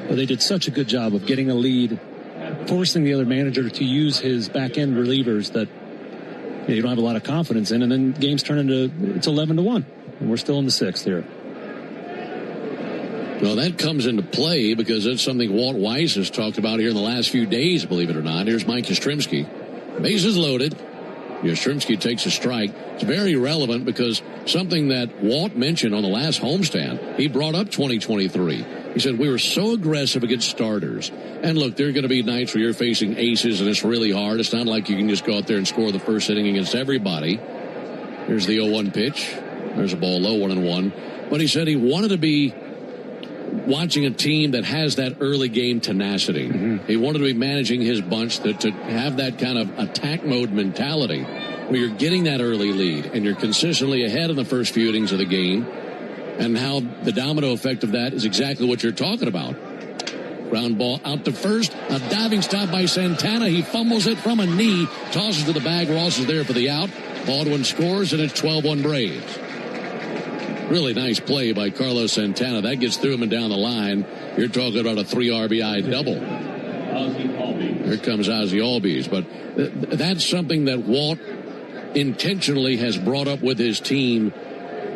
but they did such a good job of getting a lead, forcing the other manager to use his back-end relievers that you don't have a lot of confidence in, and then games turn into, it's 11-1, and we're still in the 6th here. Well, that comes into play because that's something Walt Weiss has talked about here in the last few days, believe it or not. Here's Mike Yastrzemski. Bases loaded. Yastrzemski takes a strike. It's very relevant because something that Walt mentioned on the last homestand, he brought up 2023. He said, we were so aggressive against starters. And look, there are going to be nights where you're facing aces and it's really hard. It's not like you can just go out there and score the first inning against everybody. Here's the 0-1 pitch. There's a ball low, 1-1. But he said he wanted to be watching a team that has that early game tenacity. Mm-hmm. He wanted to be managing his bunch to have that kind of attack mode mentality where you're getting that early lead and you're consistently ahead in the first few innings of the game, and how the domino effect of that is exactly what you're talking about. Ground ball out to first, a diving stop by Santana. He fumbles it from a knee, tosses to the bag. Ross is there for the out. Baldwin scores, and it's 12-1 Braves. Really nice play by Carlos Santana. That gets through him and down the line. You're talking about a 3 RBI double. Here comes Ozzie Albies. But that's something that Walt intentionally has brought up with his team,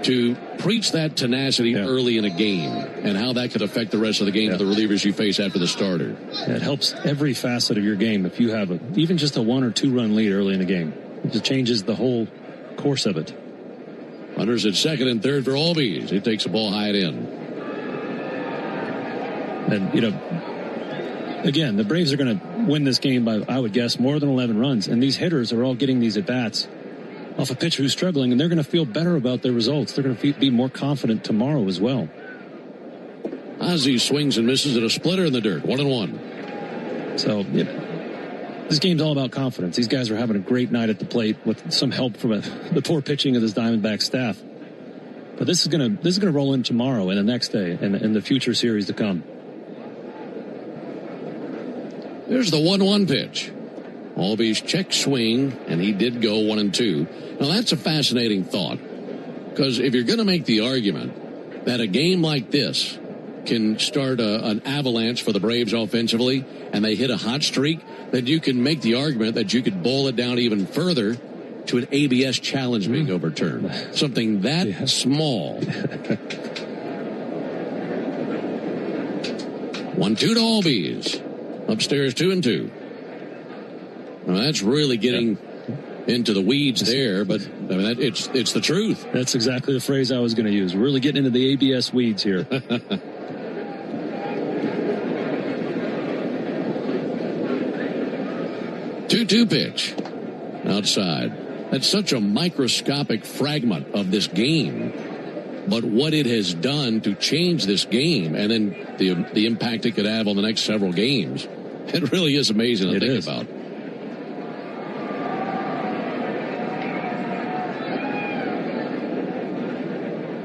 to preach that tenacity early in a game and how that could affect the rest of the game for the relievers you face after the starter. It helps every facet of your game if you have even just a 1 or 2 run lead early in the game. It just changes the whole course of it. Runners at second and third for Albies. He takes the ball high and in. And, again, the Braves are going to win this game by, I would guess, more than 11 runs. And these hitters are all getting these at-bats off a pitcher who's struggling, and they're going to feel better about their results. They're going to be more confident tomorrow as well. Ozzie swings and misses at a splitter in the dirt. 1-1. So, this game's all about confidence. These guys are having a great night at the plate with some help from the poor pitching of this Diamondback staff. But this is going to roll in tomorrow and the next day and the future series to come. There's the 1-1 pitch. Albies check swing, and he did go 1-2. Now, that's a fascinating thought, because if you're going to make the argument that a game like this can start an avalanche for the Braves offensively, and they hit a hot streak, that you can make the argument that you could boil it down even further to an ABS challenge being overturned. Something that small. 1-2 to Albies. Upstairs 2-2. Well, that's really getting into the weeds there, but I mean, it's the truth. That's exactly the phrase I was going to use. We're really getting into the ABS weeds here. 2-2 pitch. Outside. That's such a microscopic fragment of this game. But what it has done to change this game, and then the impact it could have on the next several games, It really is amazing to think about.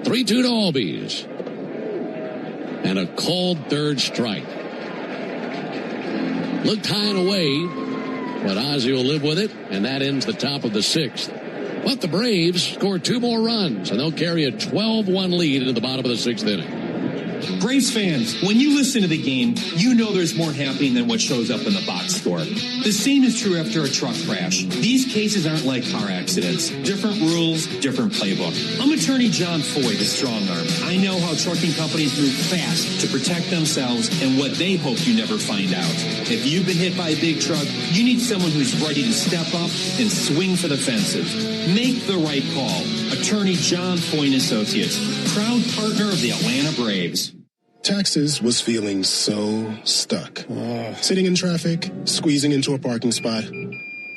Three-two to Albies. And a called third strike. Looked high and away, but Ozzie will live with it, and that ends the top of the sixth. But the Braves score 2 more runs, and they'll carry a 12-1 lead into the bottom of the sixth inning. Braves fans, when you listen to the game, you know there's more happening than what shows up in the box score. The same is true after a truck crash. These cases aren't like car accidents. Different rules, different playbook. I'm attorney John Foy, the strong arm. I know how trucking companies move fast to protect themselves and what they hope you never find out. If you've been hit by a big truck, you need someone who's ready to step up and swing for the fences. Make the right call. Attorney John Foy and Associates, proud partner of the Atlanta Braves. Taxes was feeling so stuck. Sitting in traffic, squeezing into a parking spot,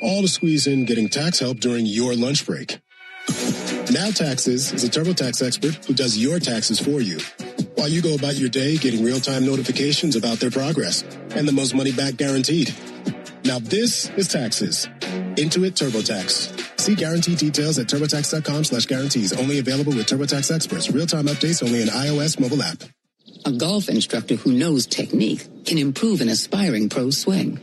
all to squeeze in getting tax help during your lunch break. Now Taxes is a TurboTax expert who does your taxes for you, while you go about your day getting real-time notifications about their progress and the most money back guaranteed. Now this is Taxes. Intuit TurboTax. See guarantee details at turbotax.com/guarantees. Only available with TurboTax experts. Real-time updates only in iOS mobile app. A golf instructor who knows technique can improve an aspiring pro's swing.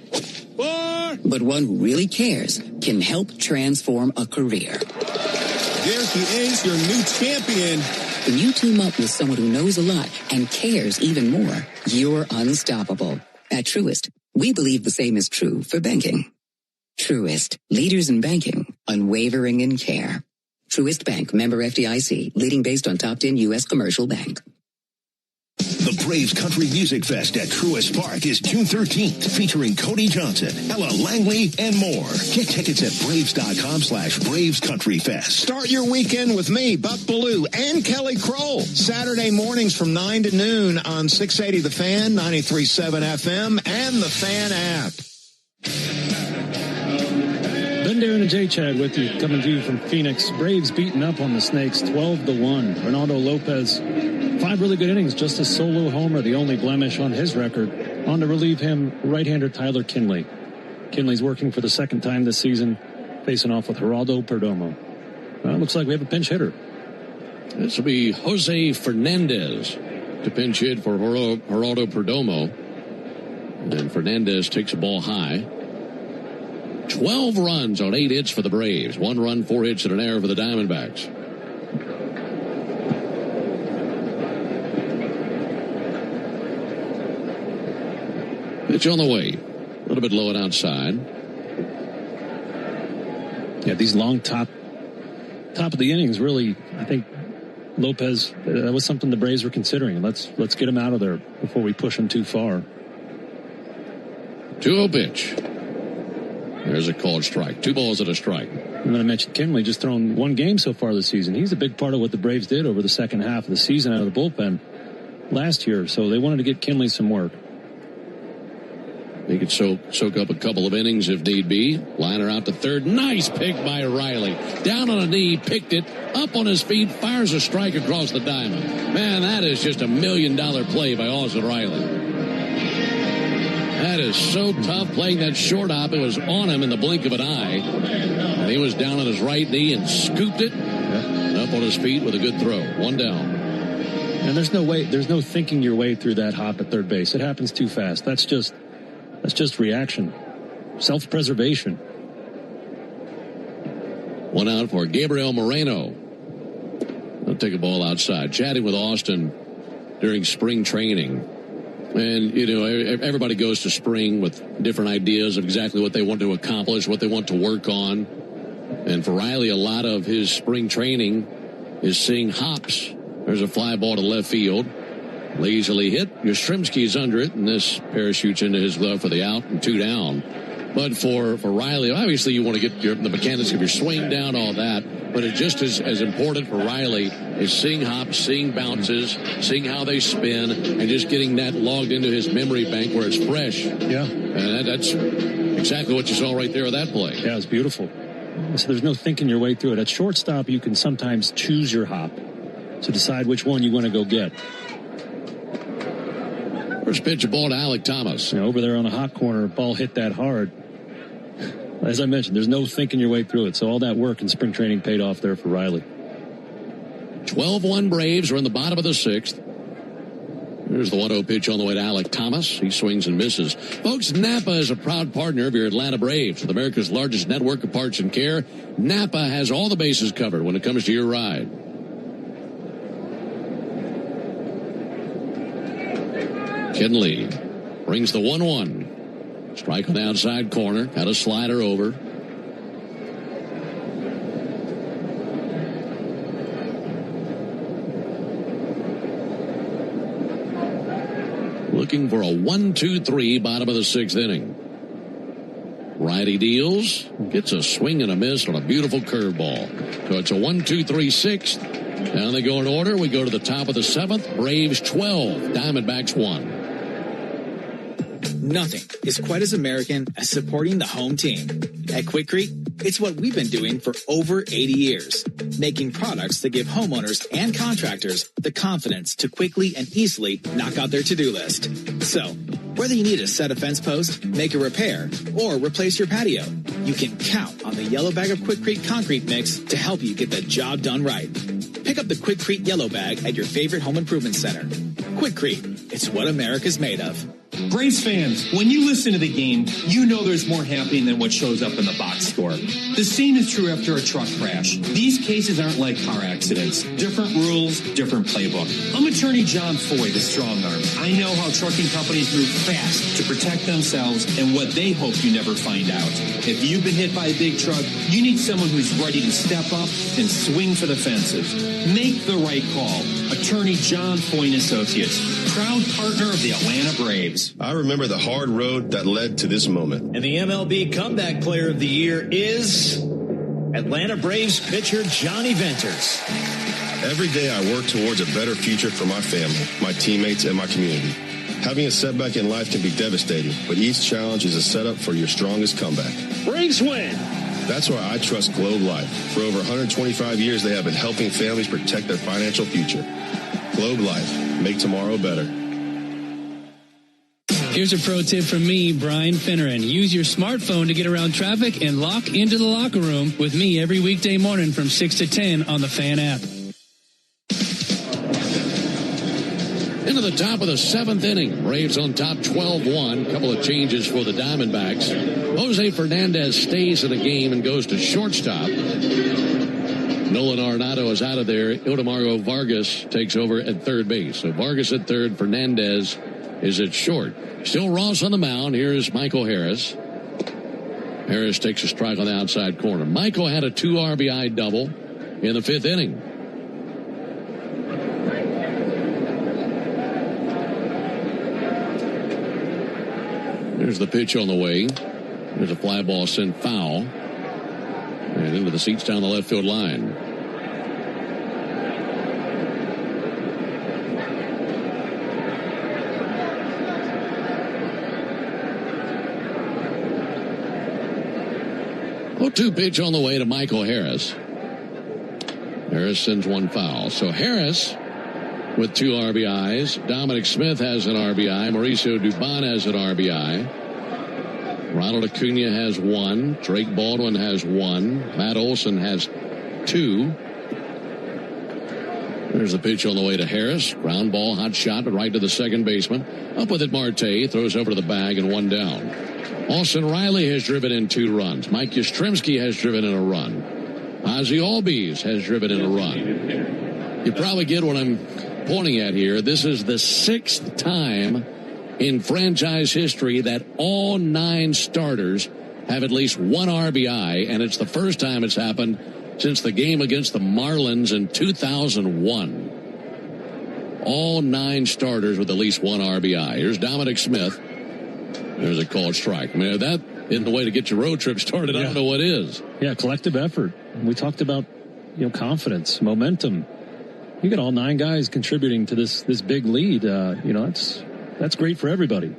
But one who really cares can help transform a career. There he is, your new champion. When you team up with someone who knows a lot and cares even more, you're unstoppable. At Truist, we believe the same is true for banking. Truist, leaders in banking, unwavering in care. Truist Bank, member FDIC, leading based on top 10 U.S. commercial bank. The Braves Country Music Fest at Truist Park is June 13th, featuring Cody Johnson, Ella Langley, and more. Get tickets at Braves.com/Braves Country Fest. Start your weekend with me, Buck Ballou, and Kelly Kroll. Saturday mornings from 9 to noon on 680 The Fan, 93.7 FM, and the Fan app. Ben Darren and Jay Chad with you, coming to you from Phoenix. Braves beating up on the Snakes 12-1. Ronaldo Lopez, 5 really good innings, just a solo homer, the only blemish on his record. On to relieve him, right-hander Tyler Kinley. Kinley's working for the second time this season, facing off with Geraldo Perdomo. Well, it looks like we have a pinch hitter. This will be Jose Fernandez to pinch hit for Geraldo Perdomo. And Fernandez takes a ball high. 12 runs on 8 hits for the Braves. 1 run, 4 hits, and an error for the Diamondbacks. Pitch on the way. A little bit low and outside. Yeah, these long top of the innings, really, I think Lopez, that was something the Braves were considering. Let's get him out of there before we push him too far. 2-0 pitch. There's a called strike. 2 balls and a strike. And then I mentioned Kinley just thrown 1 game so far this season. He's a big part of what the Braves did over the second half of the season out of the bullpen last year. So they wanted to get Kinley some work. He could soak up a couple of innings if need be. Liner out to third. Nice pick by Riley. Down on a knee, picked it, up on his feet, fires a strike across the diamond. Man, that is just $1 million play by Austin Riley. That is so tough, playing that short hop. It was on him in the blink of an eye. And he was down on his right knee and scooped it. And up on his feet with a good throw. 1 down. And there's no thinking your way through that hop at third base. It happens too fast. That's just reaction. Self-preservation. 1 out for Gabriel Moreno. They'll take a ball outside. Chatting with Austin during spring training. And, you know, everybody goes to spring with different ideas of exactly what they want to accomplish, what they want to work on. And for Riley, a lot of his spring training is seeing hops. There's a fly ball to left field. Lazily hit. Yastrzemski's under it, and this parachutes into his glove for the out and 2 down. But for Riley, obviously you want to get the mechanics of your swing down, all that. But it's just as important for Riley is seeing hops, seeing bounces, seeing how they spin, and just getting that logged into his memory bank where it's fresh. Yeah. And that's exactly what you saw right there with that play. Yeah, it's beautiful. So there's no thinking your way through it. At shortstop, you can sometimes choose your hop to decide which one you want to go get. First pitch, a ball to Alec Thomas. Over there on a hot corner, ball hit that hard. As I mentioned, there's no thinking your way through it. So all that work in spring training paid off there for Riley. 12-1 Braves are in the bottom of the sixth. Here's the 1-0 pitch on the way to Alec Thomas. He swings and misses. Folks, Napa is a proud partner of your Atlanta Braves. With America's largest network of parts and care, Napa has all the bases covered when it comes to your ride. Kinley brings the 1-1. Strike on the outside corner. Got a slider over. Looking for a 1-2-3 bottom of the sixth inning. Righty deals. Gets a swing and a miss on a beautiful curveball. So it's a 1-2-3 sixth. Now they go in order. We go to the top of the seventh. Braves 12. Diamondbacks 1. Nothing is quite as American as supporting the home team. At Quikrete, it's what we've been doing for over 80 years, making products that give homeowners and contractors the confidence to quickly and easily knock out their to-do list. So, whether you need a set a fence post, make a repair, or replace your patio, you can count on the yellow bag of Quikrete concrete mix to help you get the job done right. Pick up the Quikrete yellow bag at your favorite home improvement center. Quikrete, it's what America's made of. Braves fans, when you listen to the game, you know there's more happening than what shows up in the box score. The same is true after a truck crash. These cases aren't like car accidents. Different rules, different playbook. I'm attorney John Foy, the strong arm. I know how trucking companies move fast to protect themselves and what they hope you never find out. If you've been hit by a big truck, you need someone who's ready to step up and swing for the fences. Make the right call. Attorney John Foy and Associates, proud partner of the Atlanta Braves. I remember the hard road that led to this moment. And the MLB Comeback Player of the Year is Atlanta Braves pitcher Johnny Venters. Every day I work towards a better future for my family, my teammates, and my community. Having a setback in life can be devastating, but each challenge is a setup for your strongest comeback. Braves win. That's why I trust Globe Life. For over 125 years, they have been helping families protect their financial future. Globe Life. Make tomorrow better. Here's a pro tip from me, Brian Finneran. Use your smartphone to get around traffic and lock into the locker room with me every weekday morning from 6 to 10 on the Fan app. Into the top of the seventh inning. Braves on top 12-1. Couple of changes for the Diamondbacks. Jose Fernandez stays in the game and goes to shortstop. Nolan Arenado is out of there. Ildemargo Vargas takes over at third base. So Vargas at third, Fernandez is at short. Still Ross on the mound. Here's Michael Harris. Harris takes a strike on the outside corner. Michael had a 2 RBI double in the fifth inning. There's the pitch on the way. There's a fly ball sent foul. And into the seats down the left field line. Oh-2 pitch on the way to Michael Harris. Harris sends one foul. So Harris with 2 RBIs. Dominic Smith has an RBI. Mauricio Dubon has an RBI. Ronald Acuna has 1. Drake Baldwin has 1. Matt Olson has 2. There's the pitch on the way to Harris. Ground ball, hot shot, but right to the second baseman. Up with it, Marte. Throws over to the bag and 1 down. Austin Riley has driven in 2 runs. Mike Yastrzemski has driven in a run. Ozzie Albies has driven in a run. You probably get what I'm pointing at here. This is the 6th time in franchise history that all 9 starters have at least 1 RBI, and it's the first time it's happened since the game against the Marlins in 2001. All 9 starters with at least 1 RBI. Here's Dominic Smith. There's a called strike. I mean, that isn't the way to get your road trip started. I don't know what is. Yeah, collective effort. We talked about, confidence, momentum. You got all 9 guys contributing to this big lead. That's great for everybody.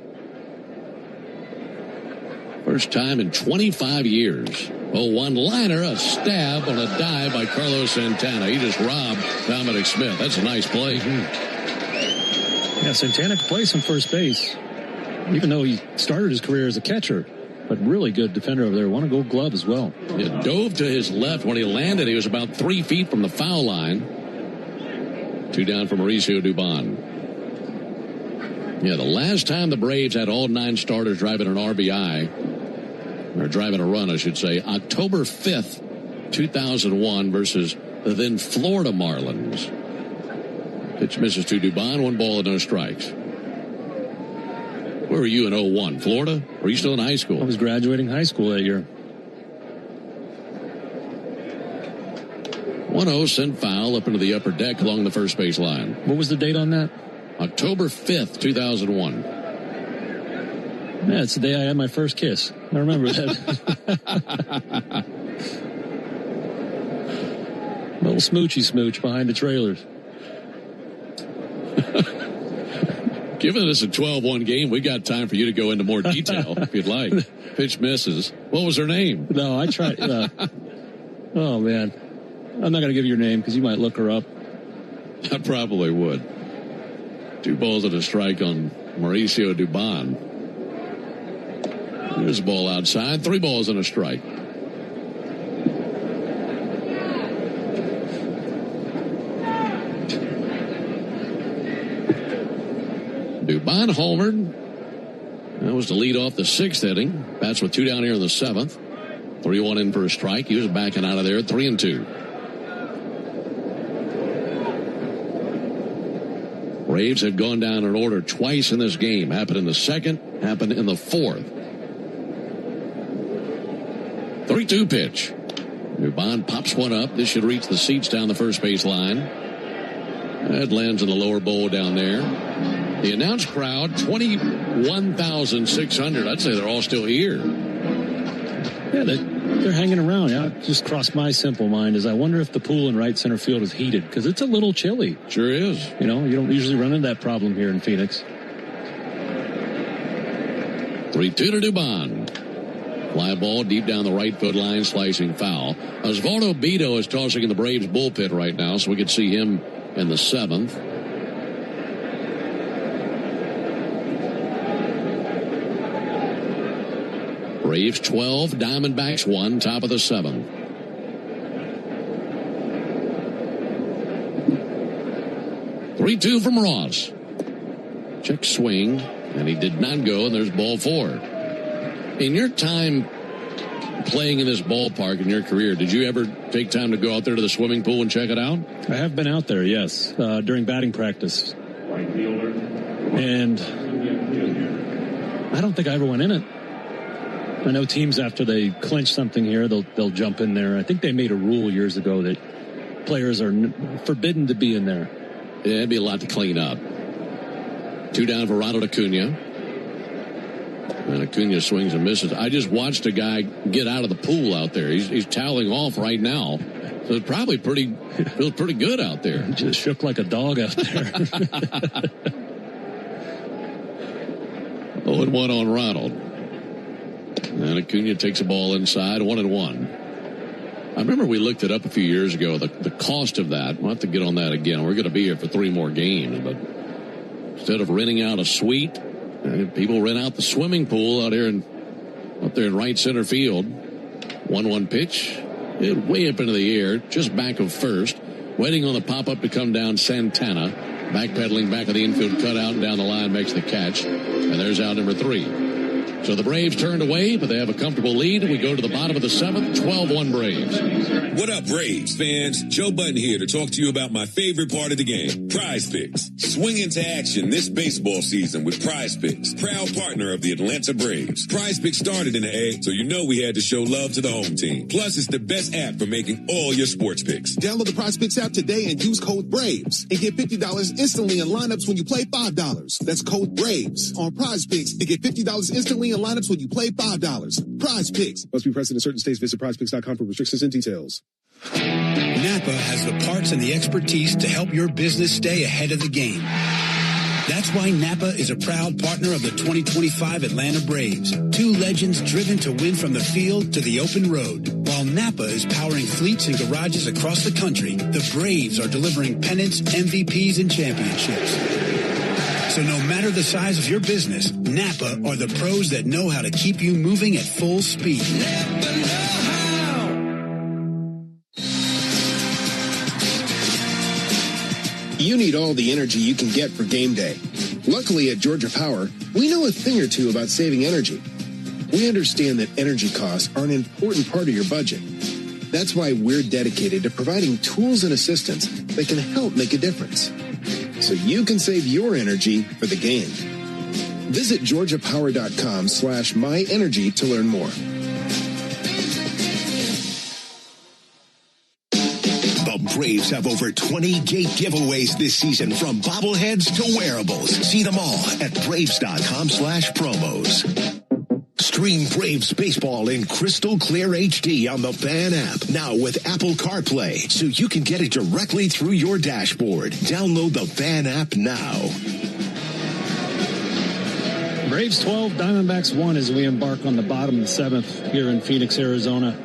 First time in 25 years. A one-liner, a stab on a dive by Carlos Santana. He just robbed Dominic Smith. That's a nice play. Yeah, Yeah, Santana could play some first base, even though he started his career as a catcher. But really good defender over there. Won a Gold Glove as well. It dove to his left. When he landed, he was about 3 feet from the foul line. 2 down for Mauricio Dubon. Yeah, the last time the Braves had all 9 starters driving an RBI, or driving a run, I should say, October 5th, 2001 versus the then Florida Marlins. Pitch misses to Dubon, 1 ball and no strikes. Where were you in 01? Florida? Were you still in high school? I was graduating high school that year. 1-0 sent foul up into the upper deck along the first base line. What was the date on that? October 5th, 2001. Yeah, it's the day I had my first kiss. I remember that. Little smoochy smooch behind the trailers. Given this a 12-1 game, we got time for you to go into more detail if you'd like. Pitch misses. What was her name? No, I tried. Oh, man. I'm not going to give you your name because you might look her up. I probably would. 2 balls and a strike on Mauricio Dubon. There's a ball outside. 3 balls and a strike. Dubon homered. That was to lead off the 6th inning. Bats with 2 down here in the 7th. 3-1 in for a strike. He was backing out of there at 3-2. Braves have gone down in order twice in this game. Happened in the 2nd, happened in the 4th. 3-2 pitch. Dubon pops one up. This should reach the seats down the first base line. That lands in the lower bowl down there. The announced crowd, 21,600. I'd say they're all still here. Yeah, they're hanging around. Yeah, it just crossed my simple mind is I wonder if the pool in right center field is heated because it's a little chilly. Sure is. You know, you don't usually run into that problem here in Phoenix. 3-2 to Dubon. Fly ball deep down the right foot line, slicing foul. Osvaldo Bido is tossing in the Braves bullpen right now, so we could see him in the 7th. Braves 12, Diamondbacks 1, top of the 7th. Three-two from Ross. Check swing, and he did not go, and there's ball 4. In your time playing in this ballpark in your career, did you ever take time to go out there to the swimming pool and check it out? I have been out there, yes, during batting practice. And I don't think I ever went in it. I know teams, after they clinch something here, they'll jump in there. I think they made a rule years ago that players are forbidden to be in there. Yeah, it'd be a lot to clean up. 2 down for Ronald Acuna. And Acuna swings and misses. I just watched a guy get out of the pool out there. He's toweling off right now. So it's probably feels pretty good out there. He just shook like a dog out there. 0-1 on Ronald. And Acuna takes a ball inside, 1-1. I remember we looked it up a few years ago, the cost of that. We'll have to get on that again. We're going to be here for 3 more games. But instead of renting out a suite, people rent out the swimming pool up there in right center field. 1-1 pitch. It way up into the air, just back of first. Waiting on the pop-up to come down, Santana. Backpedaling back of the infield cutout and down the line makes the catch. And there's out number 3. So the Braves turned away, but they have a comfortable lead. We go to the bottom of the 7th, 12-1 Braves. What up, Braves fans? Joe Button here to talk to you about my favorite part of the game, Prize Picks. Swing into action this baseball season with Prize Picks, proud partner of the Atlanta Braves. Prize Picks started in the A, so you know we had to show love to the home team. Plus, it's the best app for making all your sports picks. Download the Prize Picks app today and use code BRAVES and get $50 instantly in lineups when you play $5. That's code BRAVES on Prize Picks to get $50 instantly in lineups when you play $5. Prize Picks. Must be present in certain states. Visit prizepicks.com for restrictions and details. Napa has the parts and the expertise to help your business stay ahead of the game. That's why Napa is a proud partner of the 2025 Atlanta Braves. 2 legends driven to win from the field to the open road. While Napa is powering fleets and garages across the country, the Braves are delivering pennants, MVPs, and championships. So no matter the size of your business, Napa are the pros that know how to keep you moving at full speed. You need all the energy you can get for game day. Luckily at Georgia Power, we know a thing or two about saving energy. We understand that energy costs are an important part of your budget. That's why we're dedicated to providing tools and assistance that can help make a difference, so you can save your energy for the game. Visit georgiapower.com/myenergy to learn more. The Braves have over 20 gate giveaways this season, from bobbleheads to wearables. See them all at braves.com/promos. Stream Braves baseball in crystal clear HD on the Fan app, now with Apple CarPlay, so you can get it directly through your dashboard. Download the Fan app now. Braves 12, Diamondbacks 1 as we embark on the bottom of the 7th here in Phoenix, Arizona.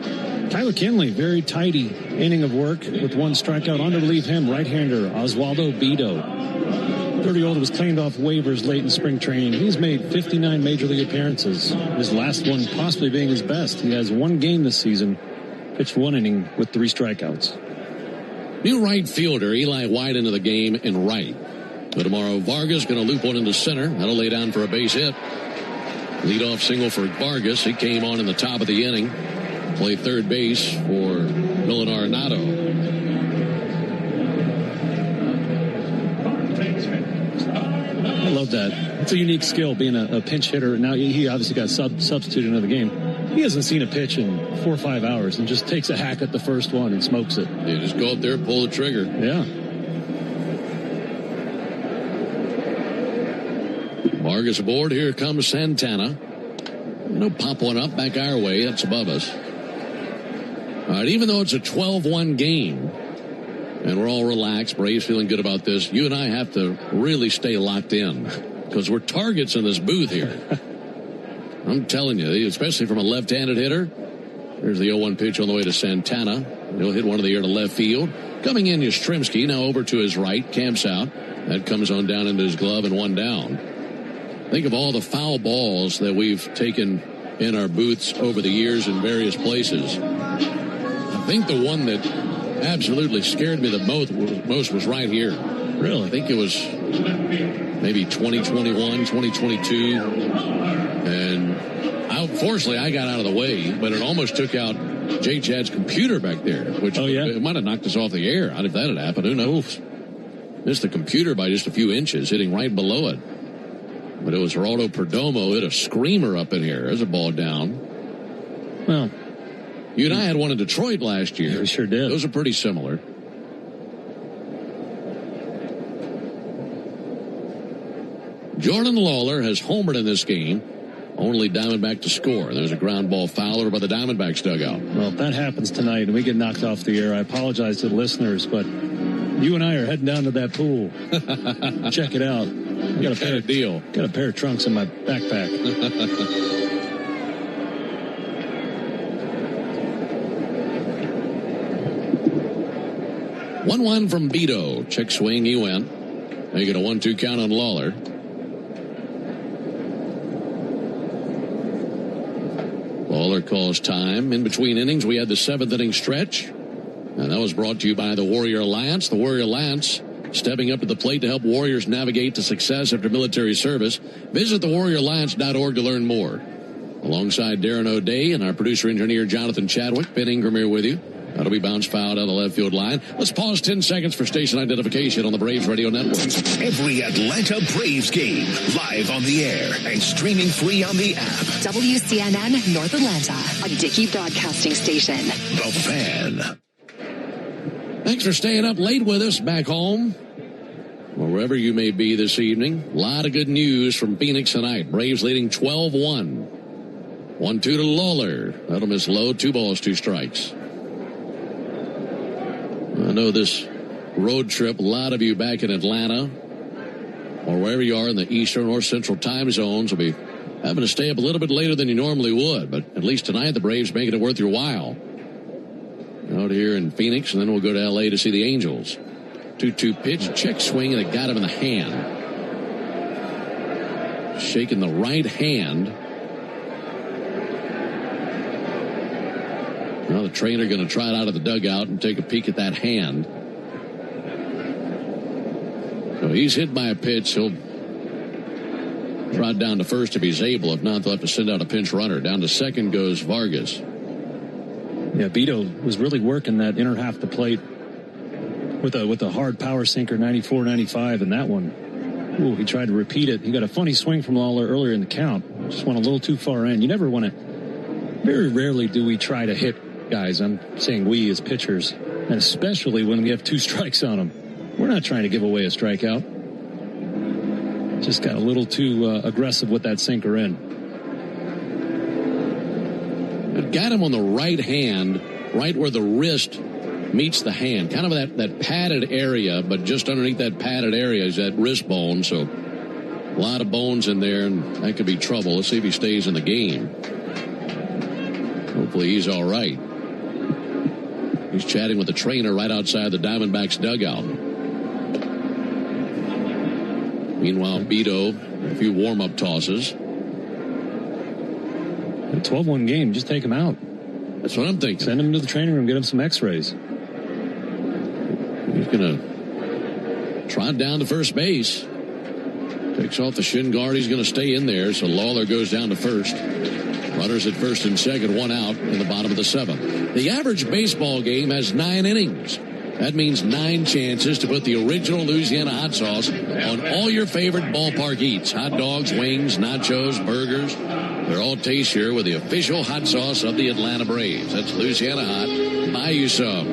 Tyler Kinley, very tidy inning of work with one strikeout. On to relieve him, right-hander Oswaldo Bido. 30-year-old was claimed off waivers late in spring training. He's made 59 Major League appearances, his last one possibly being his best. He has one game this season, pitched one inning with 3 strikeouts. New right fielder Eli White into the game in right. But tomorrow, Vargas going to loop one into center. That'll lay down for a base hit. Leadoff single for Vargas. He came on in the top of the inning. Played third base for Milan Arenado. I love that. It's a unique skill, being a pinch hitter. Now, he obviously got substituted into the game. He hasn't seen a pitch in 4 or 5 hours and just takes a hack at the first one and smokes it. You just go up there, pull the trigger. Yeah. Vargas aboard. Here comes Santana. No, pop one up back our way. That's above us. All right, even though it's a 12-1 game and we're all relaxed, Braves feeling good about this, you and I have to really stay locked in because we're targets in this booth here. I'm telling you, especially from a left-handed hitter. There's the 0-1 pitch on the way to Santana. He'll hit one of the air to left field. Coming in, Yastrzemski, now over to his right, camps out. That comes on down into his glove and one down. Think of all the foul balls that we've taken in our booths over the years in various places. I think the one that absolutely scared me the most was right here. Really? I think it was maybe 2021, 2022. And fortunately, I got out of the way, but it almost took out J. Chad's computer back there, which it might have knocked us off the air. If that had happened, who knows? Missed the computer by just a few inches, hitting right below it. But it was Geraldo Perdomo hit a screamer up in here. There's a ball down. Well, you and I had one in Detroit last year. Yeah, we sure did. Those are pretty similar. Jordan Lawler has homered in this game. Only Diamondback to score. There's a ground ball foul over by the Diamondbacks dugout. Well, if that happens tonight and we get knocked off the air, I apologize to the listeners, but you and I are heading down to that pool. Check it out. Got a pair of trunks in my backpack. 1-1 from Bido. Check swing, he went. They get a 1-2 count on Lawler. Lawler calls time. In between innings, we had the 7th inning stretch. And that was brought to you by the Warrior Alliance. The Warrior Alliance stepping up to the plate to help Warriors navigate to success after military service. Visit thewarrioralliance.org to learn more. Alongside Darren O'Day and our producer-engineer Jonathan Chadwick, Ben Ingram here with you. That'll be bounced foul down the left field line. Let's pause 10 seconds for station identification on the Braves Radio Network. Every Atlanta Braves game, live on the air and streaming free on the app. WCNN North Atlanta, a Dickey Broadcasting Station. The Fan. Thanks for staying up late with us back home, or wherever you may be this evening. A lot of good news from Phoenix tonight. Braves leading 12-1. 1-2 to Lawler. That'll miss low. 2 balls, 2 strikes. I know this road trip, a lot of you back in Atlanta or wherever you are in the Eastern or Central time zones will be having to stay up a little bit later than you normally would. But at least tonight, the Braves making it worth your while. Out here in Phoenix, and then we'll go to L.A. to see the Angels. 2-2 pitch, check swing, and it got him in the hand. shaking the right hand. Now the trainer going to try it out of the dugout and take a peek at that hand. So he's hit by a pitch. He'll trot down to first if he's able. If not, they'll have to send out a pinch runner. Down to second goes Vargas. Yeah, Beto was really working that inner half the plate with a hard power sinker, 94, 95, and that one. Ooh, he tried to repeat it. He got a funny swing from Lawler earlier in the count. Just went a little too far in. You never want to. Very rarely do we try to hit guys. I'm saying we as pitchers, and especially when we have 2 strikes on them. We're not trying to give away a strikeout. Just got a little too aggressive with that sinker in. It got him on the right hand, right where the wrist meets the hand. Kind of that padded area, but just underneath that padded area is that wrist bone. So a lot of bones in there, and that could be trouble. Let's see if he stays in the game. Hopefully he's all right. He's chatting with the trainer right outside the Diamondbacks dugout. Meanwhile, Beto, a few warm-up tosses. A 12-1 game, just take him out. That's what I'm thinking. Send him to the training room, get him some x-rays. He's going to trot down to first base. Takes off the shin guard. He's going to stay in there, so Lawler goes down to first. Runners at first and second, 1 out in the bottom of the 7th. The average baseball game has 9 innings. That means 9 chances to put the original Louisiana hot sauce on all your favorite ballpark eats. Hot dogs, wings, nachos, burgers. They're all tastier with the official hot sauce of the Atlanta Braves. That's Louisiana Hot. Buy you some.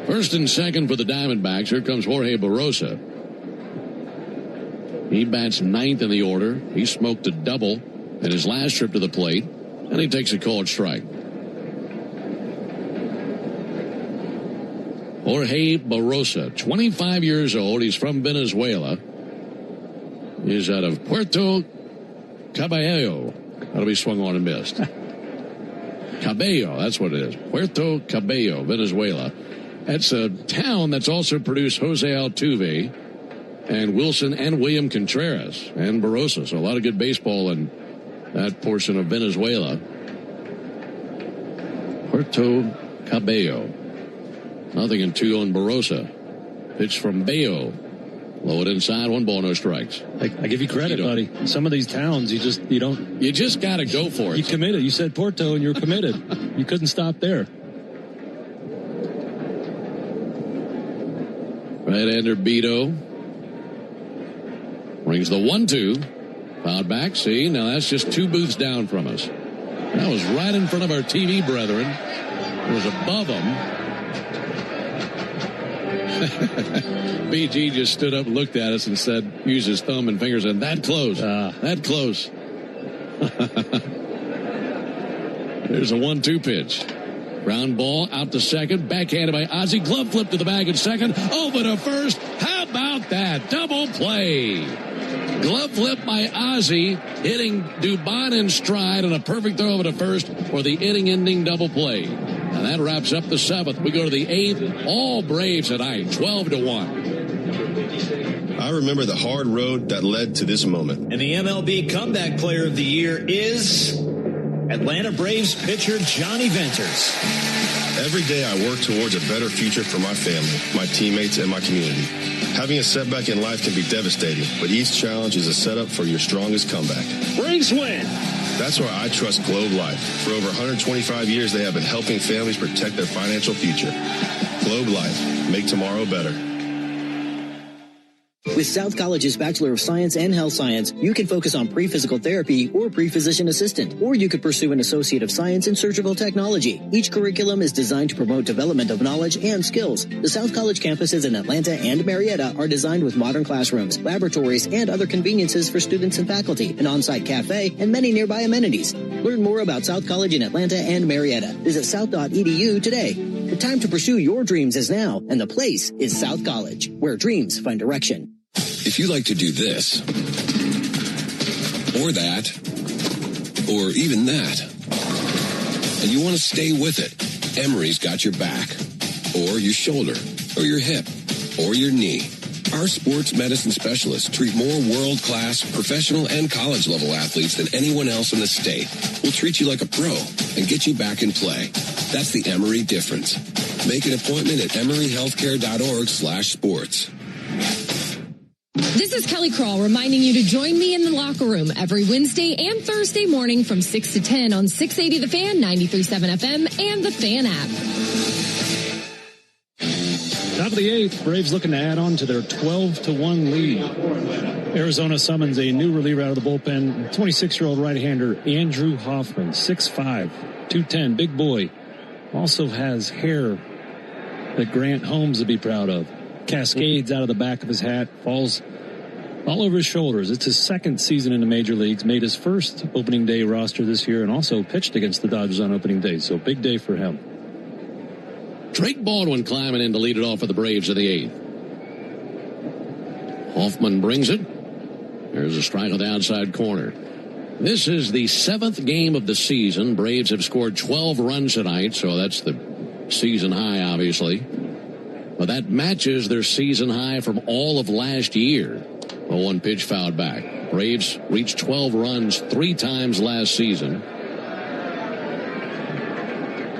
First and second for the Diamondbacks. Here comes Jorge Barrosa. He bats 9th in the order. He smoked a double in his last trip to the plate, and he takes a called strike. Jorge Barrosa, 25 years old. He's from Venezuela. He's out of Puerto Cabello. That'll be swung on and missed. Cabello, that's what it is. Puerto Cabello, Venezuela. That's a town that's also produced Jose Altuve and Wilson and William Contreras and Barrosa. So a lot of good baseball in that portion of Venezuela. Puerto Cabello. 0-2 on Barrosa. Pitch from Bayo. Low it inside, 1 ball, no strikes. I give you credit, buddy. Some of these towns, you just got to go for it. You committed. You said Porto and you're committed. You couldn't stop there. Right-hander Beto brings the 1-2. Fouled back. See, now that's just 2 booths down from us. That was right in front of our TV brethren. It was above them. BG just stood up and looked at us and said, used his thumb and fingers, and that close. That close. There's a 1-2 pitch. Ground ball out to second. Backhanded by Ozzie. Glove flip to the bag at second. Over to first. How about that? Double play. Glove flip by Ozzie, hitting Dubon in stride on a perfect throw over to first for the inning-ending double play. And that wraps up the 7th. We go to the 8th. All Braves tonight, 12-1. I remember the hard road that led to this moment. And the MLB Comeback Player of the Year is Atlanta Braves pitcher Johnny Venters. Every day I work towards a better future for my family, my teammates, and my community. Having a setback in life can be devastating, but each challenge is a setup for your strongest comeback. Braves win. That's why I trust Globe Life. For over 125 years, they have been helping families protect their financial future. Globe Life. Make tomorrow better. With South College's Bachelor of Science and Health Science, you can focus on pre-physical therapy or pre-physician assistant, or you could pursue an Associate of Science in Surgical Technology. Each curriculum is designed to promote development of knowledge and skills. The South College campuses in Atlanta and Marietta are designed with modern classrooms, laboratories, and other conveniences for students and faculty, an on-site cafe, and many nearby amenities. Learn more about South College in Atlanta and Marietta. Visit south.edu today. The time to pursue your dreams is now, and the place is South College, where dreams find direction. If you like to do this, or that, or even that, and you want to stay with it, Emery's got your back, or your shoulder, or your hip, or your knee. Our sports medicine specialists treat more world-class, professional, and college-level athletes than anyone else in the state. We'll treat you like a pro and get you back in play. That's the Emory difference. Make an appointment at emoryhealthcare.org/sports. This is Kelly Kroll reminding you to join me in the locker room every Wednesday and Thursday morning from 6 to 10 on 680 The Fan, 93.7 FM, and the Fan app. Top of the 8th, Braves looking to add on to their 12-1 lead. Arizona summons a new reliever out of the bullpen, 26-year-old right-hander Andrew Hoffman, 6'5", 210, big boy. Also has hair that Grant Holmes would be proud of. Cascades out of the back of his hat, falls all over his shoulders. It's his second season in the major leagues, made his first opening day roster this year, and also pitched against the Dodgers on opening day. So big day for him. Drake Baldwin climbing in to lead it off for the Braves in the 8th. Hoffman brings it. There's a strike on the outside corner. This is the 7th game of the season. Braves have scored 12 runs tonight, so that's the season high, obviously. But that matches their season high from all of last year. A 1-pitch fouled back. Braves reached 12 runs 3 times last season.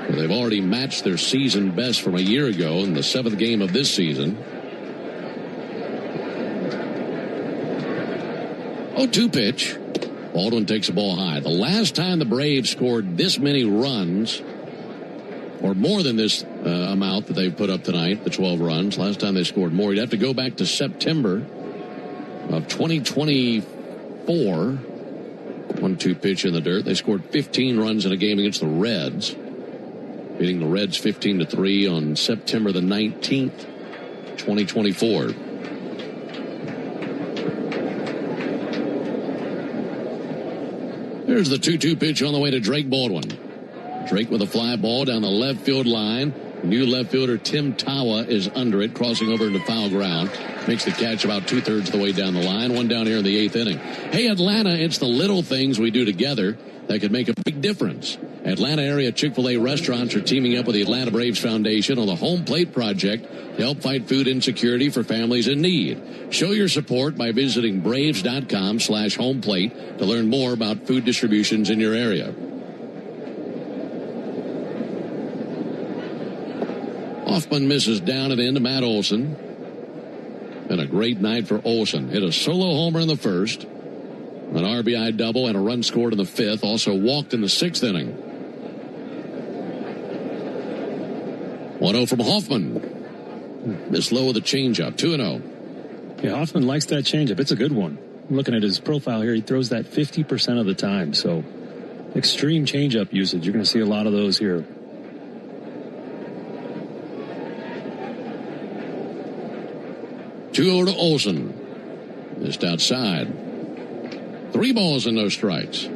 So they've already matched their season best from a year ago in the 7th game of this season. 0-2 pitch. Baldwin takes the ball high. The last time the Braves scored this many runs, or more than this amount that they've put up tonight, the 12 runs. Last time they scored more, you'd have to go back to September of 2024. 1-2 pitch in the dirt. They scored 15 runs in a game against the Reds, beating the Reds 15-3 on September the 19th, 2024. There's the 2-2 pitch on the way to Drake Baldwin. Drake with a fly ball down the left field line. New left fielder Tim Tawa is under it, crossing over into foul ground. Makes the catch about 2/3 of the way down the line. One down here in the 8th inning. Hey, Atlanta, it's the little things we do together that could make a big difference. Atlanta area Chick-fil-A restaurants are teaming up with the Atlanta Braves Foundation on the Home Plate Project to help fight food insecurity for families in need. Show your support by visiting braves.com/homeplate to learn more about food distributions in your area. Hoffman misses down and in to Matt Olson. And a great night for Olson. Hit a solo homer in the first, an RBI double, and a run scored in the 5th. Also walked in the 6th inning. 1-0 from Hoffman. This low with a changeup. 2-0. Yeah, Hoffman likes that changeup. It's a good one. Looking at his profile here, he throws that 50% of the time. So extreme changeup usage. You're going to see a lot of those here. 2-0 to Olson. Missed outside. 3 balls and no strikes. All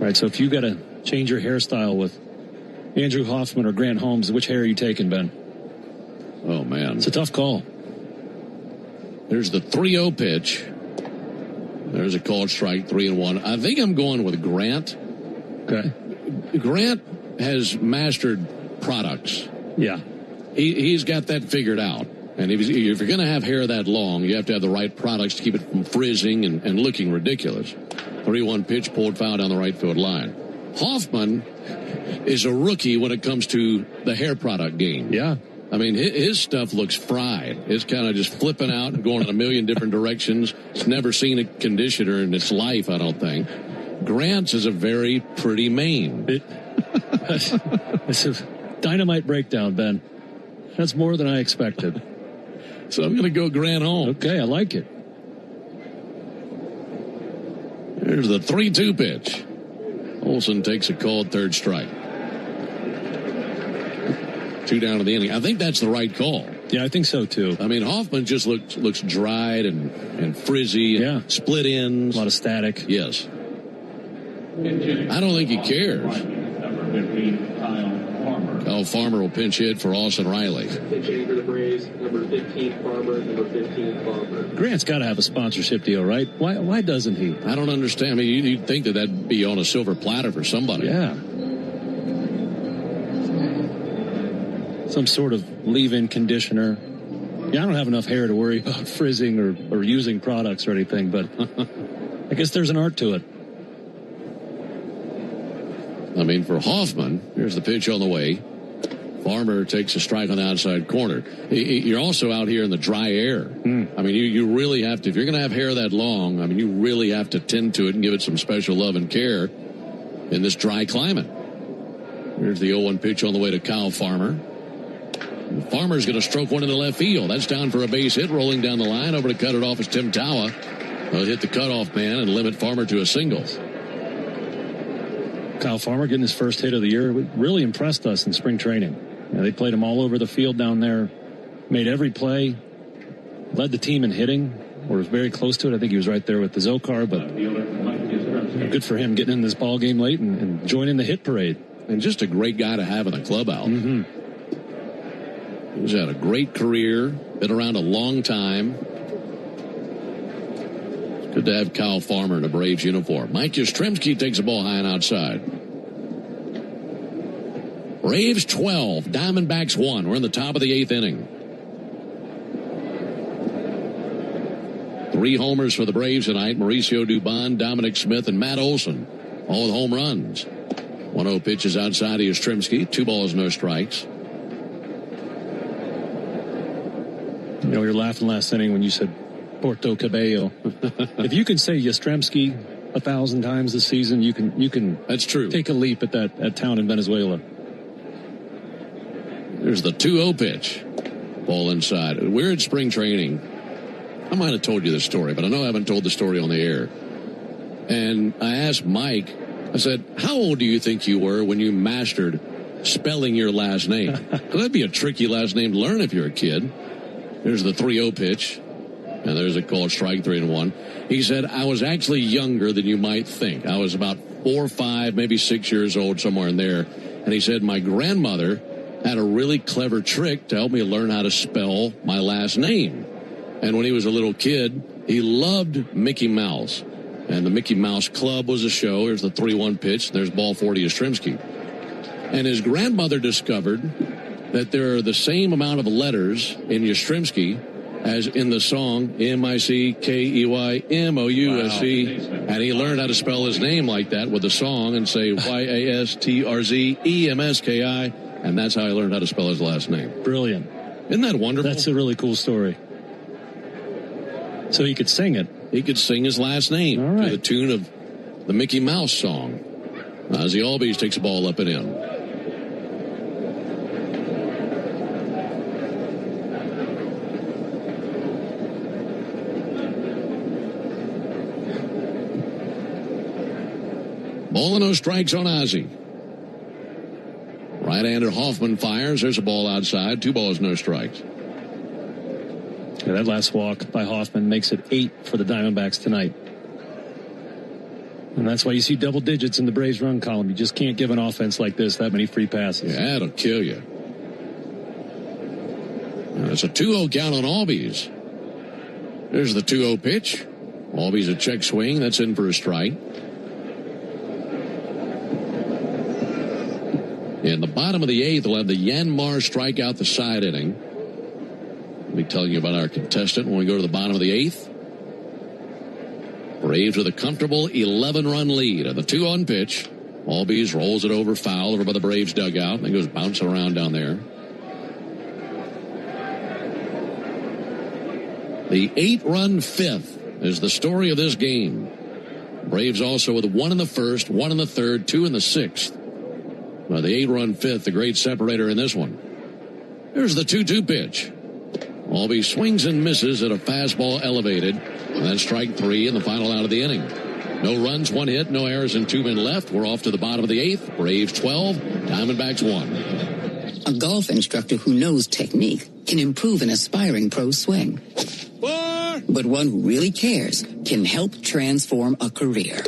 right, so if you got to change your hairstyle with Andrew Hoffman or Grant Holmes, which hair are you taking, Ben? Oh, man. It's a tough call. There's the 3-0 pitch. There's a called strike, 3-1. I think I'm going with Grant. Okay. Grant has mastered products. Yeah. He's got that figured out. And if you're going to have hair that long, you have to have the right products to keep it from frizzing and looking ridiculous. 3-1 pitch pulled foul down the right field line. Hoffman is a rookie when it comes to the hair product game. Yeah. I mean, his stuff looks fried. It's kind of just flipping out and going in a million different directions. It's never seen a conditioner in its life, I don't think. Grant's is a very pretty mane. It's a dynamite breakdown, Ben. That's more than I expected. So I'm going to go Grant Holmes. Okay, I like it. Here's the 3-2 pitch. Olson takes a called 3rd strike. 2 down in the inning. I think that's the right call. Yeah, I think so too. I mean, Hoffman just looks dried and frizzy. Yeah. And split ends. A lot of static. Yes. I don't think he cares. Kyle Farmer will pinch hit for Austin Riley. Pitching for the Braves, number 15 Farmer, number 15 Farmer. Grant's got to have a sponsorship deal, right? Why doesn't he? I don't understand. I mean, you'd think that'd be on a silver platter for somebody. Yeah. Some sort of leave-in conditioner. Yeah, I don't have enough hair to worry about frizzing or using products or anything, but I guess there's an art to it. I mean, for Hoffman, here's the pitch on the way. Farmer takes a strike on the outside corner. You're also out here in the dry air. I mean, you really have to, if you're going to have hair that long, I mean, you really have to tend to it and give it some special love and care in this dry climate. Here's the 0-1 pitch on the way to Kyle Farmer. Farmer's going to stroke one into left field. That's down for a base hit. Rolling down the line. Over to cut it off is Tim Tawa. He'll hit the cutoff man and limit Farmer to a single. Kyle Farmer getting his first hit of the year really impressed us in spring training. They played him all over the field down there, made every play, led the team in hitting, or was very close to it. I think he was right there with the Zokar, but good for him getting in this ball game late and joining the hit parade. And just a great guy to have in the clubhouse. Mm-hmm. He's had a great career, been around a long time. It's good to have Kyle Farmer in a Braves uniform. Mike Yastrzemski takes the ball high and outside. Braves 12, Diamondbacks 1. We're in the top of the 8th inning. 3 homers for the Braves tonight. Mauricio Dubon, Dominic Smith, and Matt Olson, all with home runs. 1-0 pitch is outside of Yastrzemski. 2 balls, no strikes. You know, you're laughing last inning when you said Porto Cabello. If you can say Yastrzemski 1,000 times this season, you can. That's true. Take a leap at that town in Venezuela. There's the 2-0 pitch. Ball inside. We're in spring training. I might have told you this story, but I know I haven't told the story on the air. And I asked Mike, I said, how old do you think you were when you mastered spelling your last name? That'd be a tricky last name to learn if you're a kid. There's the 3-0 pitch. And there's a called strike, 3-1. He said, I was actually younger than you might think. I was about 4 or 5, maybe 6 years old, somewhere in there. And he said, my grandmother had a really clever trick to help me learn how to spell my last name. And when he was a little kid, he loved Mickey Mouse. And the Mickey Mouse Club was a show. Here's the 3-1 pitch. There's ball 40 Yastrzemski. And his grandmother discovered that there are the same amount of letters in Yastrzemski as in the song Mickeymousc. Wow. And he learned how to spell his name like that with the song and say Yastrzemski. And that's how he learned how to spell his last name. Brilliant. Isn't that wonderful? That's a really cool story. So he could sing it. He could sing his last name to the tune of the Mickey Mouse song. Ozzie Albies takes the ball up and in. Ball and no strikes on Ozzie. Right-hander Hoffman fires. There's a ball outside. 2 balls, no strikes. Yeah, that last walk by Hoffman makes it 8 for the Diamondbacks tonight. And that's why you see double digits in the Braves run column. You just can't give an offense like this that many free passes. Yeah, that'll kill you. It's a 2-0 count on Albies. There's the 2-0 pitch. Albies a check swing. That's in for a strike. In the bottom of the 8th, we'll have the Yanmar strikeout the side inning. I'll be telling you about our contestant when we go to the bottom of the 8th. Braves with a comfortable 11-run lead. On the 2-1 pitch, Albies rolls it over foul over by the Braves dugout and goes bouncing around down there. The 8-run 5th is the story of this game. Braves also with 1 in the 1st, 1 in the 3rd, 2 in the 6th. Well, the 8-run 5th, the great separator in this one. Here's the 2-2 pitch. Albies swings and misses at a fastball elevated. And then strike 3 in the final out of the inning. No runs, 1 hit, no errors, and 2 men left. We're off to the bottom of the 8th. Braves 12, Diamondbacks 1. A golf instructor who knows technique can improve an aspiring pro's swing. But one who really cares can help transform a career.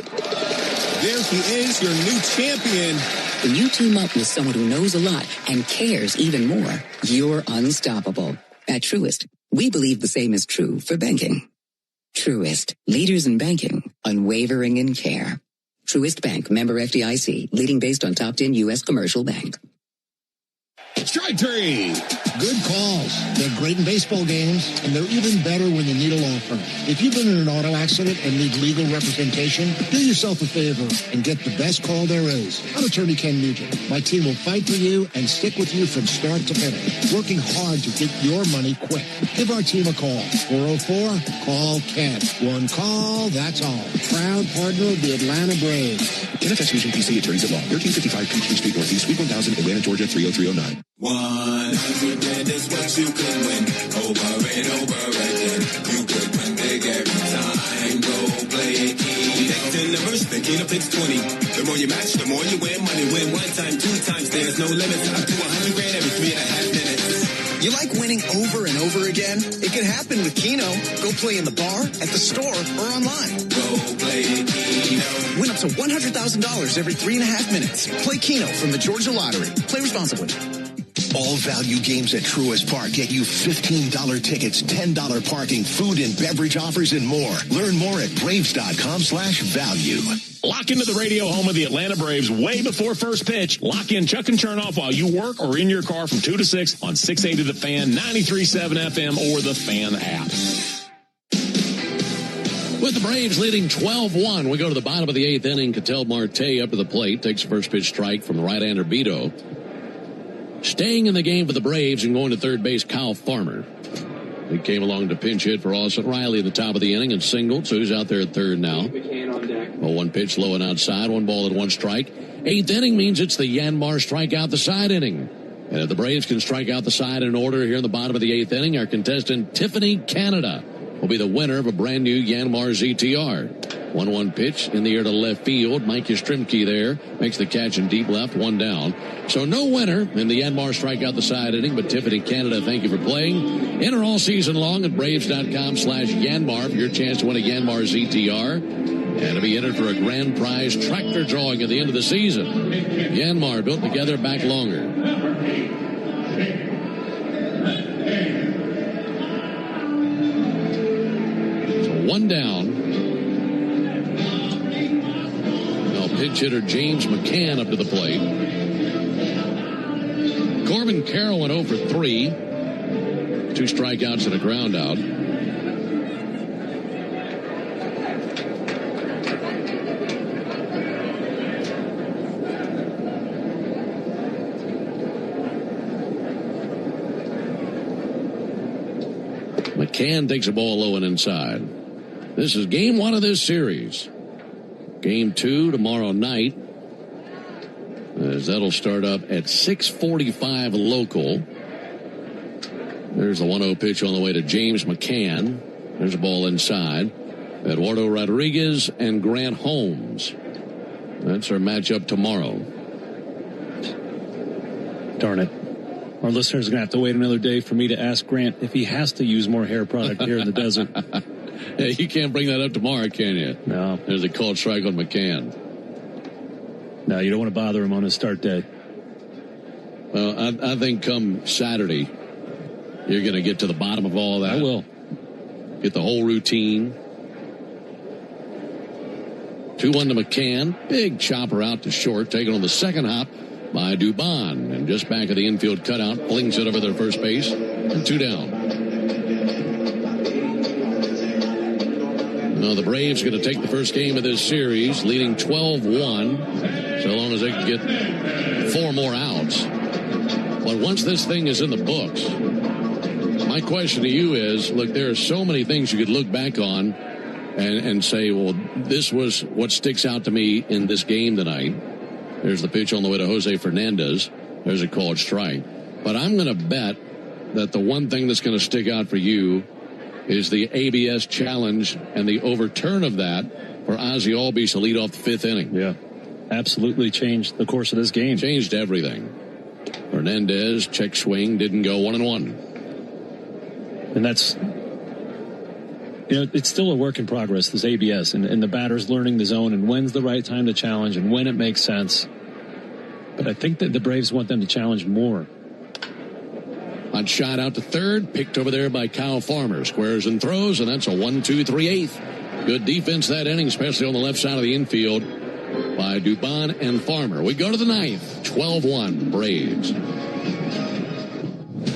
There he is, your new champion. When you team up with someone who knows a lot and cares even more, you're unstoppable. At Truist, we believe the same is true for banking. Truist, leaders in banking, unwavering in care. Truist Bank, member FDIC, leading based on top 10 U.S. commercial bank. Strike 3. Good calls. They're great in baseball games, and they're even better when you need a law firm. If you've been in an auto accident and need legal representation, do yourself a favor and get the best call there is. I'm Attorney Ken Nugent. My team will fight for you and stick with you from start to finish, working hard to get your money quick. Give our team a call. 404-CALL-KEN. One call, that's all. Proud partner of the Atlanta Braves. NFS Vision PC Attorneys at Law, 1355 Peachtree Street Northeast, Suite 1000, Atlanta, Georgia, 30309. 100 grand is what you could win. Over and over again. You could win big every time. Go play it key. Next in the verse, the Keno picks 20. The more you match, the more you win. Money win one time, two times. There's no limits. Up to 100 grand every 3.5 minutes. You like winning over and over again? It can happen with Keno. Go play in the bar, at the store, or online. Go play Keno. Win up to $100,000 every 3.5 minutes. Play Keno from the Georgia Lottery. Play responsibly. All value games at Truist Park get you $15 tickets, $10 parking, food and beverage offers, and more. Learn more at Braves.com/value. Lock into the radio home of the Atlanta Braves way before first pitch. Lock in Chuck and Turn Off while you work or in your car from 2 to 6 on 680 The Fan, 93.7 FM, or the Fan app. With the Braves leading 12-1, we go to the bottom of the 8th inning. Ketel Marte up to the plate, takes the first pitch strike from the right-hander Beto. Staying in the game for the Braves and going to third base, Kyle Farmer. He came along to pinch hit for Austin Riley at the top of the inning and singled, so he's out there at third now. Well, one pitch low and outside, 1 ball and 1 strike. 8th inning means it's the Yanmar strikeout the side inning. And if the Braves can strike out the side in order here in the bottom of the 8th inning, our contestant Tiffany Canada will be the winner of a brand new Yanmar ZTR. 1-1 pitch in the air to left field. Mike Yastrzemski there makes the catch in deep left, 1 down. So no winner in the Yanmar strikeout the side inning, but Tiffany Canada, thank you for playing. Enter all season long at Braves.com/Yanmar for your chance to win a Yanmar ZTR and to be entered for a grand prize tractor drawing at the end of the season. Yanmar, built together, back longer. So 1 down. Pinch hitter James McCann up to the plate. Corbin Carroll went 0 for 3. 2 strikeouts and a ground out. McCann takes a ball low and inside. This is game 1 of this series. Game 2 tomorrow night, as that'll start up at 6:45 local. There's the 1-0 pitch on the way to James McCann. There's a ball inside. Eduardo Rodriguez and Grant Holmes. That's our matchup tomorrow. Darn it. Our listeners are going to have to wait another day for me to ask Grant if he has to use more hair product here in the desert. Hey, you can't bring that up tomorrow, can you? No. There's a called strike on McCann. No, you don't want to bother him on his start day. Well, I think come Saturday, you're going to get to the bottom of all that. I will. Get the whole routine. 2-1 to McCann. Big chopper out to short, taken on the second hop by Dubon. And just back of the infield cutout, flings it over their first base. And 2 down. Now the Braves going to take the first game of this series, leading 12-1, so long as they can get 4 more outs. But once this thing is in the books, my question to you is, look, there are so many things you could look back on and say, well, this was what sticks out to me in this game tonight. There's the pitch on the way to Jose Fernandez. There's a called strike. But I'm going to bet that the one thing that's going to stick out for you is the ABS challenge and the overturn of that for Ozzie Albies to lead off the 5th inning. Yeah, absolutely changed the course of this game. Changed everything. Fernandez, check swing, didn't go 1-1. And that's, it's still a work in progress, this ABS, and the batter's learning the zone and when's the right time to challenge and when it makes sense. But I think that the Braves want them to challenge more. On shot out to third, picked over there by Kyle Farmer. Squares and throws, and that's a 1-2-3/8. Good defense that inning, especially on the left side of the infield by Dubon and Farmer. We go to the 9th, 12-1 Braves.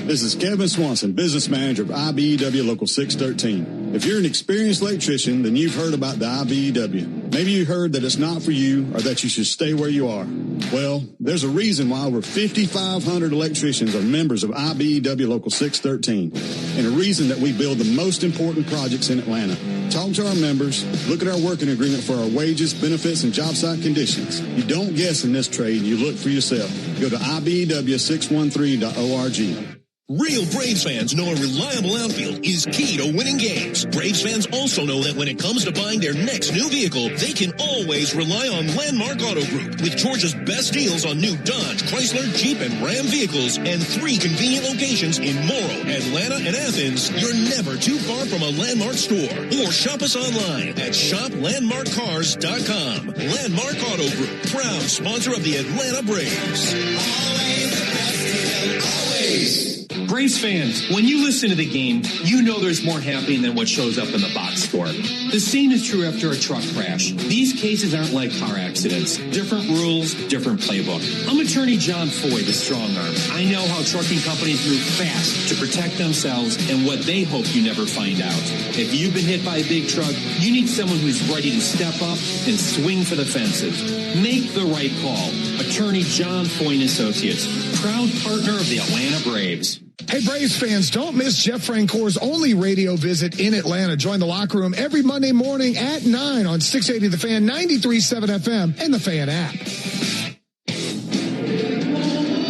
This is Kevin Swanson, business manager of IBEW Local 613. If you're an experienced electrician, then you've heard about the IBEW. Maybe you heard that it's not for you or that you should stay where you are. Well, there's a reason why over 5,500 electricians are members of IBEW Local 613, and a reason that we build the most important projects in Atlanta. Talk to our members, look at our working agreement for our wages, benefits, and job site conditions. You don't guess in this trade, you look for yourself. Go to IBEW613.org. Real Braves fans know a reliable outfield is key to winning games. Braves fans also know that when it comes to buying their next new vehicle, they can always rely on Landmark Auto Group. With Georgia's best deals on new Dodge, Chrysler, Jeep, and Ram vehicles, and 3 convenient locations in Morrow, Atlanta, and Athens, you're never too far from a Landmark store. Or shop us online at shoplandmarkcars.com. Landmark Auto Group, proud sponsor of the Atlanta Braves. Always the best deal, always. Braves fans, when you listen to the game, you know there's more happening than what shows up in the box score. The same is true after a truck crash. These cases aren't like car accidents. Different rules, different playbook. I'm attorney John Foy, the strong arm. I know how trucking companies move fast to protect themselves and what they hope you never find out. If you've been hit by a big truck, you need someone who's ready to step up and swing for the fences. Make the right call. Attorney John Foy and Associates, proud partner of the Atlanta Braves. Hey, Braves fans, don't miss Jeff Francoeur's only radio visit in Atlanta. Join the locker room every Monday morning at 9 on 680 The Fan, 93.7 FM, and the Fan app.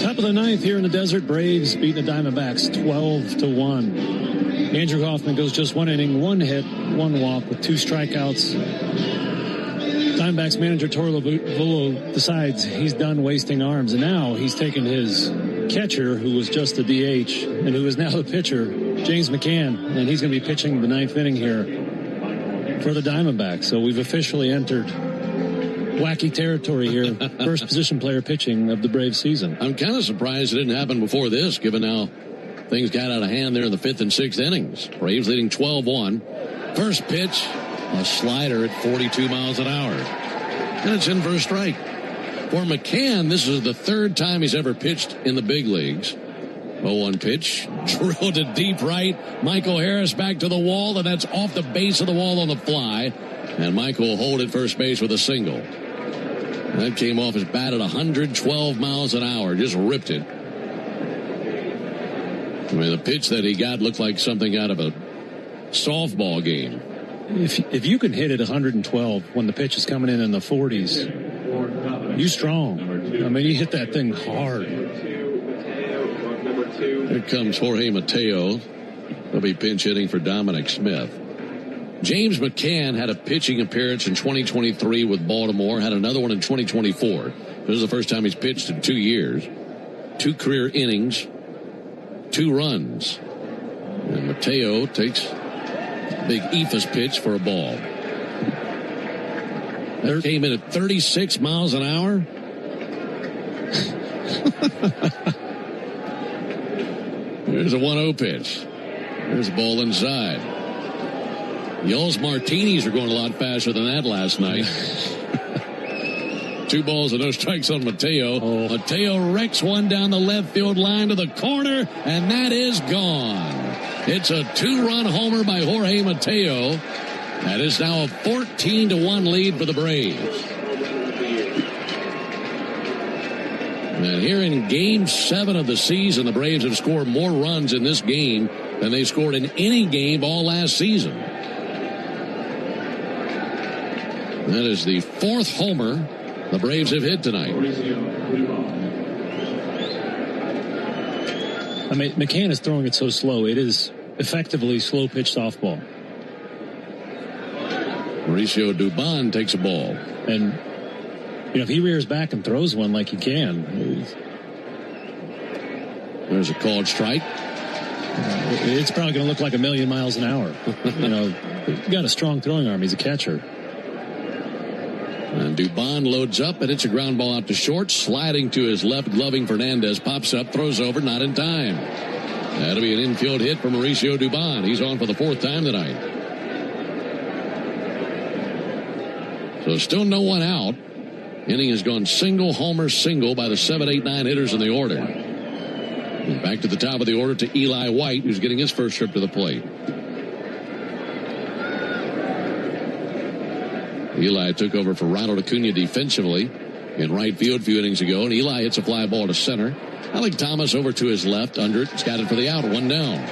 Top of the ninth here in the Desert. Braves beating the Diamondbacks 12-1. Andrew Hoffman goes just 1 inning, 1 hit, 1 walk with 2 strikeouts. Diamondbacks manager Torey Lovullo decides he's done wasting arms, and now he's taken his catcher, who was just a DH and who is now the pitcher, James McCann, and he's going to be pitching the 9th inning here for the Diamondbacks. So we've officially entered wacky territory here. First position player pitching of the Braves season. I'm kind of surprised it didn't happen before this, given how things got out of hand there in the 5th and 6th innings. Braves leading 12-1. First pitch, a slider at 42 miles an hour. And it's in for a strike. For McCann, this is the 3rd time he's ever pitched in the big leagues. 0-1 pitch, drilled to deep right. Michael Harris back to the wall, and that's off the base of the wall on the fly. And Michael will hold at first base with a single. That came off his bat at 112 miles an hour. Just ripped it. I mean, the pitch that he got looked like something out of a softball game. If you can hit it 112 when the pitch is coming in the 40s, you strong. I mean, you hit that thing hard. Here comes Jorge Mateo. He'll be pinch hitting for Dominic Smith. James McCann had a pitching appearance in 2023 with Baltimore, had another one in 2024. This is the first time he's pitched in 2 years. 2 career innings, 2 runs. And Mateo takes big eephus pitch for a ball. That came in at 36 miles an hour. Here's a 1-0 pitch. There's a ball inside. Y'all's martinis are going a lot faster than that last night. 2 balls and no strikes on Mateo. Mateo wrecks one down the left field line to the corner, and that is gone. It's a 2-run homer by Jorge Mateo. That is now a 14-1 lead for the Braves. And here in Game 7 of the season, the Braves have scored more runs in this game than they scored in any game all last season. That is the 4th homer the Braves have hit tonight. I mean, McCann is throwing it so slow. It is effectively slow-pitch softball. Mauricio Dubon takes a ball. And, you know, if he rears back and throws one like he can. There's a called strike. It's probably going to look like a million miles an hour. You know, he's got a strong throwing arm. He's a catcher. And Dubon loads up, and it's a ground ball out to short. Sliding to his left, gloving Fernandez. Pops up, throws over, not in time. That'll be an infield hit for Mauricio Dubon. He's on for the 4th time tonight. So still no one out. Inning has gone single, homer, single by the 7, 8, 9 hitters in the order. Back to the top of the order to Eli White, who's getting his first trip to the plate. Eli took over for Ronald Acuna defensively in right field a few innings ago, and Eli hits a fly ball to center. Alec Thomas over to his left, under it, scattered for the out, 1 down.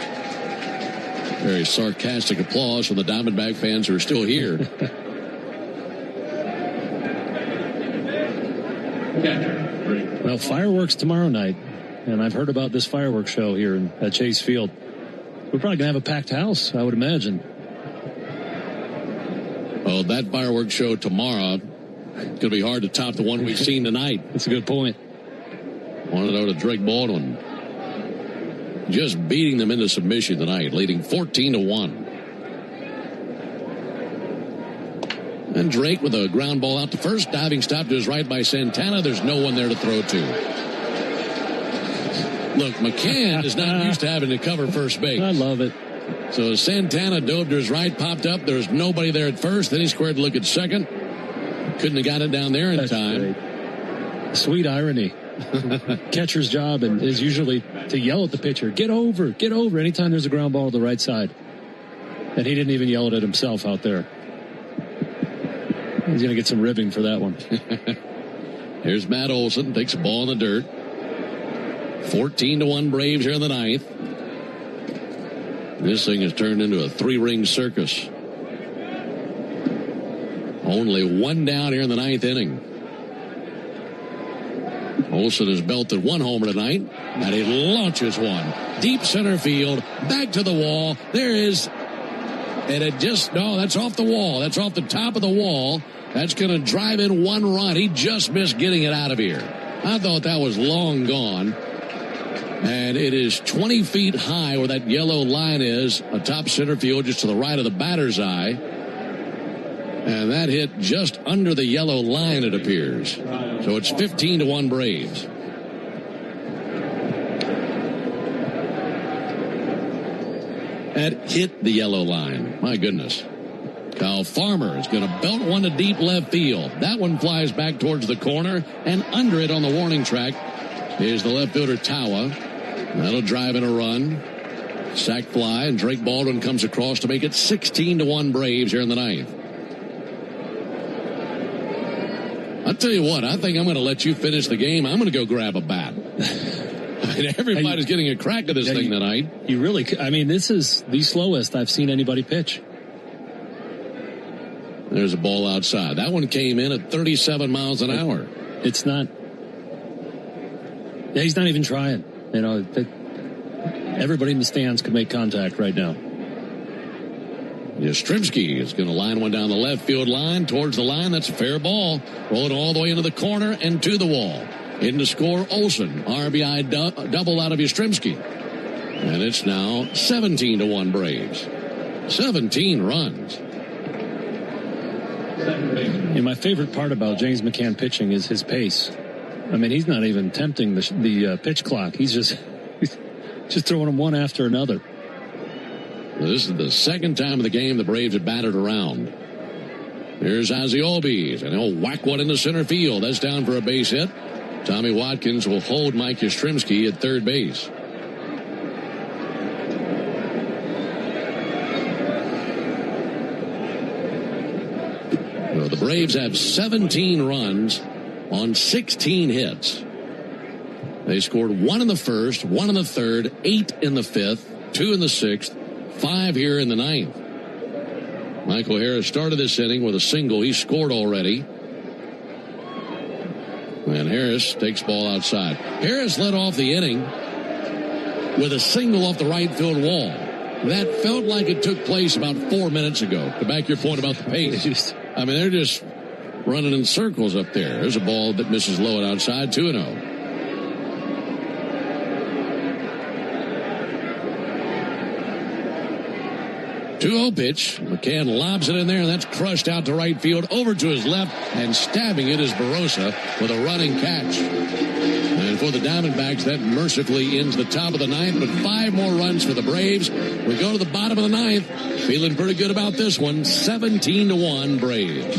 Very sarcastic applause from the Diamondback fans who are still here. Well, fireworks tomorrow night, and I've heard about this fireworks show here at Chase Field. We're probably going to have a packed house, I would imagine. Oh, that fireworks show tomorrow, it's going to be hard to top the one we've seen tonight. That's a good point. Want to know to Drake Baldwin. Just beating them into submission tonight, leading 14-1. And Drake with a ground ball out to first, diving stop to his right by Santana. There's no one there to throw to. Look, McCann is not used to having to cover first base. I love it. So Santana dove to his right, popped up. There's nobody there at first. Then he squared to look at second. Couldn't have got it down there in That's time. Great. Sweet irony. Catcher's job is usually to yell at the pitcher, get over, anytime there's a ground ball to the right side. And he didn't even yell it at himself out there. He's going to get some ribbing for that one. Here's Matt Olson, takes a ball in the dirt. 14-1 Braves here in the ninth. This thing has turned into a 3-ring circus. Only 1 down here in the ninth inning. Olson has belted 1 homer tonight, and he launches one. Deep center field, back to the wall. There is, and it just, no, that's off the wall. That's off the top of the wall. That's going to drive in 1 run. He just missed getting it out of here. I thought that was long gone. And it is 20 feet high where that yellow line is, atop center field just to the right of the batter's eye. And that hit just under the yellow line, it appears. So it's 15-1 Braves. That hit the yellow line. My goodness. Kyle Farmer is going to belt one to deep left field. That one flies back towards the corner, and under it on the warning track is the left fielder Tawa. That'll drive in a run. Sac fly, and Drake Baldwin comes across to make it 16-1 Braves here in the ninth. I'll tell you what, I think I'm going to let you finish the game. I'm going to go grab a bat. I mean, everybody's getting a crack at this thing tonight. You really, I mean, this is the slowest I've seen anybody pitch. There's a ball outside. That one came in at 37 miles an hour. It's not. Yeah, he's not even trying. You know, everybody in the stands could make contact right now. Yastrzemski is going to line one down the left field line towards the line. That's a fair ball. Rolling all the way into the corner and to the wall. In to score Olson. RBI double out of Yastrzemski. And it's now 17-1 Braves. 17 runs. And my favorite part about James McCann pitching is his pace. I mean, he's not even tempting the pitch clock. He's just throwing them one after another. This is the second time of the game the Braves have batted around. Here's Ozzie Albies, and he'll whack one into center field. That's down for a base hit. Tommy Watkins will hold Mike Yastrzemski at third base. Well, the Braves have 17 runs on 16 hits. They scored 1 in the first, 1 in the third, 8 in the fifth, 2 in the sixth, 5 here in the ninth. Michael Harris started this inning with a single. He scored already. And Harris takes ball outside. Harris led off the inning with a single off the right field wall. That felt like it took place about 4 minutes ago. To back your point about the pace. I mean, they're just running in circles up there. There's a ball that misses low and outside, 2-0. 2-0 pitch. McCann lobs it in there, and that's crushed out to right field. Over to his left, and stabbing it is Barossa with a running catch. And for the Diamondbacks, that mercifully ends the top of the ninth, but 5 more runs for the Braves. We go to the bottom of the ninth. Feeling pretty good about this one. 17-1 Braves.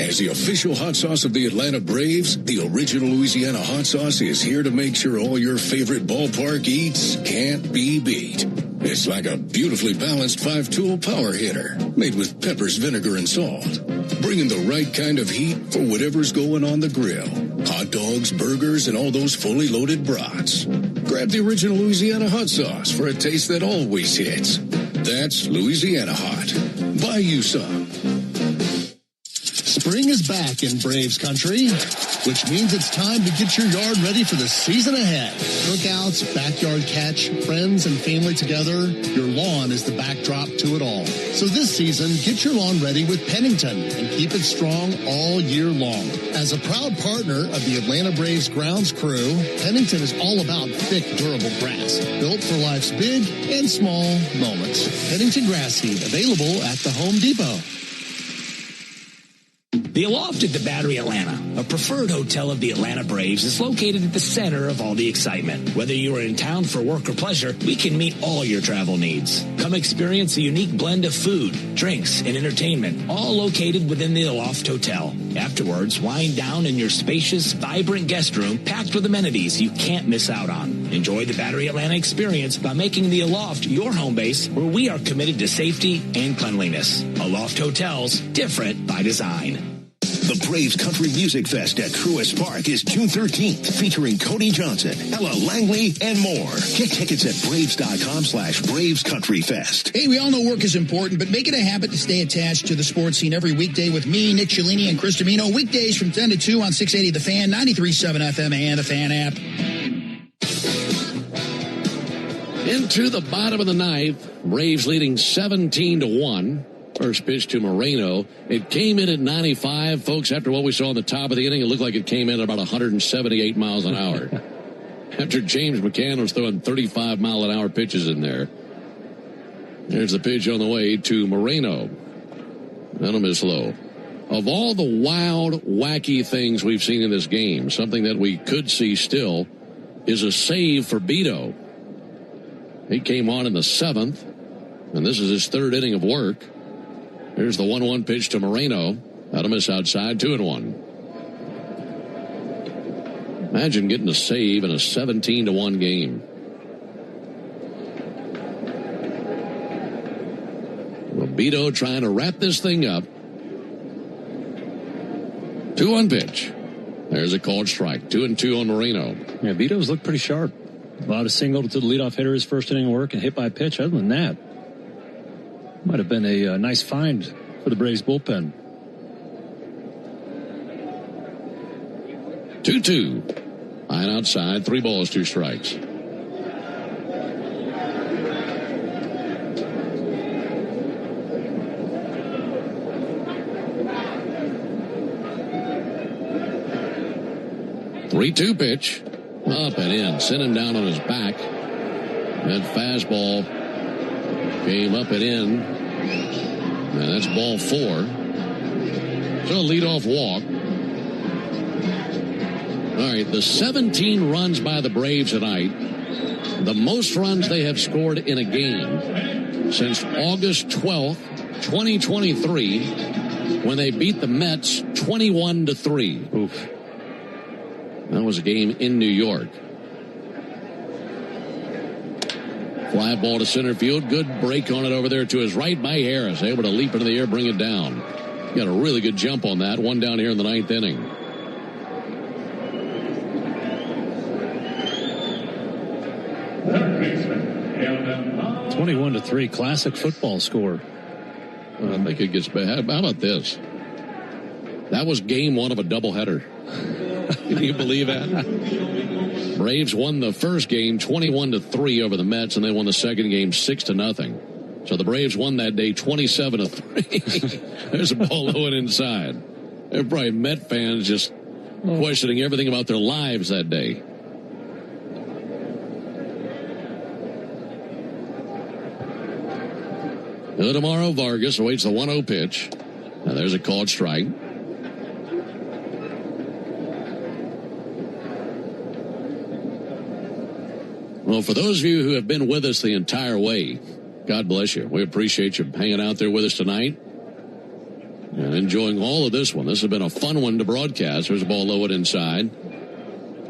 As the official hot sauce of the Atlanta Braves, the original Louisiana hot sauce is here to make sure all your favorite ballpark eats can't be beat. It's like a beautifully balanced 5-tool power hitter made with peppers, vinegar, and salt. Bringing the right kind of heat for whatever's going on the grill. Hot dogs, burgers, and all those fully loaded brats. Grab the original Louisiana hot sauce for a taste that always hits. That's Louisiana Hot. Buy you some. Spring is back in Braves country, which means it's time to get your yard ready for the season ahead. Cookouts, backyard catch, friends and family together, your lawn is the backdrop to it all. So this season, get your lawn ready with Pennington and keep it strong all year long. As a proud partner of the Atlanta Braves grounds crew, Pennington is all about thick, durable grass, built for life's big and small moments. Pennington grass seed, available at the Home Depot. The Aloft at the Battery Atlanta, a preferred hotel of the Atlanta Braves, is located at the center of all the excitement. Whether you are in town for work or pleasure, we can meet all your travel needs. Come experience a unique blend of food, drinks, and entertainment, all located within the Aloft Hotel. Afterwards, wind down in your spacious, vibrant guest room packed with amenities you can't miss out on. Enjoy the Battery Atlanta experience by making the Aloft your home base, where we are committed to safety and cleanliness. Aloft Hotels, different by design. The Braves Country Music Fest at Truist Park is June 13th, featuring Cody Johnson, Ella Langley, and more. Get tickets at Braves.com/Braves Country Fest. Hey, we all know work is important, but make it a habit to stay attached to the sports scene every weekday with me, Nick Cialini, and Chris Domino. Weekdays from 10 to 2 on 680 The Fan, 93.7 FM, and the Fan app. Into the bottom of the ninth, Braves leading 17-1. First pitch to Moreno. It came in at 95. Folks, after what we saw in the top of the inning, it looked like it came in at about 178 miles an hour. After James McCann was throwing 35-mile-an-hour pitches in there. There's the pitch on the way to Moreno. That'll miss low. Of all the wild, wacky things we've seen in this game, something that we could see still is a save for Beto. He came on in the 7th, and this is his 3rd inning of work. Here's the 1-1 pitch to Moreno. That'll miss outside, 2-1. Imagine getting a save in a 17-1 game. Beto trying to wrap this thing up. 2-1 pitch. There's a called strike. 2-2 on Moreno. Yeah, Vito's looked pretty sharp. Allowed a single to the leadoff hitter his first inning of work and hit by a pitch. Other than that, might have been a nice find for the Braves bullpen. 2-2. Line outside. 3 balls, 2 strikes. Three-two pitch. Up and in. Sent him down on his back. That fastball came up and in. And that's ball 4. So a leadoff walk. All right, the 17 runs by the Braves tonight, the most runs they have scored in a game since August 12th, 2023, when they beat the Mets 21-3. Oof. That was a game in New York. Fly ball to center field. Good break on it over there to his right by Harris. Able to leap into the air, bring it down. Got a really good jump on that. One down here in the 9th inning. It's 21-3, classic football score. I think it gets bad. How about this? That was game 1 of a doubleheader. Can you believe that? Braves won the first game 21-3 over the Mets, and they won the second game 6-0. So the Braves won that day 27-3. There's a ball low and inside. They're probably Met fans just questioning everything about their lives that day. Tomorrow, Vargas awaits the 1-0 pitch. Now there's a called strike. Well, for those of you who have been with us the entire way, God bless you. We appreciate you hanging out there with us tonight. And enjoying all of this one. This has been a fun one to broadcast. There's a ball lowered inside.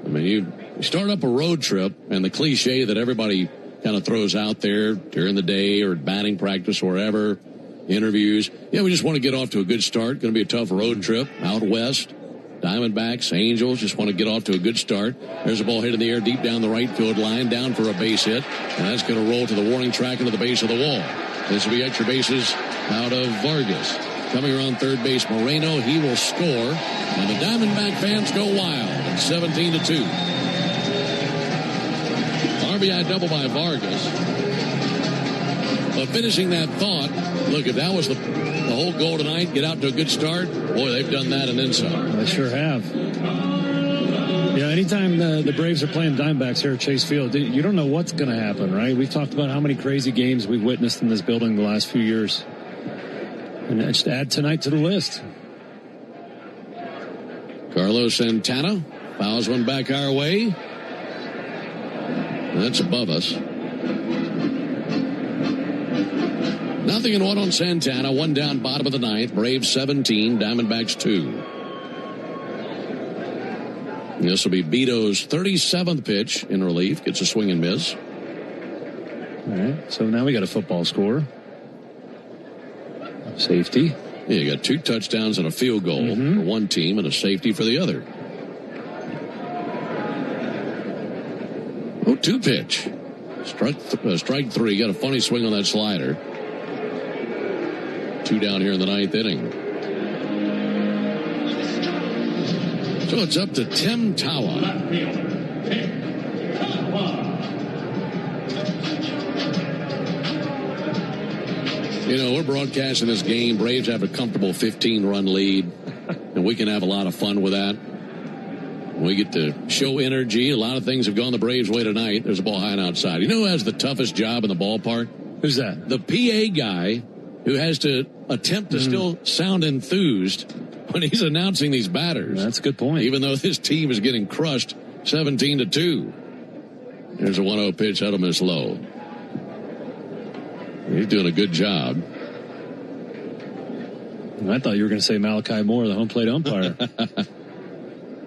I mean, you start up a road trip, and the cliche that everybody kind of throws out there during the day or batting practice or wherever, interviews. Yeah, we just want to get off to a good start. Going to be a tough road trip out west. Diamondbacks, Angels, just want to get off to a good start. There's a ball hit in the air deep down the right field line, down for a base hit. And that's going to roll to the warning track into the base of the wall. This will be extra bases out of Vargas. Coming around third base, Moreno, he will score. And the Diamondback fans go wild at 17-2. RBI double by Vargas. But finishing that thought, look, if that was the whole goal tonight, get out to a good start, boy, they've done that and then some. They sure have. Yeah, anytime the Braves are playing Diamondbacks here at Chase Field, you don't know what's going to happen, right? We've talked about how many crazy games we've witnessed in this building the last few years. And just add tonight to the list. Carlos Santana fouls one back our way. That's above us. 0-1 on Santana. One down, bottom of the ninth. Braves 17, Diamondbacks 2. This will be Beto's 37th pitch in relief. Gets a swing and miss. All right, so now we got a football score. Safety. Yeah, you got 2 touchdowns and a field goal for one team and a safety for the other. 0-2 pitch. Strike 3. Got a funny swing on that slider. 2 down here in the ninth inning. So it's up to Tim Tawa. You know, we're broadcasting this game. Braves have a comfortable 15-run lead, and we can have a lot of fun with that. We get to show energy. A lot of things have gone the Braves' way tonight. There's a ball high and outside. You know who has the toughest job in the ballpark? Who's that? The PA guy who has to attempt to still sound enthused when he's announcing these batters. That's a good point. Even though this team is getting crushed 17-2. There's a 1-0 pitch. That'll miss low. He's doing a good job. I thought you were going to say Malachi Moore, the home plate umpire.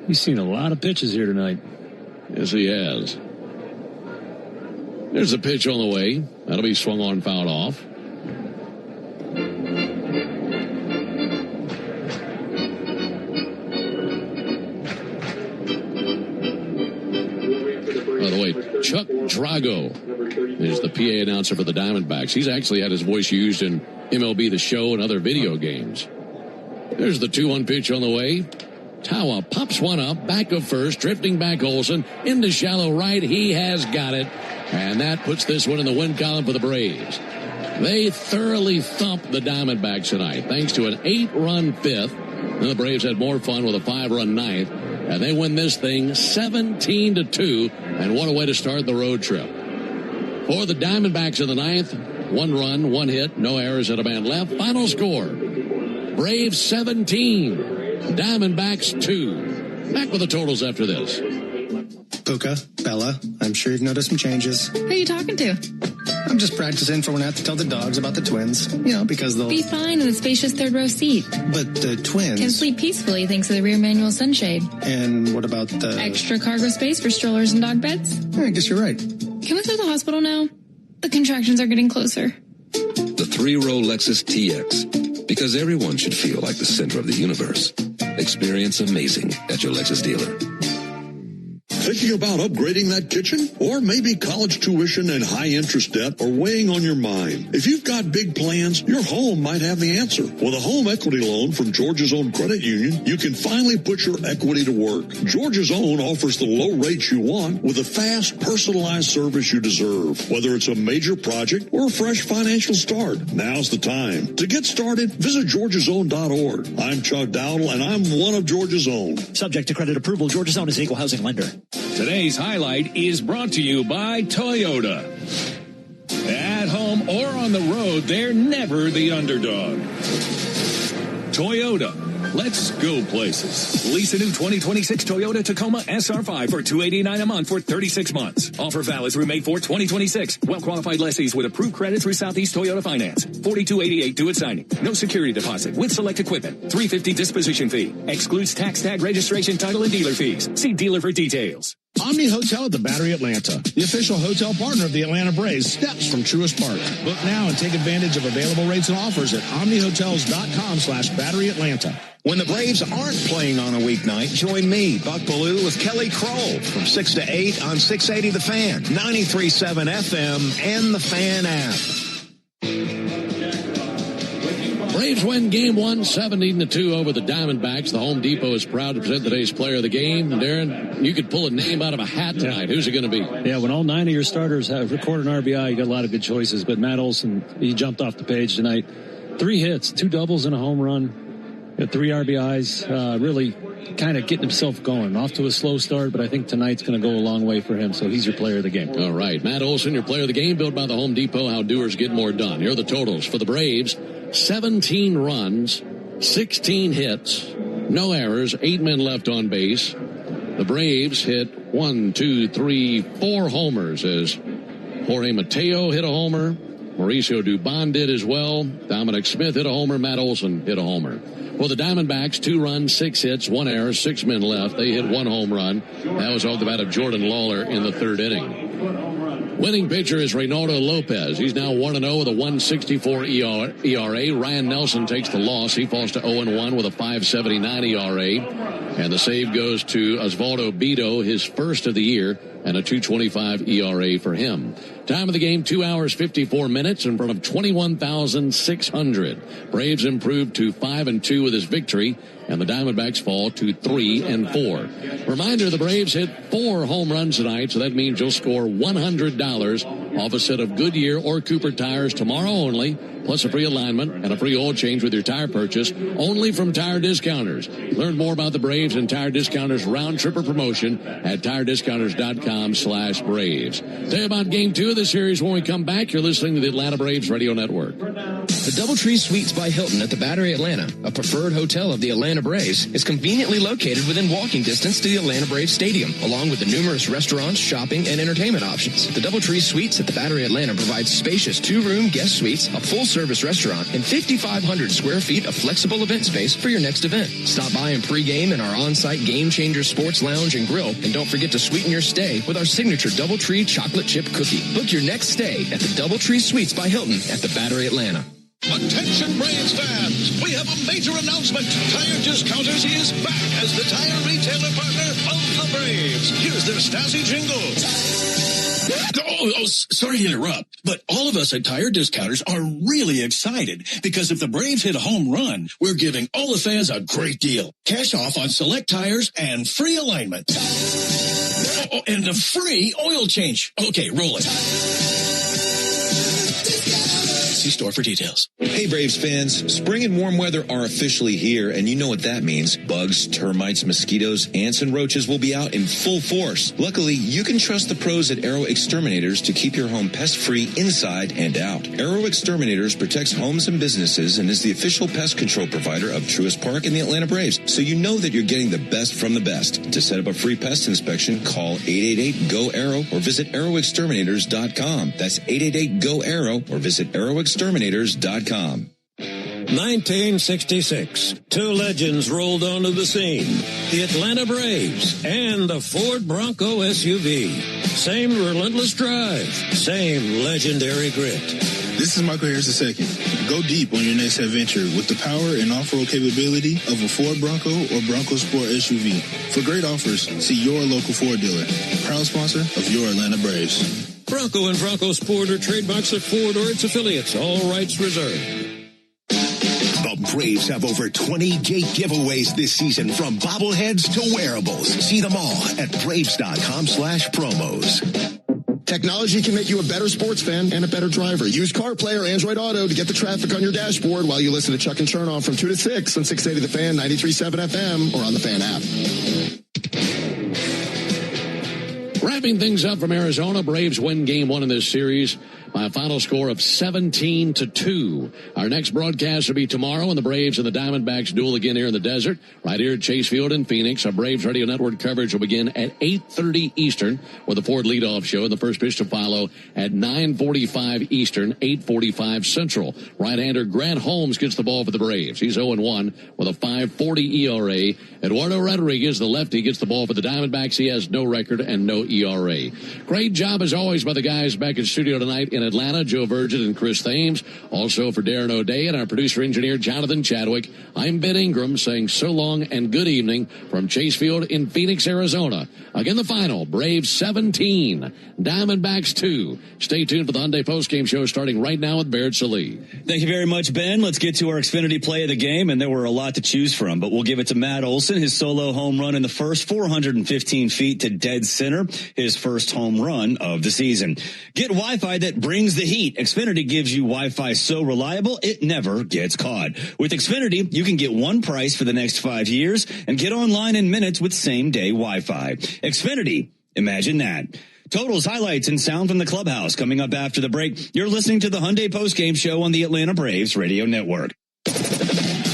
He's seen a lot of pitches here tonight. Yes, he has. There's a pitch on the way. That'll be swung on, fouled off. By the way, Chuck Drago is the PA announcer for the Diamondbacks. He's actually had his voice used in MLB The Show and other video games. There's the 2-1 pitch on the way. Tawa pops one up, back of first, drifting back Olsen, into shallow right. He has got it, and that puts this one in the win column for the Braves. They thoroughly thumped the Diamondbacks tonight, thanks to an 8-run fifth. And the Braves had more fun with a 5-run ninth, and they win this thing 17-2, and what a way to start the road trip. For the Diamondbacks in the ninth, 1 run, 1 hit, no errors and a man left. Final score, Braves 17, Diamondbacks 2. Back with the totals after this. Puka, Bella, I'm sure you've noticed some changes. Who are you talking to? I'm just practicing for when I have to tell the dogs about the twins. You know, because they'll be fine in the spacious third row seat. But the twins can sleep peacefully thanks to the rear manual sunshade. And what about the extra cargo space for strollers and dog beds? I guess you're right. Can we go to the hospital now? The contractions are getting closer. The 3-row Lexus TX. Because everyone should feel like the center of the universe. Experience amazing at your Lexus dealer. Thinking about upgrading that kitchen? Or maybe college tuition and high interest debt are weighing on your mind. If you've got big plans, your home might have the answer. With a home equity loan from Georgia's Own Credit Union, you can finally put your equity to work. Georgia's Own offers the low rates you want with a fast, personalized service you deserve. Whether it's a major project or a fresh financial start, now's the time. To get started, visit georgiasown.org. I'm Chuck Dowdle, and I'm one of Georgia's Own. Subject to credit approval, Georgia's Own is an equal housing lender. Today's highlight is brought to you by Toyota. At home or on the road, they're never the underdog. Toyota, Let's go places. Lease a new 2026 Toyota Tacoma SR5 for $289 a month for 36 months. Offer valid through May 4, 2026. Well-qualified lessees with approved credit through Southeast Toyota Finance. $42.88 due at signing. No security deposit with select equipment. $350 disposition fee. Excludes tax tag registration, title, and dealer fees. See dealer for details. Omni Hotel at the Battery Atlanta, the official hotel partner of the Atlanta Braves, steps from Truist Park. Book now and take advantage of available rates and offers at omnihotels.com/Battery Atlanta. When the Braves aren't playing on a weeknight, join me, Buck Ballou, with Kelly Kroll from 6 to 8 on 680 The Fan, 93.7 FM, and the Fan app. Braves win Game 1, 17-2 over the Diamondbacks. The Home Depot is proud to present today's player of the game. Darren, you could pull a name out of a hat tonight. Who's it going to be? Yeah, when all 9 of your starters have recorded an RBI, you got a lot of good choices. But Matt Olson, he jumped off the page tonight. 3 hits, 2 doubles and a home run. Got 3 RBIs. Really kind of getting himself going. Off to a slow start, but I think tonight's going to go a long way for him. So he's your player of the game. All right. Matt Olson, your player of the game, built by the Home Depot. How doers get more done. Here are the totals for the Braves. 17 runs, 16 hits, no errors, 8 men left on base. The Braves hit 4 homers as Jorge Mateo hit a homer. Mauricio Dubon did as well. Dominic Smith hit a homer. Matt Olson hit a homer. For the Diamondbacks, 2 runs, 6 hits, 1 error, 6 men left. They hit 1 home run. That was off the bat of Jordan Lawler in the 3rd inning. Winning pitcher is Reynaldo Lopez. He's now 1-0 with a 1.64 ERA. Ryan Nelson takes the loss. He falls to 0-1 with a 5.79 ERA. And the save goes to Osvaldo Bido, his first of the year, and a 2.25 ERA for him. Time of the game, 2 hours, 54 minutes in front of 21,600. Braves improved to 5-2 with his victory, and the Diamondbacks fall to 3-4. Reminder, the Braves hit 4 home runs tonight, so that means you'll score $100 off a set of Goodyear or Cooper tires tomorrow only, plus a free alignment and a free oil change with your tire purchase, only from Tire Discounters. Learn more about the Braves and Tire Discounters round-tripper promotion at tirediscounters.com/Braves. Tell you about Game 2 of the series when we come back. You're listening to the Atlanta Braves Radio Network. The DoubleTree Suites by Hilton at the Battery Atlanta, a preferred hotel of the Atlanta Braves, is conveniently located within walking distance to the Atlanta Braves Stadium, along with the numerous restaurants, shopping, and entertainment options. The DoubleTree Suites at the Battery Atlanta provides spacious 2-room guest suites, a full-service restaurant, and 5,500 square feet of flexible event space for your next event. Stop by and pregame in our on-site Game Changer Sports Lounge and Grill, and don't forget to sweeten your stay with our signature DoubleTree chocolate chip cookie. Book your next stay at the DoubleTree Suites by Hilton at the Battery Atlanta. Attention Braves fans, we have a major announcement. Tire Discounters is back as the tire retailer partner of the Braves. Here's their Stasi jingle. Sorry to interrupt, but all of us at Tire Discounters are really excited because if the Braves hit a home run, we're giving all the fans a great deal. Cash off on select tires and free alignment. And a free oil change. Okay, roll it. See store for details. Hey Braves fans, spring and warm weather are officially here, and you know what that means. Bugs, termites, mosquitoes, ants, and roaches will be out in full force. Luckily, you can trust the pros at Arrow Exterminators to keep your home pest-free inside and out. Arrow Exterminators protects homes and businesses and is the official pest control provider of Truist Park and the Atlanta Braves, so you know that you're getting the best from the best. To set up a free pest inspection, call 888-GO-ARROW or visit arrowexterminators.com. That's 888-GO-ARROW or visit arrowexterminators.com. 1966. 2 legends rolled onto the scene. The Atlanta Braves and the Ford Bronco SUV. Same relentless drive. Same legendary grit. This is Michael Harris II. Go deep on your next adventure with the power and off-road capability of a Ford Bronco or Bronco Sport SUV. For great offers, see your local Ford dealer. Proud sponsor of your Atlanta Braves. Bronco and Bronco Sport are trademarks of Ford or its affiliates. All rights reserved. The Braves have over 20 gate giveaways this season, from bobbleheads to wearables. See them all at Braves.com/promos. Technology can make you a better sports fan and a better driver. Use CarPlay or Android Auto to get the traffic on your dashboard while you listen to Chuck and Chernoff from 2 to 6 on 680 The Fan, 93.7 FM, or on the Fan app. Wrapping things up from Arizona, Braves win game 1 in this series by a final score of 17-2. Our next broadcast will be tomorrow, and the Braves and the Diamondbacks duel again here in the desert, right here at Chase Field in Phoenix. Our Braves Radio Network coverage will begin at 8:30 Eastern with the Ford Leadoff Show, and the first pitch to follow at 9:45 Eastern, 8:45 Central. Right-hander Grant Holmes gets the ball for the Braves. He's 0-1 with a 5.40 ERA. Eduardo Rodriguez, the lefty, gets the ball for the Diamondbacks. He has no record and no ERA. Great job, as always, by the guys back in studio tonight in Atlanta, Joe Virgin and Chris Thames. Also for Darren O'Day and our producer-engineer, Jonathan Chadwick. I'm Ben Ingram saying so long and good evening from Chase Field in Phoenix, Arizona. Again, the final, Braves 17, Diamondbacks 2. Stay tuned for the Hyundai Postgame Show starting right now with Baird Sallee. Thank you very much, Ben. Let's get to our Xfinity play of the game, and there were a lot to choose from, but we'll give it to Matt Olson. His solo home run in the first, 415 feet to dead center, his first home run of the season. Get Wi-Fi that brings the heat. Xfinity gives you Wi-Fi so reliable, it never gets caught. With Xfinity, you can get one price for the next 5 years and get online in minutes with same-day Wi-Fi. Xfinity, imagine that. Totals, highlights, and sound from the clubhouse coming up after the break. You're listening to the Hyundai Postgame Show on the Atlanta Braves Radio Network.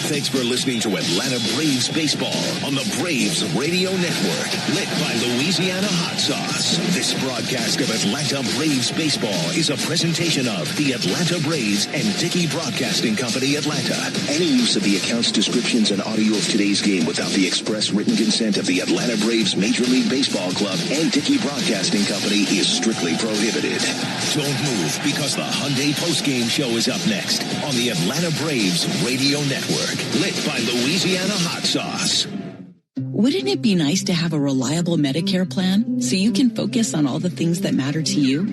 Thanks for listening to Atlanta Braves Baseball on the Braves Radio Network, lit by Louisiana Hot Sauce. This broadcast of Atlanta Braves Baseball is a presentation of the Atlanta Braves and Dickey Broadcasting Company, Atlanta. Any use of the accounts, descriptions, and audio of today's game without the express written consent of the Atlanta Braves Major League Baseball Club and Dickey Broadcasting Company is strictly prohibited. Don't move, because the Hyundai Postgame Show is up next on the Atlanta Braves Radio Network, lit by Louisiana Hot Sauce. Wouldn't it be nice to have a reliable Medicare plan so you can focus on all the things that matter to you?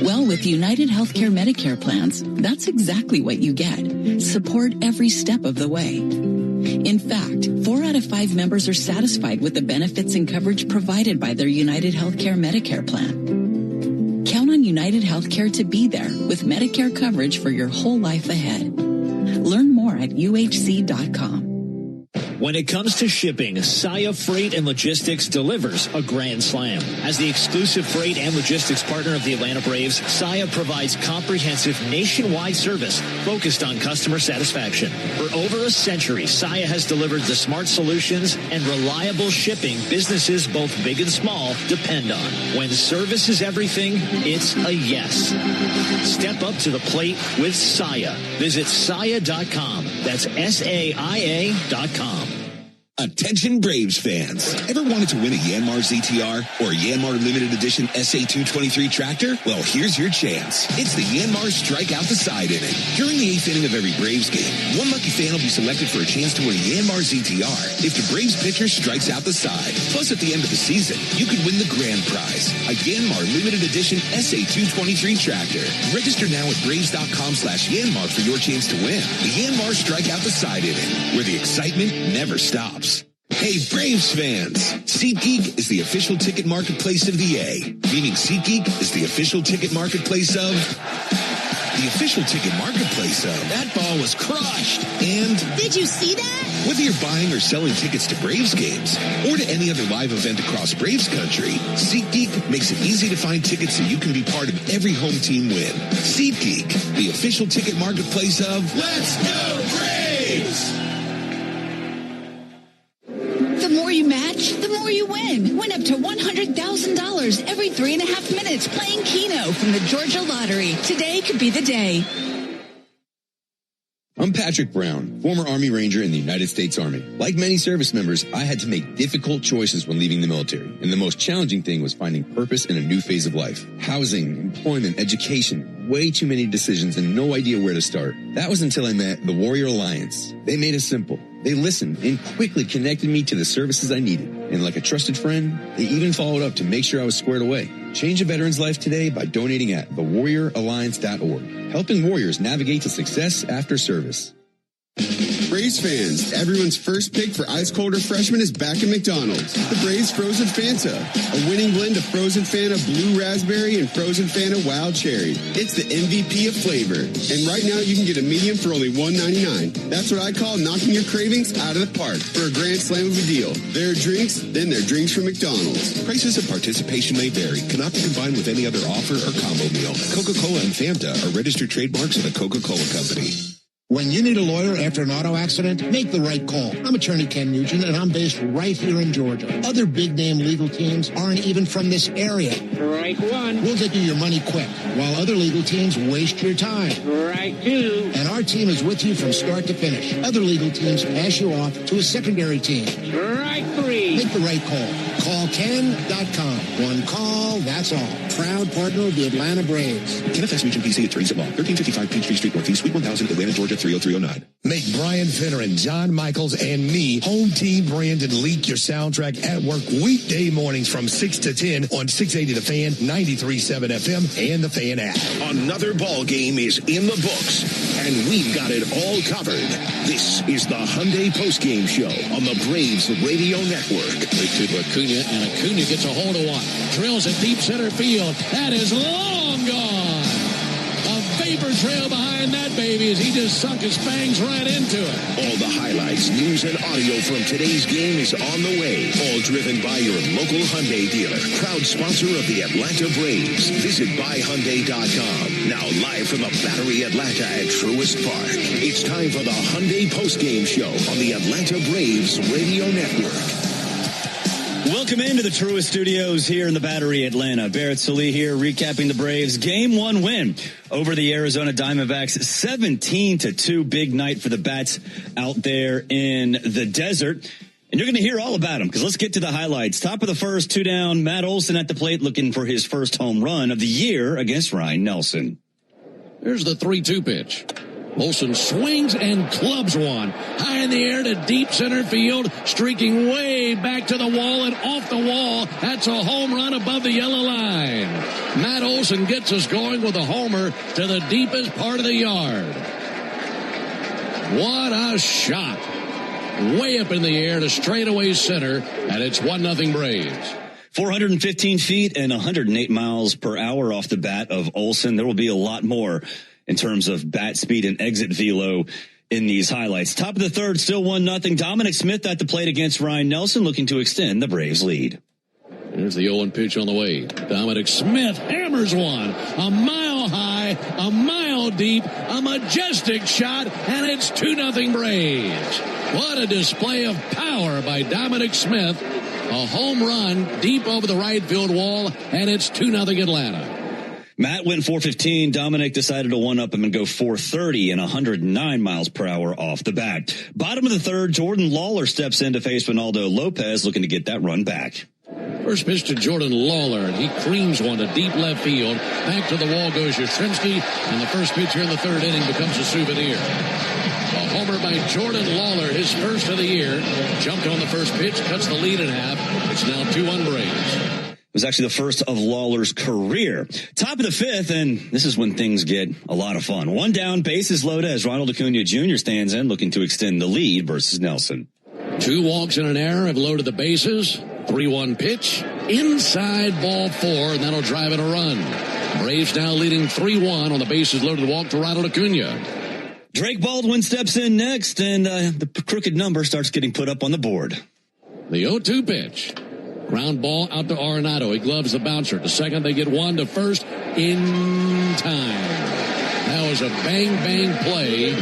Well, with United Healthcare Medicare plans, that's exactly what you get. Support every step of the way. In fact, 4 out of 5 members are satisfied with the benefits and coverage provided by their United Healthcare Medicare plan. Count on United Healthcare to be there with Medicare coverage for your whole life ahead. Learn more at uhc.com. When it comes to shipping, Saia Freight and Logistics delivers a grand slam. As the exclusive freight and logistics partner of the Atlanta Braves, Saia provides comprehensive nationwide service focused on customer satisfaction. For over a century, Saia has delivered the smart solutions and reliable shipping businesses both big and small depend on. When service is everything, it's a yes. Step up to the plate with Saia. Visit Saia.com. That's SAIA.com. Attention Braves fans. Ever wanted to win a Yanmar ZTR or a Yanmar Limited Edition SA223 tractor? Well, here's your chance. It's the Yanmar Strike Out the Side inning. During the 8th inning of every Braves game, one lucky fan will be selected for a chance to win a Yanmar ZTR if the Braves pitcher strikes out the side. Plus, at the end of the season, you could win the grand prize, a Yanmar Limited Edition SA223 tractor. Register now at Braves.com/Yanmar for your chance to win. The Yanmar Strike Out the Side inning, where the excitement never stops. Hey, Braves fans! SeatGeek is the official ticket marketplace of the A, meaning SeatGeek is the official ticket marketplace of... the official ticket marketplace of... That ball was crushed! And... Did you see that? Whether you're buying or selling tickets to Braves games or to any other live event across Braves country, SeatGeek makes it easy to find tickets so you can be part of every home team win. SeatGeek, the official ticket marketplace of... Let's go Braves! The more you match, the more you win. Win up to $100,000 every 3.5 minutes playing Keno from the Georgia Lottery. Today could be the day. I'm Patrick Brown, former Army Ranger in the United States Army. Like many service members, I had to make difficult choices when leaving the military, and the most challenging thing was finding purpose in a new phase of life. Housing, employment, education, way too many decisions and no idea where to start. That was until I met the Warrior Alliance. They made it simple. They listened and quickly connected me to the services I needed. And like a trusted friend, they even followed up to make sure I was squared away. Change a veteran's life today by donating at thewarrioralliance.org, helping warriors navigate to success after service. Braves fans, everyone's first pick for ice cold refreshment is back at McDonald's. The Braves Frozen Fanta, a winning blend of Frozen Fanta Blue Raspberry and Frozen Fanta Wild Cherry. It's the MVP of flavor. And right now you can get a medium for only $1.99. That's what I call knocking your cravings out of the park for a grand slam of a deal. There are drinks, then there are drinks from McDonald's. Prices and participation may vary. Cannot be combined with any other offer or combo meal. Coca-Cola and Fanta are registered trademarks of the Coca-Cola Company. When you need a lawyer after an auto accident, make the right call. I'm attorney Ken Nugent, and I'm based right here in Georgia. Other big-name legal teams aren't even from this area. Right one. We'll get you your money quick, while other legal teams waste your time. Right two. And our team is with you from start to finish. Other legal teams pass you off to a secondary team. Right three. Make the right call. Call Ken.com. One call, that's all. Proud partner of the Atlanta Braves. Kenneth S. Nugent, PC, attorneys at law. 1355 Peachtree Street Northeast, Suite 1000, Atlanta, Georgia, 30309. Make Brian Finneran, John Michaels, and me home team branded Leak your soundtrack at work weekday mornings from 6 to 10 on 680 The Fan, 93.7 FM, and the Fan app. Another ball game is in the books, and we've got it all covered. This is the Hyundai Postgame Show on the Braves Radio Network. Big to Acuna, and Acuna gets a hold of one. Drills it deep center field. That is long gone. A vapor trail behind that baby as he just sunk his fangs right into it. All the highlights, news, and audio from today's game is on the way. All driven by your local Hyundai dealer. Proud sponsor of the Atlanta Braves. Visit buyhyundai.com. Now live from the Battery Atlanta at Truist Park. It's time for the Hyundai Postgame Show on the Atlanta Braves Radio Network. Welcome into the Truist Studios here in the Battery Atlanta. Barrett Sallee here recapping the Braves' Game 1 win over the Arizona Diamondbacks. 17-2, big night for the Bats out there in the desert. And you're going to hear all about them because let's get to the highlights. Top of the first, 2 down, Matt Olson at the plate looking for his first home run of the year against Ryan Nelson. Here's the 3-2 pitch. Olson swings and clubs one. High in the air to deep center field, streaking way back to the wall and off the wall. That's a home run above the yellow line. Matt Olson gets us going with a homer to the deepest part of the yard. What a shot. Way up in the air to straightaway center, and it's 1-0 Braves. 415 feet and 108 miles per hour off the bat of Olson. There will be a lot more in terms of bat speed and exit velo in these highlights. Top of the third, still 1-0. Dominic Smith at the plate against Ryan Nelson, looking to extend the Braves' lead. There's the 0-1 pitch on the way. Dominic Smith hammers one. A mile high, a mile deep, a majestic shot, and it's 2-0 Braves. What a display of power by Dominic Smith. A home run deep over the right field wall, and it's 2-0 Atlanta. Matt went 415. Dominic decided to one-up him and go 430 and 109 miles per hour off the bat. Bottom of the third, Jordan Lawler steps in to face Ronaldo Lopez, looking to get that run back. First pitch to Jordan Lawler, and he creams one to deep left field. Back to the wall goes Yastrzemski, and the first pitch here in the third inning becomes a souvenir. A homer by Jordan Lawler, his first of the year. Jumped on the first pitch, cuts the lead in half. It's now 2-1 Braves. It was actually the first of Lawler's career. Top of the fifth, and this is when things get a lot of fun. 1 down, bases loaded as Ronald Acuna Jr. stands in, looking to extend the lead versus Nelson. 2 walks and an error have loaded the bases. 3-1 pitch, inside ball 4, and that'll drive in a run. Braves now leading 3-1 on the bases loaded walk to Ronald Acuna. Drake Baldwin steps in next, and the crooked number starts getting put up on the board. The 0-2 pitch. Ground ball out to Arenado. He gloves the bouncer. To second, they get one. To first, in time. That was a bang-bang play.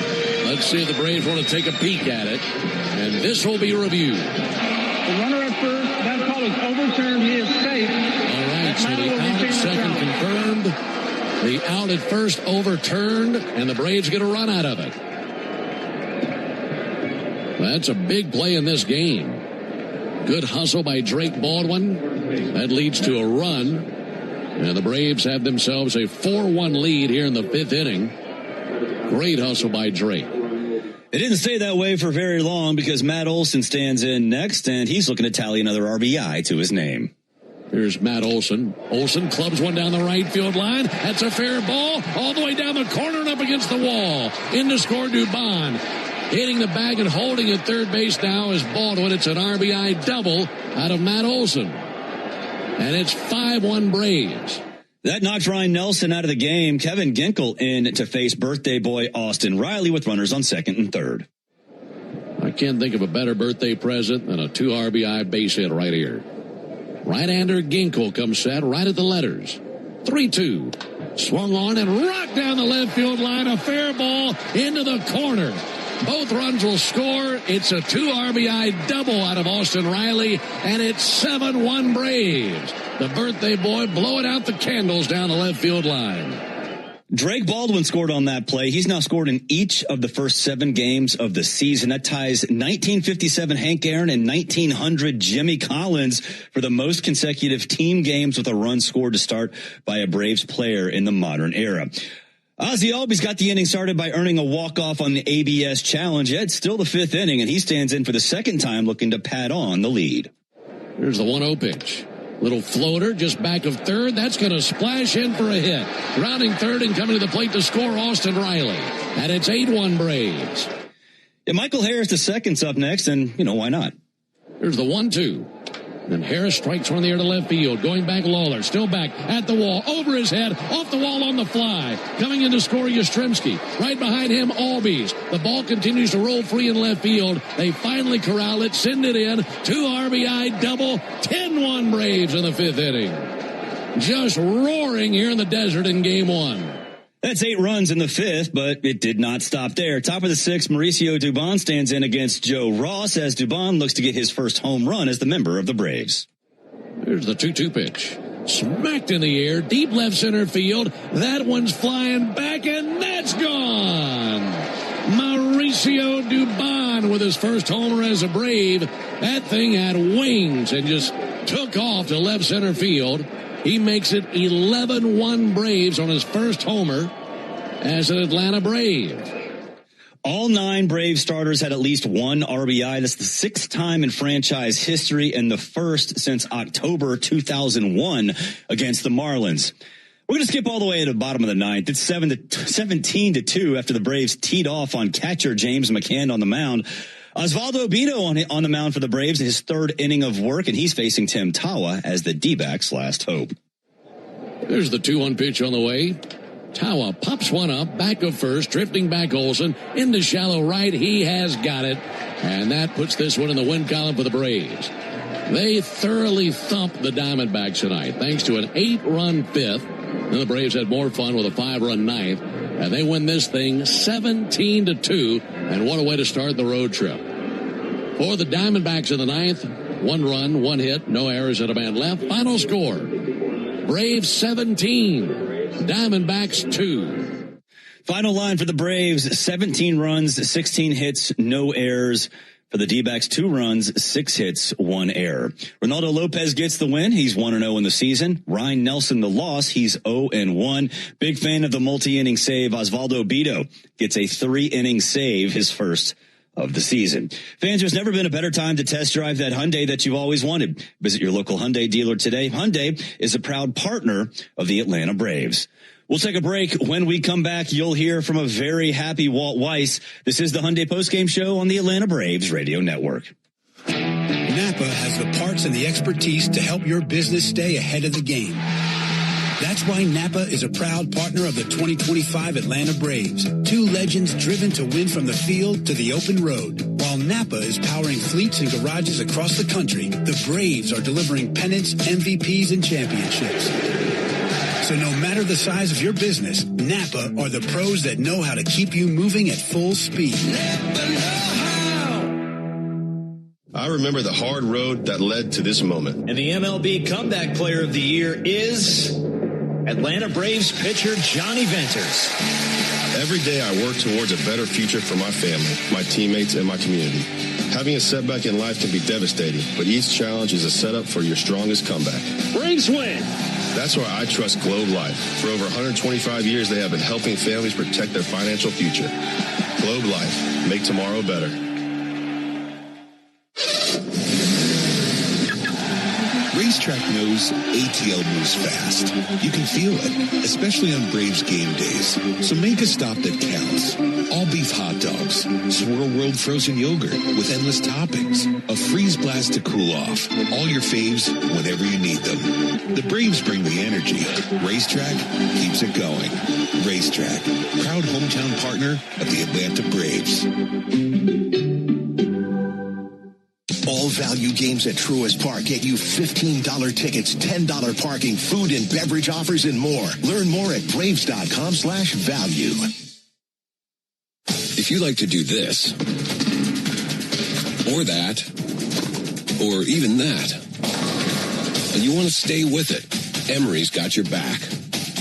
Let's see if the Braves want to take a peek at it. And this will be reviewed. The runner at first, that call is overturned. He is safe. All right, so the out at second confirmed. The out at first overturned, and the Braves get a run out of it. That's a big play in this game. Good hustle by Drake Baldwin. That leads to a run. And the Braves have themselves a 4-1 lead here in the 5th inning. Great hustle by Drake. It didn't stay that way for very long because Matt Olson stands in next, and he's looking to tally another RBI to his name. Here's Matt Olson. Olson clubs one down the right field line. That's a fair ball all the way down the corner and up against the wall. In to score Dubon. Hitting the bag and holding at third base now is Baldwin. It's an RBI double out of Matt Olson. And it's 5-1 Braves. That knocked Ryan Nelson out of the game. Kevin Ginkel in to face birthday boy Austin Riley with runners on second and third. I can't think of a better birthday present than a 2 RBI base hit right here. Right-hander Ginkel comes set right at the letters. 3-2. Swung on and rocked down the left field line. A fair ball into the corner. Both runs will score. It's a 2 RBI double out of Austin Riley, and it's 7-1 Braves. The birthday boy blowing out the candles down the left field line. Drake Baldwin scored on that play. He's now scored in each of the first 7 games of the season. That ties 1957 Hank Aaron and 1900 Jimmy Collins for the most consecutive team games with a run scored to start by a Braves player in the modern era. Ozzie Albies got the inning started by earning a walk-off on the ABS Challenge. Yet it's still the 5th inning, and he stands in for the second time looking to pad on the lead. Here's the 1-0 pitch. Little floater just back of third. That's going to splash in for a hit. Grounding third and coming to the plate to score Austin Riley. And it's 8-1 Braves. Yeah, Michael Harris, the second's up next, and, why not? Here's the 1-2. And Harris strikes one in the air to left field. Going back, Lawler. Still back at the wall. Over his head. Off the wall on the fly. Coming in to score Yastrzemski. Right behind him, Albies. The ball continues to roll free in left field. They finally corral it. Send it in. 2 RBI double. 10-1 Braves in the 5th inning. Just roaring here in the desert in game 1. That's 8 runs in the 5th, but it did not stop there. Top of the 6th, Mauricio Dubon stands in against Joe Ross as Dubon looks to get his first home run as the member of the Braves. Here's the 2-2 pitch. Smacked in the air, deep left center field. That one's flying back, and that's gone. Mauricio Dubon with his first homer as a Brave. That thing had wings and just took off to left center field. He makes it 11-1 Braves on his first homer as an Atlanta Brave. All 9 Brave starters had at least 1 RBI. That's the 6th time in franchise history and the first since October 2001 against the Marlins. We're going to skip all the way to the bottom of the 9th. It's 17-2 after the Braves teed off on catcher James McCann on the mound. Osvaldo Bido on the mound for the Braves in his 3rd inning of work, and he's facing Tim Tawa as the D-backs' last hope. There's the 2-1 pitch on the way. Tawa pops one up, back of first, drifting back Olsen, into shallow right. He has got it, and that puts this one in the win column for the Braves. They thoroughly thumped the Diamondbacks tonight, thanks to an 8-run 5th. Then the Braves had more fun with a 5-run 9th. And they win this thing 17-2, and what a way to start the road trip. For the Diamondbacks in the 9th, 1 run, 1 hit, no errors at a man left. Final score, Braves 17, Diamondbacks 2. Final line for the Braves, 17 runs, 16 hits, no errors. For the D-backs, 2 runs, 6 hits, 1 error. Ronaldo Lopez gets the win. He's 1-0 in the season. Ryan Nelson the loss. He's 0-1. Big fan of the multi-inning save. Osvaldo Bido gets a 3-inning save, his first of the season. Fans, there's never been a better time to test drive that Hyundai that you've always wanted. Visit your local Hyundai dealer today. Hyundai is a proud partner of the Atlanta Braves. We'll take a break. When we come back, you'll hear from a very happy Walt Weiss. This is the Hyundai Postgame Show on the Atlanta Braves Radio Network. Napa has the parts and the expertise to help your business stay ahead of the game. That's why Napa is a proud partner of the 2025 Atlanta Braves. 2 legends driven to win from the field to the open road. While Napa is powering fleets and garages across the country, the Braves are delivering pennants, MVPs, and championships. So no matter the size of your business, Napa are the pros that know how to keep you moving at full speed. I remember the hard road that led to this moment. And the MLB Comeback Player of the Year is Atlanta Braves pitcher Johnny Venters. Every day I work towards a better future for my family, my teammates, and my community. Having a setback in life can be devastating, but each challenge is a setup for your strongest comeback. Braves win! That's why I trust Globe Life. For over 125 years, they have been helping families protect their financial future. Globe Life. Make tomorrow better. Racetrack knows ATL moves fast. You can feel it, especially on Braves game days. So make a stop that counts. All beef hot dogs, Swirl World frozen yogurt with endless toppings, a freeze blast to cool off. All your faves whenever you need them. The Braves bring the energy. Racetrack keeps it going. Racetrack, proud hometown partner of the Atlanta Braves. All value games at Truist Park get you $15 tickets, $10 parking, food and beverage offers, and more. Learn more at braves.com/value. If you like to do this, or that, or even that, and you want to stay with it, Emory's got your back,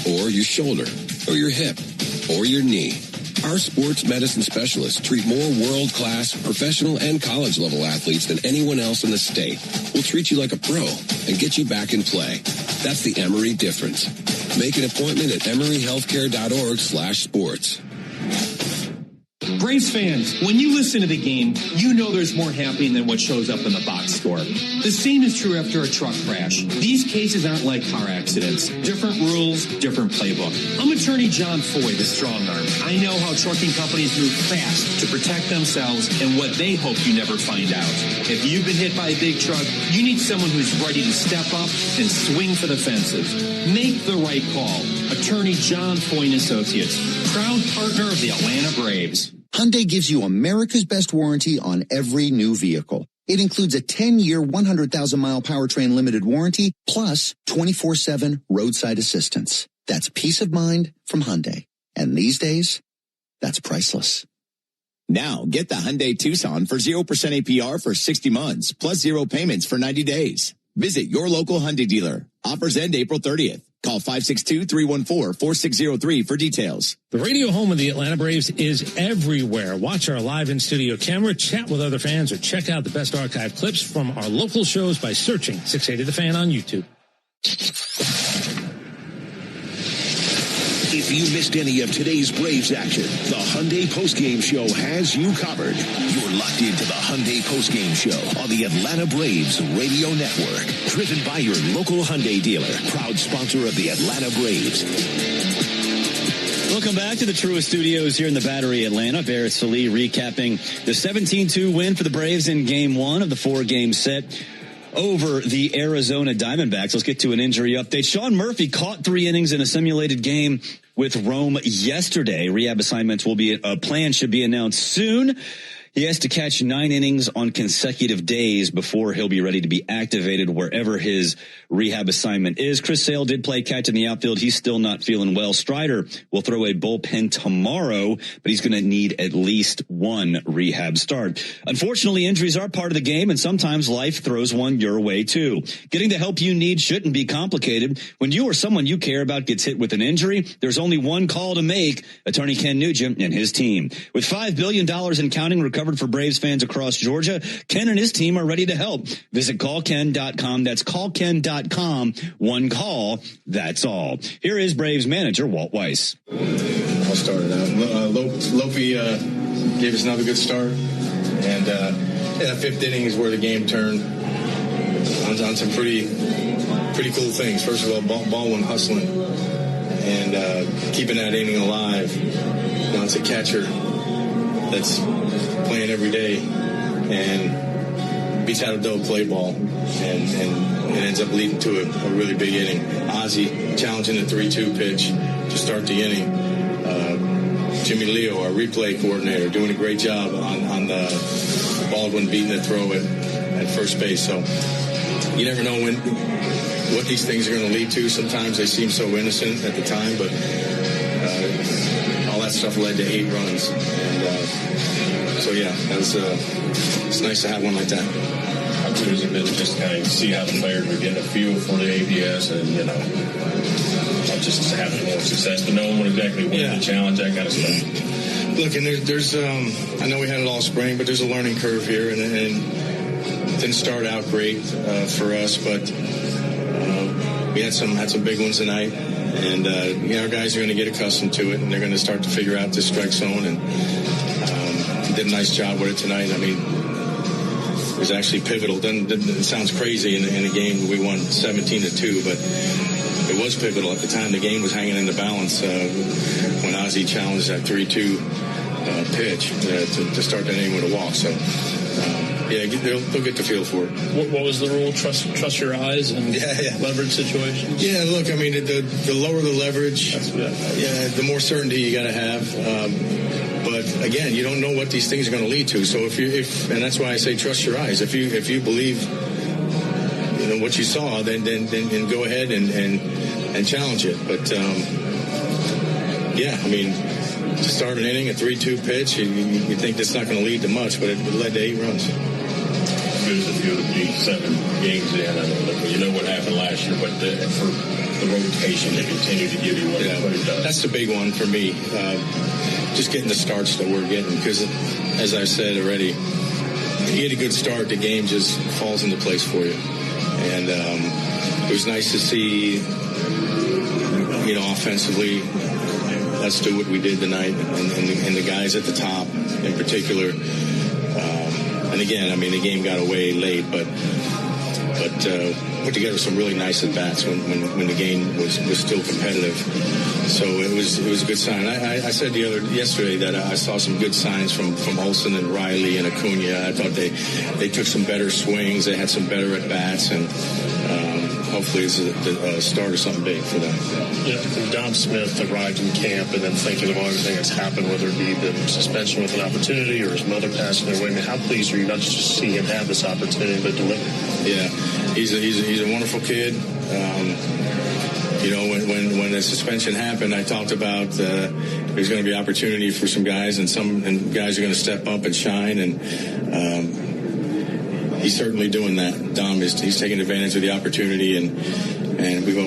or your shoulder, or your hip, or your knee. Our sports medicine specialists treat more world-class, professional, and college-level athletes than anyone else in the state. We'll treat you like a pro and get you back in play. That's the Emory difference. Make an appointment at emoryhealthcare.org/sports. Braves fans, when you listen to the game, you know there's more happening than what shows up in the box score. The same is true after a truck crash. These cases aren't like car accidents. Different rules, different playbook. I'm attorney John Foy, the strong arm. I know how trucking companies move fast to protect themselves and what they hope you never find out. If you've been hit by a big truck, you need someone who's ready to step up and swing for the fences. Make the right call. Attorney John Foy and Associates, proud partner of the Atlanta Braves. Hyundai gives you America's best warranty on every new vehicle. It includes a 10-year, 100,000-mile powertrain limited warranty, plus 24/7 roadside assistance. That's peace of mind from Hyundai. And these days, that's priceless. Now, get the Hyundai Tucson for 0% APR for 60 months, plus 0 payments for 90 days. Visit your local Hyundai dealer. Offers end April 30th. Call 562-314-4603 for details. The radio home of the Atlanta Braves is everywhere. Watch our live in-studio camera, chat with other fans, or check out the best archive clips from our local shows by searching 680 The Fan on YouTube. If you missed any of today's Braves action, the Hyundai Postgame Show has you covered. You're locked into the Hyundai Postgame Show on the Atlanta Braves Radio Network. Driven by your local Hyundai dealer. Proud sponsor of the Atlanta Braves. Welcome back to the Truist Studios here in the Battery, Atlanta. Barrett Sallee recapping the 17-2 win for the Braves in Game 1 of the 4-game set over the Arizona Diamondbacks. Let's get to an injury update. Sean Murphy caught 3 innings in a simulated game with Rome yesterday. Rehab assignments plan should be announced soon. He has to catch 9 innings on consecutive days before he'll be ready to be activated wherever his rehab assignment is. Chris Sale did play catch in the outfield. He's still not feeling well. Strider will throw a bullpen tomorrow, but he's going to need at least 1 rehab start. Unfortunately, injuries are part of the game, and sometimes life throws one your way too. Getting the help you need shouldn't be complicated. When you or someone you care about gets hit with an injury, there's only one call to make. Attorney Ken Nugent and his team. With $5 billion in counting recovered for Braves fans across Georgia, Ken and his team are ready to help. Visit callken.com. That's callken.com. One call, that's all. Here is Braves manager Walt Weiss. I'll start it out. Lopi gave us another good start, and that 5th inning is where the game turned on some pretty cool things. First of all, Baldwin hustling and keeping that inning alive. Now it's a catcher that's playing every day and beats out a double play ball, and it ends up leading to a really big inning. Ozzie challenging the 3-2 pitch to start the inning. Jimmy Leo, our replay coordinator, doing a great job on the Baldwin beating the throw at first base. So you never know what these things are going to lead to. Sometimes they seem so innocent at the time, but all that stuff led to 8 runs. And so yeah, it's nice to have one like that. How good has it been to just kind of see how the players are getting a feel for the ABS and, not just having more success, but knowing what exactly the challenge, that kind of stuff? Look, and there's I know we had it all spring, but there's a learning curve here, and it didn't start out great for us, but we had some big ones tonight, and our guys are going to get accustomed to it, and they're going to start to figure out the strike zone, and did a nice job with it tonight. I mean, was actually pivotal. It sounds crazy in the game. We won 17-2, but it was pivotal at the time. The game was hanging in the balance when Ozzie challenged that 3-2 pitch to start that inning with a walk. So, yeah, they'll get the feel for it. What was the rule? Trust your eyes and leverage situations? Yeah, look, I mean, the lower the leverage, the more certainty you got to have. But again, you don't know what these things are going to lead to. So and that's why I say trust your eyes. If you believe, what you saw, then go ahead and challenge it. But I mean, to start an inning, a 3-2 pitch, you think that's not going to lead to much, but it led to 8 runs. Good as if you would be 7 games in. I know, you know what happened last year, but for the rotation to continue to give you what it does. That's the big one for me. Just getting the starts that we're getting, because as I said already, if you get a good start, the game just falls into place for you. And it was nice to see, offensively, let's do what we did tonight, and the guys at the top in particular. And again, I mean, the game got away late, but put together some really nice at bats when the game was still competitive. So it was a good sign. I said yesterday that I saw some good signs from Olsen and Riley and Acuna. I thought they took some better swings. They had some better at bats, and hopefully it's a start of something big for them. Yeah, Dom Smith arrived in camp, and then thinking of everything that's happened, whether it be the suspension with an opportunity or his mother passing away. I mean, how pleased are you not just to see him have this opportunity, but deliver? Yeah, he's a wonderful kid. When the suspension happened, I talked about there's going to be opportunity for some guys, and guys are going to step up and shine, and he's certainly doing that. Dom he's taking advantage of the opportunity, and we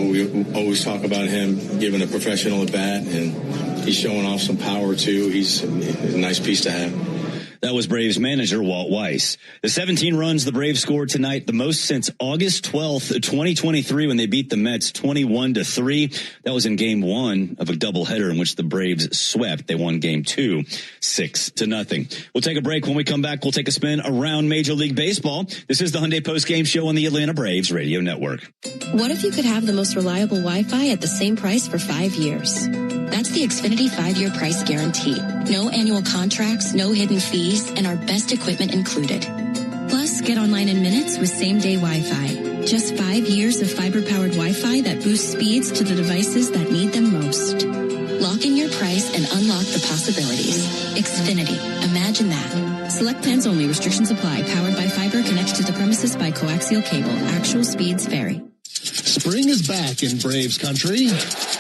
always talk about him giving a professional at bat, and he's showing off some power too. He's a nice piece to have. That was Braves manager Walt Weiss. The 17 runs the Braves scored tonight, the most since August 12th, 2023, when they beat the Mets 21-3. That was in game 1 of a doubleheader in which the Braves swept. They won game 2, 6-0. We'll take a break. When we come back, we'll take a spin around Major League Baseball. This is the Hyundai Postgame Show on the Atlanta Braves Radio Network. What if you could have the most reliable Wi-Fi at the same price for 5 years? That's the Xfinity 5-year price guarantee. No annual contracts, no hidden fees, and our best equipment included. Plus, get online in minutes with same-day Wi-Fi. Just 5 years of fiber-powered Wi-Fi that boosts speeds to the devices that need them most. Lock in your price and unlock the possibilities. Xfinity. Imagine that. Select plans only. Restrictions apply. Powered by fiber. Connected to the premises by coaxial cable. Actual speeds vary. Spring is back in Braves country,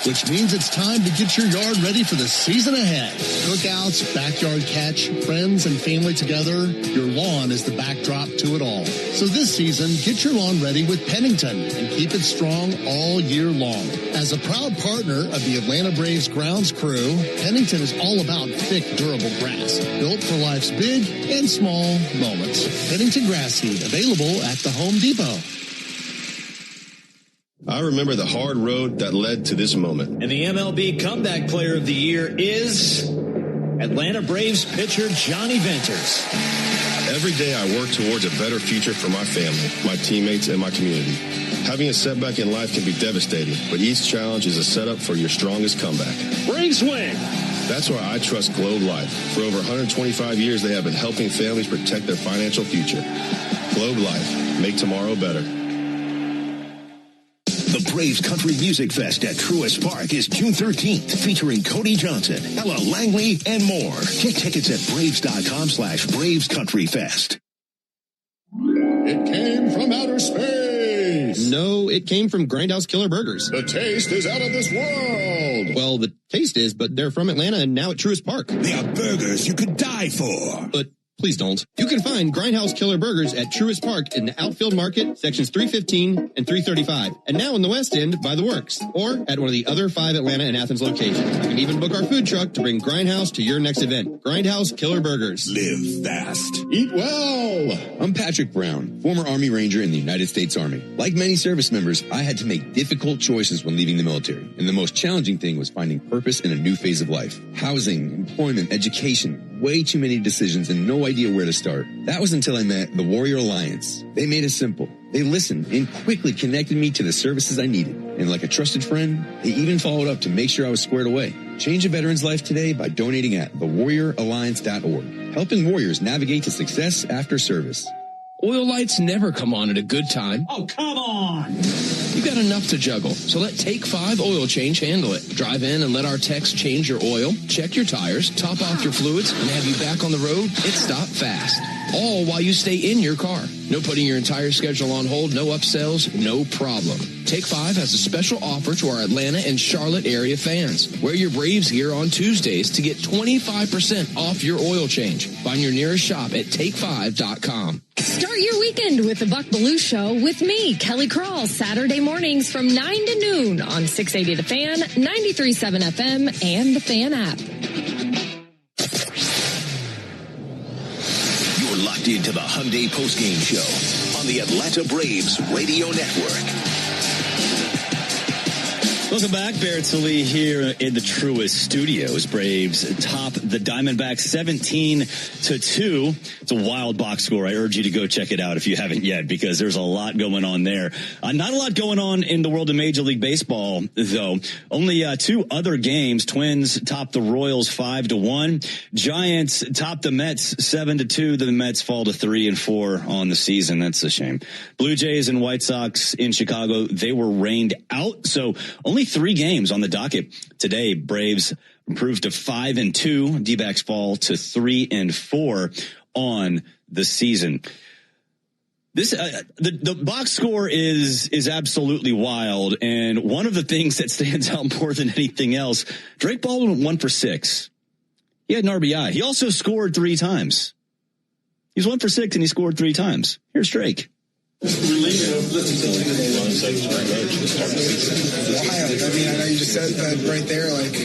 which means it's time to get your yard ready for the season ahead. Cookouts, backyard catch, friends and family together, your lawn is the backdrop to it all. So this season, get your lawn ready with Pennington and keep it strong all year long. As a proud partner of the Atlanta Braves grounds crew, Pennington is all about thick, durable grass, built for life's big and small moments. Pennington grass seed, available at the Home Depot. I remember the hard road that led to this moment. And the MLB Comeback Player of the Year is Atlanta Braves pitcher Johnny Venters. Every day I work towards a better future for my family, my teammates, and my community. Having a setback in life can be devastating, but each challenge is a setup for your strongest comeback. Braves win! That's why I trust Globe Life. For over 125 years, they have been helping families protect their financial future. Globe Life. Make tomorrow better. The Braves Country Music Fest at Truist Park is June 13th, featuring Cody Johnson, Ella Langley, and more. Get tickets at Braves.com/Braves Country Fest. It came from outer space. No, it came from Grindhouse Killer Burgers. The taste is out of this world. Well, the taste is, but they're from Atlanta and now at Truist Park. They are burgers you could die for. But please don't. You can find Grindhouse Killer Burgers at Truist Park in the Outfield Market, sections 315 and 335. And now in the West End by the Works, or at one of the other 5 Atlanta and Athens locations. You can even book our food truck to bring Grindhouse to your next event. Grindhouse Killer Burgers. Live fast. Eat well. I'm Patrick Brown, former Army Ranger in the United States Army. Like many service members, I had to make difficult choices when leaving the military. And the most challenging thing was finding purpose in a new phase of life. Housing, employment, education, way too many decisions and no idea where to start. That was until I met the Warrior Alliance. They made it simple. They listened and quickly connected me to the services I needed. And like a trusted friend, they even followed up to make sure I was squared away. Change a veteran's life today by donating at thewarrioralliance.org, helping warriors navigate to success after service. Oil lights never come on at a good time. Oh, come on! You've got enough to juggle, so let Take 5 Oil Change handle it. Drive in and let our techs change your oil, check your tires, top off your fluids, and have you back on the road. It's stop fast. All while you stay in your car. No putting your entire schedule on hold, no upsells, no problem. Take 5 has a special offer to our Atlanta and Charlotte area fans. Wear your Braves gear on Tuesdays to get 25% off your oil change. Find your nearest shop at take5.com. Start your weekend with the Buck Belue Show with me, Kelly Crawl, Saturday mornings from 9 to noon on 680 The Fan, 93.7 FM, and the Fan app. You're locked into the Hyundai Postgame Show on the Atlanta Braves Radio Network. Welcome back. Barrett Sallee here in the Truist Studios. Braves top the Diamondbacks 17-2. It's a wild box score. I urge you to go check it out if you haven't yet, because there's a lot going on there. Not a lot going on in the world of Major League Baseball, though. Only two other games. Twins top the Royals 5-1. Giants top the Mets 7-2. The Mets fall to 3-4 on the season. That's a shame. Blue Jays and White Sox in Chicago, they were rained out. So only 3 games on the docket today. Braves improved to 5-2. D-backs fall to 3-4 on the season. This the box score is absolutely wild, and one of the things that stands out more than anything else, Drake Baldwin went 1 for 6. He had an RBI. He also scored 3 times. He was 1 for 6 and he scored 3 times. Here's Drake. Ohio. I mean, I know you just said that right there, like,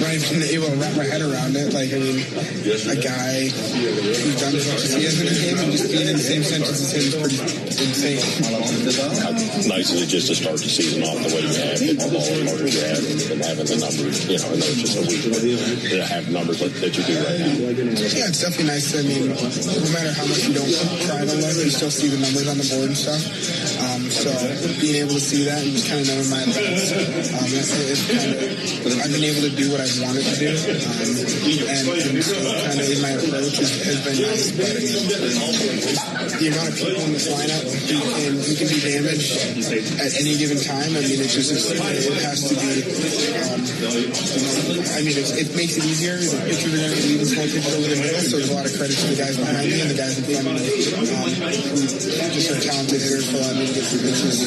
not even able to wrap my head around it. Like, I mean, a guy who's done as much as he has in a game and just being in the same sentence as him is pretty insane. How nice is it just to start the season off the way you have, getting the ball as hard as you have, and having the numbers, you know, I know it's just a week to have numbers that you do right now. Yeah, it's definitely nice. I mean, no matter how much you don't try to look, you still see the numbers on the board and stuff. So being able to see that and just kind of knowing my advance, it's kind of, I've been able to do what I've wanted to do, and so kind of in my approach has been nice. But I mean, the amount of people in this lineup who can do damage at any given time, I mean, it has to be, I mean, it makes it easier. The pitchers are going to leave more pitches over the middle, so there's a lot of credit to the guys behind me and the guys in front of me who just are talented hitters for allowing me to get through pitches.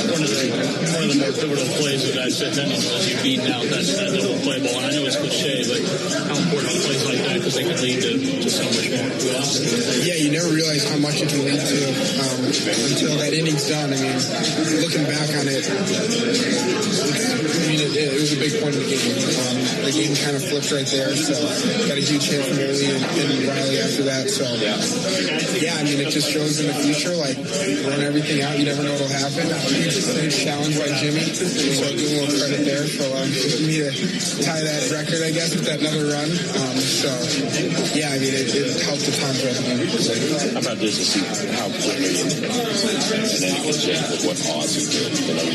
One of the more pivotal plays of that fifth inning was you beating out that double play ball. And I know it's cliche, but how important are plays like that, because they can lead to so much more. Yeah, you never realize how much it can lead to until that inning's done. I mean, looking back on it, it was a big point of the game. The game kind of flipped right there, so got a huge hit from Early and Riley after that. So, yeah, I mean, it just shows in the future, like, run everything out. You never know what'll happen. Huge challenge by Jimmy, so I'll give him a little credit there for me to tie that record, I guess, with that another run. So, yeah, I mean, it helped a ton for him. How about this to see how quickly and then he can change with what odds he did. You know,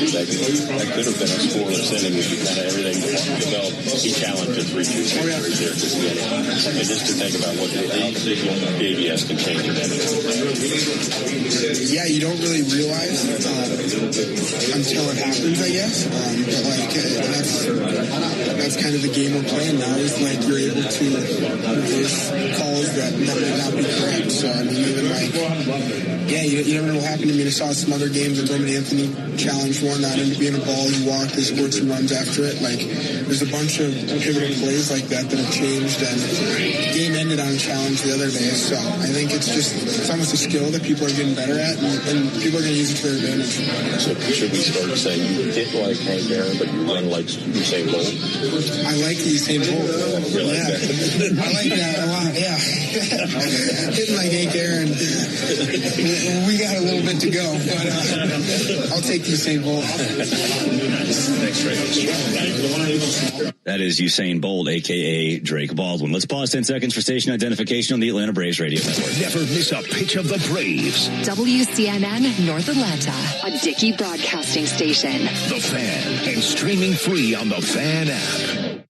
that could have been a scoreless inning if you kind of everything developed. He challenged a 3-2 right there to see it. And just to think about what the ABS can change your inning. Yeah, you don't really realize until it happens, I guess. But like that's kind of the game we're playing now. Is like you're able to reverse calls that might not be correct. So I mean, even like, yeah, you never know what happened. I mean, I saw some other games that Roman Anthony challenged one, not into being a ball. He walked, they scored some runs after it. Like, there's a bunch of pivotal plays like that have changed, and the game ended on a challenge the other day. So I think it's almost a skill that people are getting gotten better at, and people are going to use it to their advantage. So should we start saying you hit like Hank Aaron, but you run like Usain Bolt? I like Usain Bolt. Like that? I like that a lot, yeah. Hitting like Hank Aaron. We got a little bit to go, but I'll take Usain Bolt. Thanks, Drake. That is Usain Bolt, a.k.a. Drake Baldwin. Let's pause 10 seconds for station identification on the Atlanta Braves Radio Network. Never miss a pitch of the Braves. WCNN North Atlanta, a Dickey broadcasting station. The Fan, and streaming free on the Fan app.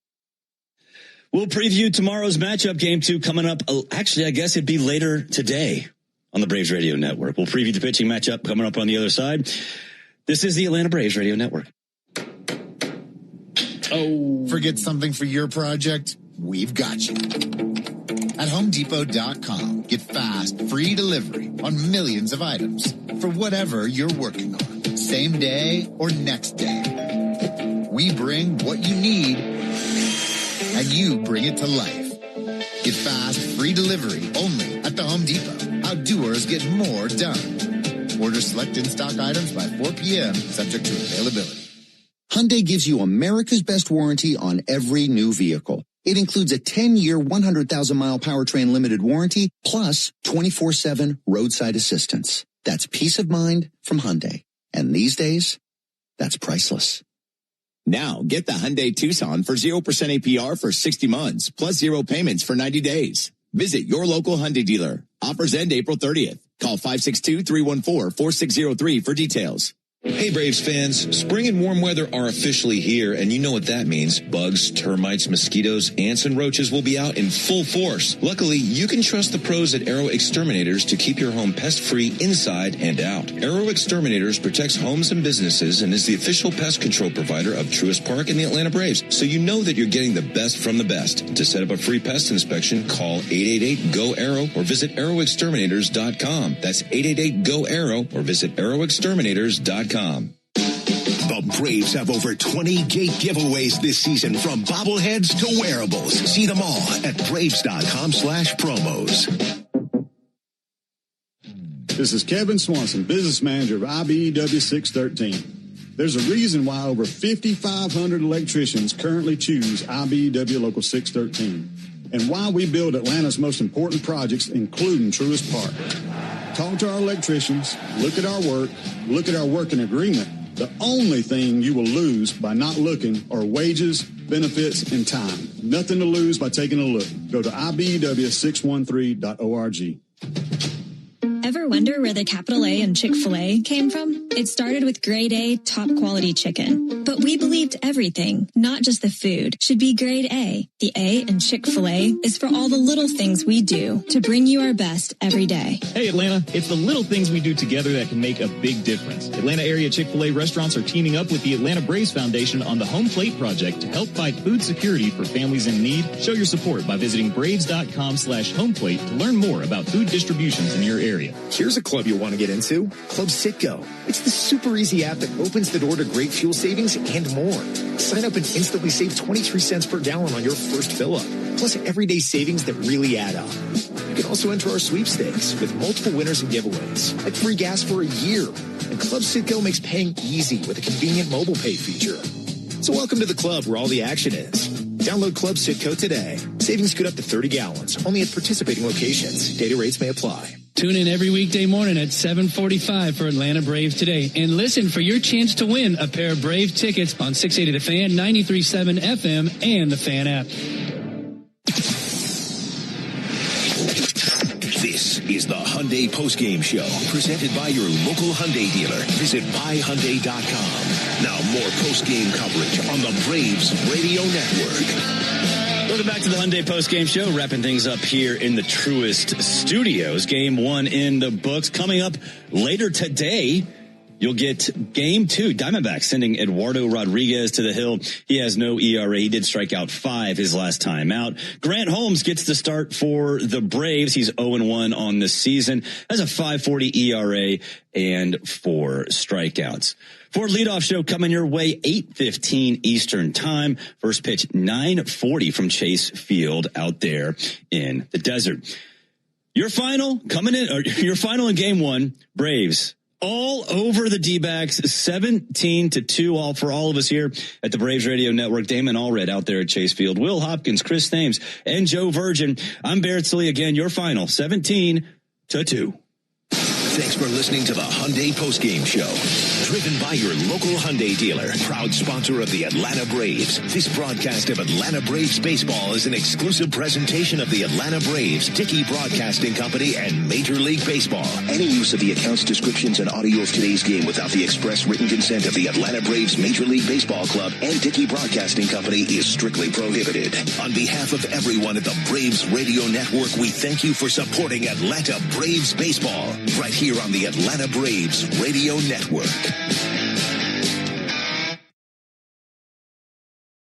We'll preview tomorrow's matchup, Game 2, coming up. Actually, I guess it'd be later today on the Braves Radio Network. We'll preview the pitching matchup coming up on the other side. This is the Atlanta Braves Radio Network. Oh. Forget something for your project? We've got you. At HomeDepot.com, get fast, free delivery on millions of items for whatever you're working on, same day or next day. We bring what you need, and you bring it to life. Get fast, free delivery only at the Home Depot. How doers get more done. Order select in-stock items by 4 p.m., subject to availability. Hyundai gives you America's best warranty on every new vehicle. It includes a 10-year, 100,000-mile powertrain limited warranty, plus 24/7 roadside assistance. That's peace of mind from Hyundai. And these days, that's priceless. Now, get the Hyundai Tucson for 0% APR for 60 months, plus 0 payments for 90 days. Visit your local Hyundai dealer. Offers end April 30th. Call 562-314-4603 for details. Hey Braves fans, spring and warm weather are officially here, and you know what that means. Bugs, termites, mosquitoes, ants, and roaches will be out in full force. Luckily, you can trust the pros at Arrow Exterminators to keep your home pest-free inside and out. Arrow Exterminators protects homes and businesses and is the official pest control provider of Truist Park and the Atlanta Braves, so you know that you're getting the best from the best. To set up a free pest inspection, call 888-GO-ARROW or visit arrowexterminators.com. That's 888-GO-ARROW or visit arrowexterminators.com. The Braves have over 20 gate giveaways this season, from bobbleheads to wearables. See them all at Braves.com/promos. This is Kevin Swanson, business manager of IBEW 613. There's a reason why over 5,500 electricians currently choose IBEW Local 613, and why we build Atlanta's most important projects, including Truist Park. Talk to our electricians, look at our work, look at our working agreement. The only thing you will lose by not looking are wages, benefits, and time. Nothing to lose by taking a look. Go to IBEW613.org. Ever wonder where the capital A in Chick-fil-A came from? It started with grade A, top quality chicken. But we believed everything, not just the food, should be grade A. The A in Chick-fil-A is for all the little things we do to bring you our best every day. Hey Atlanta, it's the little things we do together that can make a big difference. Atlanta area Chick-fil-A restaurants are teaming up with the Atlanta Braves Foundation on the Home Plate Project to help fight food security for families in need. Show your support by visiting braves.com/homeplate to learn more about food distributions in your area. Here's a club you'll want to get into, Club Citgo. It's the super easy app that opens the door to great fuel savings and more. Sign up and instantly save 23 cents per gallon on your first fill up, plus everyday savings that really add up. You can also enter our sweepstakes with multiple winners and giveaways, like free gas for a year. And Club Citgo makes paying easy with a convenient mobile pay feature. So welcome to the club where all the action is. Download Club Citgo today. Savings could up to 30 gallons, only at participating locations. Data rates may apply. Tune in every weekday morning at 7:45 for Atlanta Braves Today. And listen for your chance to win a pair of Brave tickets on 680 The Fan, 93.7 FM, and the Fan app. This is the Hyundai Postgame Show, presented by your local Hyundai dealer. Visit buyhyundai.com. Now more postgame coverage on the Braves Radio Network. Welcome back to the Hyundai Postgame Show, wrapping things up here in the Truist Studios. Game 1 in the books. Coming up later today, you'll get Game 2. Diamondbacks sending Eduardo Rodriguez to the hill. He has no ERA. He did strike out 5 his last time out. Grant Holmes gets the start for the Braves. He's 0-1 on the season. Has a 5.40 ERA and 4 strikeouts. Ford Leadoff Show coming your way, 8:15 Eastern Time. First pitch, 9:40 from Chase Field out there in the desert. Your final coming in, or your final in game one, Braves. All over the D-backs, 17-2, all for all of us here at the Braves Radio Network. Damon Allred out there at Chase Field. Will Hopkins, Chris Thames, and Joe Virgin. I'm Barrett Lee again. Your final, 17-2. Thanks for listening to the Hyundai Postgame Show. Driven by your local Hyundai dealer, proud sponsor of the Atlanta Braves. This broadcast of Atlanta Braves baseball is an exclusive presentation of the Atlanta Braves, Dickey Broadcasting Company, and Major League Baseball. Any use of the accounts, descriptions, and audio of today's game without the express written consent of the Atlanta Braves Major League Baseball Club and Dickey Broadcasting Company is strictly prohibited. On behalf of everyone at the Braves Radio Network, we thank you for supporting Atlanta Braves baseball right here on the Atlanta Braves Radio Network.